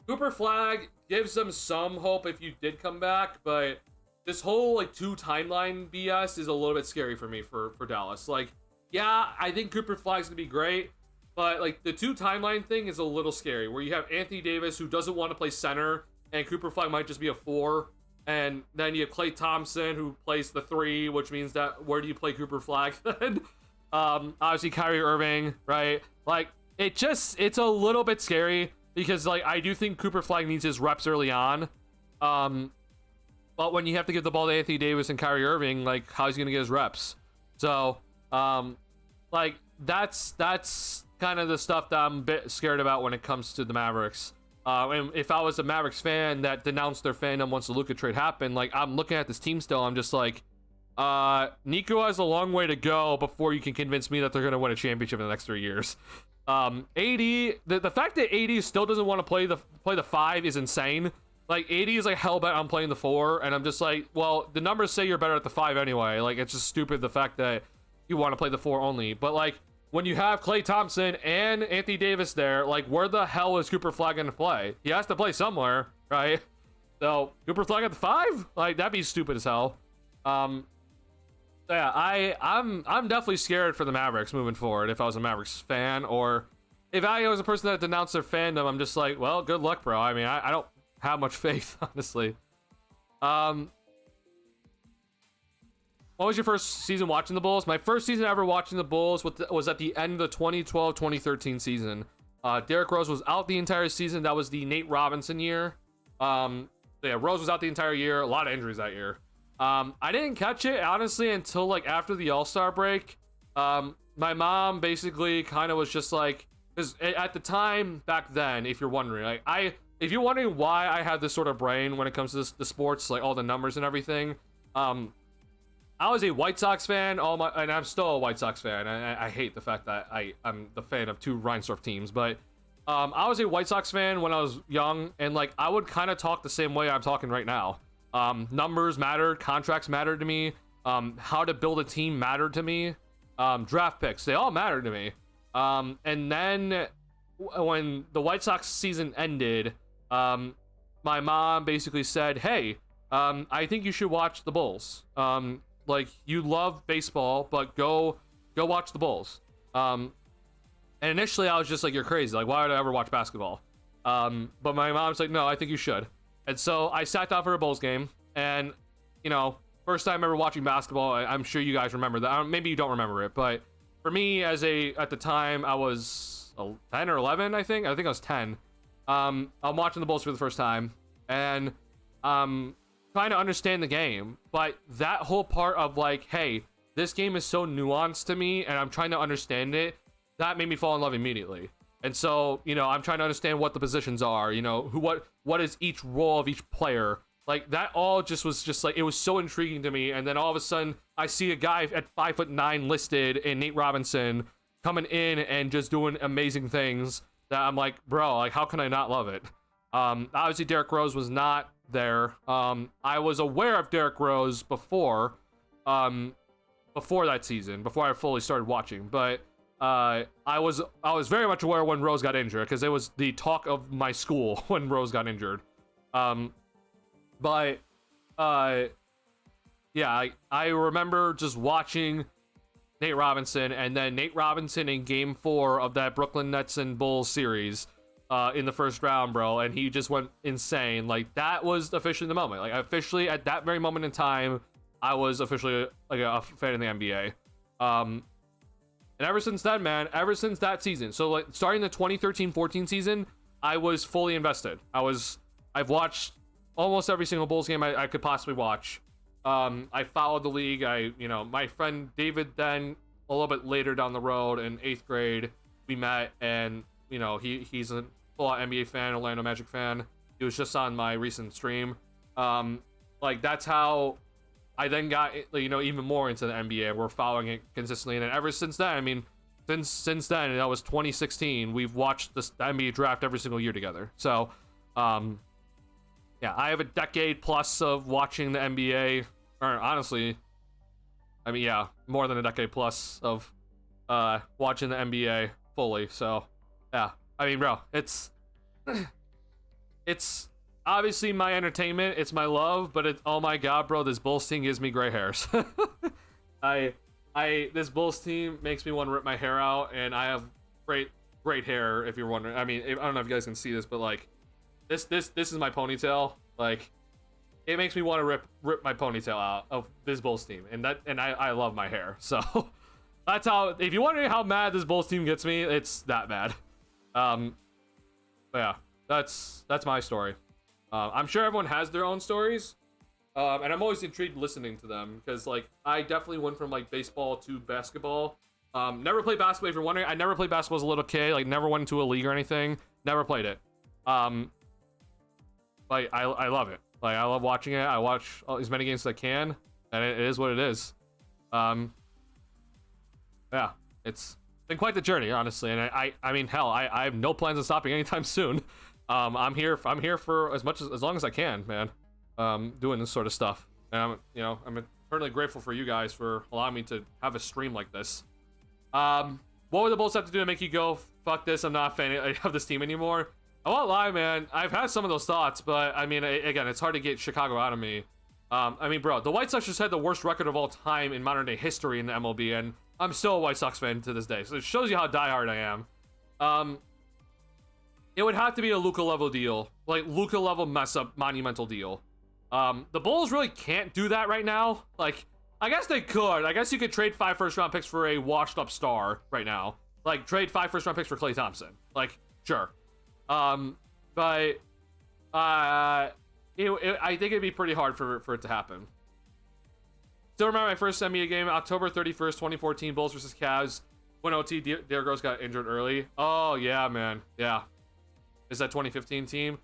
Cooper Flag gives them some hope if you did come back, but this whole like 2 timeline BS is a little bit scary for me for Dallas. Like, yeah, I think Cooper Flag's gonna be great, but like the 2 timeline thing is a little scary where you have Anthony Davis who doesn't want to play center and Cooper Flag might just be a 4 And then you have Klay Thompson, who plays the 3, which means that where do you play Cooper Flag then? Obviously Kyrie Irving, right? Like, it's a little bit scary because, like, I do think Cooper Flag needs his reps early on. But when you have to give the ball to Anthony Davis and Kyrie Irving, like, how's he gonna get his reps? So, like, that's kind of the stuff that I'm a bit scared about when it comes to the Mavericks. And if I was a Mavericks fan that denounced their fandom once the Luka trade happened, like, I'm looking at this team still, I'm just like, Nico has a long way to go before you can convince me that they're going to win a championship in the next 3 years. AD, the fact that AD still doesn't want to play the 5 is insane. Like, AD is like hell-bent on playing the 4, and I'm just like, well, the numbers say you're better at the 5 anyway. Like, it's just stupid the fact that you want to play the 4 only. But, like, when you have Klay Thompson and Anthony Davis there, like, where the hell is Cooper Flag going to play? He has to play somewhere, right? So, Cooper Flag at the 5? Like, that'd be stupid as hell. Yeah, I'm definitely scared for the Mavericks moving forward if I was a Mavericks fan, or if I was a person that denounced their fandom, I'm just like, well, good luck, bro. I mean, I don't have much faith, honestly. What was your first season watching the Bulls? My first season ever watching the Bulls was at the end of the 2012-2013 season. Derrick Rose was out the entire season. That was the Nate Robinson year. So yeah, Rose was out the entire year. A lot of injuries that year. I didn't catch it, honestly, until, like, after the All-Star break. My mom basically kind of was just like, because at the time back then, if you're wondering, like, if you're wondering why I have this sort of brain when it comes to the sports, like all the numbers and everything, I was a White Sox fan, and I'm still a White Sox fan. I hate the fact that I'm the fan of 2 Reinsdorf teams, but I was a White Sox fan when I was young, and, like, I would kind of talk the same way I'm talking right now. Numbers mattered, contracts mattered to me, how to build a team mattered to me, draft picks, they all mattered to me. And then when the White Sox season ended, my mom basically said, hey, I think you should watch the Bulls. Like, you love baseball, but go watch the Bulls. And initially I was just like, you're crazy. Like, why would I ever watch basketball? But my mom's like, no, I think you should. And so I sat down for a Bulls game, and, you know, first time ever watching basketball. I'm sure you guys remember that. Maybe you don't remember it, but for me, at the time, I was 10 or 11, I think I was 10. I'm watching the Bulls for the first time, and trying to understand the game, but that whole part of, like, hey, this game is so nuanced to me and I'm trying to understand it, that made me fall in love immediately. And so, you know, I'm trying to understand what the positions are, you know, what is each role of each player. Like, that all was just like, it was so intriguing to me. And then all of a sudden I see a guy at 5'9" listed in Nate Robinson coming in and just doing amazing things that I'm like, bro, like, how can I not love it? Obviously Derrick Rose was not there. I was aware of Derrick Rose before that season, before I fully started watching, but I was very much aware when Rose got injured, because it was the talk of my school when Rose got injured. But yeah, I remember just watching Nate Robinson, and then Nate Robinson in Game 4 of that Brooklyn Nets and Bulls series in the first round, bro, and he just went insane. Like, that was officially the moment. Like, officially at that very moment in time, I was officially like a fan of the NBA. And ever since then, man, ever since that season, so, like, starting the 2013-14 season, I was fully invested. I've watched almost every single Bulls game I could possibly watch. I followed the league. My friend David, then a little bit later down the road in 8th grade, we met, and, you know, he's a full-out NBA fan, Orlando Magic fan. He was just on my recent stream. Like, that's how I then got, you know, even more into the NBA. We're following it consistently, and ever since then, I mean, since then, that was 2016, we've watched the NBA draft every single year together. So, yeah, I have a decade plus of watching the NBA, or honestly, I mean, yeah, more than a decade plus of watching the NBA fully. So, yeah, I mean, bro, it's obviously my entertainment, it's my love, but it's, oh my god, bro, this Bulls team gives me gray hairs. This Bulls team makes me want to rip my hair out, and I have great hair, if you're wondering. I mean, I don't know if you guys can see this, but, like, this is my ponytail. Like, it makes me want to rip my ponytail out of this Bulls team, and I love my hair, so that's how. If you're wondering how mad this Bulls team gets me, it's that bad. But yeah, that's my story. I'm sure everyone has their own stories, and I'm always intrigued listening to them because like I definitely went from like baseball to basketball. Never played basketball. If you're wondering, I never played basketball as a little kid. Like never went into a league or anything. Never played it. Like I love it. Like I love watching it. I watch as many games as I can, and it is what it is. Yeah, it's been quite the journey, honestly. And I mean, hell, I have no plans of stopping anytime soon. I'm here for as long as I can, man. Doing this sort of stuff, and I'm eternally grateful for you guys for allowing me to have a stream like this. What would the Bulls have to do to make you go, fuck this, I'm not a fan of this team anymore? I won't lie, man. I've had some of those thoughts, but I mean, again, it's hard to get Chicago out of me. I mean, bro, the White Sox just had the worst record of all time in modern day history in the MLB, and I'm still a White Sox fan to this day. So it shows you how diehard I am. It would have to be a Luka level deal, like Luka level mess up, monumental deal. The Bulls really can't do that right now. Like, I guess they could. I guess you could trade 5 first-round picks for a washed-up star right now. Like, trade 5 first-round picks for Klay Thompson. Like, sure. But I think it'd be pretty hard for it to happen. Still remember my first NBA game, October 31st, 2014, Bulls versus Cavs. When OT, Derrick Rose got injured early. Oh, yeah, man. Yeah. Is that 2015 team?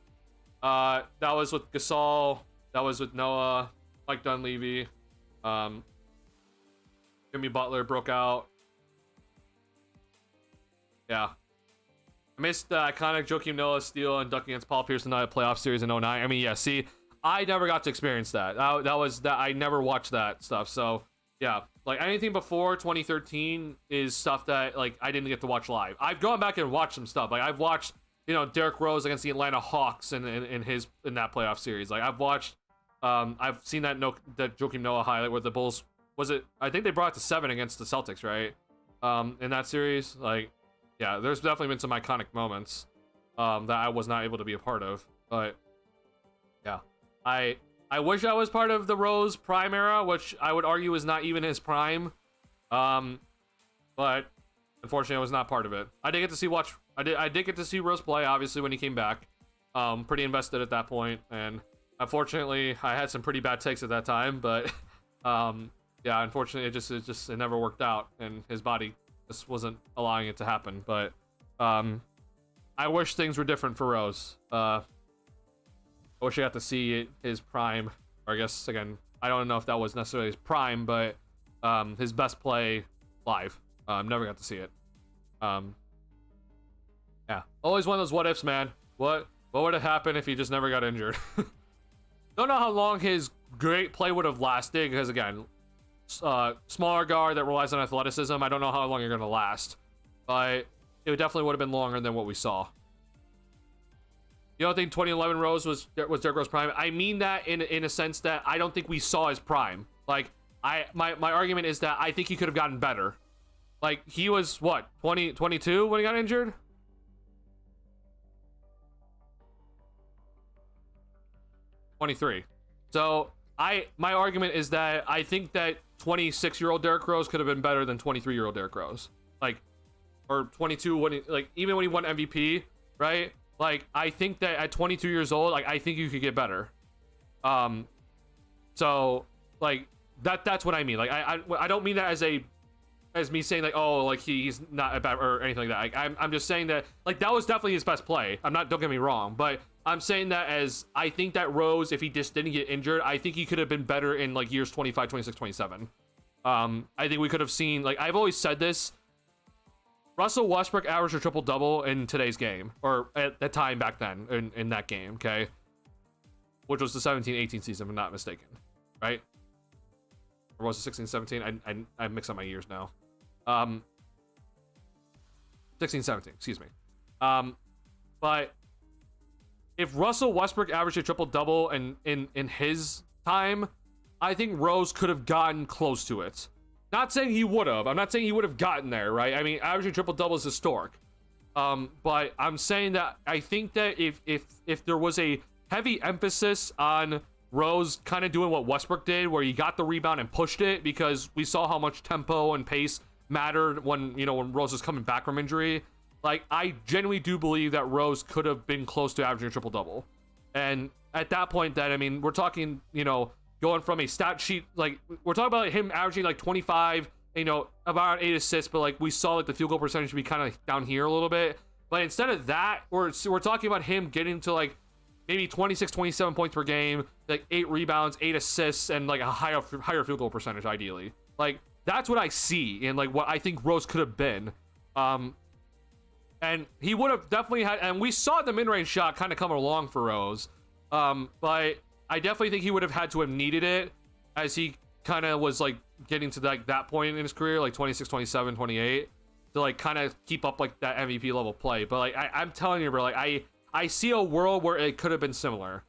That was with Gasol. That was with Noah, Mike Dunleavy. Jimmy Butler broke out. Yeah. I missed the iconic Joakim Noah steal and duck against Paul Pierce in the playoff series in 09. I mean, yeah, see, I never got to experience that. I never watched that stuff. So, yeah, like anything before 2013 is stuff that like I didn't get to watch live. I've gone back and watched some stuff. Like I've watched, Derrick Rose against the Atlanta Hawks in that playoff series. Like I've watched, I've seen that Joakim Noah highlight where the Bulls I think they brought it to 7 against the Celtics, right? In that series, like. Yeah, there's definitely been some iconic moments that I was not able to be a part of, but yeah, I wish I was part of the Rose prime era, which I would argue is not even his prime, but unfortunately I was not part of it. I did get to see Rose play, obviously, when he came back. Pretty invested at that point, and unfortunately I had some pretty bad takes at that time, but yeah, unfortunately it never worked out, and his body just wasn't allowing it to happen. But I wish things were different for Rose. I wish I got to see his prime, or I guess again, I don't know if that was necessarily his prime, but his best play live. Never got to see it. Yeah, always one of those what ifs, man. What would have happened if he just never got injured? Don't know how long his great play would have lasted, because again, smaller guard that relies on athleticism. I don't know how long you're gonna last, but it definitely would have been longer than what we saw. You don't think 2011 Rose was Derrick Rose prime? I mean that in a sense that I don't think we saw his prime. Like my argument is that I think he could have gotten better. Like he was what 22 when he got injured. 23. So my argument is that I think that 26-year-old Derrick Rose could have been better than 23-year-old Derrick Rose. Like, or 22 when even when he won MVP, right? Like, I think that at 22 years old, like, I think you could get better. So like that's what I mean. Like, I don't mean that as me saying like, oh, like he's not a bad or anything like that. I'm just saying that like that was definitely his best play. Don't get me wrong, but I'm saying that as I think that Rose, if he just didn't get injured, I think he could have been better in like years 25, 26, 27. I think we could have seen, like I've always said this, Russell Westbrook averaged a triple-double in today's game, or at the time back then in that game, okay? Which was the 17-18 season, if I'm not mistaken, right? Or was it 16-17? I mix up my years now. 16-17, excuse me. But if Russell Westbrook averaged a triple-double in his time, I think Rose could have gotten close to it. Not saying he would have. I'm not saying he would have gotten there, right? I mean, averaging triple-double is historic. But I'm saying that I think that if there was a heavy emphasis on Rose kind of doing what Westbrook did, where he got the rebound and pushed it, because we saw how much tempo and pace mattered when Rose was coming back from injury. Like, I genuinely do believe that Rose could have been close to averaging a triple-double. And at that point, that, I mean, we're talking, going from a stat sheet, like, we're talking about him averaging like 25, about 8 assists, but like we saw like the field goal percentage be kind of down here a little bit. But instead of that, we're talking about him getting to like maybe 26, 27 points per game, like 8 rebounds, 8 assists, and like a higher field goal percentage, ideally. Like, that's what I see, and like what I think Rose could have been. And he would have definitely had, and we saw the mid-range shot kind of come along for Rose. But I definitely think he would have had to have needed it, as he kind of was like getting to like that point in his career, like 26, 27, 28, to like kind of keep up like that MVP level play. But like I'm telling you, bro, like I see a world where it could have been similar.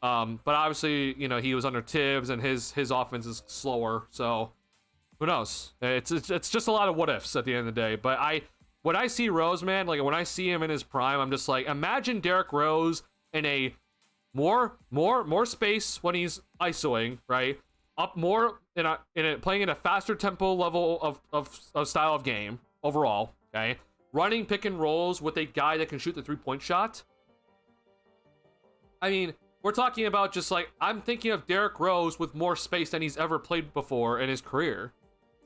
But obviously, he was under Tibbs, and his offense is slower, so who knows? It's just a lot of what ifs at the end of the day. But when I see Rose, man, like when I see him in his prime, I'm just like, imagine Derrick Rose in a more space when he's isoing, right? Up more playing in a faster tempo level of style of game overall, okay? Running pick and rolls with a guy that can shoot the 3-point shot. I mean, we're talking about just like, I'm thinking of Derrick Rose with more space than he's ever played before in his career.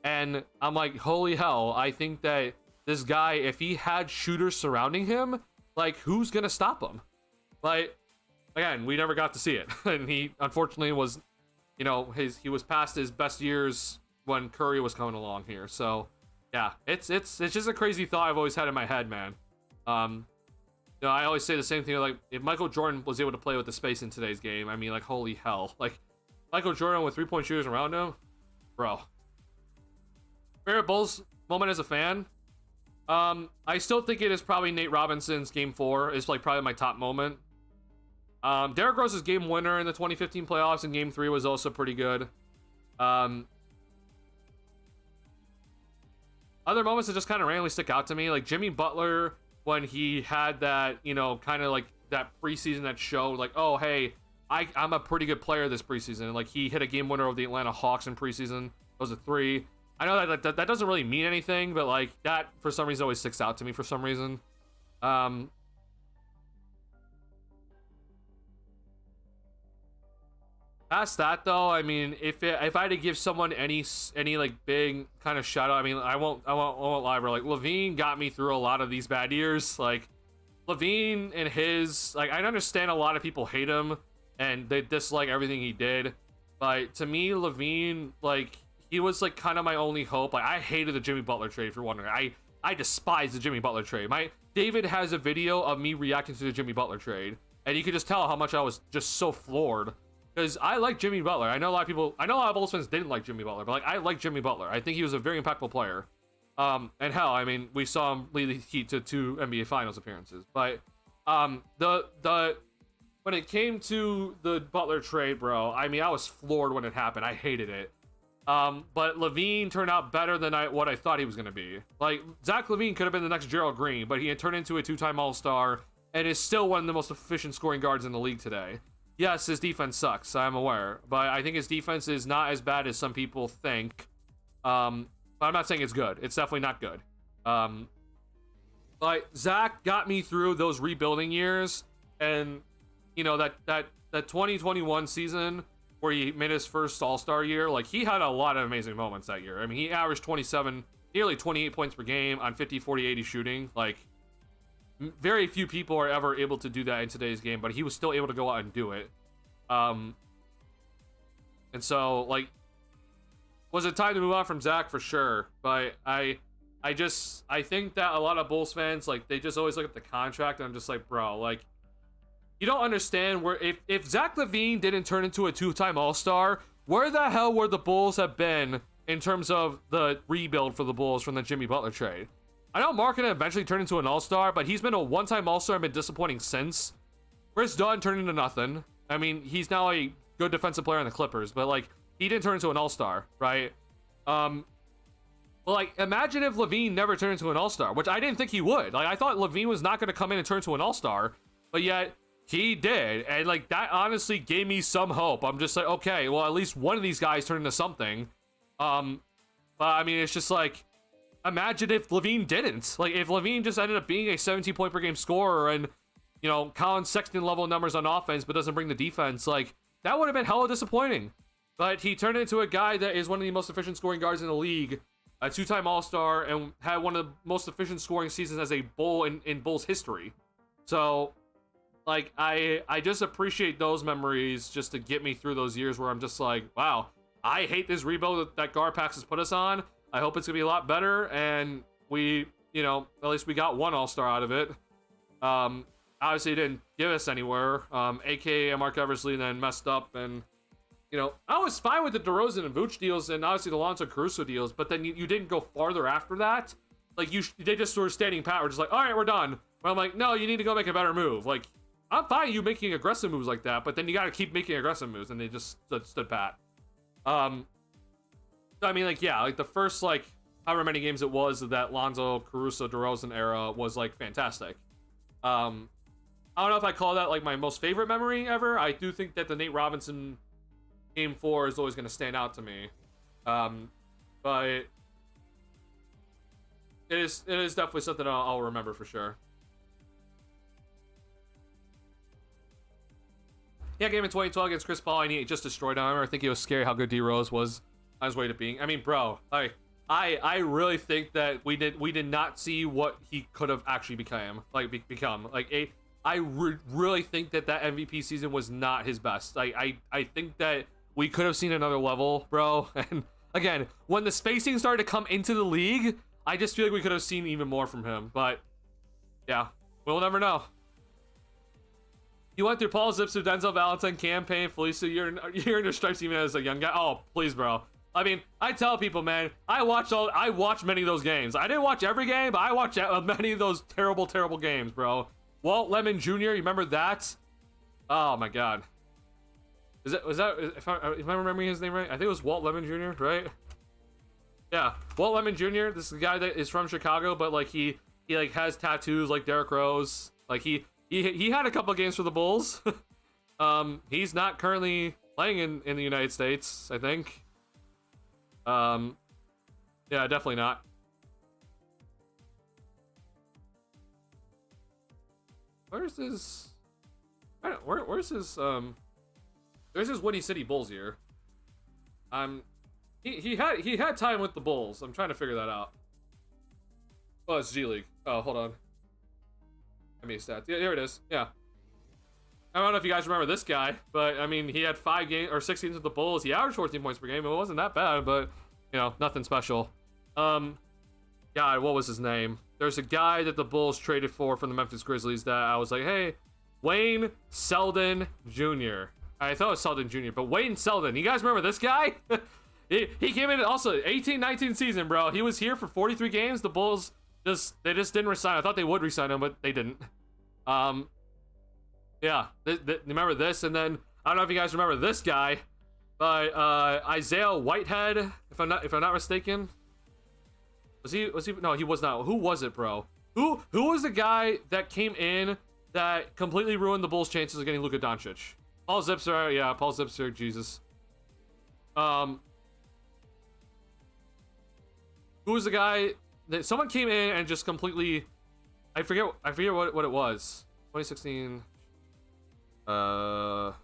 And I'm like, holy hell, I think that this guy, if he had shooters surrounding him, like, who's gonna stop him? Like, again, we never got to see it. And he, unfortunately, was, he was past his best years when Curry was coming along here. So, yeah, it's just a crazy thought I've always had in my head, man. I always say the same thing, like, if Michael Jordan was able to play with the space in today's game, I mean, like, holy hell. Like, Michael Jordan with 3-point shooters around him? Bro. Favorite Bulls moment as a fan? I still think it is probably Nate Robinson's Game 4 is like probably my top moment. Derrick Rose's game winner in the 2015 playoffs in Game 3 was also pretty good. Other moments that just kind of randomly stick out to me, like Jimmy Butler when he had that, kind of like that preseason that showed like, oh, hey, I'm a pretty good player this preseason. Like, he hit a game winner of the Atlanta Hawks in preseason. It was a 3. I know that doesn't really mean anything, but like that for some reason always sticks out to me for some reason. Past that though, I mean, if I had to give someone any like big kind of shout out, I mean, I won't lie, bro. Like, LaVine got me through a lot of these bad years. Like, LaVine and his, like, I understand a lot of people hate him and they dislike everything he did, but to me, LaVine, like, he was like kind of my only hope. Like, I hated the Jimmy Butler trade, for wondering. I despise the Jimmy Butler trade. David has a video of me reacting to the Jimmy Butler trade, and you could just tell how much I was just so floored, because I like Jimmy Butler. I know a lot of Bulls fans didn't like Jimmy Butler, but like, I like Jimmy Butler. I think he was a very impactful player. And hell, I mean, we saw him lead the Heat to 2 NBA Finals appearances. But when it came to the Butler trade, bro, I mean, I was floored when it happened. I hated it. But LaVine turned out better than what I thought he was going to be. Like, Zach LaVine could have been the next Gerald Green, but he had turned into a 2-time All-Star and is still one of the most efficient scoring guards in the league today. Yes, his defense sucks, I'm aware, but I think his defense is not as bad as some people think. But I'm not saying it's good. It's definitely not good. But Zach got me through those rebuilding years, and that 2021 season where he made his first All-Star year, like, he had a lot of amazing moments that year. I mean, he averaged 27, nearly 28 points per game on 50, 40, 80 shooting. Like, very few people are ever able to do that in today's game, but he was still able to go out and do it. And so, like, was it time to move on from Zach? For sure. But I think that a lot of Bulls fans, like, they just always look at the contract, and I'm just like, bro, like, you don't understand where, if Zach LaVine didn't turn into a 2-time All-Star, where the hell would the Bulls have been in terms of the rebuild for the Bulls from the Jimmy Butler trade? I know Markkanen eventually turned into an All-Star, but he's been a 1-time All-Star and been disappointing since. Chris Dunn turned into nothing. I mean, he's now a good defensive player in the Clippers, but like, he didn't turn into an All-Star, right? Well, like, imagine if LaVine never turned into an All-Star, which I didn't think he would. Like, I thought LaVine was not going to come in and turn into an All-Star, but yet he did, and like that honestly gave me some hope. I'm just like, okay, well at least one of these guys turned into something. But I mean, it's just like, imagine if Levine didn't. Like if Levine just ended up being a 17-point per game scorer and, you know, Colin Sexton level numbers on offense but doesn't bring the defense, like that would have been hella disappointing. But he turned into a guy that is one of the most efficient scoring guards in the league, a 2-time All-Star, and had one of the most efficient scoring seasons as a Bull in Bulls history. So like I just appreciate those memories just to get me through those years where I'm just like, wow, I hate this rebuild that GarPax has put us on. I hope it's gonna be a lot better, and we, you know, at least we got one All-Star out of it. Obviously it didn't give us anywhere. AKA Mark Eversley then messed up, and you know, I was fine with the DeRozan and Vooch deals and obviously the Alonso Caruso deals, but then you didn't go farther after that. Like they just were standing pat. We're just like, all right, we're done. But I'm like, no, you need to go make a better move. Like, I'm fine you making aggressive moves like that, but then you got to keep making aggressive moves, and they just stood pat. So I mean, like, yeah, like the first like however many games it was of that Lonzo, Caruso, DeRozan era was like fantastic. I don't know if I call that like my most favorite memory ever. I do think that the Nate Robinson Game 4 is always going to stand out to me. But it is definitely something I'll remember for sure. Yeah, game in 2012 against Chris Paul, and he just destroyed him. I think it was scary how good D Rose was on his way to being. I mean, bro, like I really think that we did not see what he could have actually become. I really think that MVP season was not his best. I think that we could have seen another level, bro. And again, when the spacing started to come into the league, I just feel like we could have seen even more from him. But yeah, we'll never know. You went through Paul Zipser, Denzel Valentine campaign, Felicia, you're in your stripes even as a young guy. Oh, please, bro. I mean, I tell people, man, I watched many of those games. I didn't watch every game, but I watched many of those terrible games, bro. Walt Lemon Jr., you remember that? Oh my God. Was that if I remembering his name right? I think it was Walt Lemon Jr., right? Yeah, Walt Lemon Jr. This is the guy that is from Chicago, but like he like has tattoos like Derrick Rose. Like he had a couple of games for the Bulls. He's not currently playing in the United States, I think. Yeah, definitely not. Where's his? Where's his? There's his Windy City Bulls here. He had time with the Bulls. I'm trying to figure that out. Oh, it's G League. Oh, hold on. I mean, stats. Yeah, here it is. Yeah. I don't know if you guys remember this guy, but I mean, he had 6 games with the Bulls. He averaged 14 points per game. It wasn't that bad, but you know, nothing special. God, what was his name? There's a guy that the Bulls traded for from the Memphis Grizzlies that I was like, hey, Wayne Selden Jr. I thought it was Selden Jr., but Wayne Selden. You guys remember this guy? he came in also 18-19 season, bro. He was here for 43 games. The Bulls they just didn't resign. I thought they would resign him, but they didn't. Yeah, remember this? And then I don't know if you guys remember this guy, but Isaiah Whitehead, if I'm not mistaken. Was he? No, he was not. Who was it, bro? Who was the guy that came in that completely ruined the Bulls' chances of getting Luka Doncic? Paul Zipser, yeah, Paul Zipser, Jesus. Who was the guy that someone came in and just completely? I forget what it was. 2016. Oh.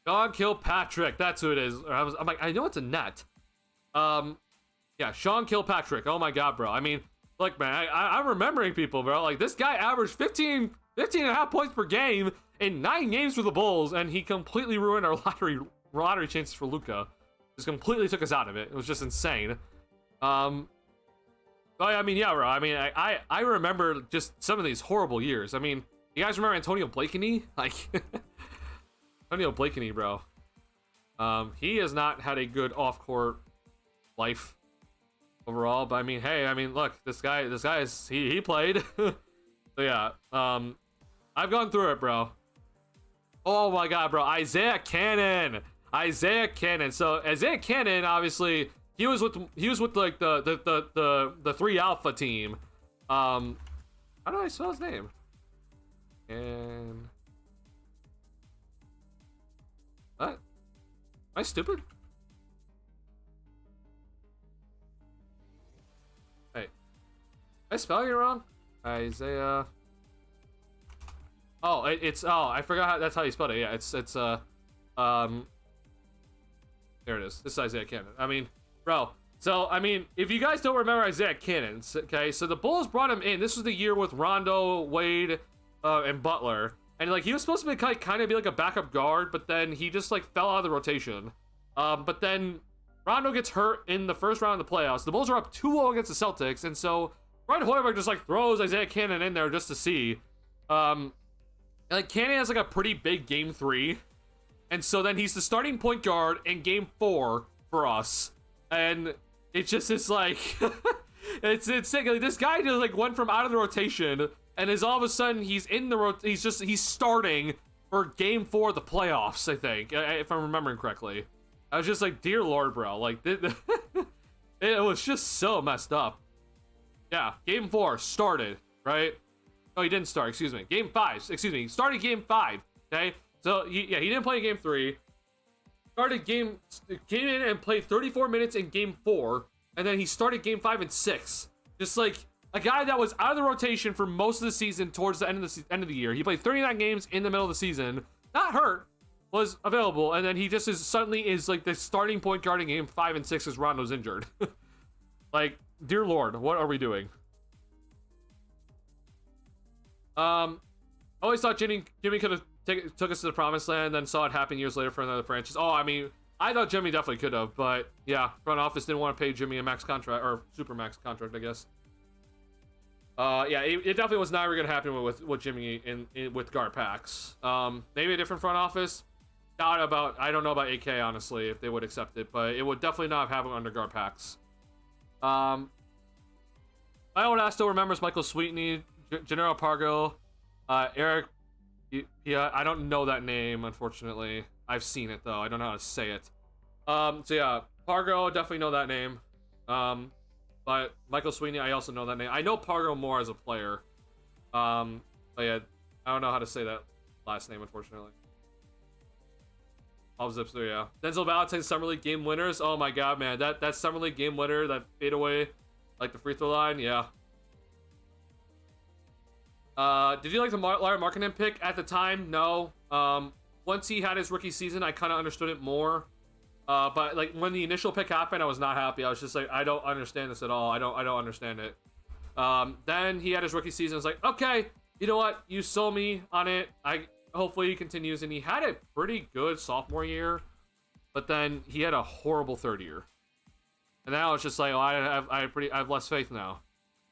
Sean Kilpatrick, that's who it is. I'm like, I know it's a net. Yeah, Sean Kilpatrick. Oh my God, bro. I mean, look, man, I'm remembering people, bro. Like, this guy averaged 15 and a half points per game in 9 games for the Bulls, and he completely ruined our lottery chances for Luka. Just completely took us out of it. It was just insane. But I mean, yeah, bro. I mean, I remember just some of these horrible years. I mean, you guys remember Antonio Blakeney? Like, Antonio Blakeney, bro. He has not had a good off-court life overall. But I mean, hey, I mean, look, this guy he played. So yeah. I've gone through it, bro. Oh my god, bro. Isaiah Cannon. Isaiah Cannon. So Isaiah Cannon, obviously, he was with like the 3 Alpha team. How do I spell his name? And what? Am I stupid? Hey, am I spelling it wrong? Isaiah. Oh, it's I forgot how that's how you spelled it. Yeah, it's there it is. This is Isaiah Cannon. I mean, bro. So I mean, if you guys don't remember Isaiah Cannon, okay, so the Bulls brought him in. This was the year with Rondo, Wade, and Butler, and like he was supposed to be kind of be like a backup guard, but then he just like fell out of the rotation. But then Rondo gets hurt in the first round of the playoffs. The Bulls are up 2-0 against the Celtics, and so Fred Hoiberg just like throws Isaiah Cannon in there just to see. Like Cannon has like a pretty big game 3, and so then he's the starting point guard in game 4 for us, and it just is like it's sick. Like, this guy just like went from out of the rotation, and is all of a sudden he's in the he's starting for game 4 of the playoffs, I think, if I'm remembering correctly. I was just like, dear Lord, bro, like it was just so messed up. Yeah, game 4 started, right? Oh, he didn't start, excuse me. Game 5, excuse me. He started game 5, okay? So, he didn't play game 3. Came in and played 34 minutes in game 4, and then he started game 5 and 6. Just like a guy that was out of the rotation for most of the season towards the end of the year. He played 39 games in the middle of the season. Not hurt, was available, and then he just suddenly is like the starting point guard in game 5 and 6 as Rondo's injured. Like, dear Lord, what are we doing? Always thought Jimmy could have took us to the promised land, then saw it happen years later for another franchise. Oh, I mean, I thought Jimmy definitely could have, but yeah, front office didn't want to pay Jimmy a max contract, or super max contract, I guess. Yeah, it definitely was never gonna happen with Jimmy with Garpax. Maybe a different front office. I don't know about AK, honestly, if they would accept it, but it would definitely not have happened under Garpax. My old ass still remembers Michael Sweetney, Gennaro Pargo, Eric. Yeah, I don't know that name, unfortunately. I've seen it though. I don't know how to say it. So yeah, Pargo, definitely know that name. But Michael Sweetney, I also know that name. I know Pargo more as a player. But yeah, I don't know how to say that last name, unfortunately. All zips there, yeah. Denzel Valentine's Summer League game winners. Oh my god, man, that Summer League game winner, that fadeaway, like the free throw line, yeah. Did you like the Larry Markkinen pick at the time? No. Once he had his rookie season, I kind of understood it more. But like when the initial pick happened, I was not happy. I was just like, I don't understand this at all. I don't understand it. Then he had his rookie season. I was like, okay, you know what? You sold me on it. Hopefully he continues. And he had a pretty good sophomore year, but then he had a horrible third year. And now it's just like, oh, I have less faith now.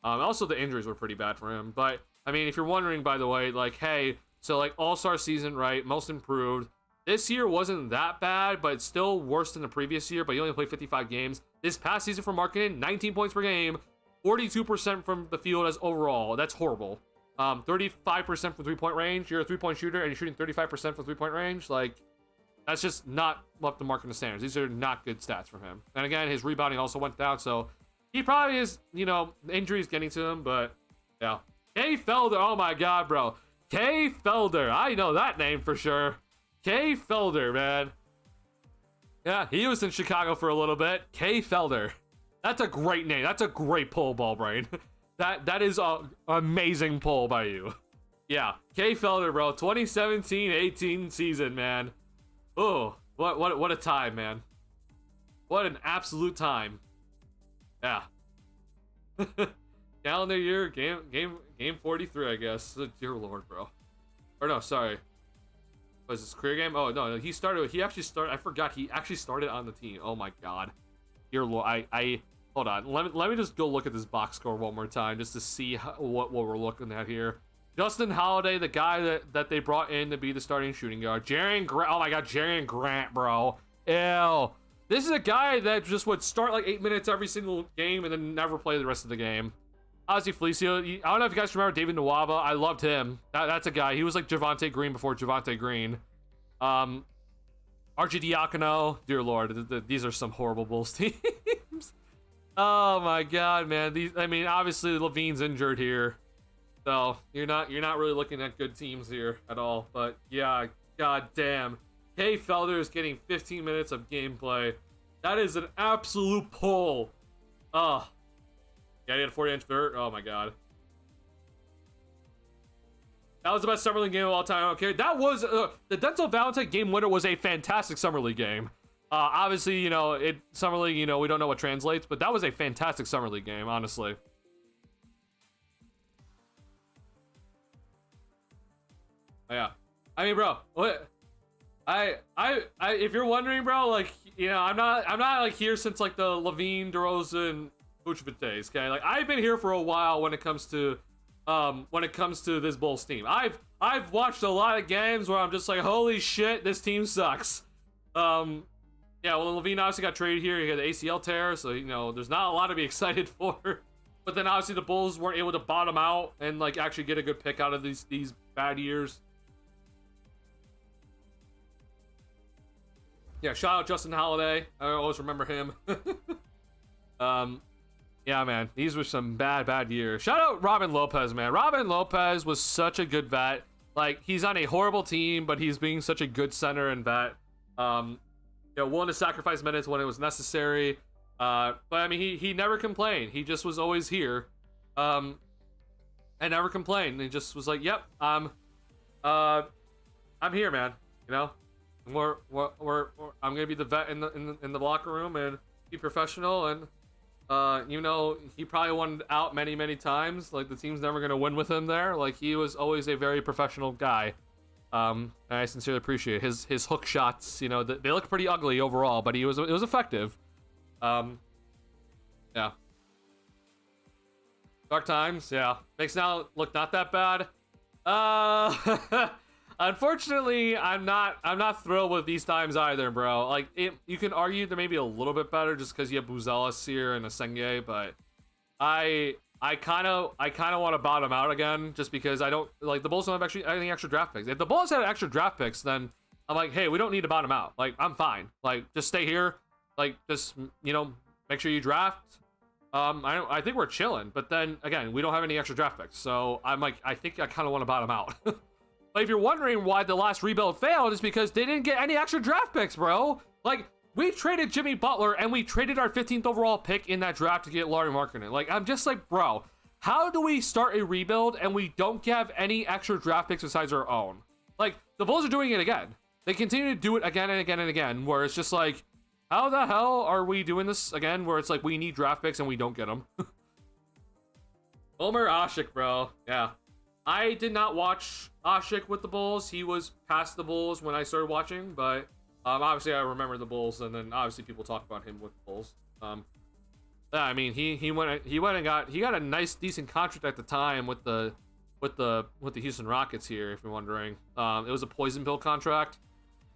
Also the injuries were pretty bad for him, but I mean, if you're wondering, by the way, like, hey, so like all-star season, right? Most improved. This year wasn't that bad, but it's still worse than the previous year, but he only played 55 games. This past season for Markkinen, 19 points per game, 42% from the field as overall. That's horrible. 35% from three-point range. You're a three-point shooter and you're shooting 35% from three-point range. Like, that's just not up to Markkinen standards. These are not good stats from him. And again, his rebounding also went down, so he probably is, you know, injuries getting to him, but yeah. K. Felder, oh my god, bro. K. Felder, I know that name for sure. K. Felder, man. Yeah, he was in Chicago for a little bit. K. Felder. That's a great name. That's a great pull, Ball Brain. That is an amazing pull by you. Yeah, K. Felder, bro. 2017-18 season, man. Oh, what a time, man. What an absolute time. Yeah. Calendar year, game 43, I guess. Dear Lord, bro. Or no, sorry. Was this career game? Oh no, he actually started. I forgot he actually started on the team. Oh my god. Dear Lord, I hold on. Let me just go look at this box score one more time just to see what we're looking at here. Justin Holiday, the guy that they brought in to be the starting shooting guard. Jerian Grant. Oh my god, Jerian Grant, bro. Ew. This is a guy that just would start like 8 minutes every single game and then never play the rest of the game. Ozzy Felicio. I don't know if you guys remember David Nwaba. I loved him. That's a guy. He was like Javonte Green before Javonte Green. RG Diacono. Dear Lord, these are some horrible Bulls teams. Oh my God, man. I mean, obviously Levine's injured here, so you're not really looking at good teams here at all. But yeah, God damn. Kay Felder is getting 15 minutes of gameplay. That is an absolute pull. Yeah, he had a 40-inch vert. Oh my God. That was the best Summer League game of all time. Okay, that was the Denzel Valentine game winner was a fantastic Summer League game. Obviously, Summer League, we don't know what translates, but that was a fantastic Summer League game, honestly. Yeah, I mean, bro, what? If you're wondering, bro, like, I'm not like here since like the Levine, DeRozan, Vucevic days. Okay, like I've been here for a while when it comes to this Bulls team. I've watched a lot of games where I'm just like, holy shit, this team sucks. Yeah, well, Levine obviously got traded here. He had the ACL tear, so there's not a lot to be excited for. But then obviously the Bulls weren't able to bottom out and like actually get a good pick out of these bad years. Yeah, shout out Justin Holiday. I always remember him. Yeah, man, these were some bad years. Shout out Robin Lopez, man. Robin Lopez was such a good vet. Like, he's on a horrible team, but he's being such a good center and vet. Willing to sacrifice minutes when it was necessary. But I mean, he never complained. He just was always here. And never complained. He just was like, "Yep, I'm here, man. I'm gonna be the vet in the locker room and be professional." And he probably wanted out many times. Like, the team's never gonna win with him there. Like, he was always a very professional guy. And I sincerely appreciate his hook shots. They look pretty ugly overall, but it was effective. Yeah. Dark times, yeah. Makes now look not that bad. Unfortunately, I'm not thrilled with these times either, bro. Like, you can argue they're maybe a little bit better just because you have Buzelis here and Asenge, but I kind of want to bottom out again just because I don't like the Bulls don't have any extra draft picks. If the Bulls had extra draft picks, then I'm like, hey, we don't need to bottom out. Like, I'm fine. Like, just stay here. Like, just make sure you draft. I think we're chilling, but then again, we don't have any extra draft picks, so I'm like, I think I kind of want to bottom out. But if you're wondering why the last rebuild failed, it's because they didn't get any extra draft picks, bro. Like, we traded Jimmy Butler and we traded our 15th overall pick in that draft to get Lauri Markkanen. Like, I'm just like, bro, how do we start a rebuild and we don't have any extra draft picks besides our own? Like, the Bulls are doing it again. They continue to do it again and again and again, where it's just like, how the hell are we doing this again? Where it's like, we need draft picks and we don't get them. Omer Asik, bro. Yeah. I did not watch Asik with the Bulls. He was past the Bulls when I started watching, but obviously I remember the Bulls, and then obviously people talk about him with the Bulls. Yeah, I mean, he went and got a nice decent contract at the time with the Houston Rockets here, if you're wondering. It was a poison pill contract.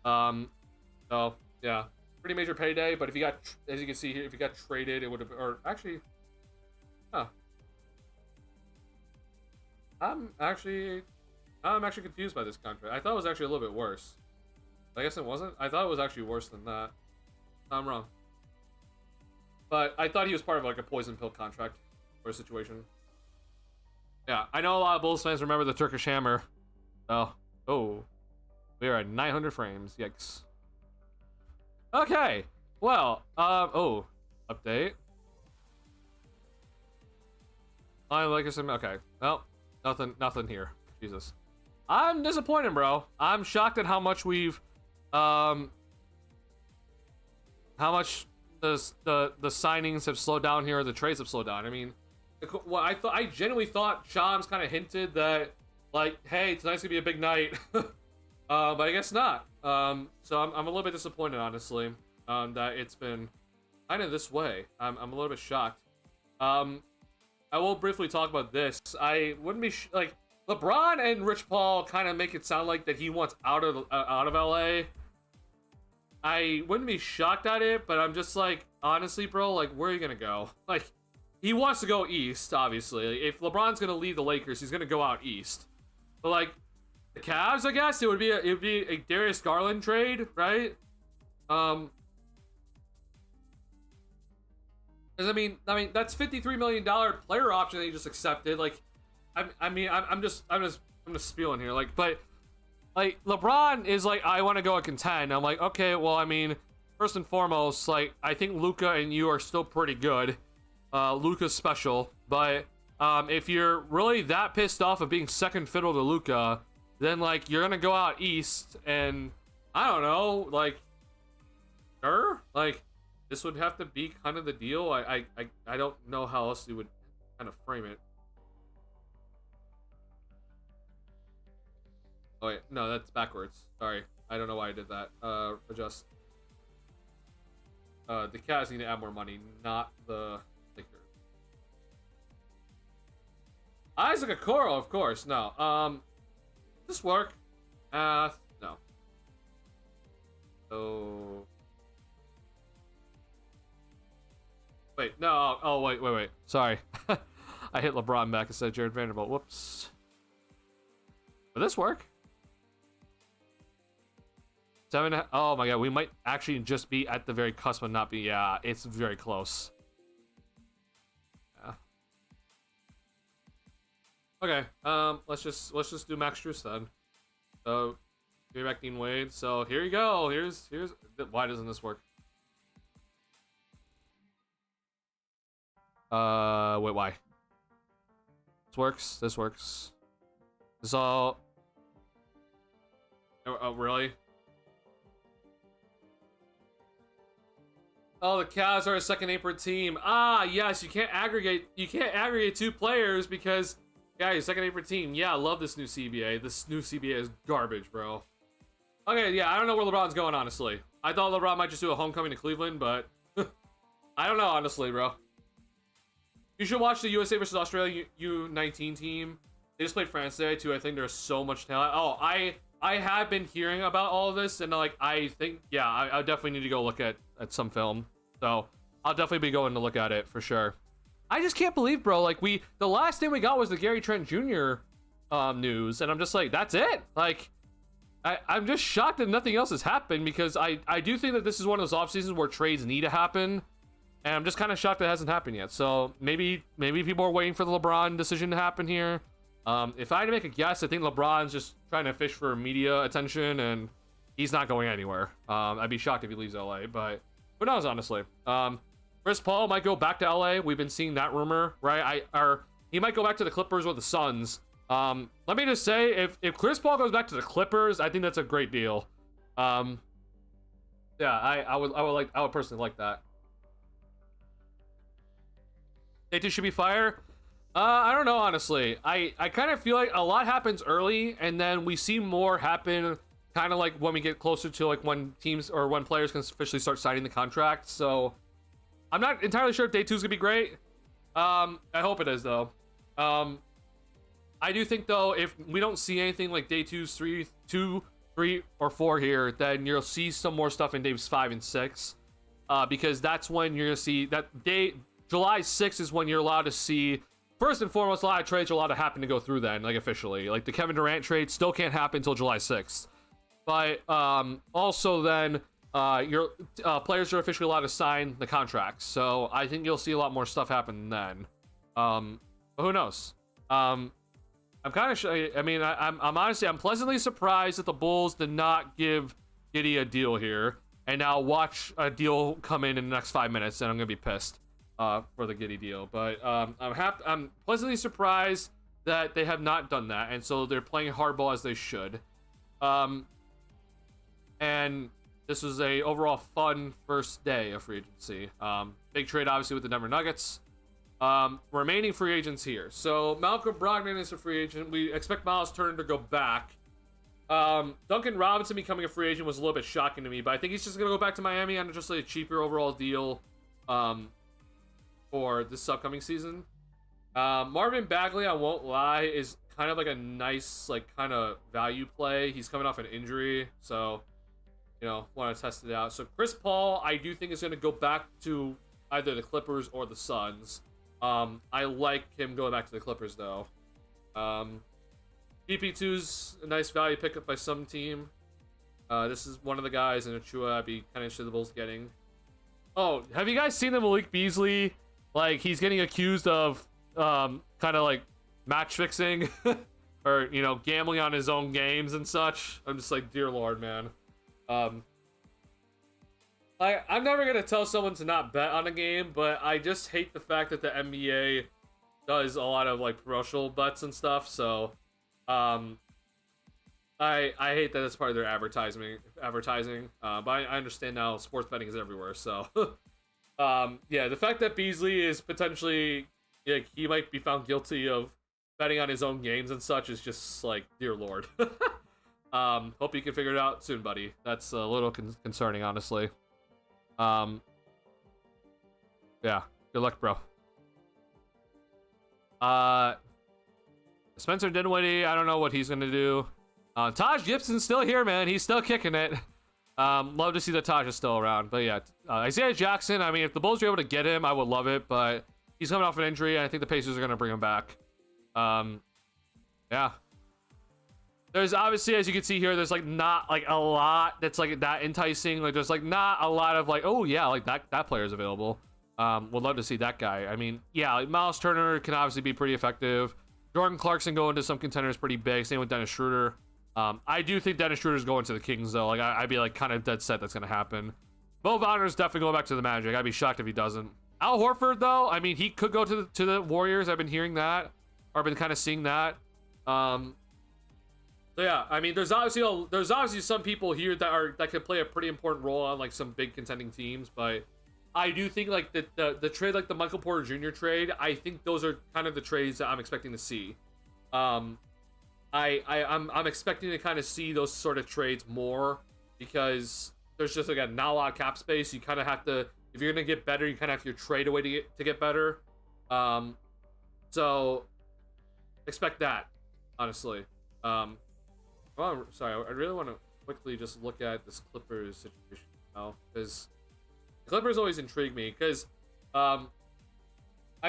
So yeah, pretty major payday. But if he got, as you can see here, if he got traded, it would have, or actually, huh. I'm actually confused by this contract. I thought it was actually a little bit worse. I guess it wasn't. I thought it was actually worse than that. I'm wrong. But I thought he was part of like a poison pill contract or a situation. Yeah, I know a lot of Bulls fans remember the Turkish Hammer. Oh, we are at 900 frames. Yikes. Okay. Well, update. Like I said, okay. Well, nothing here. Jesus. I'm disappointed, bro. I'm shocked at how much we've, how much the signings have slowed down here, or the trades have slowed down. I mean, well, I genuinely thought Shams kind of hinted that, like, hey, tonight's gonna be a big night, but I guess not. So I'm a little bit disappointed, honestly, that it's been kind of this way. I'm a little bit shocked. I will briefly talk about this. I wouldn't be like, LeBron and Rich Paul kind of make it sound like that he wants out of LA. I wouldn't be shocked at it, but I'm just like, honestly, bro, like, where are you gonna go? Like, he wants to go east, obviously. If LeBron's gonna leave the Lakers, he's gonna go out east. But like the Cavs, I guess it would be a Darius Garland trade, right? 'Cause I mean that's $53 million player option that you just accepted. Like, I'm just spewing here. Like, but like LeBron is like, I want to go and contend. I'm like, okay, well, I mean, first and foremost, like I think Luka and you are still pretty good. Luka's special, but if you're really that pissed off of being second fiddle to Luka, then like you're gonna go out east, and I don't know, like, sure, like this would have to be kind of the deal. I don't know how else you would kind of frame it. Oh wait, no, that's backwards. Sorry, I don't know why I did that. Adjust. The Cavs need to add more money, not the Lakers. Isaac Okoro, of course. No. Does this work? No. Oh. Wait, no. Oh, wait. Sorry. I hit LeBron back instead of Jared Vanderbilt. Whoops. Will this work? 7. Oh my god, we might actually just be at the very cusp of not be. Yeah, it's very close. Yeah. Okay. Let's just do Max Strus then. So, give me back Dean Wade. So here you go. Here's. Why doesn't this work? Wait, why? This works. This works. This all. Oh, really? Oh, the Cavs are a second apron team. Ah, yes, you can't aggregate two players because, yeah, you're second apron team. Yeah, I love this new CBA. This new CBA is garbage, bro. Okay, yeah, I don't know where LeBron's going, honestly. I thought LeBron might just do a homecoming to Cleveland, but I don't know, honestly, bro. You should watch the USA versus Australia U19 team. They just played France today, too. I think there's so much talent. Oh, I have been hearing about all of this, and like I think, yeah, I definitely need to go look at some film. So I'll definitely be going to look at it for sure. I just can't believe, bro. Like the last thing we got was the Gary Trent Jr. News, and I'm just like, that's it. Like I'm just shocked that nothing else has happened because I do think that this is one of those off seasons where trades need to happen, and I'm just kind of shocked that it hasn't happened yet. So maybe people are waiting for the LeBron decision to happen here. If I had to make a guess, I think LeBron's just trying to fish for media attention, and he's not going anywhere. I'd be shocked if he leaves LA, but who knows, honestly. Chris Paul might go back to LA. We've been seeing that rumor, right? He might go back to the Clippers or the Suns. Let me just say, if Chris Paul goes back to the Clippers, I think that's a great deal. Yeah, I would personally like that. They two should be fired. I don't know, honestly. I kind of feel like a lot happens early, and then we see more happen kind of like when we get closer to like when teams or when players can officially start signing the contract. So I'm not entirely sure if day 2 is gonna be great. I hope it is though. I do think though, if we don't see anything like day 2, 3, or 4 here, then you'll see some more stuff in days 5 and 6, because that's when you're gonna see that day. July 6th is when you're allowed to see. First and foremost, a lot of trades are allowed to happen to go through then, like officially. Like the Kevin Durant trade still can't happen until July 6th. But also then your players are officially allowed to sign the contracts. So I think you'll see a lot more stuff happen then. But who knows? I'm kind of I mean, I'm honestly, I'm pleasantly surprised that the Bulls did not give Giddey a deal here. And now watch a deal come in the next 5 minutes, and I'm going to be pissed for the Giddey deal. But I'm pleasantly surprised that they have not done that. And so they're playing hardball as they should. And this was a overall fun first day of free agency. Big trade, obviously, with the Denver Nuggets. Remaining free agents here. So Malcolm Brogdon is a free agent. We expect Miles Turner to go back. Duncan Robinson becoming a free agent was a little bit shocking to me, but I think he's just going to go back to Miami on just a cheaper overall deal for this upcoming season. Marvin Bagley, I won't lie, is kind of like a nice, like, kind of value play. He's coming off an injury, so, you know, want to test it out. So Chris Paul, I do think is going to go back to either the Clippers or the Suns. I like him going back to the Clippers though. PP2's a nice value pickup by some team. This is one of the guys in Achua I'd be kind of interested in the Bulls getting. Oh, have you guys seen the Malik Beasley? Like, he's getting accused of kind of like match fixing or, you know, gambling on his own games and such. I'm just like, dear Lord, man. I'm never going to tell someone to not bet on a game, but I just hate the fact that the NBA does a lot of like promotional bets and stuff. So, I hate that it's part of their advertising. But I understand now sports betting is everywhere. So, yeah, the fact that Beasley is potentially, like, he might be found guilty of betting on his own games and such is just like, dear Lord. Hope you can figure it out soon, buddy. That's a little concerning, honestly. Yeah, good luck, bro. Spencer Dinwiddie, I don't know what he's gonna do. Taj Gibson's still here, man. He's still kicking it. Love to see that Taj is still around. But yeah, Isaiah Jackson, I mean, if the Bulls are able to get him, I would love it. But he's coming off an injury, and I think the Pacers are going to bring him back. Yeah. There's obviously, as you can see here, there's like not like a lot that's like that enticing. Like there's like not a lot of like, oh yeah, like that player is available. Would love to see that guy. I mean, yeah, like Miles Turner can obviously be pretty effective. Jordan Clarkson going to some contenders pretty big. Same with Dennis Schroeder. I do think Dennis Schroeder's going to the Kings though. Like I'd be like kind of dead set that's gonna happen. Bo Wagner's definitely going back to the Magic. I'd be shocked if he doesn't. Al Horford though, I mean, he could go to the Warriors. I've been hearing that, or I've been kind of seeing that. So yeah, I mean, there's obviously some people here that could play a pretty important role on like some big contending teams, but I do think like the trade, like the Michael Porter Jr. trade, I think those are kind of the trades that I'm expecting to see. I'm expecting to kind of see those sort of trades more because there's just like not a lot of cap space. You kind of have to, if you're gonna get better, you kind of have to trade away to get better. So expect that, honestly. Oh, sorry, I really want to quickly just look at this Clippers situation now, because the Clippers always intrigue me, because, I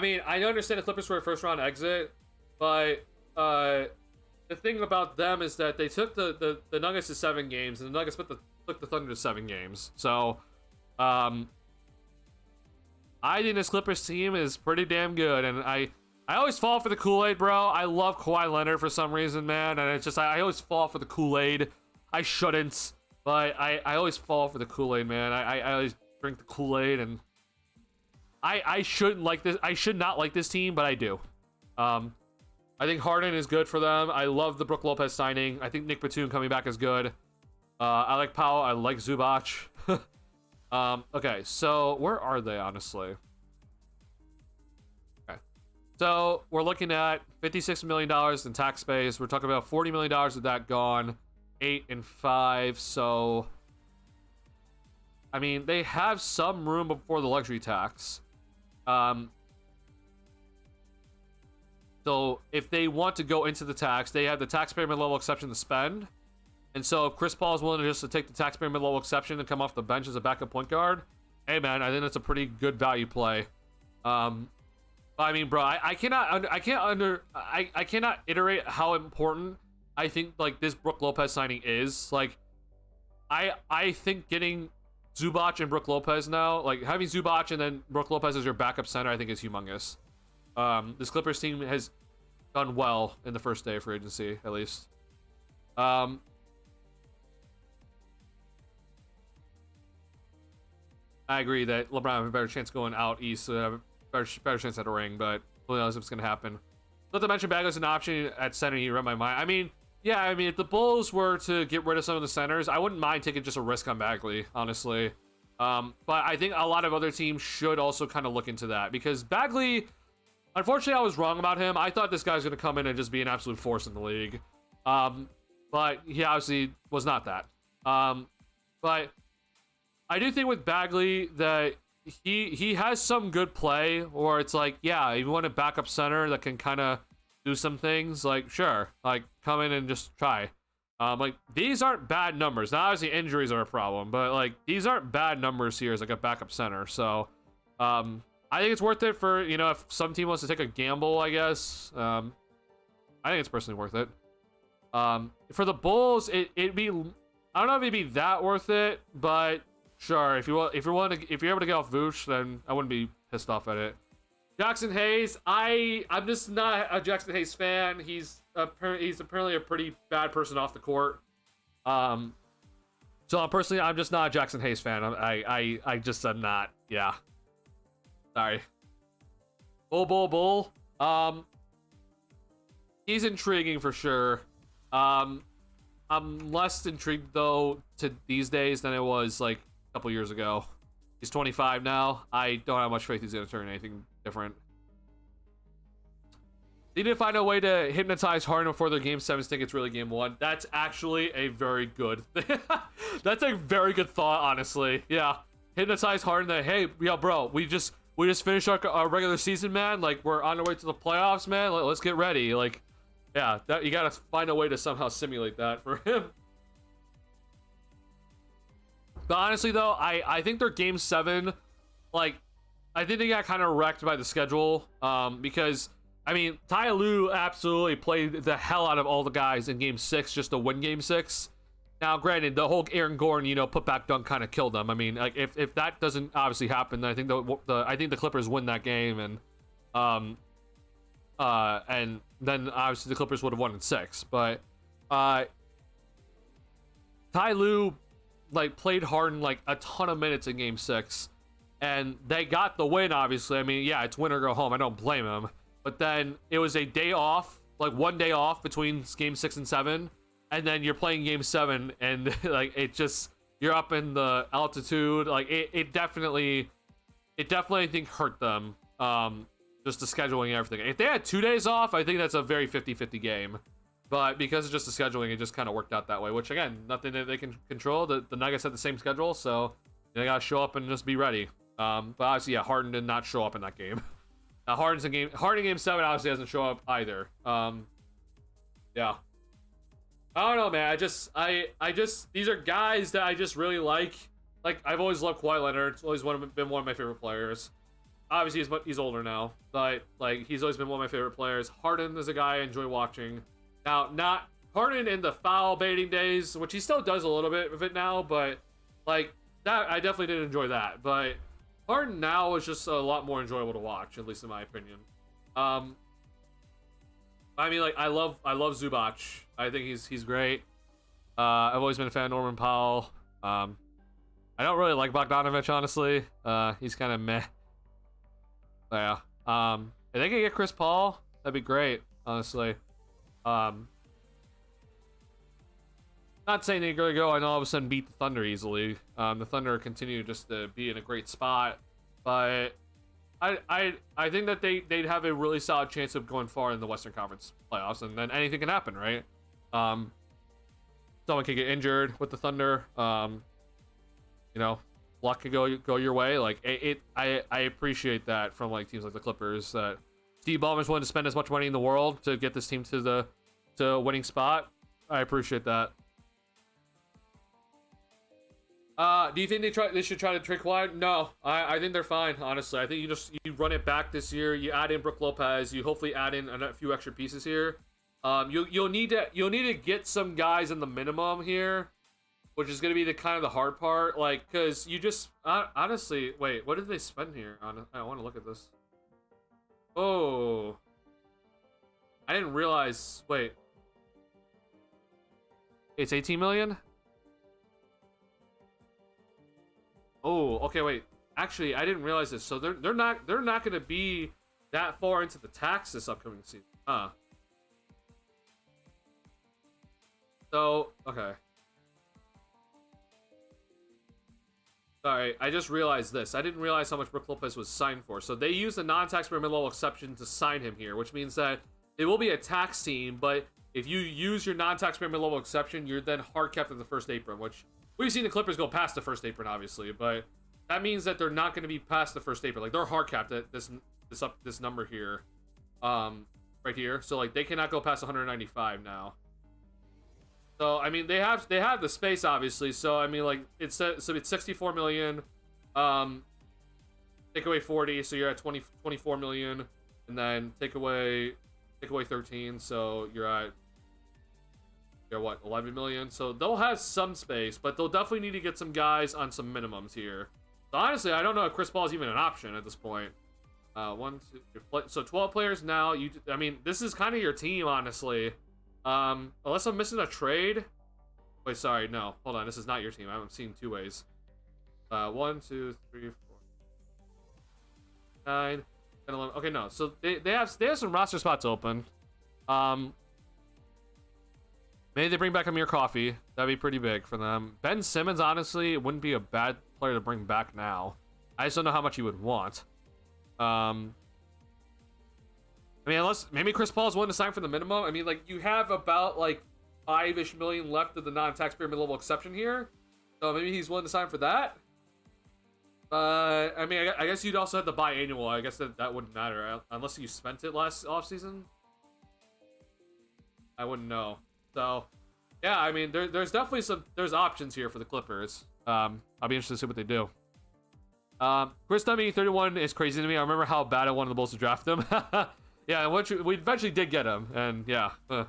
mean, I understand the Clippers were a first-round exit, but, the thing about them is that they took the Nuggets to 7 games, and the Nuggets took the Thunder to 7 games, so, I think this Clippers team is pretty damn good, and I always fall for the Kool-Aid, bro. I love Kawhi Leonard for some reason, man. And it's just, I always fall for the Kool-Aid. I shouldn't, but I always fall for the Kool-Aid, man. I always drink the Kool-Aid, and I shouldn't like this. I should not like this team, but I do. I think Harden is good for them. I love the Brook Lopez signing. I think Nick Batum coming back is good. I like Powell. I like Zubac. Okay, so where are they, honestly? So we're looking at $56 million in tax space. We're talking about $40 million of that gone, 8 and 5. So, I mean, they have some room before the luxury tax. So if they want to go into the tax, they have the taxpayer mid-level exception to spend. And so if Chris Paul is willing to just to take the taxpayer mid-level exception and come off the bench as a backup point guard, hey man, I think that's a pretty good value play. I mean, bro, I cannot iterate how important I think like this Brook Lopez signing is. Like, I think getting Zubac and Brook Lopez now, like having Zubac and then Brook Lopez as your backup center, I think is humongous. This Clippers team has done well in the first day of free agency, at least. I agree that LeBron has a better chance going out east. Better chance at a ring, but who knows if it's gonna happen. Not to mention Bagley's an option at center. You read my mind. I mean, yeah, I mean, if the Bulls were to get rid of some of the centers, I wouldn't mind taking just a risk on Bagley, honestly. But I think a lot of other teams should also kind of look into that, because Bagley, unfortunately, I was wrong about him. I thought this guy's gonna come in and just be an absolute force in the league, but he obviously was not that. But I do think with Bagley that he has some good play, or it's like, yeah, you want a backup center that can kind of do some things, like, sure, like, come in and just try. Like, these aren't bad numbers. Now, obviously, injuries are a problem, but, like, these aren't bad numbers here as, like, a backup center. So, I think it's worth it for, you know, if some team wants to take a gamble, I guess. I think it's personally worth it. For the Bulls, it'd be, I don't know if it'd be that worth it, but sure, if you're able to get off Vooch, then I wouldn't be pissed off at it. Jackson Hayes, I'm just not a Jackson Hayes fan. He's apparently a pretty bad person off the court. So I'm just not a Jackson Hayes fan. I just am not. Yeah. Sorry. Bull. He's intriguing for sure. I'm less intrigued though these days than it was like a couple years ago. He's 25 now. I don't have much faith he's gonna turn anything different. They need to find a way to hypnotize Harden before their Game 7 think it's really Game 1. That's actually a very good that's a very good thought, honestly. Yeah. Hypnotize Harden that, hey, yo, bro, we just finished our regular season, man. Like, we're on our way to the playoffs, man. Let's get ready. Like, yeah, you gotta find a way to somehow simulate that for him. But honestly, though, I think their Game 7, like, I think they got kind of wrecked by the schedule, because, I mean, Ty Lue absolutely played the hell out of all the guys in Game 6 just to win Game 6. Now, granted, the whole Aaron Gordon, you know, putback dunk kind of killed them. I mean, like, if that doesn't obviously happen, then I think the Clippers win that game, and then obviously the Clippers would have won in 6. But Ty Lue, like, played Harden like a ton of minutes in Game 6, and they got the win. Obviously, I mean, yeah, it's win or go home. I don't blame him. But then it was a day off, like 1 day off between Game 6 and 7, and then you're playing Game 7, and like it just, you're up in the altitude. Like it definitely I think hurt them. Just the scheduling and everything. If they had 2 days off, I think that's a very 50-50 game. But because of just the scheduling, it just kind of worked out that way. Which again, nothing that they can control. The Nuggets had the same schedule, so they gotta show up and just be ready. But obviously, yeah, Harden did not show up in that game. Harden Game 7 obviously doesn't show up either. Yeah. I don't know, man. I just these are guys that I just really like. Like, I've always loved Kawhi Leonard. It's always been one of my favorite players. Obviously, he's older now, but like he's always been one of my favorite players. Harden is a guy I enjoy watching. Now, not Harden in the foul baiting days, which he still does a little bit of it now, but like that, I definitely did enjoy that. But Harden now is just a lot more enjoyable to watch, at least in my opinion. I mean, like, I love Zubac. I think he's great. I've always been a fan of Norman Powell. I don't really like Bogdanovic, honestly. He's kind of meh. But yeah. If they could get Chris Paul, that'd be great, honestly. Not saying they're gonna go and all of a sudden beat the Thunder easily. The Thunder continue just to be in a great spot, but I think that they'd have a really solid chance of going far in the Western Conference playoffs, and then anything can happen, right? Someone could get injured with the Thunder. You know, luck could go your way. Like I appreciate that from like teams like the Clippers, that Steve Ballmer's willing to spend as much money in the world to get this team to a winning spot. I appreciate that. Do you think they should try to trade Kawhi? No, I think they're fine, honestly. I think you run it back this year. You add in Brook Lopez. You hopefully add in a few extra pieces here. You'll need to get some guys in the minimum here, which is going to be the hard part. Like, because you just honestly, wait, what did they spend here? I want to look at this. Oh, I didn't realize. Wait, it's 18 million. Oh, okay, wait. Actually, I didn't realize this. So they're not going to be that far into the tax this upcoming season. So, okay. Sorry, I just realized this. I didn't realize how much Brook Lopez was signed for. So they used the non-taxpayer mid-level exception to sign him here, which means that it will be a tax team, but if you use your non-taxpayer mid-level exception, you're then hard capped at the first apron, which we've seen the Clippers go past the first apron, obviously, but that means that they're not going to be past the first apron. Like, they're hard capped at this number here, right here. So like they cannot go past 195 now. So I mean they have the space, obviously. So I mean, like it's 64 million. take away 40, so you're at 24 million, and then take away 13, so you're what, 11 million. So they'll have some space, but they'll definitely need to get some guys on some minimums here. So honestly, I don't know if Chris Paul is even an option at this point. So 12 players now. I mean, this is kind of your team, honestly. Unless I'm missing a trade. Wait, sorry, no, hold on. This is not your team. I'm seeing two ways. 1, 2, 3, 4, 9, 10, 11. Okay, no. So they have some roster spots open. Maybe they bring back Amir Coffey. That'd be pretty big for them. Ben Simmons, honestly, wouldn't be a bad player to bring back now. I just don't know how much he would want. I mean, unless maybe Chris Paul's willing to sign for the minimum. I mean, like, you have about like 5-ish million left of the non-taxpayer mid-level exception here, so maybe he's willing to sign for that. I mean, I guess you'd also have to buy annual. I guess that wouldn't matter unless you spent it last offseason. I wouldn't know. So, yeah, I mean, there's definitely there's options here for the Clippers. I'll be interested to see what they do. Chris Dummy 31 is crazy to me. I remember how bad I wanted the Bulls to draft him. Yeah, we eventually did get him, and yeah. I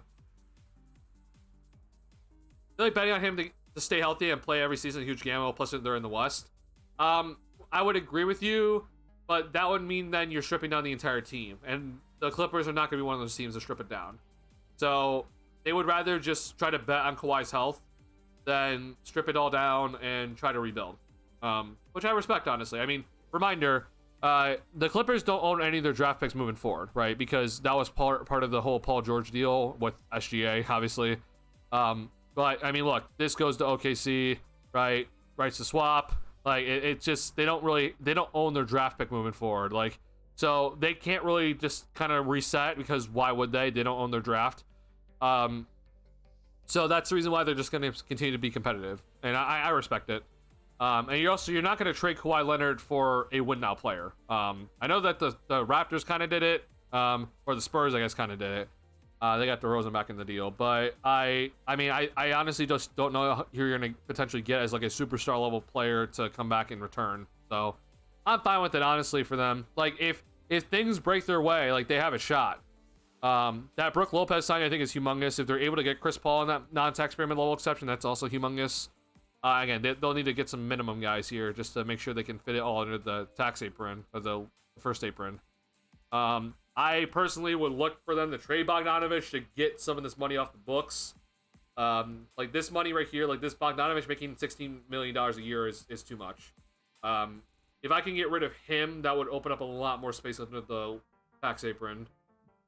feel like betting on him to stay healthy and play every season, huge gamble, plus they're in the West. I would agree with you, but that would mean then you're stripping down the entire team, and the Clippers are not going to be one of those teams to strip it down. So they would rather just try to bet on Kawhi's health than strip it all down and try to rebuild, which I respect, honestly. I mean, reminder, the Clippers don't own any of their draft picks moving forward, right? Because that was part of the whole Paul George deal with SGA, obviously. But I mean, look, this goes to OKC, right? Rights to swap. Like, it just, they don't own their draft pick moving forward. Like, so they can't really just kind of reset, because why would they? They don't own their draft. So that's the reason why they're just going to continue to be competitive, and I respect it. And you're not going to trade Kawhi Leonard for a win now player. I know that the Raptors kind of did it, or the Spurs, I guess, kind of did it. They got DeRozan back in the deal, but I mean, I honestly just don't know who you're going to potentially get as like a superstar level player to come back in return. So I'm fine with it, honestly, for them. Like, if things break their way, like, they have a shot. That Brook Lopez signing, I think, is humongous. If they're able to get Chris Paul in that non-taxpayer mid-level exception, that's also humongous. Again, they'll need to get some minimum guys here just to make sure they can fit it all under the tax apron, or the first apron. I personally would look for them to trade Bogdanovich to get some of this money off the books. Like, this money right here, like this Bogdanovich making $16 million a year is too much. If I can get rid of him, that would open up a lot more space under the tax apron.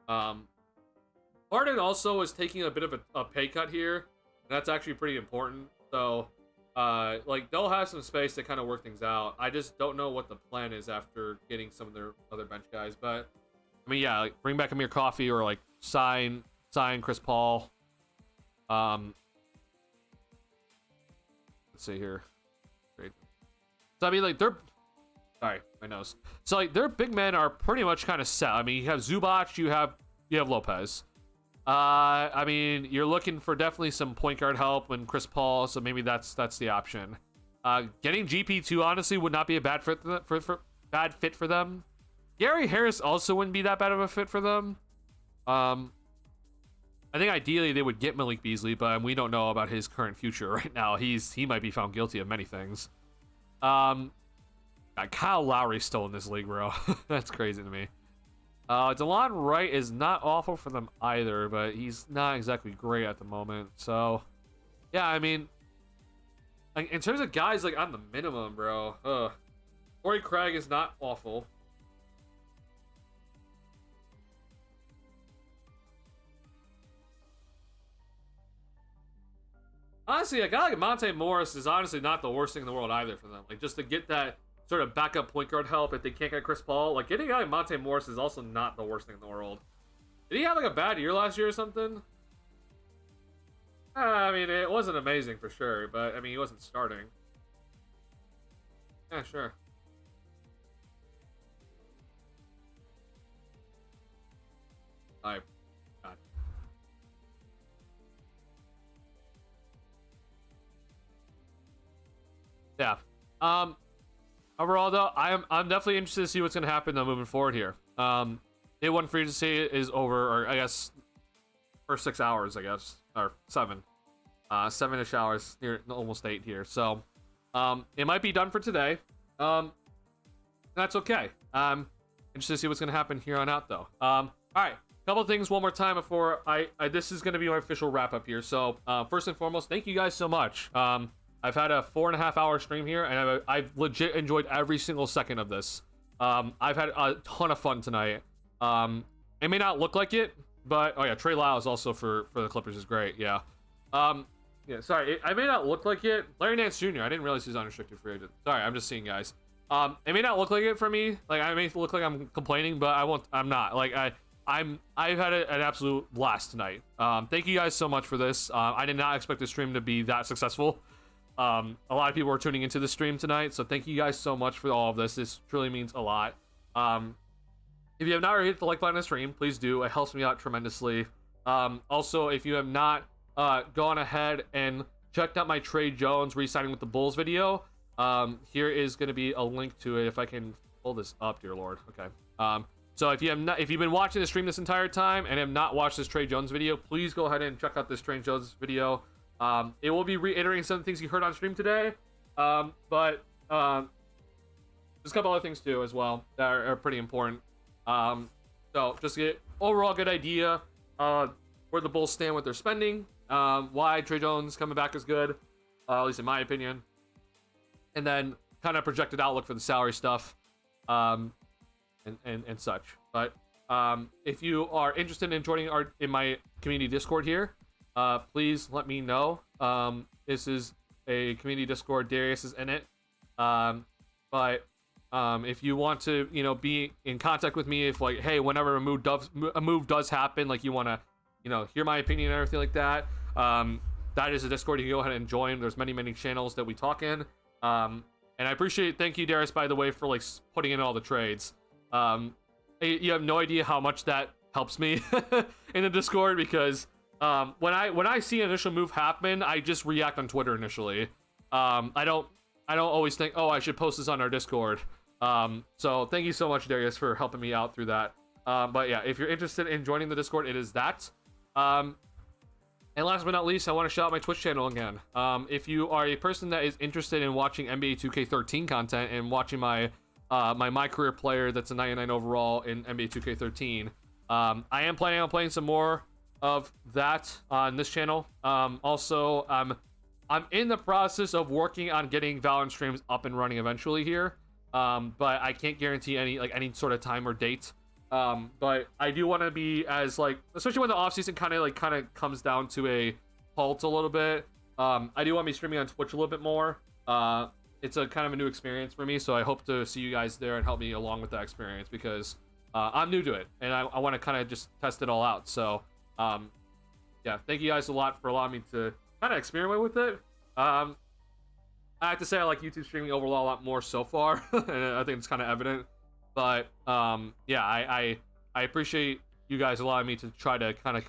Harden also is taking a bit of a pay cut here, and that's actually pretty important. So, like, they'll have some space to kind of work things out. I just don't know what the plan is after getting some of their other bench guys. But I mean, yeah, like, bring back Amir Coffey, or like sign Chris Paul. Let's see here. Great. So I mean, like, sorry, my nose. So, like, their big men are pretty much kind of set. I mean, you have Zubac, you have Lopez. I mean, you're looking for definitely some point guard help when Chris Paul, so maybe that's the option. Getting GP2 honestly would not be a bad fit for them. Gary Harris also wouldn't be that bad of a fit for them. I think ideally they would get Malik Beasley, but we don't know about his current future right now. He might be found guilty of many things. God, Kyle Lowry's still in this league, bro. That's crazy to me. DeLon Wright is not awful for them either, but he's not exactly great at the moment. So, yeah, I mean, like, in terms of guys, like, on the minimum, bro, Torrey Craig is not awful. Honestly, a guy like Monte Morris is honestly not the worst thing in the world either for them. Like, just to get that sort of backup point guard help if they can't get Chris Paul. Like, getting a guy like Monte Morris is also not the worst thing in the world. Did he have like a bad year last year or something? I mean, it wasn't amazing for sure, but I mean, he wasn't starting. Yeah, sure. God. Yeah. overall though, I'm definitely interested to see what's gonna happen though moving forward here. Day one free to see is over, or I guess for 6 hours, I guess, or 7, 7-ish hours, near almost 8 here. So, it might be done for today. That's okay. Interested to see what's gonna happen here on out though. All right, couple things one more time before this is gonna be my official wrap up here. So, first and foremost, thank you guys so much. I've had a 4.5 hour stream here, and I've legit enjoyed every single second of this. I've had a ton of fun tonight. It may not look like it, but oh yeah, Trey Lyles also for the Clippers is great. Yeah. Yeah. Sorry, I may not look like it. Larry Nance Jr. I didn't realize he's unrestricted free agent. Sorry, I'm just seeing guys. It may not look like it for me. Like I may look like I'm complaining, but I won't. I'm not. Like I've had an absolute blast tonight. Thank you guys so much for this. I did not expect the stream to be that successful. A lot of people are tuning into the stream tonight, so thank you guys so much for all of this. This truly means a lot. If you have not already hit the like button on the stream, please do. It helps me out tremendously. Also, if you have not gone ahead and checked out my Trey Jones re-signing with the Bulls video, here is going to be a link to it. If I can pull this up, dear Lord. Okay. So if you've been watching the stream this entire time and have not watched this Trey Jones video, please go ahead and check out this Trey Jones video. It will be reiterating some things you heard on stream today, but there's a couple other things too as well that are pretty important. So just to get overall good idea where the Bulls stand with their spending, why Trey Jones coming back is good, at least in my opinion, and then kind of projected outlook for the salary stuff, and such. But if you are interested in joining in my community Discord here, please let me know. This is a community Discord. Darius is in it. But if you want to, be in contact with me, if like, hey, whenever a move does happen, like you want to, hear my opinion and everything like that, that is a Discord you can go ahead and join. There's many channels that we talk in. And I thank you, Darius, by the way, for like putting in all the trades. You have no idea how much that helps me in the Discord, because when I see an initial move happen, I just react on Twitter initially. I don't always think, oh, I should post this on our Discord. So thank you so much, Darius, for helping me out through that. But yeah, if you're interested in joining the Discord, it is that. And last but not least, I want to shout out my Twitch channel again. If you are a person that is interested in watching NBA 2K13 content and watching my career player that's a 99 overall in NBA 2K13, I am planning on playing some more of that on this channel. Also, I'm in the process of working on getting Valorant streams up and running eventually here, but I can't guarantee any sort of time or date. But I do want to be as especially when the off season kind of comes down to a halt a little bit. I do want to be streaming on Twitch a little bit more. It's a kind of a new experience for me, so I hope to see you guys there and help me along with that experience, because I'm new to it and I want to kind of just test it all out. So yeah, thank you guys a lot for allowing me to kind of experiment with it. I have to say I like YouTube streaming overall a lot more so far, and I think it's kind of evident. But yeah, I appreciate you guys allowing me to try to kind of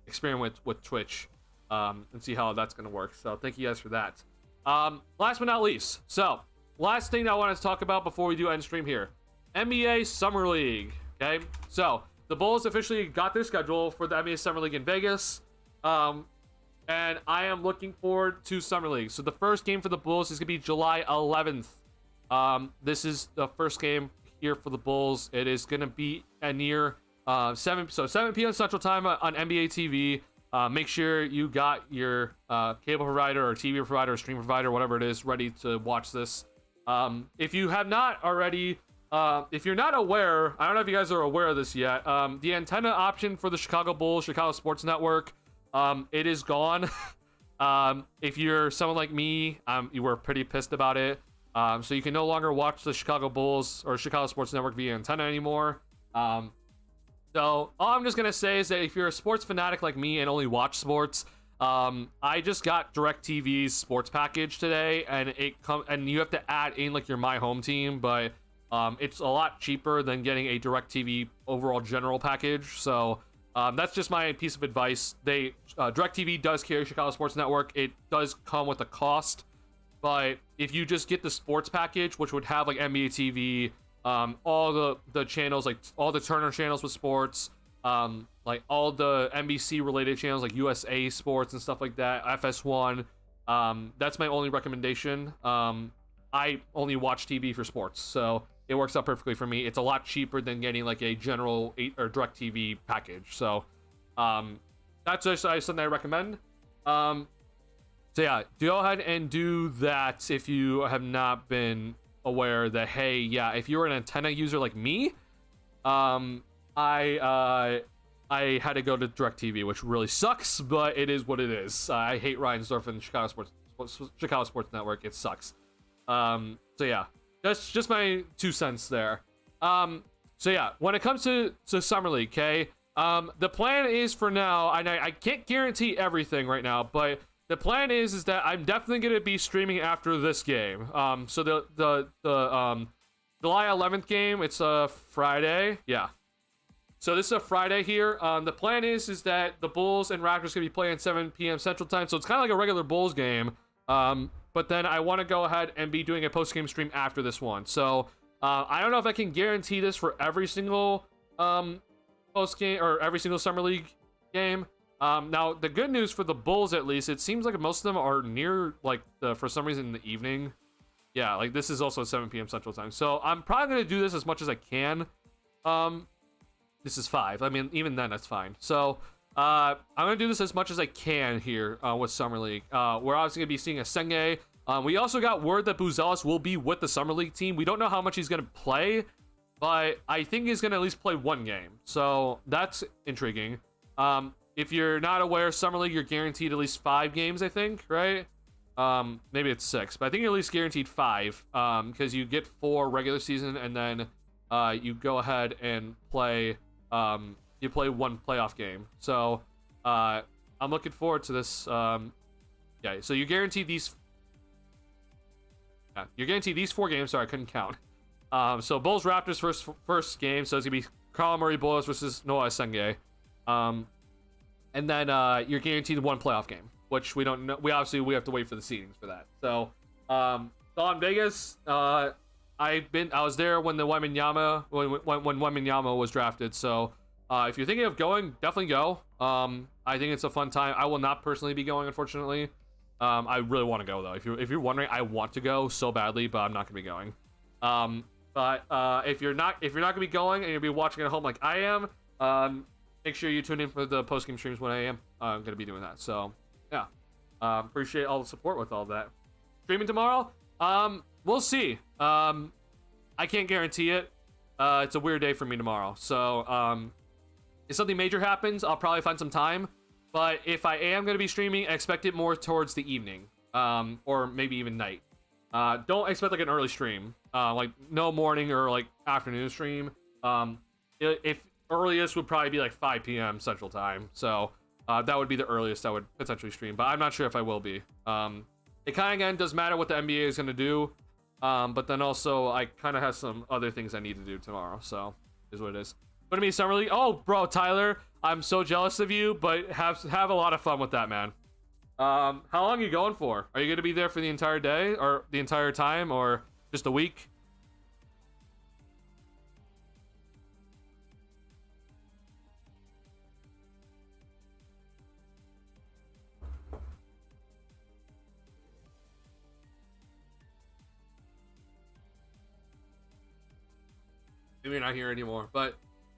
experiment with Twitch and see how that's going to work. So thank you guys for that. Last but not least, so last thing I want to talk about before we do end stream here, NBA Summer League. Okay, so the Bulls officially got their schedule for the NBA Summer League in Vegas. And I am looking forward to Summer League. So the first game for the Bulls is going to be July 11th. This is the first game here for the Bulls. It is going to be at near 7 p.m. Central Time on NBA TV. Make sure you got your cable provider or TV provider or stream provider, whatever it is, ready to watch this. If you have not already, if you're not aware, I don't know if you guys are aware of this yet, the antenna option for the Chicago Bulls, Chicago Sports Network, it is gone. If you're someone like me, you were pretty pissed about it. So you can no longer watch the Chicago Bulls or Chicago Sports Network via antenna anymore. So all I'm just gonna say is that if you're a sports fanatic like me and only watch sports, I just got DirecTV's sports package today, and you have to add in your My Home team, but it's a lot cheaper than getting a DirecTV overall general package. So that's just my piece of advice. DirecTV does carry Chicago Sports Network. It does come with a cost. But if you just get the sports package, which would have like NBA TV, all the channels, like all the Turner channels with sports, like all the NBC related channels like USA Sports and stuff like that, FS1, that's my only recommendation. I only watch TV for sports, so it works out perfectly for me. It's a lot cheaper than getting like a general or direct TV package. So that's just something I recommend. So yeah, go ahead and do that if you have not been aware that, hey, yeah, if you're an antenna user like me, I had to go to DirecTV, which really sucks, but it is what it is. I hate Reinsdorf and Chicago Sports Network. It sucks. So yeah, that's just my 2 cents there. So yeah, when it comes to Summer League, okay, the plan is for now, and I can't guarantee everything right now, but the plan is that I'm definitely going to be streaming after this game. So the July 11th game, it's a Friday. Yeah. So this is a Friday here. The plan is that the Bulls and Raptors going to be playing at 7 p.m. Central Time. So it's kind of like a regular Bulls game. But then I want to go ahead and be doing a post-game stream after this one. So I don't know if I can guarantee this for every single post-game or every single Summer League game. Now, the good news for the Bulls, at least, it seems like most of them are near, like, for some reason in the evening. Yeah, like, this is also 7 p.m. Central Time. So I'm probably going to do this as much as I can. This is 5. I mean, even then, that's fine. So I'm going to do this as much as I can here with Summer League. We're obviously going to be seeing a Senge. We also got word that Buzelis will be with the Summer League team. We don't know how much he's going to play, but I think he's going to at least play 1 game. So that's intriguing. If you're not aware, Summer League, you're guaranteed at least 5 games, I think, right? Maybe it's 6, but I think you're at least guaranteed 5 because you get 4 regular season and then you go ahead and play you play 1 playoff game. So I'm looking forward to this. Yeah, so you're guaranteed these. Yeah, you're guaranteed these 4 games. Sorry, I couldn't count. So Bulls Raptors first game. So it's gonna be Carl Murray Bulls versus Noah Senge. And then you're guaranteed 1 playoff game, which we don't know. We have to wait for the seedings for that. So in Vegas, I was there when the Wembanyama when Wembanyama was drafted. So if you're thinking of going, definitely go. I think it's a fun time. I will not personally be going, unfortunately. I really want to go though. If you're wondering, I want to go so badly, but I'm not gonna be going. But if you're not gonna be going and you'll be watching at home like I am, make sure you tune in for the post-game streams when I am going to be doing that. So, yeah. Appreciate all the support with all that. Streaming tomorrow? We'll see. I can't guarantee it. It's a weird day for me tomorrow. So, if something major happens, I'll probably find some time. But if I am going to be streaming, expect it more towards the evening. Or maybe even night. Don't expect like an early stream. Like no morning or like afternoon stream. If earliest would probably be like 5 p.m. Central Time. So that would be the earliest I would potentially stream. But I'm not sure if I will be. It kind of, again, does matter what the NBA is going to do. But then also, I kind of have some other things I need to do tomorrow. So, is what it is. Going to be Summer League. Oh, bro, Tyler, I'm so jealous of you. But have a lot of fun with that, man. How long are you going for? Are you going to be there for the entire day? Or the entire time? Or just a week? Maybe you're not here anymore, but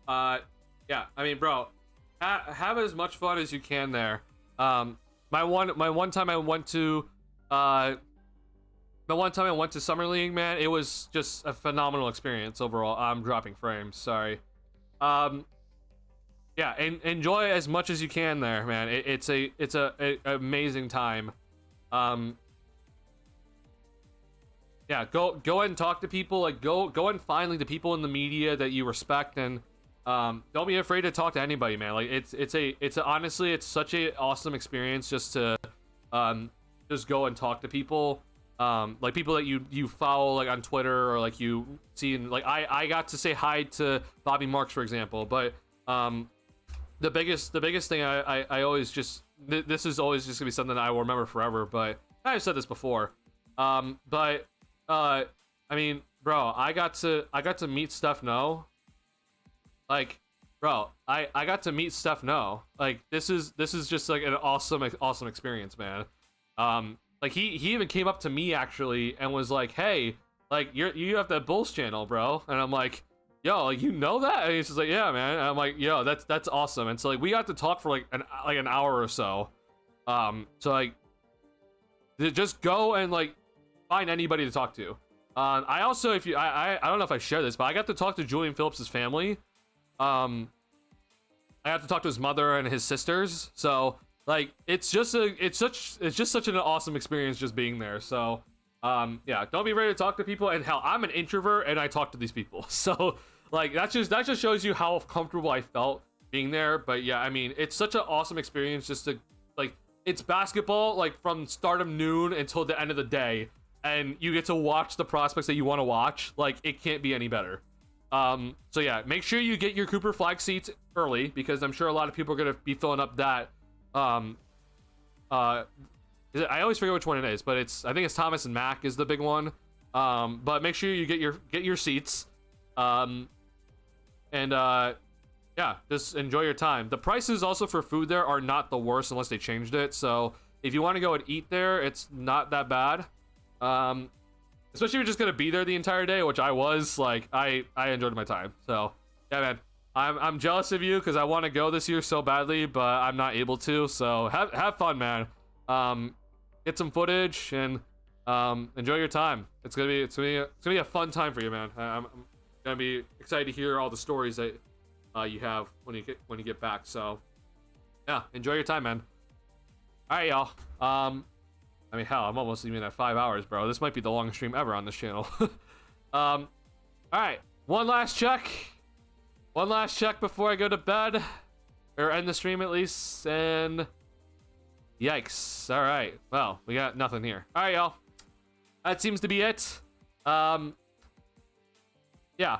yeah, I mean, bro, have as much fun as you can there. My one time I went to Summer League, man, it was just a phenomenal experience overall. I'm dropping frames, sorry. Yeah, and enjoy as much as you can there, man. It's a amazing time. Yeah, go ahead and talk to people. Like go and find like the people in the media that you respect, and don't be afraid to talk to anybody, man. Like honestly, it's such a awesome experience just to just go and talk to people, like people that you follow like on Twitter or like you see in, like I got to say hi to Bobby Marks, for example. But the biggest thing I always just this is always just gonna be something that I will remember forever. But I've said this before. But I mean, bro, I got to meet Steph No. Like, bro, I got to meet Steph No. Like, this is just like an awesome experience, man. Like he even came up to me actually and was like, "Hey, like you have that Bulls channel, bro." And I'm like, "Yo, like, you know that?" And he's just like, "Yeah, man." And I'm like, "Yo, that's awesome." And so like we got to talk for like an hour or so. So like just go and like find anybody to talk to. I also, if you I don't know if I share this, but I got to talk to Julian Phillips's family. I got to talk to his mother and his sisters. So like it's just such an awesome experience just being there. So yeah, don't be ready to talk to people. And hell, I'm an introvert and I talk to these people. So like that just shows you how comfortable I felt being there. But yeah, I mean, it's such an awesome experience just to like, it's basketball like from start of noon until the end of the day, and you get to watch the prospects that you want to watch. Like, it can't be any better. So yeah, make sure you get your Cooper Flag seats early, because I'm sure a lot of people are gonna be filling up that. I always forget which one it is, but I think it's Thomas and Mack is the big one. But make sure you get your seats. Yeah, just enjoy your time. The prices also for food there are not the worst unless they changed it. So if you want to go and eat there, it's not that bad. Especially if you're just gonna be there the entire day, which I was. Like, I enjoyed my time. So yeah, man, I'm jealous of you because I want to go this year so badly, but I'm not able to. So have fun, man. Get some footage and enjoy your time. It's gonna be a fun time for you, man. I'm gonna be excited to hear all the stories that you have when you get back. So yeah, enjoy your time, man. All right, y'all. I mean, hell, I'm almost even at 5 hours, bro. This might be the longest stream ever on this channel. All right, one last check before I go to bed, or end the stream at least. And yikes. All right, well, we got nothing here. All right, y'all, that seems to be it. Yeah,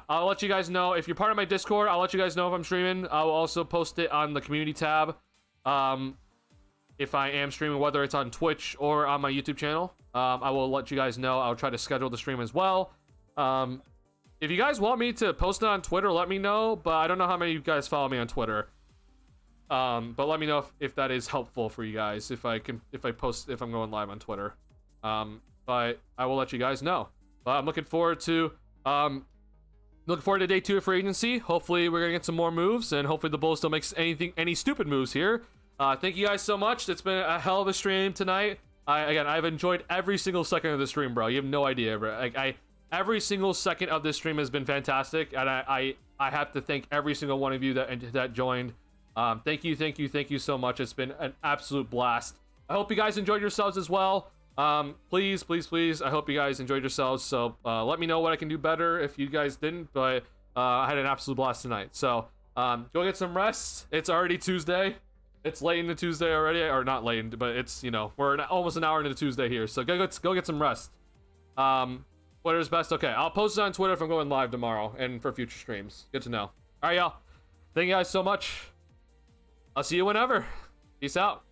I'll let you guys know if you're part of my Discord. I'll let you guys know if I'm streaming. I'll also post it on the community tab. If I am streaming, whether it's on Twitch or on my YouTube channel, I will let you guys know. I'll try to schedule the stream as well. If you guys want me to post it on Twitter, let me know. But I don't know how many of you guys follow me on Twitter. But let me know if that is helpful for you guys. If I'm going live on Twitter. But I will let you guys know. But I'm looking forward to day 2 of free agency. Hopefully we're gonna get some more moves, and hopefully the Bulls don't make any stupid moves here. Thank you guys so much. It's been a hell of a stream tonight. I've enjoyed every single second of the stream, bro. You have no idea, bro. Like, every single second of this stream has been fantastic, and I have to thank every single one of you that joined. Thank you so much. It's been an absolute blast. I hope you guys enjoyed yourselves as well. Please, I hope you guys enjoyed yourselves. So let me know what I can do better if you guys didn't, but I had an absolute blast tonight. So go get some rest. It's already Tuesday. It's late into Tuesday already, or not late, but it's, we're almost an hour into Tuesday here. So go get some rest. Twitter's best. Okay, I'll post it on Twitter if I'm going live tomorrow and for future streams. Good to know. All right, y'all. Thank you guys so much. I'll see you whenever. Peace out.